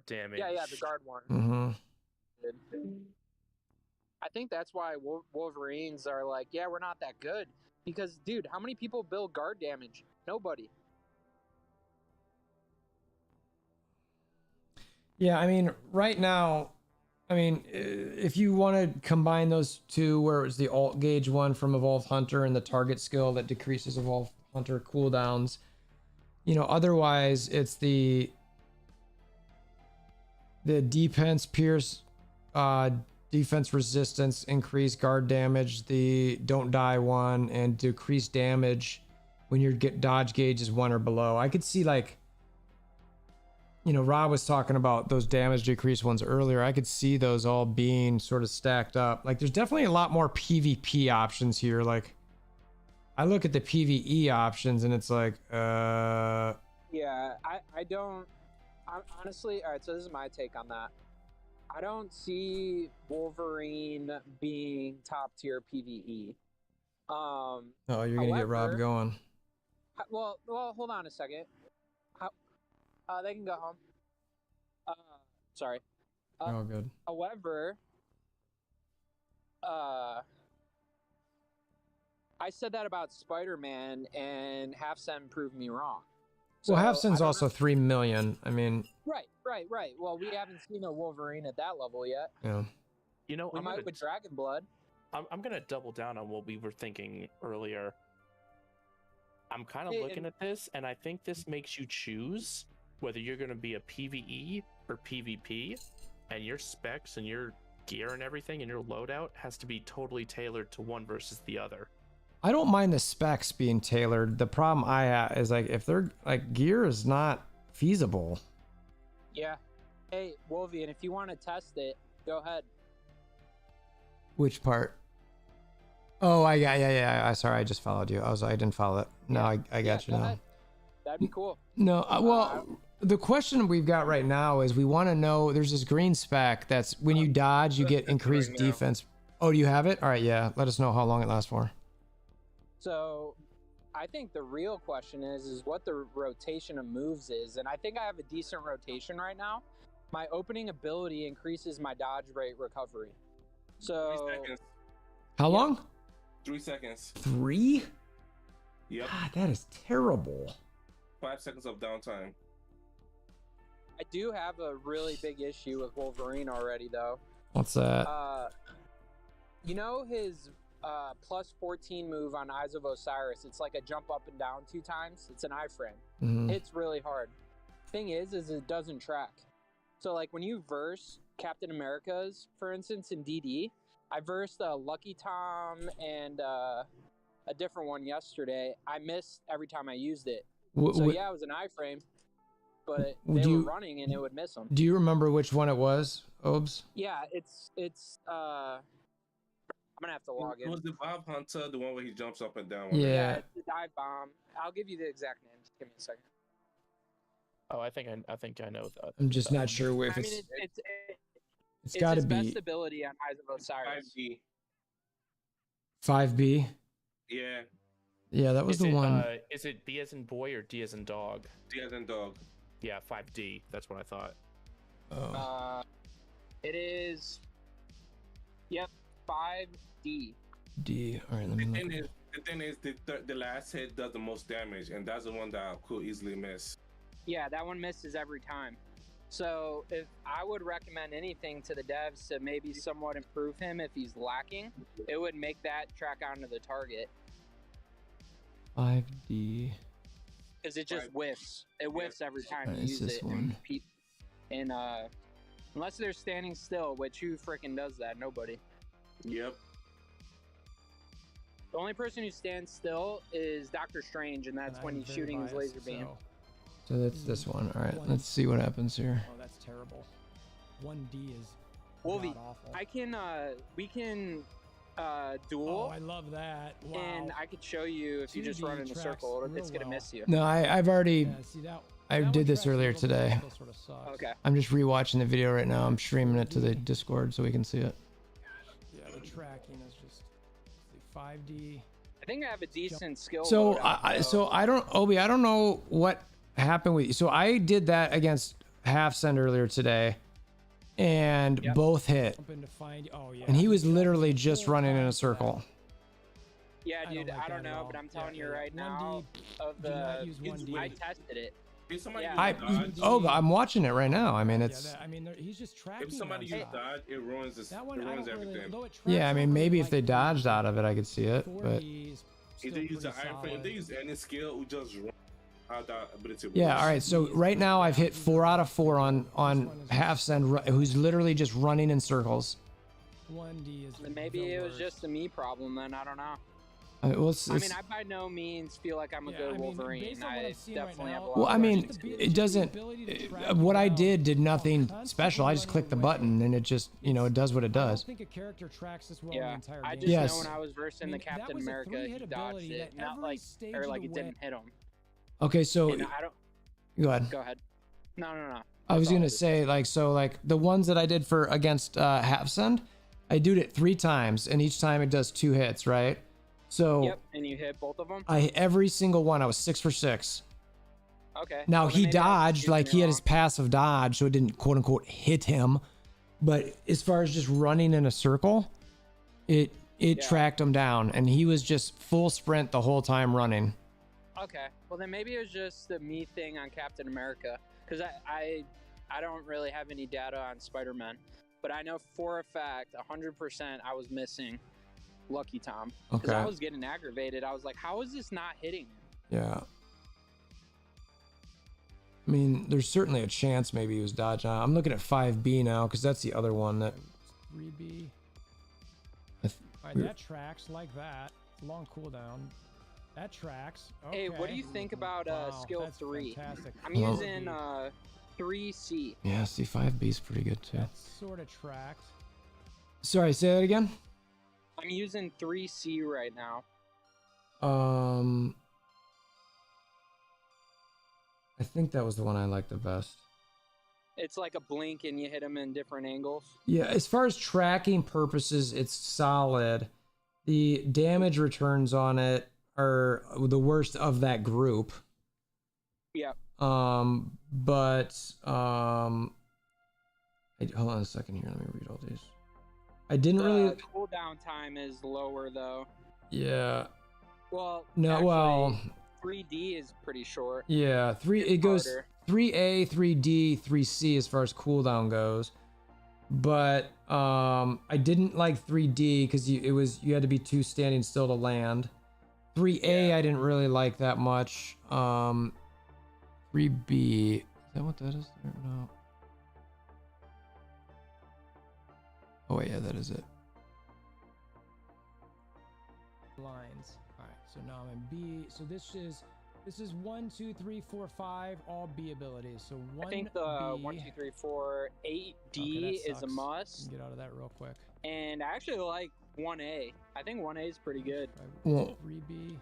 damage. Yeah, the guard one. Mm-hmm. Good. I think that's why Wolverines are like, yeah, we're not that good. Because, dude, how many people build guard damage? Nobody. Yeah, I mean, right now, I mean, if you want to combine those two, where it's the alt gauge one from Evolved Hunter and the target skill that decreases Evolved Hunter cooldowns, you know, otherwise it's the defense pierce, defense resistance, increase guard damage, the don't die one, and decrease damage when your dodge gauge is 1 or below. I could see, like, you know, Rob was talking about those damage decrease ones earlier. I could see those all being sort of stacked up. Like, there's definitely a lot more PvP options here. Like, I look at the PvE options and it's like, Yeah, I don't. Honestly, all right, so this is my take on that. I don't see Wolverine being top tier PvE. oh, you're gonna get Rob However- going. Well, hold on a second. They can go home. Sorry. Oh, good. However, I said that about Spider-Man, and Half-Sen proved me wrong. Well, So, Half-Sen's I don't also 3 million. I mean, know- Right. Well, we haven't seen a Wolverine at that level yet. yeah. You know, We might with Dragon Blood. I'm gonna double down on what we were thinking earlier. I'm kind of Hey, looking and- at this, and I think this makes you choose whether you're going to be a PvE or PvP, and your specs and your gear and everything and your loadout has to be totally tailored to one versus the other. I don't mind the specs being tailored. The problem I have is like if their like gear is not feasible. Yeah. Hey, Wolvie, and if you want to test it, go ahead. Which part? Oh, yeah. Sorry, I just followed you. I didn't follow it. No, I got you go now. ahead. That'd be cool. No, well, the question we've got right now is we want to know. There's this green spec that's when you dodge, you get increased right now. defense. Oh, do you have it? All right, yeah. Let us know how long it lasts for. So, I think the real question is what the rotation of moves is, and I think I have a decent rotation right now. My opening ability increases my dodge rate recovery. 3 So, seconds. How long? 3 seconds. 3? Yep. God, that is terrible. 5 seconds of downtime. I do have a really big issue with Wolverine already, though. What's that? You know his plus 14 move on Eyes of Osiris? It's like a jump up and down 2 times. It's an iframe. Mhm. It's really hard. Thing is it doesn't track. So like when you verse Captain America's, for instance, in DD, I versed Lucky Tom and a different one yesterday. I missed every time I used it. So yeah, it was an iframe, but they were running and it would miss them. Do you remember which one it was, Obes? Yeah, it's I'm gonna have to log It in. was the Bob Hunter, the one where he jumps up and down. Yeah. It's the dive bomb. I'll give you the exact name. Just give me a second. Oh, I think I know that. I'm just not sure if I it's. mean, It's got to his be best ability on Eyes of Osiris. 5D. 5B. Yeah. Yeah, that was the one. Is it B as in boy or D as in dog? D as in dog. Yeah, 5D. That's what I thought. Oh. It is. Yep, 5D. D. All right, let me look. The thing is, the last hit does the most damage, and that's the one that I could easily miss. Yeah, that one misses every time. So if I would recommend anything to the devs to maybe somewhat improve him if he's lacking, it would make that track onto the target. 5D. Because it just whiffs. It whiffs every time you It's use this it. one. And unless they're standing still, which who freaking does that? Nobody. Yep. The only person who stands still is Doctor Strange, and that's when he's shooting his laser beam. So that's this one. All right, let's see what happens here. Oh, that's terrible. 1D is Wolvie, awful. we can duel. Oh, I love that. Wow. And I could show you if you just 2D run in a tracks circle, it's real gonna well. miss you. No, I've already. Yeah, see that. I that did one this tracks earlier a little today. bit, still sort of sucks. Okay. I'm just rewatching the video right now. I'm streaming it to the Discord so we can see it. Yeah, the tracking is just 5D. I think I have a decent skill. So loadout, I don't, Obi, I don't know what happened with you. So I did that against Half Send earlier today, and both hit. Jumping to find. Oh yeah. And he was literally just Full running in time a for circle. Yeah, I dude, don't like I don't that at know, all. but I'm telling Yeah, you right 1D, now, of do not the use 1D. I tested it. If somebody Yeah. I dodge, I'm watching it right now. I mean, Yeah, it's I mean, he's just tracking. if somebody nonstop. uses dodge, it ruins this. That one, It I ruins don't really, everything. although it tracks yeah. I mean, over maybe if like they dodged out of it, I could see it. But 4D is If still they use the pretty iframe, if solid. they use any skill, we just run how that ability works. yeah, all right. So right now I've hit 4 out of 4 on Half Send, who's literally just running in circles. 1D is. And maybe the it was worst. just a me problem then. I don't know. Well, I mean, I by no means feel like I'm a Yeah, good I mean, Wolverine. based on what I I've seen right definitely have a now- lot well, of I mean, questions. it doesn't. What I did nothing special. I just clicked the button and it just, it does what it I don't does. think a character tracks this well in the Yeah, entire I game. just Yes. know when I was versing I mean, the that Captain was a America, three-hit he ability dodged it, that not every like stage or of like the it way- didn't hit him. Okay, so And I don't. go ahead. Go ahead. No. I was That's all gonna it is. say like the ones that I did for against Half Send, I did it 3 times and each time it does 2 hits, right? So Yep, and you hit both of them. every single one I was 6 for 6. Okay. Now well, then he maybe I was dodged, using like it he had his wrong. passive dodge, so it didn't quote unquote hit him. But as far as just running in a circle, it Yeah. tracked him down, and he was just full sprint the whole time running. Okay. Well, then maybe it was just the me thing on Captain America, because I don't really have any data on Spider-Man, but I know for a fact, 100%, I was missing Lucky Tom because I Okay. was getting aggravated. I was like, how is this not hitting him? Yeah. I mean, there's certainly a chance maybe he was dodging. I'm looking at 5B now because that's the other one that. 3B. I th- Alright, that tracks like that. It's a long cooldown. That tracks. Okay. Hey, what do you think about Wow, skill that's 3? Fantastic. I'm Well- using 3C. Yeah, C5B is pretty good too. That's sort of tracked. Sorry, say that again. I'm using 3C right now. I think that was the one I liked the best. It's like a blink and you hit them in different angles. Yeah, as far as tracking purposes, it's solid. The damage returns on it are the worst of that group. Yep. Hold on a second here. Let me read all these. I didn't really. The cooldown time is lower though. Yeah. Well, No. actually, Well. 3D is pretty short. Yeah. It goes Harder. 3A, 3D, 3C as far as cooldown goes. But I didn't like 3D because you had to be 2 standing still to land. 3A Yeah. I didn't really like that much. 3B, is that what that is there? No. Oh wait, yeah, that is it. Lines. Alright, so now I'm in B. So this is 1, 2, 3, 4, 5, all B abilities. So 1 I think the B. 1, 2, 3, 4, 8D Okay, that is a sucks. must. Get out of that real quick. And I actually like 1A. I think 1A is pretty good. Well, 3B.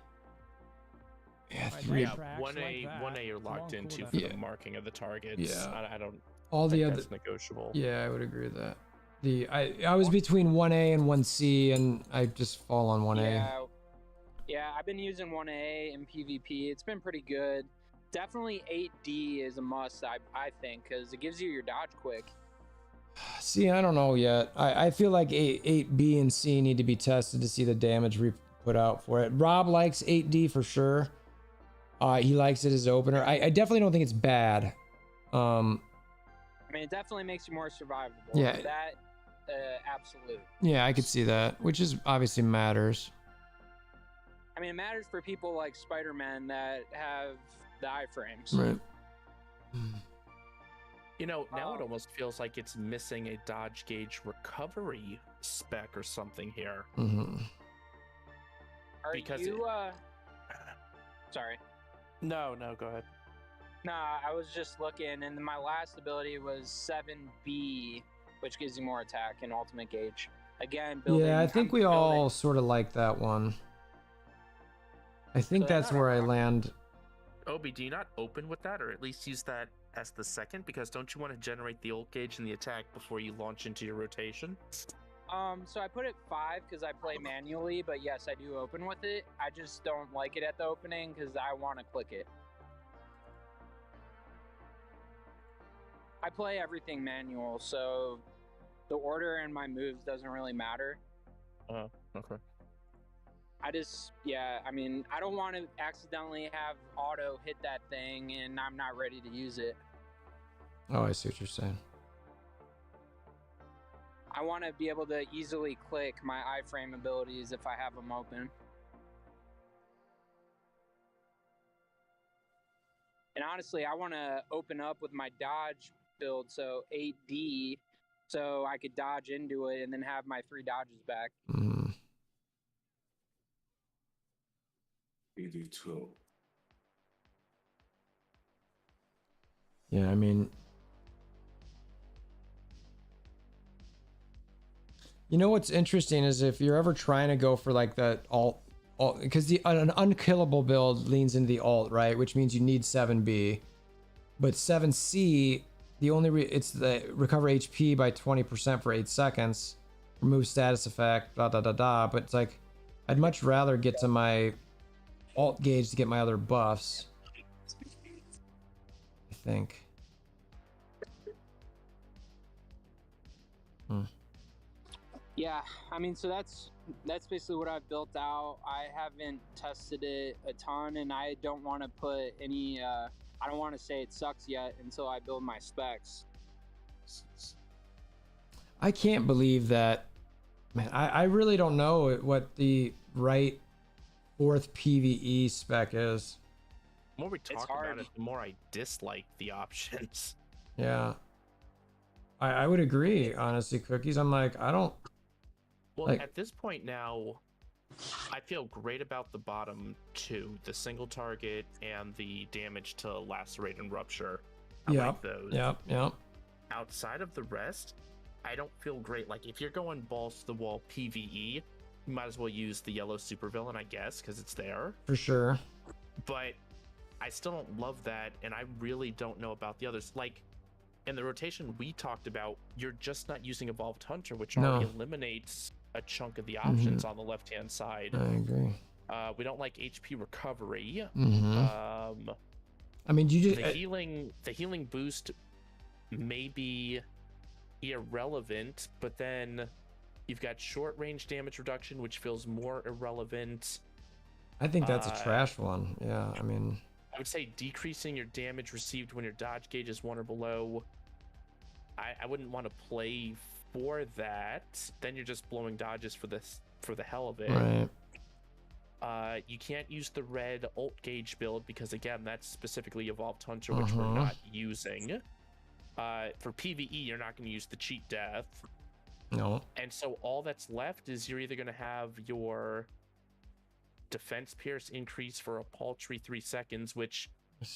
yeah, Alright, 3. that Yeah, tracks 1A, like that. 1A you're It's a locked long into cooldown. for Yeah. the marking of the targets. Yeah. I don't All the think other. that's negotiable. Yeah, I would agree with that. I was between 1A and 1C, and I just fall on 1A. Yeah, I've been using 1A in PvP. It's been pretty good. Definitely 8D is a must, I think, because it gives you your dodge quick. See, I don't know yet. I feel like 8B and C need to be tested to see the damage we put out for it. Rob likes 8D for sure. He likes it as opener. I definitely don't think it's bad. I mean, it definitely makes you more survivable. Yeah. That, absolute. Yeah, I could see that, which is obviously matters. I mean, it matters for people like Spider-Man that have the iframes. Right. You know, now it Oh. almost feels like it's missing a dodge gauge recovery spec or something here. Mm-hmm. Are Because you, Sorry. No, go ahead. Nah, I was just looking, and my last ability was 7B, which gives you more attack and ultimate gauge. Again, building. Yeah, I think I'm we all building- sort of like that one. I think So that's not where I wrong. land. Obi, do you not open with that, or at least use that as the second? Because don't you want to generate the ult gauge and the attack before you launch into your rotation? So I put it 5 because I play manually, but yes, I do open with it. I just don't like it at the opening because I want to click it. I play everything manual, so the order and my moves doesn't really matter. Okay. I mean, I don't want to accidentally have auto hit that thing and I'm not ready to use it. Oh, I see what you're saying. I want to be able to easily click my iframe abilities if I have them open. And honestly, I want to open up with my dodge build, so 8D, so I could dodge into it and then have my 3 dodges back. Mm. PD2. Yeah, I mean, you know what's interesting is if you're ever trying to go for like the alt, because an unkillable build leans into the alt, right? Which means you need 7B, but 7C, it's the recover HP by 20% for 8 seconds, remove status effect, blah blah blah blah. But it's like I'd much rather get to my alt gauge to get my other buffs. I think. Yeah, I mean, so that's basically what I've built out. I haven't tested it a ton, and I don't want to put any. I don't want to say it sucks yet until I build my specs. I can't believe that, man. I really don't know what the right 4th PvE spec is. The more we talk hard. about it, the more I dislike the options. Yeah. I would agree, honestly, Cookies. I'm like, I don't. Well, Like- at this point now, I feel great about the bottom two, the single target and the damage to lacerate and rupture. I like those. Yep. Outside of the rest, I don't feel great. Like, if you're going balls to the wall PvE, you might as well use the yellow supervillain, I guess, because it's there. For sure. But I still don't love that, and I really don't know about the others. Like, in the rotation we talked about, you're just not using Evolved Hunter, which already eliminates a chunk of the options on the left-hand side. I agree. We don't like HP recovery. I mean, you just The healing boost may be irrelevant, but then you've got short range damage reduction, which feels more irrelevant. I think that's a trash one. Yeah, I mean, I would say decreasing your damage received when your dodge gauge is 1 or below. I wouldn't want to play for that. Then you're just blowing dodges for the hell of it. right. You can't use the red ult gauge build because again, that's specifically Evolved Hunter, which we're not using. For PvE, you're not going to use the cheat death. No. And so all that's left is you're either going to have your defense pierce increase for a paltry 3 seconds, which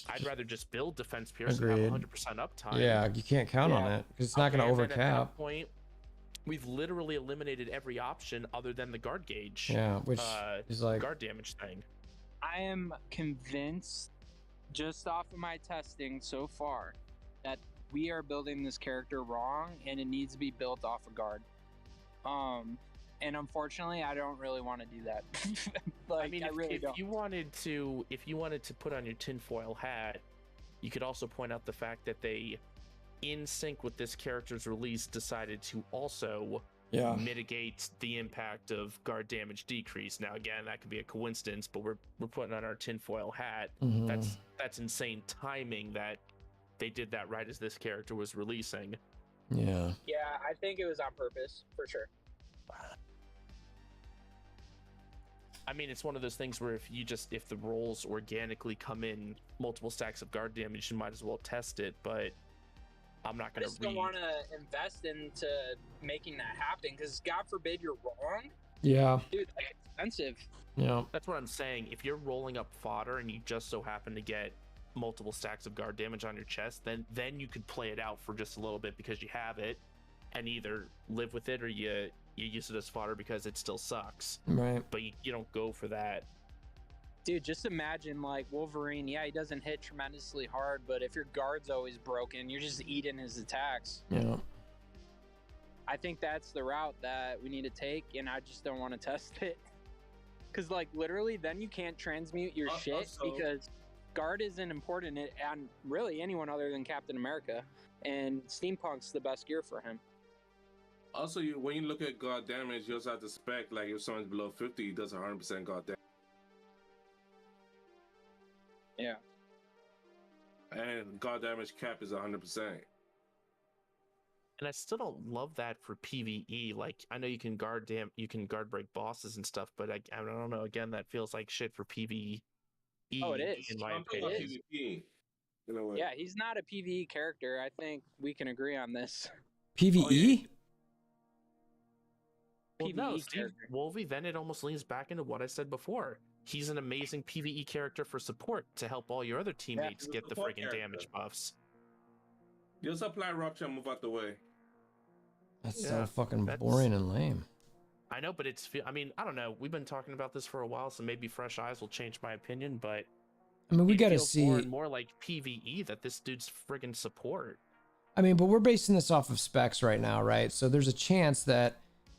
I'd rather just build defense pierce and have Agreed. 100% uptime. Yeah, you can't count on it because it's not going to and then at overcap. that point, we've literally eliminated every option other than the guard gauge. Yeah, which is like guard damage thing. I am convinced, just off of my testing so far, that we are building this character wrong and it needs to be built off a guard. And unfortunately, I don't really want to do that. I mean, if you wanted to put on your tinfoil hat, you could also point out the fact that they, in sync with this character's release, decided to also mitigate the impact of guard damage decrease. Now, again, that could be a coincidence, but we're putting on our tinfoil hat. That's insane timing that they did that right as this character was releasing. Yeah, I think it was on purpose, for sure. I mean, it's one of those things where if the rolls organically come in multiple stacks of guard damage, you might as well test it, but I'm not going to don't want to invest into making that happen, because God forbid you're wrong. Yeah. Dude, that's expensive. Yeah. That's what I'm saying. If you're rolling up fodder and you just so happen to get multiple stacks of guard damage on your chest, then you could play it out for just a little bit because you have it, and either live with it or you use it as fodder because it still sucks. Right. But you don't go for that. Dude, just imagine like Wolverine. Yeah, he doesn't hit tremendously hard, but if your guard's always broken, you're just eating his attacks. Yeah. I think that's the route that we need to take, and I just don't want to test it. Because like literally, then you can't transmute your shit because guard isn't important on really anyone other than Captain America, and Steampunk's the best gear for him. Also, when you look at guard damage, you also have to spec, like if someone's below 50, he does 100% guard damage. Yeah. And guard damage cap is 100%. And I still don't love that for PvE. Like, I know you can guard break bosses and stuff, but I don't know. Again, that feels like shit for PvE. Oh, it is. In my opinion. PvP. You know what? Yeah, he's not a PvE character. I think we can agree on this. PvE? Well, no, PvE Steve character. Wolvie, then it almost leans back into what I said before. He's an amazing PvE character for support to help all your other teammates get the support friggin' character. damage buffs. You just apply rupture and move out the way. That's so fucking boring and lame. I know, but I mean, I don't know. We've been talking about this for a while, so maybe fresh eyes will change my opinion, but I mean, we it got to feels see more and more like PvE that this dude's friggin' support. I mean, but we're basing this off of specs right now, right? So there's a chance that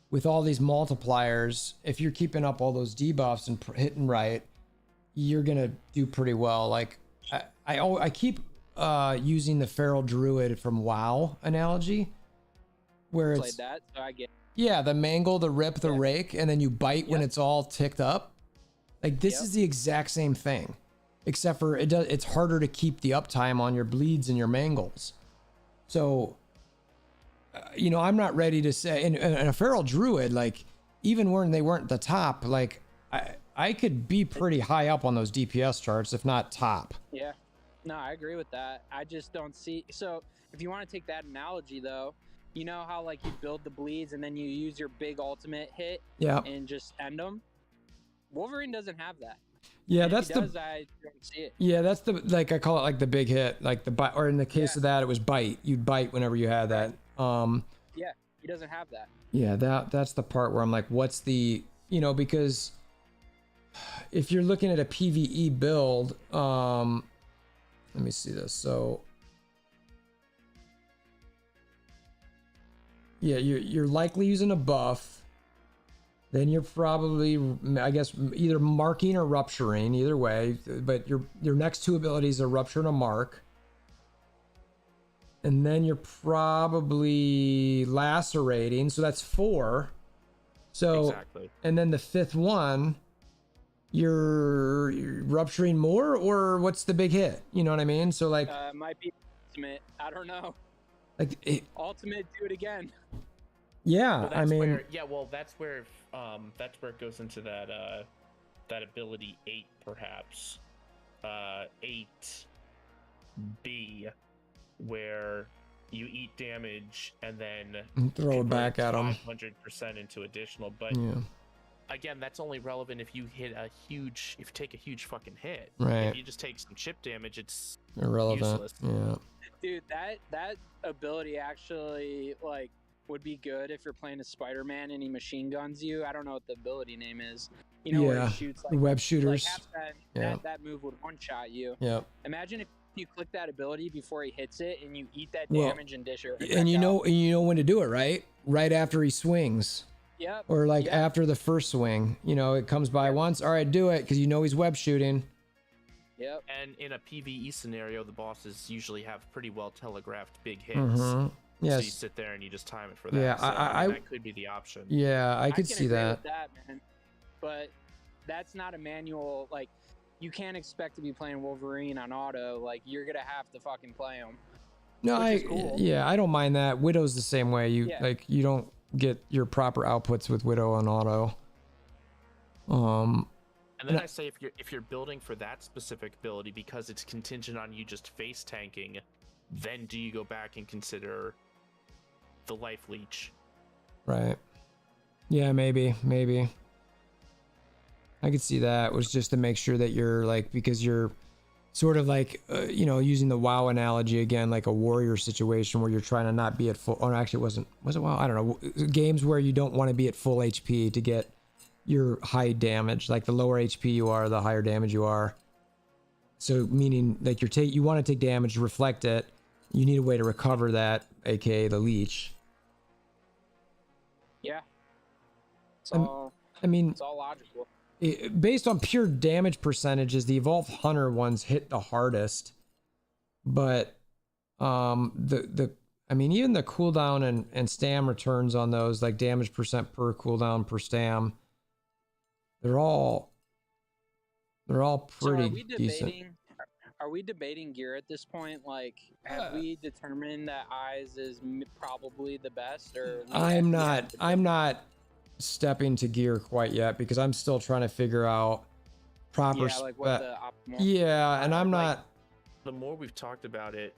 with all these multipliers, if you're keeping up all those debuffs and hitting right, you're gonna do pretty well. Like I keep using the feral druid from WoW analogy, where it's Played that, so I get. yeah, the mangle, the rip, the rake, and then you bite when it's all ticked up. Like this is the exact same thing, except for it's harder to keep the uptime on your bleeds and your mangles. So, you know, I'm not ready to say, and a feral druid, like even when they weren't the top, like I could be pretty high up on those DPS charts, if not top. Yeah. No, I agree with that. I just don't see. So if you want to take that analogy, though, you know how like you build the bleeds and then you use your big ultimate hit Yeah. and just end them? Wolverine doesn't have that. Yeah, And that's if the. he does, I don't see it. Yeah, that's the, like, I call it like the big hit, like the bite, or in the case Yeah. of that, it was bite. You'd bite whenever you had that. Yeah, he doesn't have that. Yeah, that's the part where I'm like, what's the, you know, because if you're looking at a PvE build, let me see this. So yeah, you're likely using a buff. Then you're probably, I guess, either marking or rupturing, either way. But your next two abilities are rupture and a mark. And then you're probably lacerating, so that's 4. So Exactly. and then the 5th one, you're rupturing more, or what's the big hit? You know what I mean? So like, Might be ultimate. I don't know. like Ultimate, do it again. yeah, Well, I mean, that's where it goes into that that ability 8 perhaps, 8B, where you eat damage and then throw it back at them. 500% into additional, but Yeah, again, that's only relevant if you if you take a huge fucking hit. right. If you just take some chip damage, it's Irrelevant. useless. Yeah. Dude, that ability actually like would be good if you're playing a Spider-Man and he machine guns you. I don't know what the ability name is. You know where Yeah, he shoots the like web like shooters. half that, Yeah. that move would one-shot you. Yeah. Imagine if you click that ability before he hits it and you eat that Well, damage and dish it. right And back you know, out. and you know when to do it, right? Right after he swings. Yep. Or like Yep. after the first swing, you know, it comes by once. All right, do it, because you know he's web shooting. Yep. And in a PvE scenario, the bosses usually have pretty well telegraphed big hits. Mm-hmm. So you Yes. sit there and you just time it for that. Yeah, So, I- that could be the option. Yeah, I could can see agree that. with that, man. But that's not a manual. Like, you can't expect to be playing Wolverine on auto. Like, you're gonna have to fucking play him. No, which I is cool. yeah, I don't mind that. Widow's the same way. You Yeah. like you don't get your proper outputs with Widow on auto. And then And I say if you're building for that specific ability because it's contingent on you just face tanking, then do you go back and consider the life leech? right. Yeah, maybe. I could see that was just to make sure that you're like, because you're sort of like, you know, using the WoW analogy again, like a warrior situation where you're trying to not be at full, or actually was it WoW? I don't know. Games where you don't want to be at full HP to get your high damage. Like the lower HP you are, the higher damage you are. So meaning like you want to take damage, reflect it. You need a way to recover that, aka the leech. Yeah. It's Um, all. I mean, It's all logical. based on pure damage percentages, the Evolved Hunter ones hit the hardest. But the I mean, even the cooldown and stam returns on those, like damage percent per cooldown per stam, they're all So pretty are we decent. Are we debating gear at this point? Like, have we determined that eyes is probably the best, or I'm not stepping to gear quite yet because I'm still trying to figure out proper Yeah, like what the optimal. yeah, and I'm Like, not The more we've talked about it,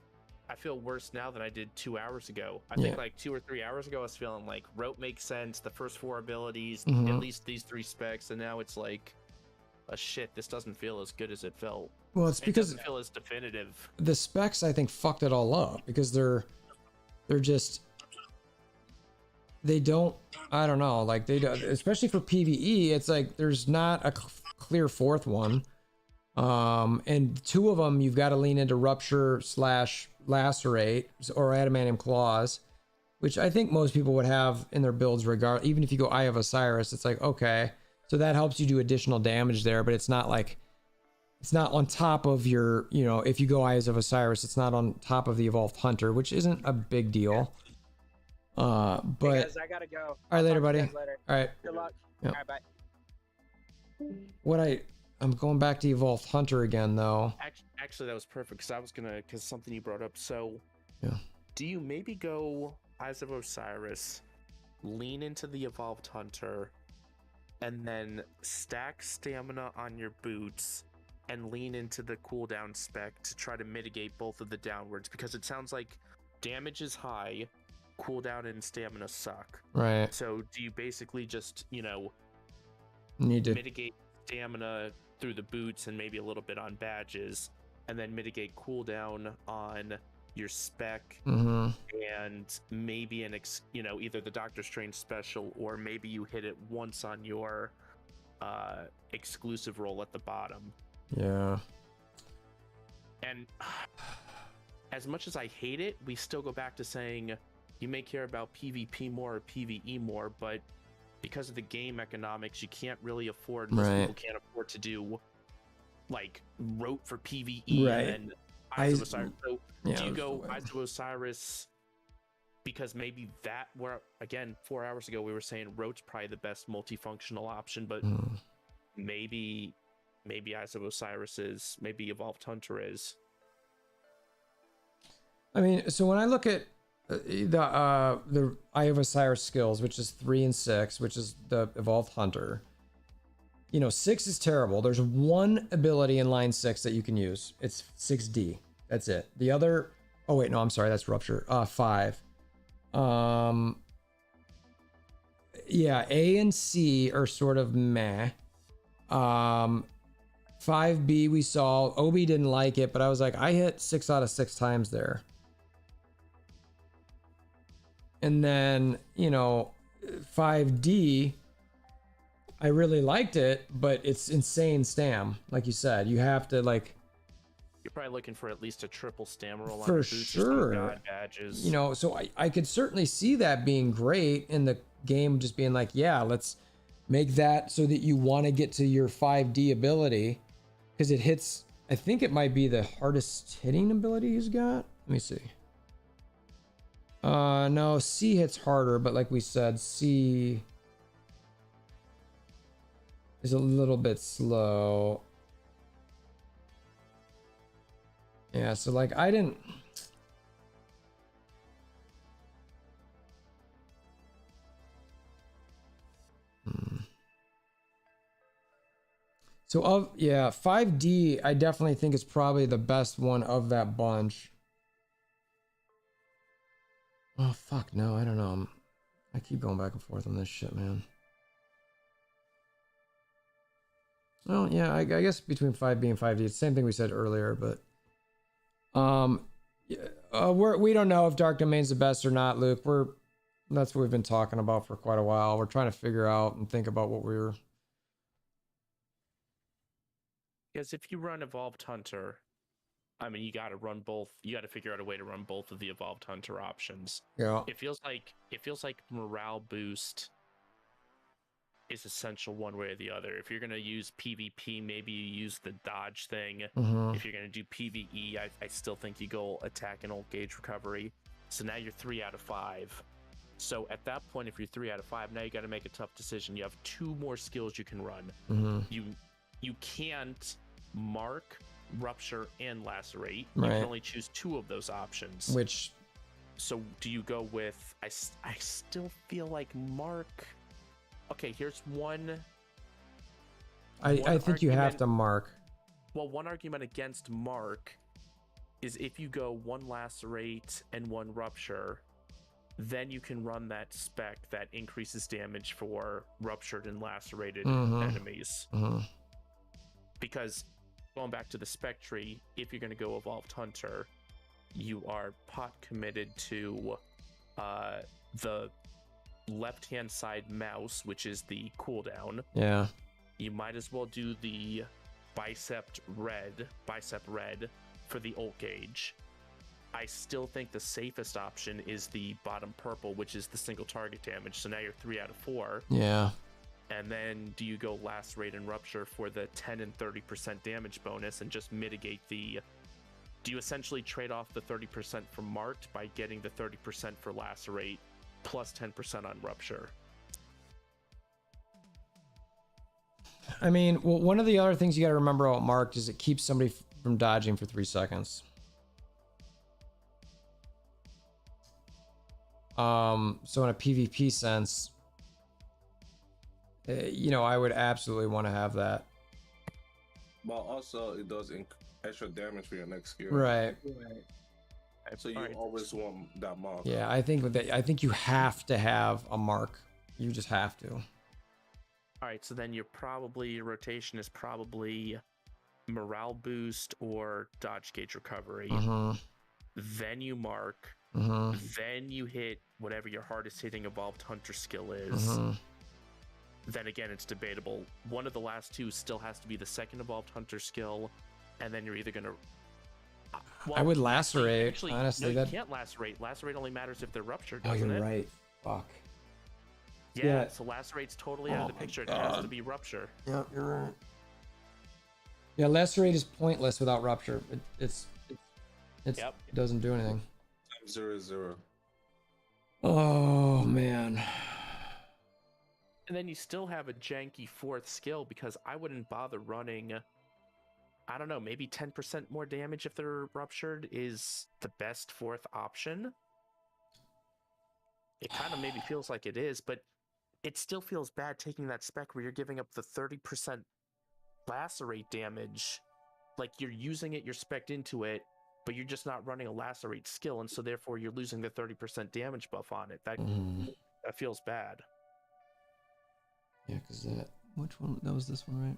I feel worse now than I did 2 hours ago. I Yeah. think like 2 or 3 hours ago, I was feeling like rope makes sense, the first 4 abilities, Mhm. at least these 3 specs, and now it's like, shit, this doesn't feel as good as it felt. well, it's It because doesn't feel as definitive. the specs I think fucked it all up because they're just they don't I don't know, like they don't, especially for PvE, it's like there's not a clear fourth one. And 2 of them you've got to lean into rupture / lacerate or adamantium claws, which I think most people would have in their builds regard. Even if you go Eye of Osiris, it's like, okay, so that helps you do additional damage there, but it's not like it's not on top of your, you know, if you go Eyes of Osiris, it's not on top of the Evolved Hunter, which isn't a big deal. But Hey guys, I gotta go. all right, I'll later, talk to buddy. you guys later. All right, Good luck. Yeah. All right, bye. what I'm going back to Evolved Hunter again though. Actually, that was perfect because something you brought up. So, Yeah. do you maybe go Eyes of Osiris, lean into the Evolved Hunter, and then stack stamina on your boots and lean into the cooldown spec to try to mitigate both of the downwards, because it sounds like damage is high, cooldown and stamina suck. Right. So do you basically just, Need to mitigate stamina through the boots and maybe a little bit on badges, and then mitigate cooldown on your spec Mm-hmm. and maybe either the Doctor Strange special, or maybe you hit it once on your exclusive roll at the bottom. Yeah. And as much as I hate it, we still go back to saying you may care about PvP more or PvE more, but because of the game economics, you can't really afford, most Right. people can't afford to do like rote for PvE Right. and then Eyes of Osiris. So Yeah, do you that's go the way. Eyes of Osiris because maybe that, where again 4 hours ago we were saying rote's probably the best multifunctional option, but Mm. maybe Eyes of Osiris is, maybe Evolved Hunter is. I mean, so when I look at the Eye of Osiris skills, which is 3 and 6, which is the Evolved Hunter, 6 is terrible. There's one ability in line 6 that you can use. It's 6D. That's it. The other, oh wait, no, I'm sorry, that's Rupture. 5. Yeah, A and C are sort of meh. 5B we saw. Obi didn't like it, but I was like, I hit 6 out of 6 times there. And then, 5D, I really liked it, but it's insane stam. Like you said, you have to You're probably looking for at least a triple stamina roll on for your boots or some sure. god badges. So I could certainly see that being great in the game, just being like, yeah, let's make that so that you want to get to your 5D ability, because it hits, I think it might be the hardest hitting ability he's got. Let me see. No, C hits harder, but like we said, C is a little bit slow. Yeah, so I didn't. So 5D, I definitely think is probably the best one of that bunch. Oh fuck, no, I don't know. I keep going back and forth on this shit, man. Well, yeah, I guess between 5B and 5D, it's the same thing we said earlier, but we don't know if Dark Domain's the best or not, Luke. That's what we've been talking about for quite a while. We're trying to figure out and think about what we're. Because if you run Evolved Hunter, I mean, you got to run both. You got to figure out a way to run both of the Evolved Hunter options. Yeah. It feels like morale boost is essential one way or the other. If you're gonna use PvP, maybe you use the dodge thing. Mm-hmm. If you're gonna do PvE, I still think you go attack and old gauge recovery. So now you're 3 out of 5. So at that point, if you're 3 out of 5, now you got to make a tough decision. You have 2 more skills you can run. Mm-hmm. You can't mark, rupture, and lacerate. Right. You can only choose 2 of those options. So do you go with? I still feel like mark. Okay, here's one. I think you have to mark. Well, one argument against mark is if you go 1 lacerate and 1 rupture, then you can run that spec that increases damage for ruptured and lacerated enemies. Mm-hmm. Because going back to the spec tree, if you're going to go Evolved Hunter, you are pot committed to the left-hand side mouse, which is the cooldown. Yeah. You might as well do the bicep red for the ult gauge. I still think the safest option is the bottom purple, which is the single target damage. So now you're 3 out of 4. Yeah. And then do you go lacerate and rupture for the 10 and 30% damage bonus and just mitigate the... Do you essentially trade off the 30% for marked by getting the 30% for lacerate plus 10% on rupture? I mean, well, one of the other things you got to remember about marked is it keeps somebody from dodging for 3 seconds. So in a PvP sense, you know, I would absolutely want to have that. But also, it does extra damage for your next skill. Right. So you always want that mark. Yeah, I think with that, I think you have to have a mark. You just have to. All right, so then your rotation is probably morale boost or dodge gauge recovery. Then you mark. Then you hit whatever your hardest hitting evolved hunter skill is. Then again, it's debatable. One of the last two still has to be the second evolved hunter skill, and then you're either gonna. I would lacerate. Actually, honestly, no, you can't lacerate. Lacerate only matters if they're ruptured. Oh, Doesn't you're it? right. Fuck. Yeah, so lacerate's totally out of the picture. It has to be rupture. Yep, you're right. Yeah, lacerate is pointless without rupture. It doesn't do anything. 0/0. Oh man. And then you still have a janky fourth skill because I wouldn't bother running. I don't know, maybe 10% more damage if they're ruptured is the best fourth option. It kind of maybe feels like it is, but it still feels bad taking that spec where you're giving up the 30% lacerate damage. Like you're using it, you're spec'd into it, but you're just not running a lacerate skill, and so therefore you're losing the 30% damage buff on it. That feels bad. Yeah, because which one? That was this one, right?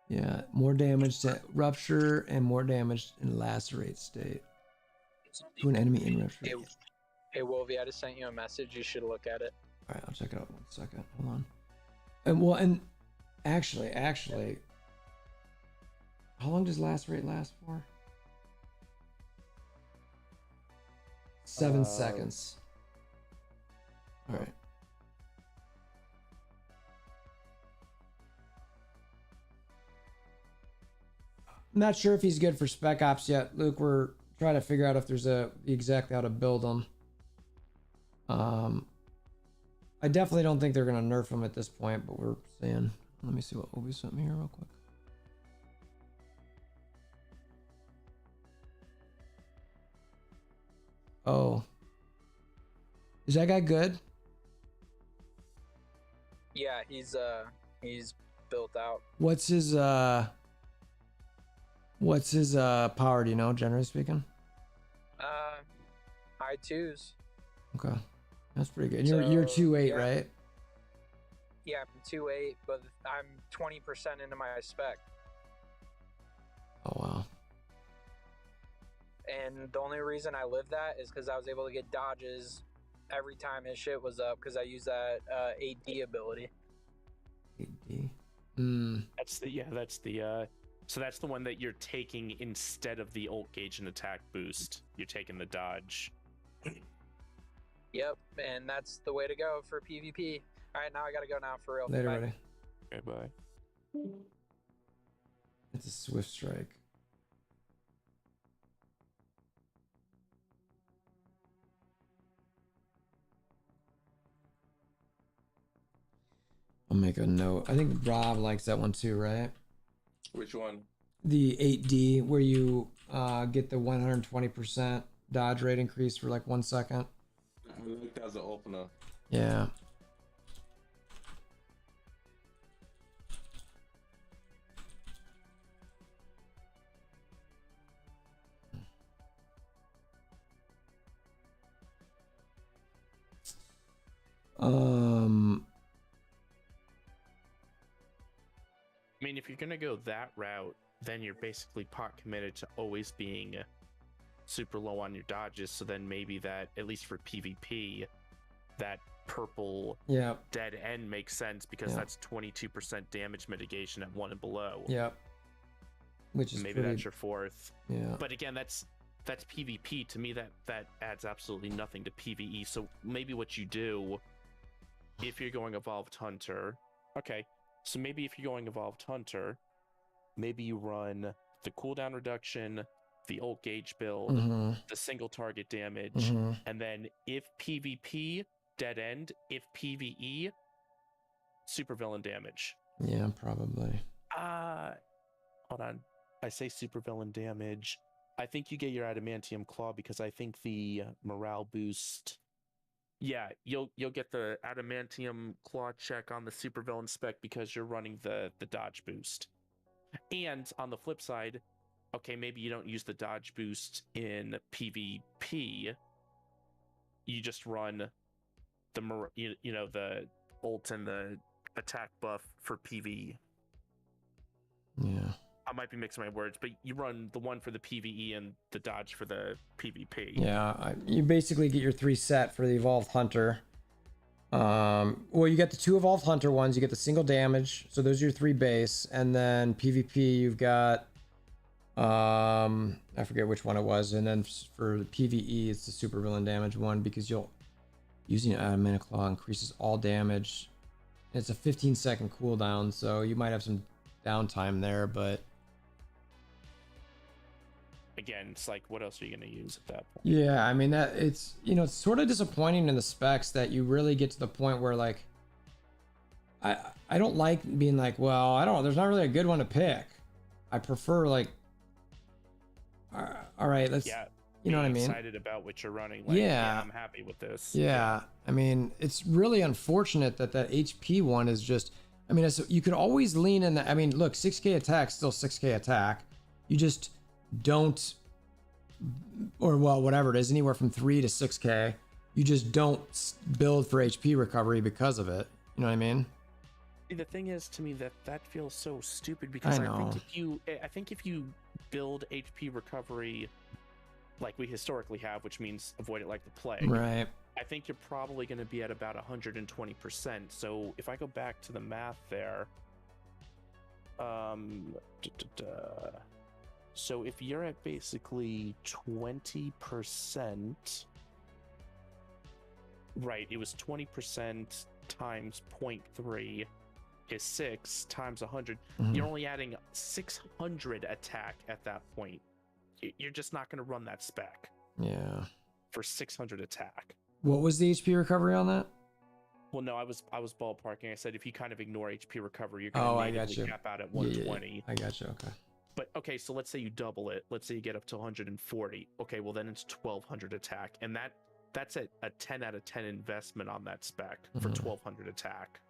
Yeah, more damage to rupture and more damage in lacerate state to an enemy in rupture. Hey, Wolvie, I just sent you a message. You should look at it. All right, I'll check it out 1 second. Hold on. And actually, how long does lacerate last for? 7 seconds. All right. I'm not sure if he's good for spec ops yet, Luke. We're trying to figure out if there's exactly how to build him. I definitely don't think they're gonna nerf him at this point, but we're saying. Let me see what Obi sent me here real quick. Oh, is that guy good? Yeah, he's built out. What's his power? Do you know, generally speaking? High twos. Okay, that's pretty good. And you're 2.8, yeah. right? Yeah, I'm 2.8, but I'm 20% into my spec. Oh wow. And the only reason I lived that is because I was able to get dodges every time his shit was up because I used that 8D ability. 8D. So that's the one that you're taking instead of the ult gauge and attack boost. You're taking the dodge. Yep, and that's the way to go for PvP. All right, now I gotta go now for real. Later, Bye. buddy. Okay, bye. It's a swift strike. I'll make a note. I think Rob likes that one too, right? Which one? The 8D, where you get the 120% dodge rate increase for like 1 second. I like that as an opener. Yeah. I mean, if you're gonna go that route, then you're basically pot committed to always being super low on your dodges. So then maybe that, at least for PvP, that purple dead end makes sense because that's 22% damage mitigation at 1 and below. Yep. Which is maybe that's your fourth. Yeah. But again, that's PvP. To me, that adds absolutely nothing to PvE. So maybe what you do, if you're going Evolved Hunter, okay. So maybe if you're going Evolved Hunter, maybe you run the cooldown reduction, the ult gauge build, the single target damage, and then if PvP, dead end, if PvE, supervillain damage. Yeah, probably. Hold on. I say supervillain damage. I think you get your adamantium claw because I think the morale boost Yeah, you'll get the adamantium claw check on the supervillain spec because you're running the dodge boost. And on the flip side, okay, maybe you don't use the dodge boost in PvP. You just run the the ult and the attack buff for PvE. Yeah. I might be mixing my words, but you run the one for the PvE and the dodge for the PvP. Yeah, you basically get your 3 set for the evolved hunter. Well, you get the 2 evolved hunter ones. You get the single damage, so those are your 3 base, and then PvP you've got I forget which one it was, and then for the PvE it's the super villain damage one because using an adamant claw increases all damage. It's a 15-second cooldown, so you might have some downtime there, but again, it's like, what else are you going to use at that point? yeah, I mean, that it's it's sort of disappointing in the specs that you really get to the point where like I don't like being like, well, I don't, there's not really a good one to pick. I prefer like, all right, let's, you know what I mean? Excited about what you're running. Like, yeah, I'm happy with this. Yeah, I mean, it's really unfortunate that HP one is just, I mean, you could always lean in that. I mean, look, 6k attack, still 6k attack. You just don't, or well, whatever it is, anywhere from 3 to 6k. You just don't build for HP recovery because of it. You know what I mean? The thing is, to me, that feels so stupid because I think if you build HP recovery like we historically have, which means avoid it like the plague, right? I think you're probably going to be at about 120%. So if I go back to the math there, so if you're at basically 20%, right? It was 20% times 0.3 is 6 times 100. You're only adding 600 attack at that point. You're just not going to run that spec. Yeah. For 600 attack. What was the HP recovery on that? Well, no, I was ballparking. I said if you kind of ignore HP recovery, you're going to cap out at 120. Yeah. I got you. Okay. But okay, so let's say you double it. Let's say you get up to 140. Okay, well then it's 1200 attack, and that's a 10 out of 10 investment on that spec for 1200 attack.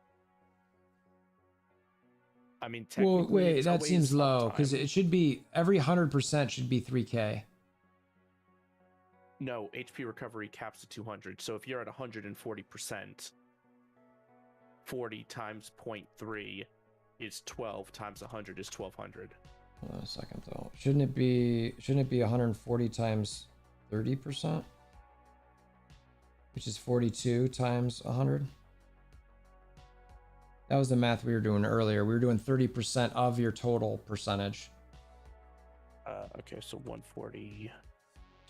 I mean, technically, well, wait, that seems low because it should be every 100% should be 3k. No, HP recovery caps to 200. So if you're at 140%, 40 times 0.3 is 12 times 100 is 1200. Hold on a second though. Shouldn't it be 140 times 30%? Which is 42 times 100? That was the math we were doing earlier. We were doing 30% of your total percentage. Okay, so 140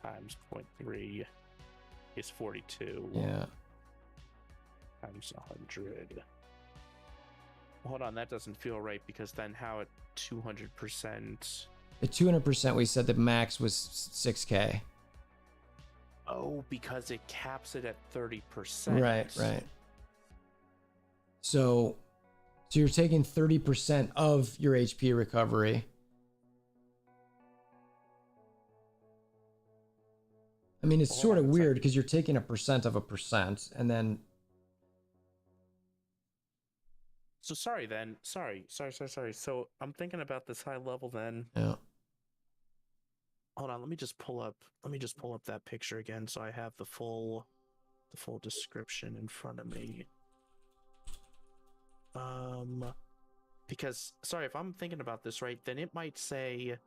times 0.3 is 42. Yeah. Times 100. Hold on, that doesn't feel right because then how at 200%? At 200%, we said the max was 6k. Oh, because it caps it at 30%. Right. So you're taking 30% of your HP recovery. I mean, it's sort of weird because you're taking a percent of a percent and then. So sorry. So I'm thinking about this high level then. Yeah. Hold on, let me just pull up that picture again so I have the full description in front of me. Because sorry, if I'm thinking about this right, then it might say,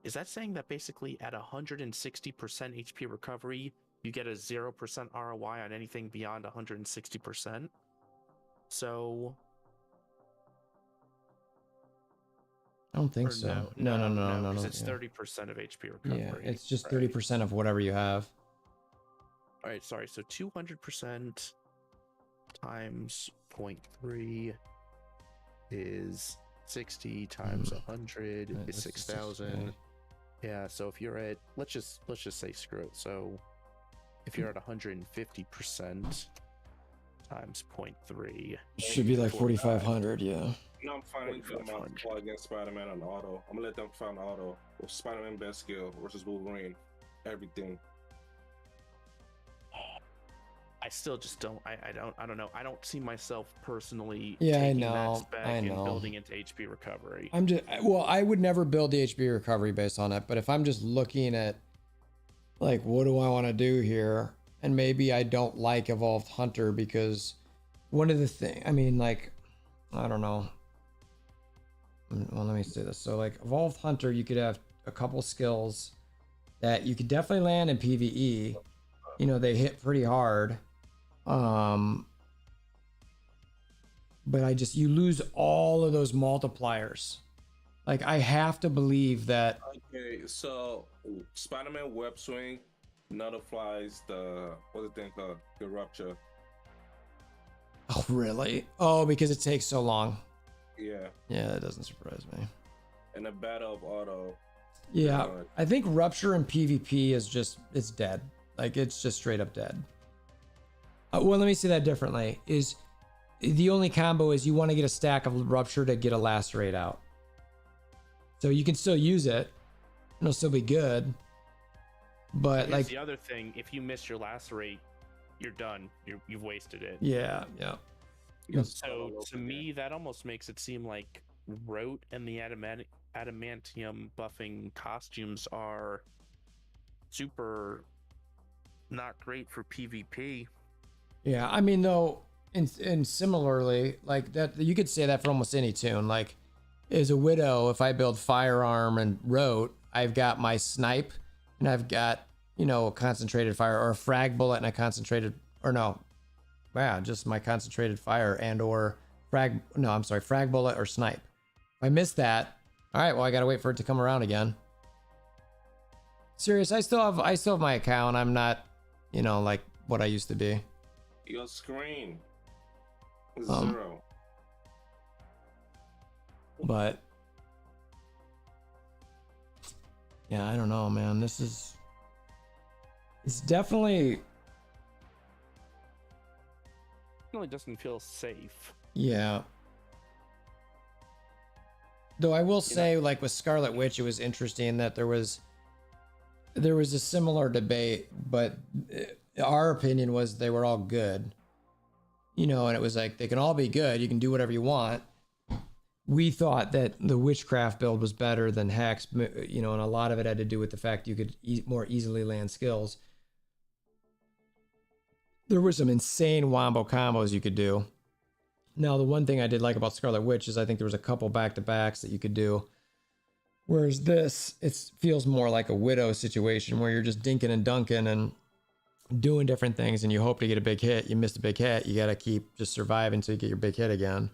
is that saying that basically at 160% HP recovery, you get a 0% ROI on anything beyond 160%? So I don't think so. No. Because it's 30% of HP recovery. Yeah, it's just 30% of whatever you have. All right, sorry. So 200% times 0.3 is 60 times 100 is 6,000. Yeah, so if you're at let's just say screw it. So if you're at 150% times 0.3, should be like 4,500. Yeah. No, I'm finally putting my claw against Spider-Man on auto. I'm gonna let them find auto. With Spider-Man best skill versus Wolverine, everything. I still just don't. I don't know. I don't see myself personally. Yeah, I taking know, that spec I and know. building into HP recovery. Well, I would never build the HP recovery based on it, but if I'm just looking at like, what do I want to do here? And maybe I don't like Evolved Hunter because one of the things, I mean, like, I don't know. Well, let me say this. So like Evolved Hunter, you could have a couple skills that you could definitely land in PvE. You know, they hit pretty hard. But you lose all of those multipliers. Like, I have to believe that. Okay, so Spider-Man Web Swing nullifies what's the thing called? The Rupture. Oh, really? Oh, because it takes so long. Yeah. Yeah, that doesn't surprise me. And the Battle of Auto. Yeah, I think Rupture in PvP is just, it's dead. Like, it's just straight up dead. Well, let me say that differently. Is the only combo is you want to get a stack of Rupture to get a Lacerate out. So you can still use it. It'll still be good. But Here's like the other thing, if you miss your Lacerate, you're done. You've wasted it. Yeah. So to me, that almost makes it seem like Rote and the adamantium buffing costumes are super not great for PvP. Yeah, I mean though, and similarly, like that, you could say that for almost any tune. Like, as a Widow, if I build Firearm and Rote, I've got my Snipe, and I've got, you know, a concentrated fire or a frag bullet and a concentrated, or no, yeah, just my concentrated fire and or frag bullet or Snipe. If I miss that, all right, well, I gotta wait for it to come around again. Serious, I still have my account. I'm not, you know, like what I used to be. Your screen is 0. But yeah, I don't know, man. It's definitely Really doesn't feel safe. Yeah. Though I will say, like with Scarlet Witch, it was interesting that there was a similar debate, but our opinion was they were all good. You know, and it was like, they can all be good. You can do whatever you want. We thought that the Witchcraft build was better than Hex, you know, and a lot of it had to do with the fact you could more easily land skills. There were some insane wombo combos you could do. Now, the one thing I did like about Scarlet Witch is I think there was a couple back-to-backs that you could do. Whereas this, it feels more like a Widow situation where you're just dinking and dunking and doing different things and you hope to get a big hit. You missed a big hit. You got to keep just surviving until you get your big hit again.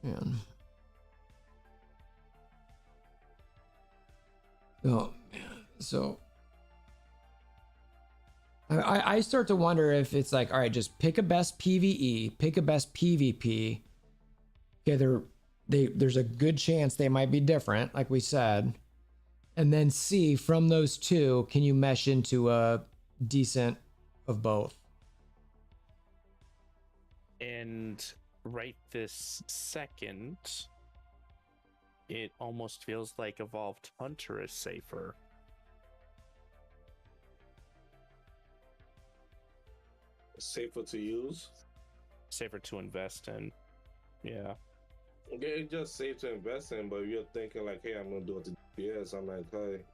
Man. Oh, man. So I start to wonder if it's like, all right, just pick a best PvE, pick a best PvP. Okay, there's a good chance they might be different, like we said. And then see from those two, can you mesh into a decent of both? And right this second, it almost feels like Evolved Hunter is safer. Safer to use? Safer to invest in. Yeah. Okay, it's just safe to invest in, but if you're thinking like, hey, I'm gonna do it to DPS, I'm like, hey,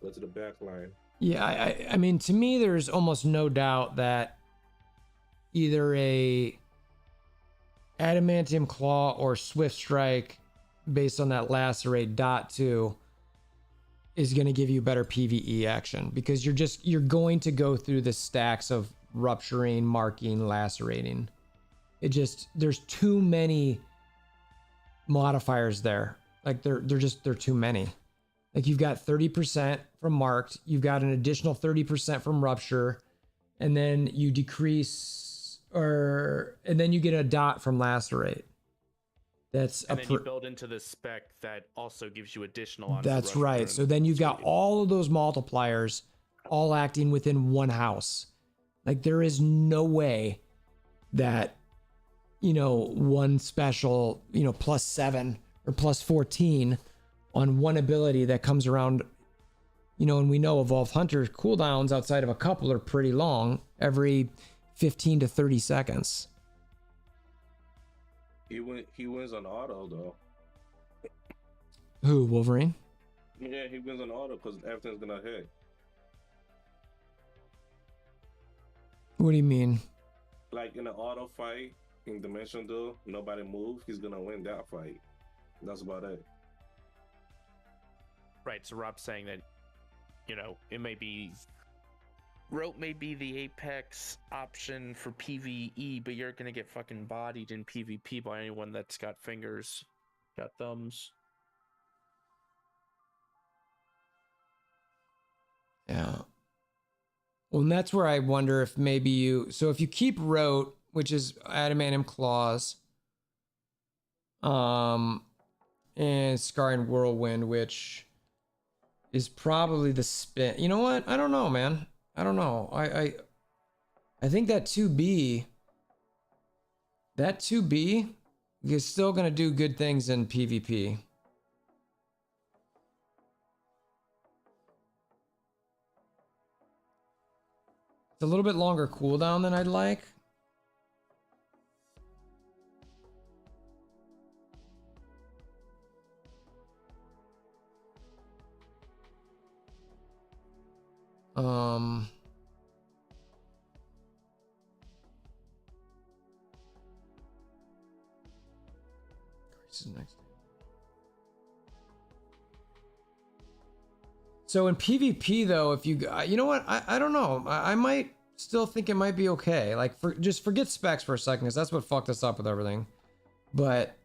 go to the back line. Yeah, I mean, to me, there's almost no doubt that either a Adamantium Claw or Swift Strike based on that Lacerate .2 is going to give you better PvE action because you're going to go through the stacks of rupturing, marking, lacerating. There's too many modifiers there. Like they're too many. Like you've got 30% from marked, you've got an additional 30% from rupture, and then you decrease and then you get a dot from lacerate. That's and then you build into the spec that also gives you additional on. That's right. So then you've got all of those multipliers all acting within one house. Like there is no way that you know, one special, you know, +7 or +14 on one ability that comes around, you know, and we know Evolved Hunter cooldowns outside of a couple are pretty long, every 15 to 30 seconds. He wins on auto though. Who, Wolverine? Yeah, he wins on auto because everything's gonna hit. What do you mean? Like in an auto fight in Dimension Duel, nobody moves. He's gonna win that fight. That's about it. Right. So Rob's saying that, you know, it may be rope may be the apex option for PvE, but you're gonna get fucking bodied in PvP by anyone that's got fingers, got thumbs. Yeah. Well, and that's where I wonder if maybe you, so if you keep rote, which is adamantium claws, and scarring whirlwind, which is probably the spin. You know what? I don't know, man. I don't know. I think that 2B is still gonna do good things in PvP. It's a little bit longer cooldown than I'd like. Next. So in PvP though, if you know what, I don't know, I might still think it might be okay. Like just forget specs for a second, because that's what fucked us up with everything. But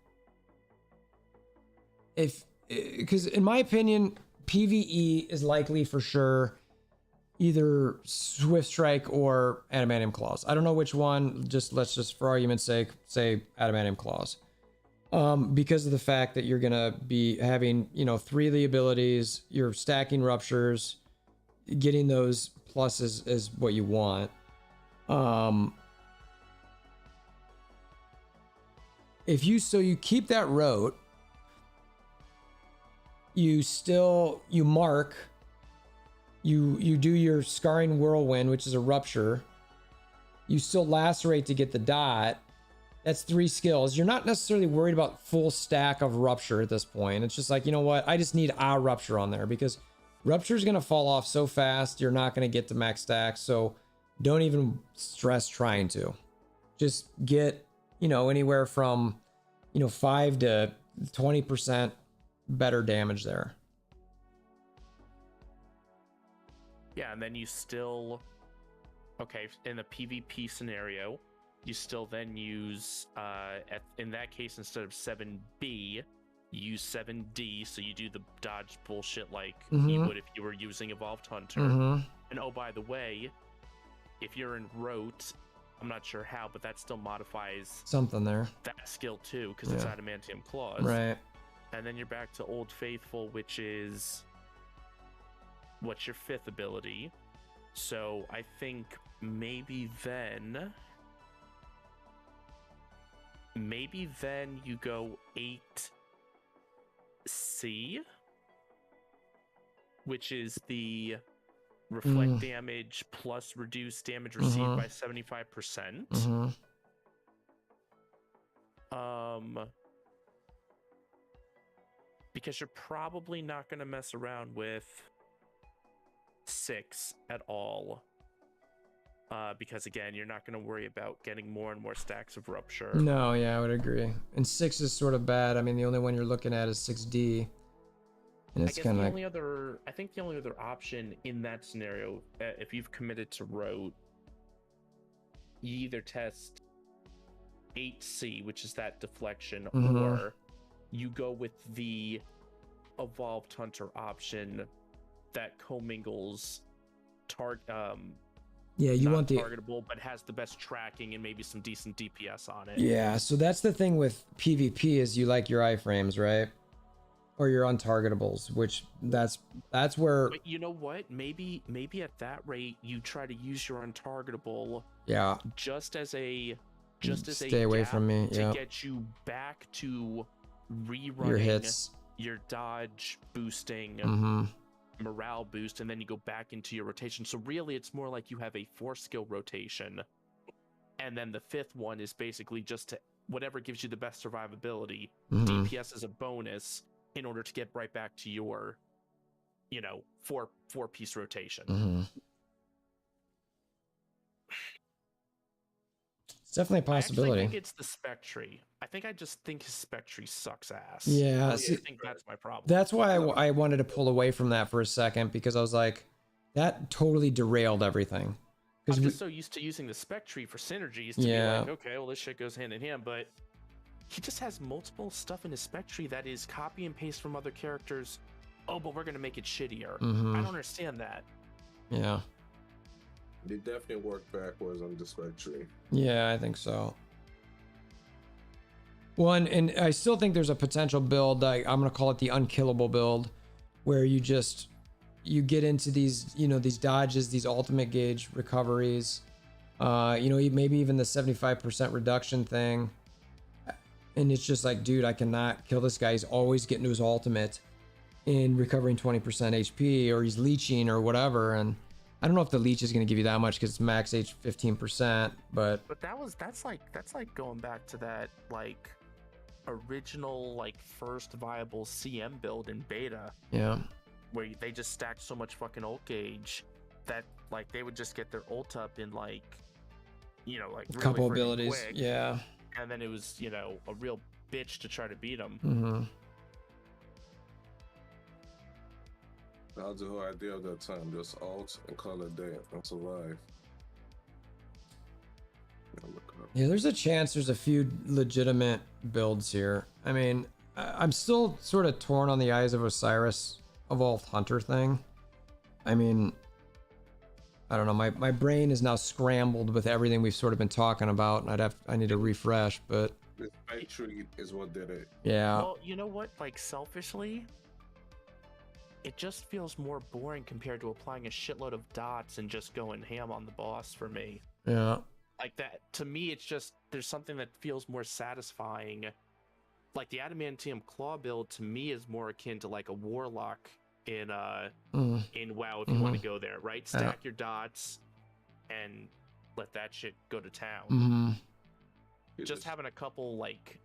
because in my opinion, PvE is likely for sure either Swift Strike or Adamantium Claws. I don't know which one. Let's just for argument's sake say Adamantium Claws. Because of the fact that you're gonna be having, you know, 3 of the abilities, you're stacking ruptures, getting those pluses is what you want. If you keep that rote, you mark, you do your scarring whirlwind, which is a rupture, you still lacerate to get the dot. That's 3 skills. You're not necessarily worried about full stack of rupture at this point. It's just like, you know what? I just need a rupture on there, because rupture is going to fall off so fast. You're not going to get to max stack. So don't even stress trying to. Just get, you know, anywhere from, you know, 5 to 20% better damage there. Yeah, and then you still, okay, in the PvP scenario, you still then use, in that case, instead of 7B, you use 7D, so you do the dodge bullshit like you would if you were using Evolved Hunter. And oh, by the way, if you're in Rote, I'm not sure how, but that still modifies something there. That skill too, because it's Adamantium Claws. Right. And then you're back to Old Faithful, which is, what's your 5th ability? So I think maybe then you go 8C, which is the reflect damage plus reduce damage received by 75%. Because you're probably not going to mess around with 6 at all. Because again, you're not going to worry about getting more and more stacks of rupture. No, yeah, I would agree. And 6 is sort of bad. I mean, the only one you're looking at is 6D. And it's kind of like, I think the only other option in that scenario, if you've committed to Rote, you either test 8C, which is that deflection, or you go with the Evolved Hunter option that commingles you want the targetable, but has the best tracking and maybe some decent DPS on it. Yeah, so that's the thing with PvP is you like your iframes, right? Or your untargetables, which that's where. But you know what? Maybe at that rate you try to use your untargetable. Yeah. Just as a just as Stay a away gap from me. to Yeah. get you back to rerunning Your hits. your dodge boosting, Mm-hmm. morale boost, and then you go back into your rotation. So really, it's more like you have a 4-skill rotation, and then the 5th one is basically just to whatever gives you the best survivability. Mm-hmm. DPS is a bonus in order to get right back to your, you know, four-piece rotation. Mm-hmm. It's definitely a possibility. I actually think it's the Spectre. I think I just think his Spectre sucks ass. Yeah, I see, think that's my problem. that's why I wanted to pull away from that for a second, because I was like, that totally derailed everything. I'm Because just so used to using the Spectre for synergies to be like, okay, well, this shit goes hand in hand, but he just has multiple stuff in his Spectre that is copy and paste from other characters. Oh, but we're going to make it shittier. Mhm. I don't understand that. Yeah. They definitely work backwards on the Spectre. Yeah, I think so. Well, and I still think there's a potential build, like, I'm going to call it the unkillable build, where you get into these, you know, these dodges, these ultimate gauge recoveries, you know, maybe even the 75% reduction thing. And it's just like, dude, I cannot kill this guy. He's always getting to his ultimate in recovering 20% HP, or he's leeching or whatever. And I don't know if the leech is going to give you that much because it's max H 15%, but that's like going back to that like original like first viable CM build in beta. yeah. Where they just stacked so much fucking ult gauge that like they would just get their ult up in like, you know, like A really couple freaking abilities. quick, Yeah. and then it was, you know, a real bitch to try to beat them. Mm-hmm. That was the whole idea of that time. Just alt and call it day and survive. Yeah, there's a chance there's a few legitimate builds here. I mean, I'm still sort of torn on the Eyes of Osiris Evolved Hunter thing. I mean, I don't know. My brain is now scrambled with everything we've sort of been talking about, and I need to refresh, but The Spectre is what did it. yeah. Well, you know what? Like selfishly, it just feels more boring compared to applying a shitload of dots and just going ham on the boss for me. Yeah. Like that, to me, it's just there's something that feels more satisfying. Like the adamantium claw build to me is more akin to like a warlock in WoW if you want to go there, right? Stack your dots and let that shit go to town. Mm-hmm. Just having a couple like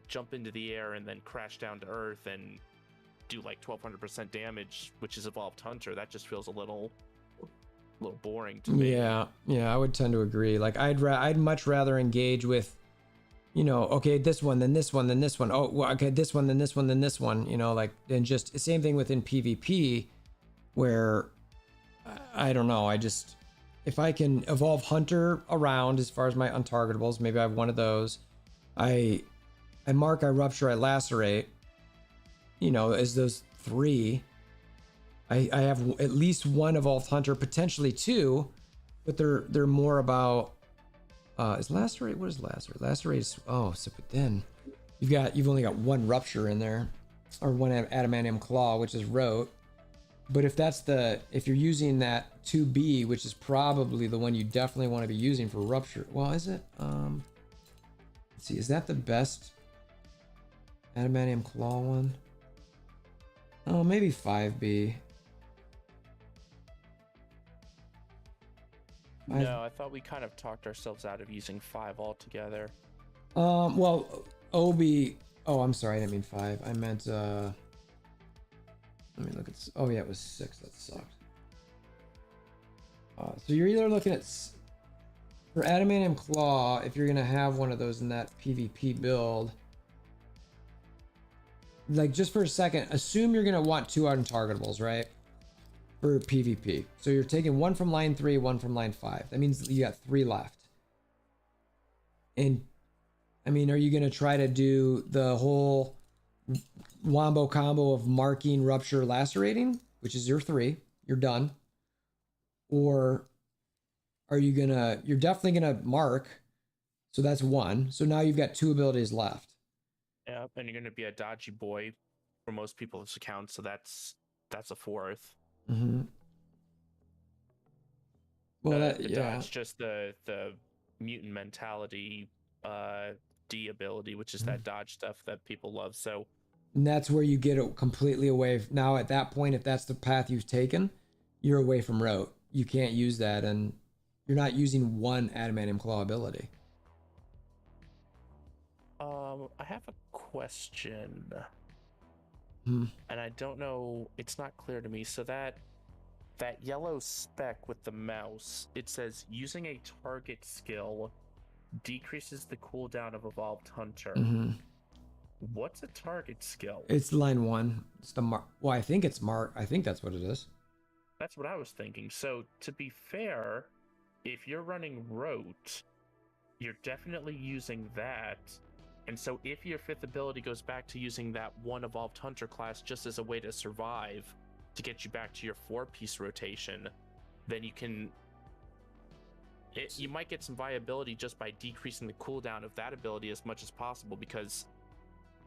jump into the air and then crash down to earth and do like 1200% damage, which is Evolved Hunter, that just feels a little boring to me. Yeah, I would tend to agree. Like I'd much rather engage with, you know, okay, this one, then this one, then this one. Oh, well, okay, this one, then this one, then this one. You know, like, and just same thing within PvP, where I don't know. I just, if I can evolve Hunter around as far as my untargetables, maybe I have one of those. I mark, I rupture, I lacerate. You know, as those 3. I have at least one evolved Hunter, potentially 2, but they're more about is lacerate. What is lacerate? Lacerate is so but then you've only got one rupture in there, or one adamantium claw, which is rote. But if you're using that 2B, which is probably the one you definitely want to be using for rupture. Well, is it? Let's see, is that the best adamantium claw one? Oh, maybe 5B. No, I thought we kind of talked ourselves out of using 5 altogether. Well, OB. Oh, I'm sorry. I didn't mean 5. I meant. Let me look at this. Oh yeah, it was 6. That sucked. So you're either looking at for adamantium claw, if you're gonna have one of those in that PvP build. Like, just for a second, assume you're gonna want 2 untargetables, right? For PvP. So you're taking one from line 3, one from line 5. That means you got 3 left. And I mean, are you going to try to do the whole wombo combo of marking, rupture, lacerating, which is your 3? You're done. Or are you you're definitely going to mark. So that's 1. So now you've got 2 abilities left. Yeah, and you're going to be a dodgy boy for most people's accounts. So that's a 4th. Mm-hmm. Well, It's just the mutant mentality D ability, which is that dodge stuff that people love. So And that's where you get it completely away. Now, at that point, if that's the path you've taken, you're away from rote. You can't use that, and you're not using one adamantium claw ability. I have a question, Hmm. and I don't know. It's not clear to me. So that yellow speck with the mouse, it says using a target skill decreases the cooldown of Evolved Hunter. Mm-hmm. What's a target skill? It's line 1. It's the mark. Well, I think it's mark. I think that's what it is. That's what I was thinking. So to be fair, if you're running rote, you're definitely using that. And so if your 5th ability goes back to using that one Evolved Hunter class just as a way to survive, to get you back to your 4-piece rotation, then you can... you might get some viability just by decreasing the cooldown of that ability as much as possible, because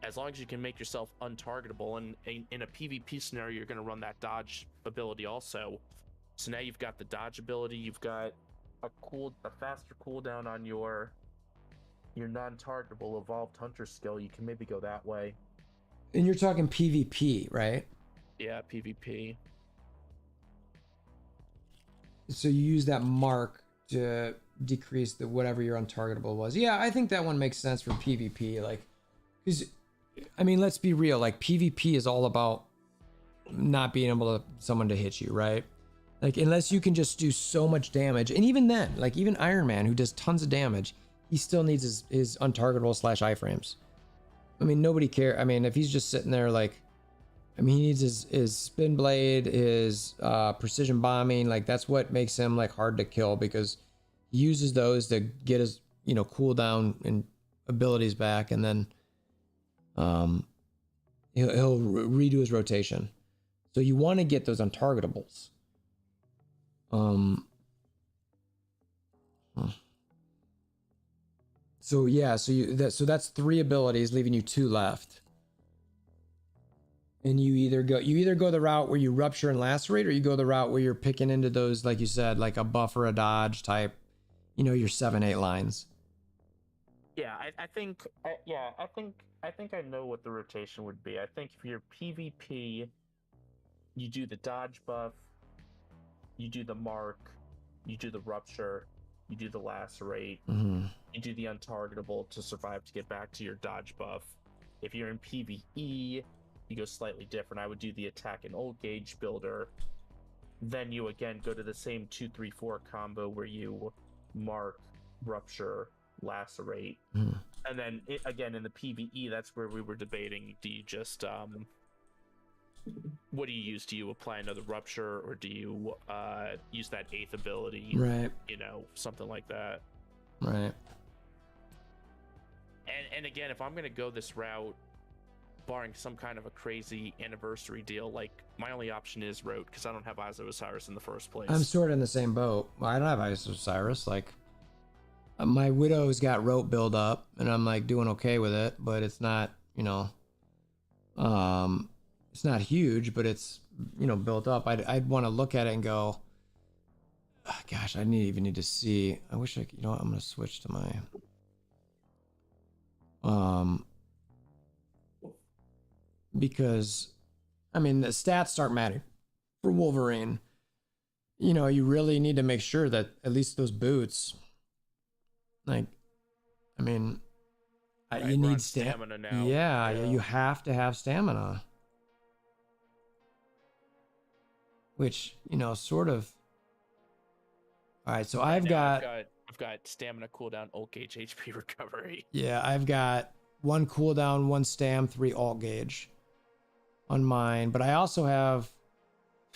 as long as you can make yourself untargetable, and in a PvP scenario, you're going to run that dodge ability also. So now you've got the dodge ability, you've got a faster cooldown on your non-targetable Evolved Hunter skill. You can maybe go that way. And you're talking PvP, right? Yeah, PvP. So you use that mark to decrease the whatever your untargetable was. Yeah, I think that one makes sense for PvP. Like, because, I mean, let's be real. Like, PvP is all about not being able to someone to hit you, right? Like, unless you can just do so much damage. And even then, like, even Iron Man, who does tons of damage, he still needs his untargetable / iframes. I mean, nobody cares. I mean, if he's just sitting there, like, I mean, he needs his spin blade, his precision bombing. Like, that's what makes him, like, hard to kill, because he uses those to get his, cooldown and abilities back, and then he'll redo his rotation. So you want to get those untargetables. So yeah, so that's 3 abilities, leaving you 2 left. And you either go the route where you rupture and lacerate, or you go the route where you're picking into those, like you said, like a buff or a dodge type, your 7-8 lines. Yeah, I think I know what the rotation would be. I think if you're PvP, you do the dodge buff, you do the mark, you do the rupture, you do the lacerate, you do the untargetable to survive to get back to your dodge buff. If you're in PvE, you go slightly different. I would do the attack and old gauge builder. Then you again go to the same 2-3-4 combo where you mark, rupture, lacerate. And then again in the PvE, that's where we were debating, do you just what do you use? Do you apply another rupture, or do you use that 8th ability? Right. Something like that. Right. And again, if I'm going to go this route, barring some kind of a crazy anniversary deal, like, my only option is rote, because I don't have Eyes of Osiris in the first place. I'm sort of in the same boat. Well, I don't have Eyes of Osiris. Like, my Widow's got rote build up, and I'm like doing okay with it, but it's not, it's not huge, but it's, built up. I'd want to look at it and go, gosh, I even need to see. I wish I could, I'm going to switch to my, because, I mean, the stats start mattering for Wolverine. You really need to make sure that at least those boots, like, I mean, you need stamina now. Yeah, you have to have stamina. Which, sort of. All right, so I've got stamina cooldown, ult gauge, HP recovery. Yeah, I've got 1 cooldown, 1 stam, 3 alt gauge on mine, but I also have.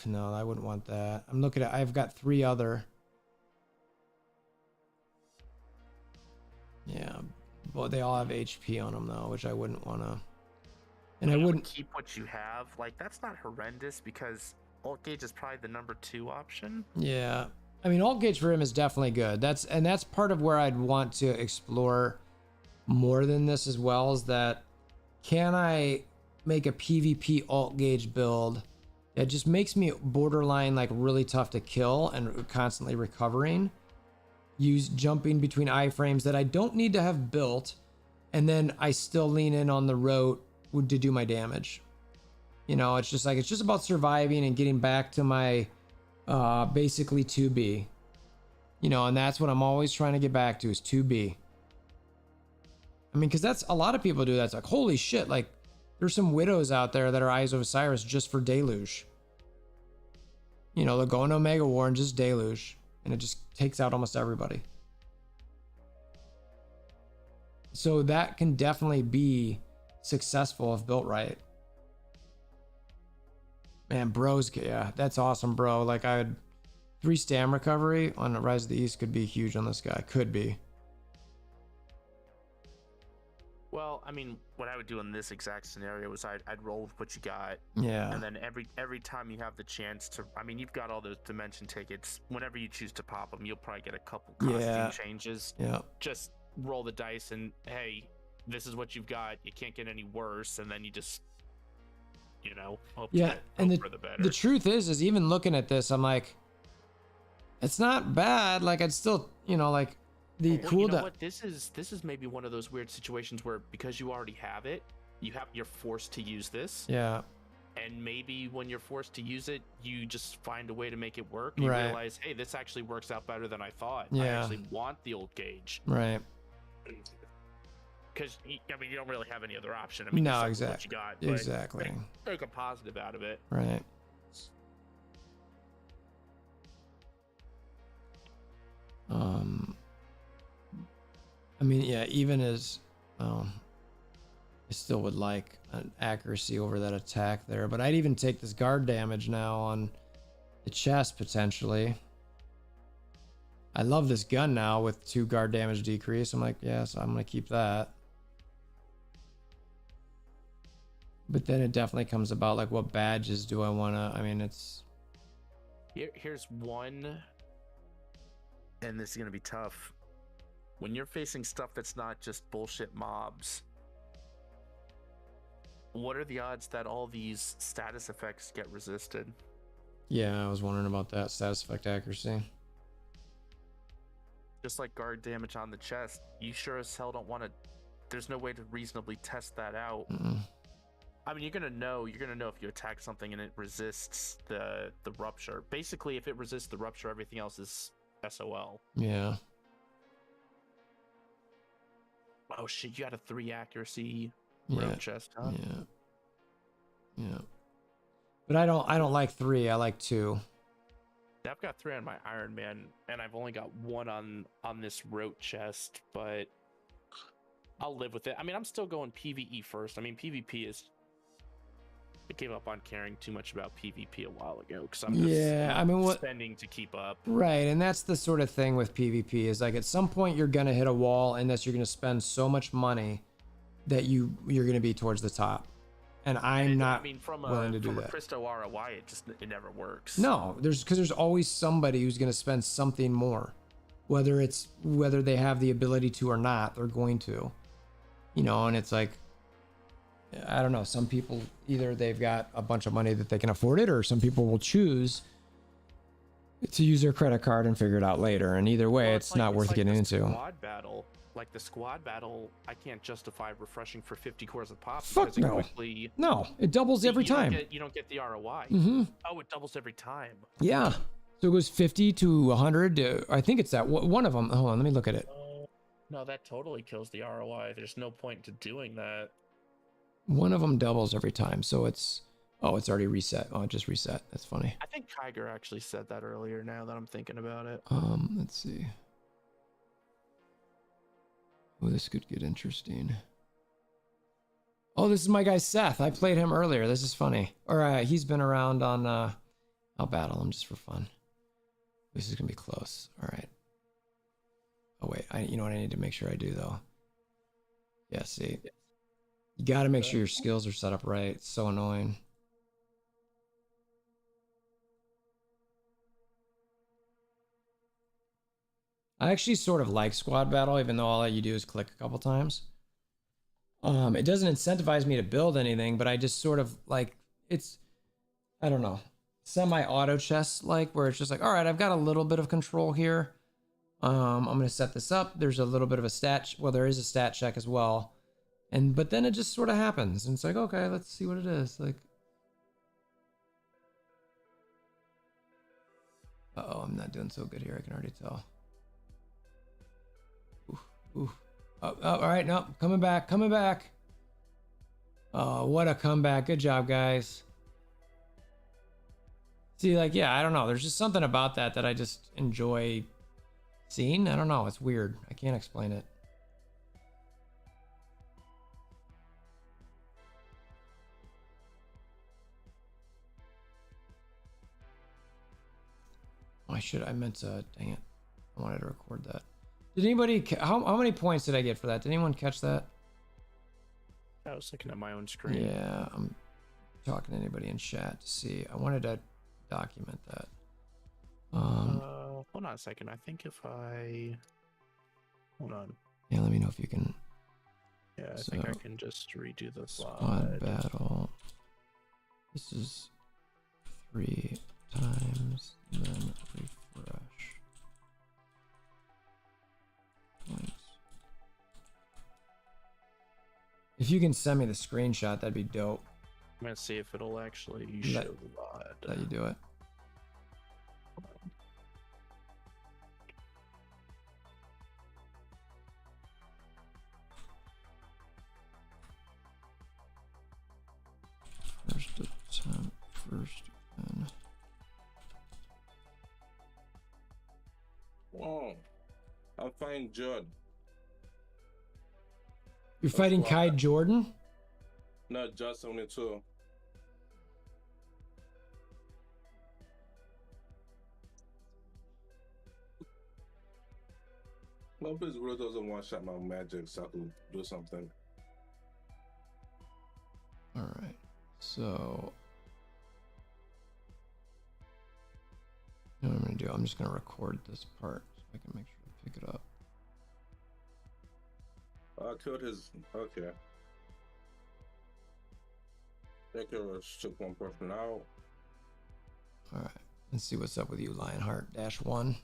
No, I wouldn't want that. I'm looking at. I've got 3 other. Yeah, well, they all have HP on them though, which I wouldn't want to. And I wouldn't keep what you have. Like, that's not horrendous, because alt gauge is probably the number 2 option. Yeah, I mean, alt gauge for him is definitely good. That's part of where I'd want to explore more than this as well. Is that, can I make a PvP alt gauge build that just makes me borderline, like, really tough to kill and constantly recovering, jumping between iframes that I don't need to have built, and then I still lean in on the rote to do my damage. You know, it's just about surviving and getting back to my basically 2B. You know, and that's what I'm always trying to get back to is 2B. I mean, because that's a lot of people do that. It's like, holy shit, like there's some widows out there that are Eyes of Osiris just for Deluge. You know, they'll go into Omega War and just Deluge, and it just takes out almost everybody. So that can definitely be successful if built right. Man, bros, yeah, that's awesome, bro. Like, I had 3 stam recovery on the Rise of the East could be huge on this guy. Could be. Well, I mean, what I would do in this exact scenario is I'd roll with what you got. Yeah. And then every time you have the chance to, I mean, you've got all those dimension tickets. Whenever you choose to pop them, you'll probably get a couple costume changes. Yeah. Just roll the dice and, hey, this is what you've got. You can't get any worse. And then you just, you know, hope for the better. The truth is even looking at this, I'm like, it's not bad. Like, I'd still, you know, like, the well, cool you know what? This is maybe one of those weird situations where because you already have it, you're forced to use this. Yeah. And maybe when you're forced to use it, you just find a way to make it work. You realize, hey, this actually works out better than I thought. Yeah. I actually want the old gauge. Right. Because I mean, you don't really have any other option. I mean, no, exactly. What you got, exactly. Make a positive out of it. Right. I mean, yeah, even as I still would like an accuracy over that attack there, but I'd even take this guard damage now on the chest potentially. I love this gun now with 2 guard damage decrease. I'm like, yes, I'm gonna keep that. But then it definitely comes about like, what badges do I wanna? I mean, it's here's one, and this is gonna be tough. When you're facing stuff that's not just bullshit mobs, what are the odds that all these status effects get resisted? Yeah, I was wondering about that status effect accuracy. Just like guard damage on the chest, you sure as hell don't want to. There's no way to reasonably test that out. I mean, you're gonna know if you attack something and it resists the rupture. Basically, if it resists the rupture, everything else is SOL. Yeah. Oh shit! You had a 3 accuracy road chest, huh? Yeah. But I don't like 3. I like 2. I've got 3 on my Iron Man, and I've only got 1 on this rote chest, but I'll live with it. I mean, I'm still going PvE first. I mean, PvP is. I gave up on caring too much about PvP a while ago because I'm just spending to keep up. Right, and that's the sort of thing with PvP is like at some point you're gonna hit a wall unless you're gonna spend so much money that you're gonna be towards the top. And I'm not willing to do that. From a Christo ROI, it never works. No, because there's always somebody who's gonna spend something more, whether they have the ability to or not, they're going to, you know. And it's like, I don't know, some people either they've got a bunch of money that they can afford it, or some people will choose to use their credit card and figure it out later. And either way, it's not worth getting into. The squad battle, I can't justify refreshing for 50 cores of pop. Fuck no. No, it doubles every time. You don't get the ROI. Oh, it doubles every time. Yeah. So it goes 50 to 100. I think it's that one of them. Hold on, let me look at it. No, that totally kills the ROI. There's no point to doing that. One of them doubles every time, so it's already reset. Oh, it just reset. That's funny. I think Kiger actually said that earlier. Now that I'm thinking about it. Let's see. Oh, this could get interesting. Oh, this is my guy Seth. I played him earlier. This is funny. Or he's been around on. I'll battle him just for fun. This is gonna be close. All right. Oh wait, you know what I need to make sure I do though. Yeah, see. You got to make sure your skills are set up right. It's so annoying. I actually sort of like squad battle, even though all you do is click a couple times. It doesn't incentivize me to build anything, but I just sort of like it's, I don't know, semi-auto chess like, where it's just like, all right, I've got a little bit of control here. I'm gonna set this up. There's a little bit of a stat. Well, there is a stat check as well, but then it just sort of happens, and it's like, okay, let's see what it is. Like, oh, I'm not doing so good here. I can already tell. Ooh. Oh, all right, no, coming back. Oh, what a comeback. Good job, guys. See, like, yeah, I don't know. There's just something about that I just enjoy seeing. I don't know. It's weird. I can't explain it. Oh, I meant to, dang it. I wanted to record that. Did anybody, how many points did I get for that? Did anyone catch that? I was looking at my own screen. Yeah, I'm talking to anybody in chat to see. I wanted to document that. Hold on a second. I think if I hold on. Yeah, let me know if you can. Yeah, I think I can just redo the squad battle. This is 3 times, then refresh. Points. If you can send me the screenshot, that'd be dope. I'm gonna see if it'll actually show the VOD. Let you do it. First attempt, first pen. Whoa. I'm fighting Judd. You're fighting Kai Jordan? No, Judd 72. Hope his really doesn't one-shot my magic so I can do something. Alright, so you know what I'm gonna do? I'm just gonna record this part so I can make sure to pick it up. I killed his. Okay. I took one person out. Alright, let's see what's up with you, Lionheart -1.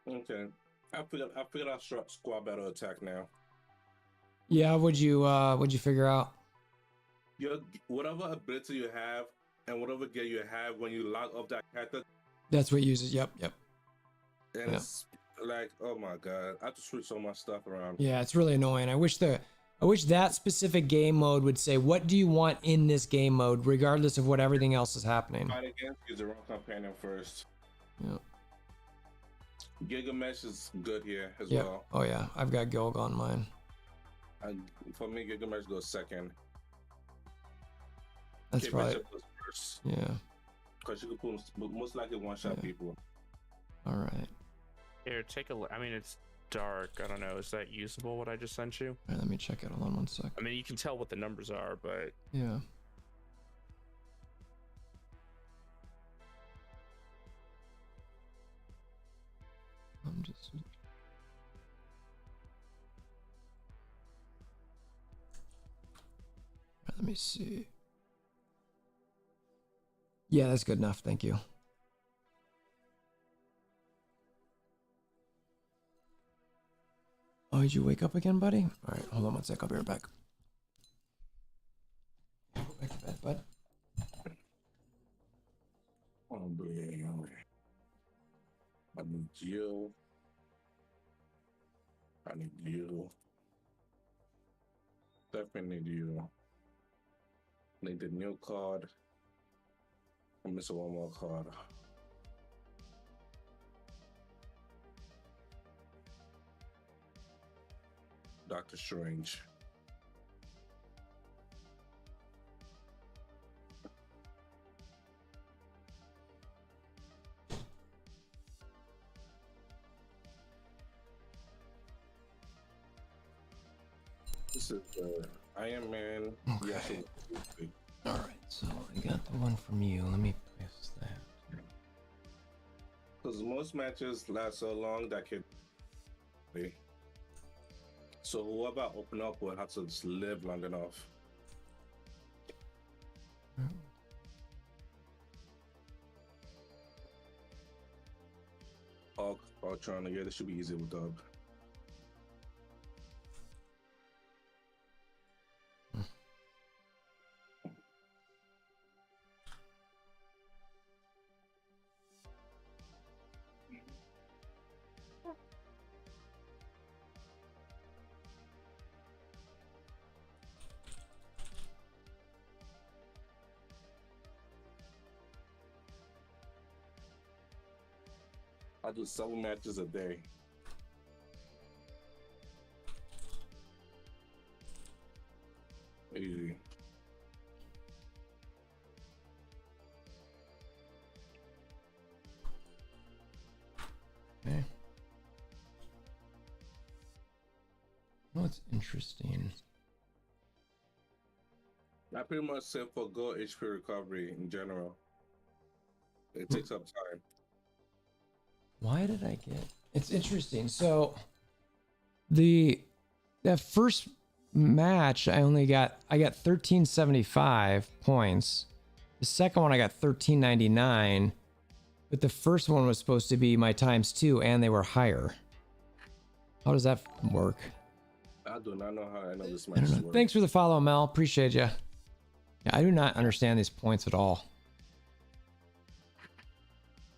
Okay. I figured out squad battle attack now. Yeah, what'd you figure out? Your whatever ability you have and whatever gear you have when you log off that character. That's what uses. Yep. And it's like, oh my god, I have to switch so much stuff around. Yeah, it's really annoying. I wish that specific game mode would say, what do you want in this game mode, regardless of what everything else is happening. Fight against, use the wrong companion first. Yep. Gigamesh is good here as well. Oh yeah, I've got Gilg on mine. For me, Gigamesh goes second. That's probably goes first. Yeah. Because you can most likely one-shot people. All right. Here, take a look. I mean, it's dark. I don't know. Is that usable, what I just sent you? All right, let me check it. Hold on one sec. I mean, you can tell what the numbers are, but... Yeah. I'm just... Let me see. Yeah, that's good enough. Thank you. Oh, did you wake up again, buddy? All right, hold on one sec. I'll be right back. Go back to bed, bud. Oh, boy. I need you. I need you. Definitely need you. Need the new card. I'm missing one more card. Doctor Strange. This is Iron Man. Okay. Yeah, All right, so I got the one from you. Let me paste that. because most matches last so long that could. So whoever I open up will have to just live long enough. Ultron. Yeah, this should be easy with dub. I do 7 matches a day. Easy. Okay. Oh, it's interesting. I pretty much said for go HP recovery in general. It takes up time. Why did I get? It's interesting. So that first match I got 1375 points. The second one I got 1399, but the first one was supposed to be my ×2 and they were higher. How does that work? I do not know how I know this I match don't know. works. Thanks for the follow, Mel. Appreciate you. Yeah, I do not understand these points at all.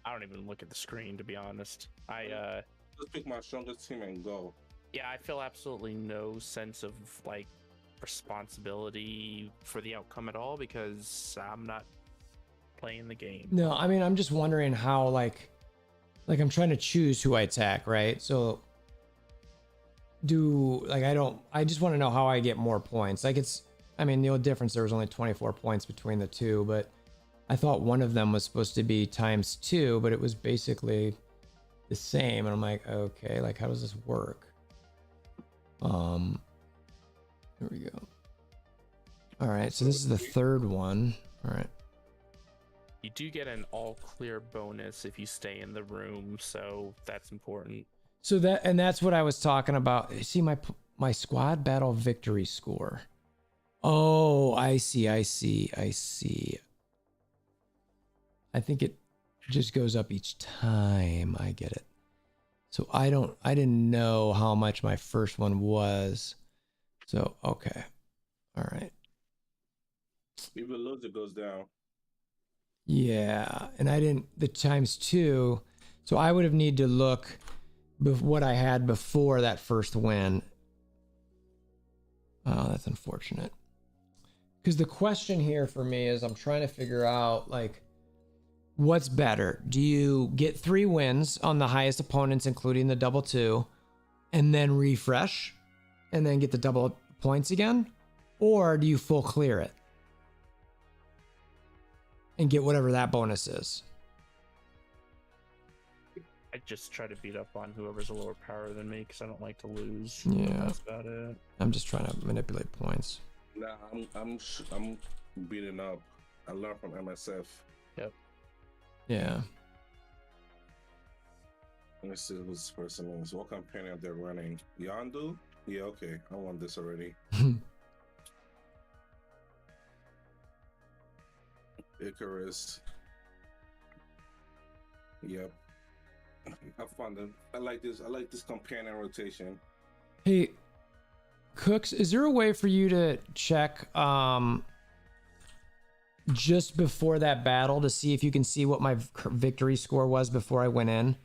I don't even look at the screen, to be honest. Just pick my strongest team and go. Yeah, I feel absolutely no sense of like responsibility for the outcome at all because I'm not playing the game. No, I mean, I'm just wondering how, like I'm trying to choose who I attack, right? So I just want to know how I get more points. Like I mean, the only difference, there was only 24 points between the two, but I thought one of them was supposed to be ×2, but it was basically the same. And I'm like, okay, like, how does this work? There we go. All right, so this is the third one. All right. You do get an all clear bonus if you stay in the room, so that's important. So that's what I was talking about. See my squad battle victory score. Oh, I see. I think it just goes up each time. I get it. So I didn't know how much my first one was. So, okay. All right. If you lose, it goes down. Yeah. And the ×2. So I would have need to look what I had before that first win. Oh, that's unfortunate. Because the question here for me is I'm trying to figure out, like, what's better? Do you get 3 wins on the highest opponents, including the ×2, and then refresh and then get the double points again? Or do you full clear it and get whatever that bonus is? I just try to beat up on whoever's a lower power than me because I don't like to lose. Yeah. That's about it. I'm just trying to manipulate points. Nah, I'm beating up. I learned from MSF. Yep. Yeah. Let me see who this person is. What companion they're running? Yondu? Yeah, okay. I want this already. Icarus. Yep. I found them. I like this companion rotation. Hey, Cooks, is there a way for you to check just before that battle to see if you can see what my victory score was before I went in?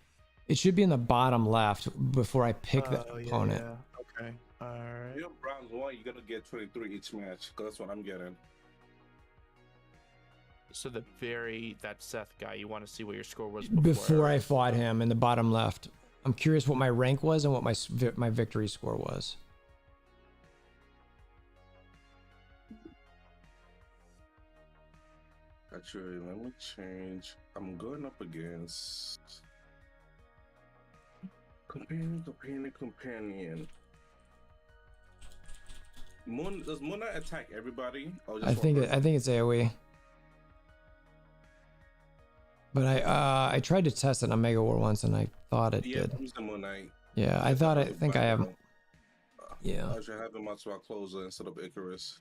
It should be in the bottom left before I pick the opponent. Yeah. Okay. All right. You're bronze 1, you're gonna get 23 each match, because that's what I'm getting. So that Seth guy, you want to see what your score was Before I fought him in the bottom left. I'm curious what my rank was and what my victory score was. Actually, let me change. I'm going up against companion. Does Moon Knight attack everybody? Or just I think it's AoE. But I tried to test it on Mega War once and I thought it did. Use the Moon Knight. Yeah, I think I have. Yeah. I should have him on swap closer instead of Icarus.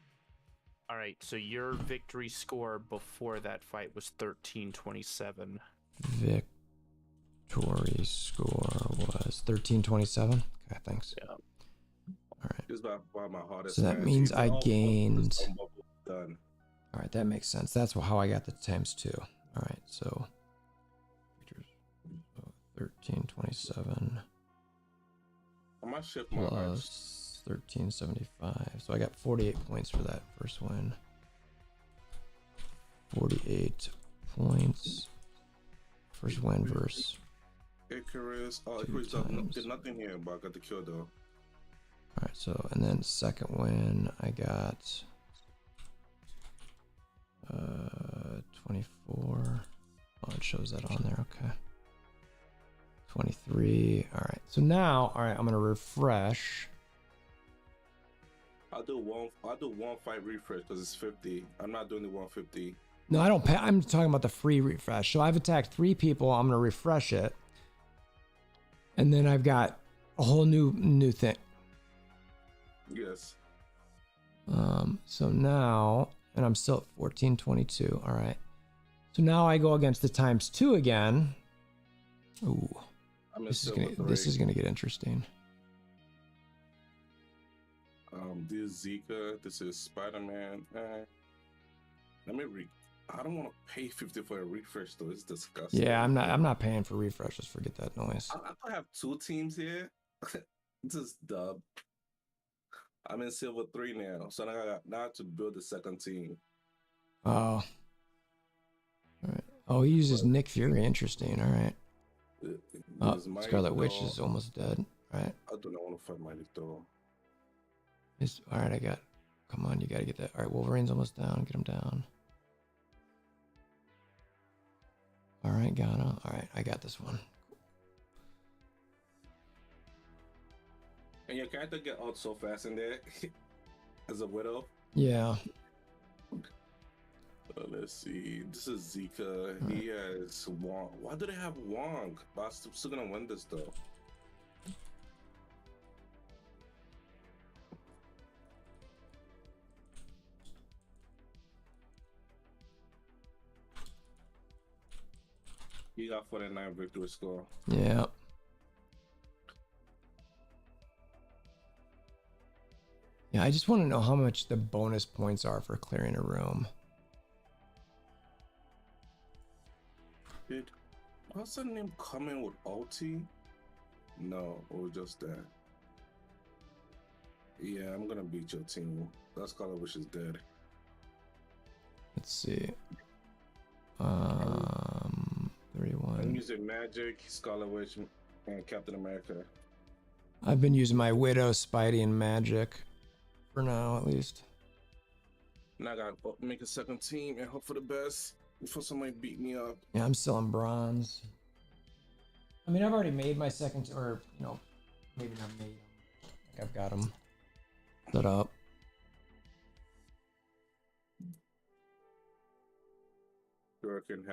All right, so your victory score before that fight was 1327. Tory score was 1327. Okay, thanks. Yeah. All right. This is by my hardest. So that match. means You I get all gained. some bubble done. All right, that makes sense. That's how I got the ×2. All right, so 1327 I might shift my match. plus 1375. So I got 48 points for that first win. 48 points. First win versus. Icarus. Oh, Two Icarus times. did nothing here, but I got the kill though. All right, so and then second win, I got 24. Oh, it shows that on there. Okay. 23. All right. So now, all right, I'm gonna refresh. I'll do one fight refresh because it's 50. I'm not doing the 150. No, I don't pay. I'm talking about the free refresh. So I've attacked 3 people. I'm gonna refresh it, and then I've got a whole new thing. Yes. So now, and I'm still at 1422. All right. So now I go against the ×2 again. Ooh, I'm in this silver is gonna get interesting. This is Zika. This is Spider-Man. Let me I don't want to pay 50 for a refresh though. It's disgusting. Yeah, I'm not paying for refreshes. Forget that noise. I could have 2 teams here. This is dub. I'm in silver 3 now, so now I got now to build the second team. Oh. All right. Oh, he uses Nick Fury. Interesting. All right. Oh, Scarlet Witch is almost dead. All right. I do not want to fight Mighty Thor. All right. I got. Come on, you gotta get that. All right, Wolverine's almost down. Get him down. All right, got him. All right, I got this one. And your character get out so fast in there as a widow. Yeah. Let's see. This is Zika. Right. He has Wong. Why do they have Wong? But I'm still gonna win this though. He got 49 victory score. Yeah. Yeah, I just want to know how much the bonus points are for clearing a room. Did what's the name coming with ulti? No, or just that. Yeah, I'm gonna beat your team. That Scarlet Witch is dead. Let's see. 31. I'm using Magic, Scarlet Witch, and Captain America. I've been using my Widow, Spidey, and Magic. For now, at least. Now I gotta make a second team and hope for the best before somebody beat me up. Yeah, I'm still in bronze. I mean, I've already made my second, or, you know, maybe not made them. I think I've got them set up.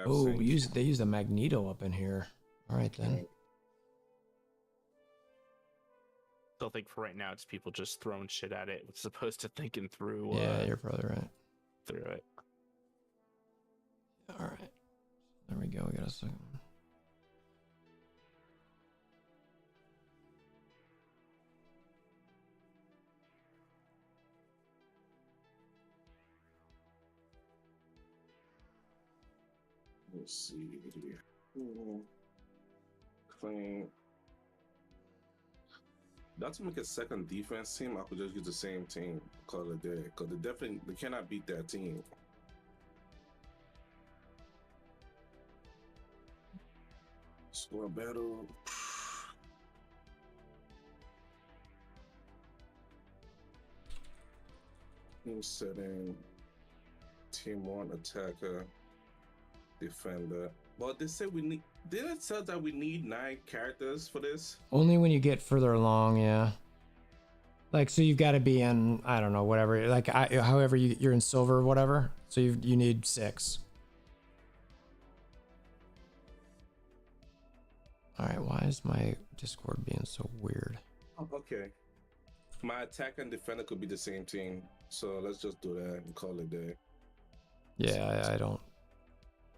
Oh, they use the Magneto up in here. All right, then. Still think for right now it's people just throwing shit at it as opposed to thinking through. Yeah, you're probably right. Through it. All right. There we go. We got a second one. Let's see. Clean. Not to make a second defense team, I could just use the same team, call it day, because they cannot beat that team. Score battle. Team setting. Team 1 attacker. Defender. But they say we need. Didn't it say that we need 9 characters for this? Only when you get further along, yeah. Like, so you've got to be in, I don't know, whatever. Like, however you're in silver or whatever. So you need 6. All right, why is my Discord being so weird? Oh, okay. My attack and defender could be the same team. So let's just do that and call it day. Yeah, I don't.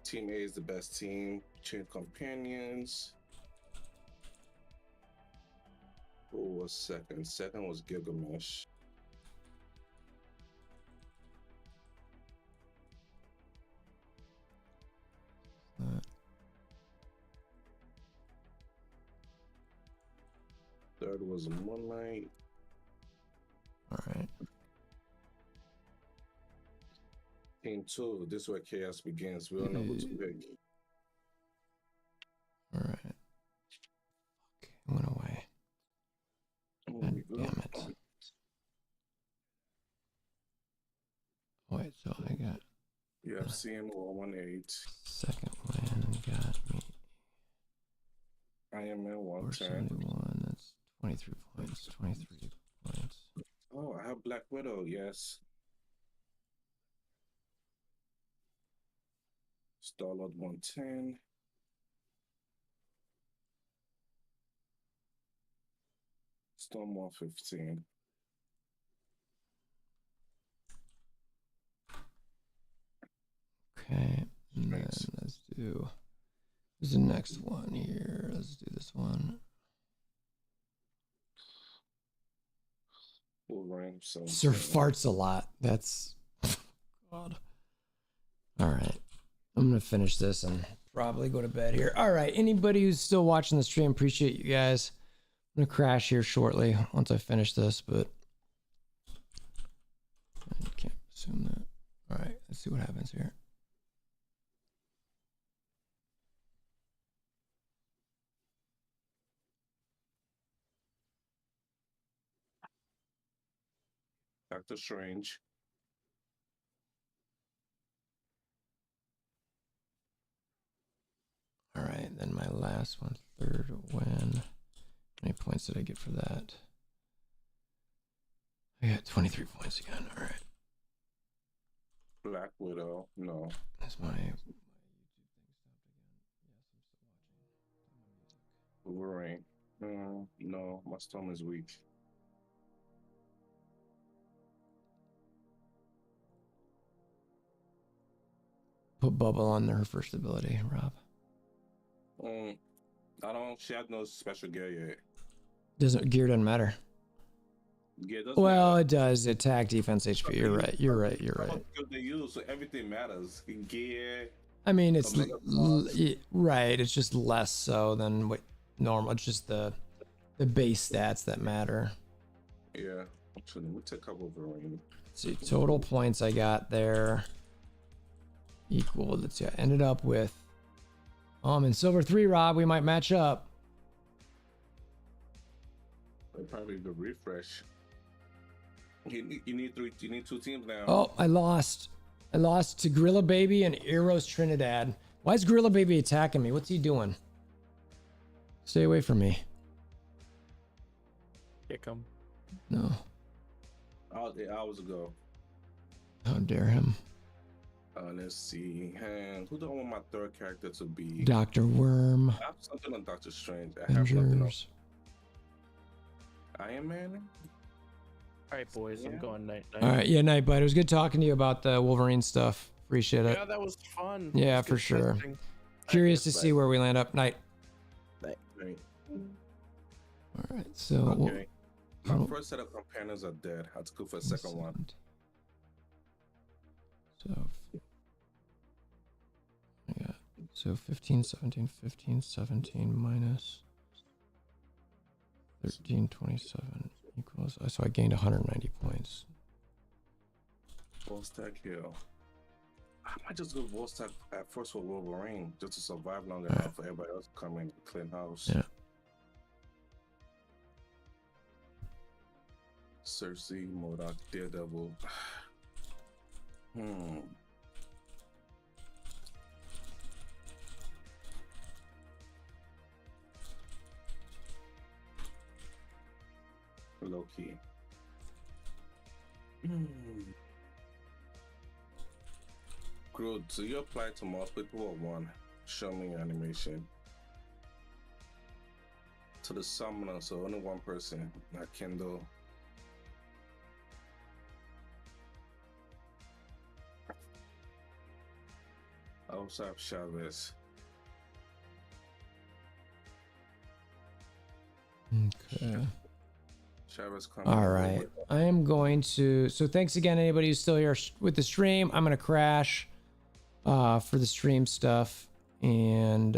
Team A is the best team. Chain companions. Who was second? Second was Gilgamesh. Third was Moonlight. All right. Team 2. This is where chaos begins. We don't know who to pick. All right. Okay, I went away. God damn it. Wait, so I got You have CM 118. second win, got me Iron Man 110. 471. That's 23 points. 23 points. Oh, I have Black Widow, yes. Star-Lord 110. Storm 115. Okay, and then let's do. Who's the next one here? Let's do this one. Wolverine. Sir farts a lot. That's God. All right, I'm gonna finish this and probably go to bed here. All right, anybody who's still watching the stream, appreciate you guys. I'm gonna crash here shortly once I finish this, but I can't assume that. All right, let's see what happens here. Doctor Strange. All right, then my last one, third win. How many points did I get for that? I got 23 points again. All right. Black Widow. No. That's my YouTube thing stopped again. Yes, I'm still watching. Wolverine. No, my storm is weak. Put Bubble on her first ability, Rob. She had no special gear yet. Gear doesn't matter. Gear doesn't Well, matter. it does. Attack, defense, HP. You're right. You're right. You're right. Because they use, so everything matters. Gear. I mean, it's right. It's just less so than what normal. It's just the base stats that matter. Yeah. Actually, let me take up Wolverine. Let's see, total points I got there equal. Let's see. I ended up with. I'm in silver 3, Rob. We might match up. Probably the refresh. You need 2 teams now. Oh, I lost. I lost to Gorilla Baby and Eros Trinidad. Why is Gorilla Baby attacking me? What's he doing? Stay away from me. Kick him. No. Oh, 8 hours ago. How dare him. Let's see. Who do I want my third character to be? Dr. Worm. I have something on Doctor Strange. I have nothing on Avengers. Iron Man. All right, boys. I'm going night. All right. Yeah, night, bud. It was good talking to you about the Wolverine stuff. Appreciate it. Yeah, that was fun. Yeah, It was for good sure. testing. Curious to All right, see where we land up. Night. Right. All right. So. Okay. My first set of companions are dead. I have to go for a second one. So. I got. So 15, 17, 15, 17 minus 13, 27 equals. So I gained 190 points. Volstack Hill. I might just go Volstack at first for Wolverine just to survive long enough for everybody else to come in and clean house. Yeah. Cersei, MODOK, Daredevil. Low-key. Groot, so you apply to multiple or one? Show me your animation. To the summoner, so only one person, not Kendall. I also have Chavez. Okay. Shava's coming. All right. I am going to. So thanks again, anybody who's still here with the stream. I'm gonna crash for the stream stuff, and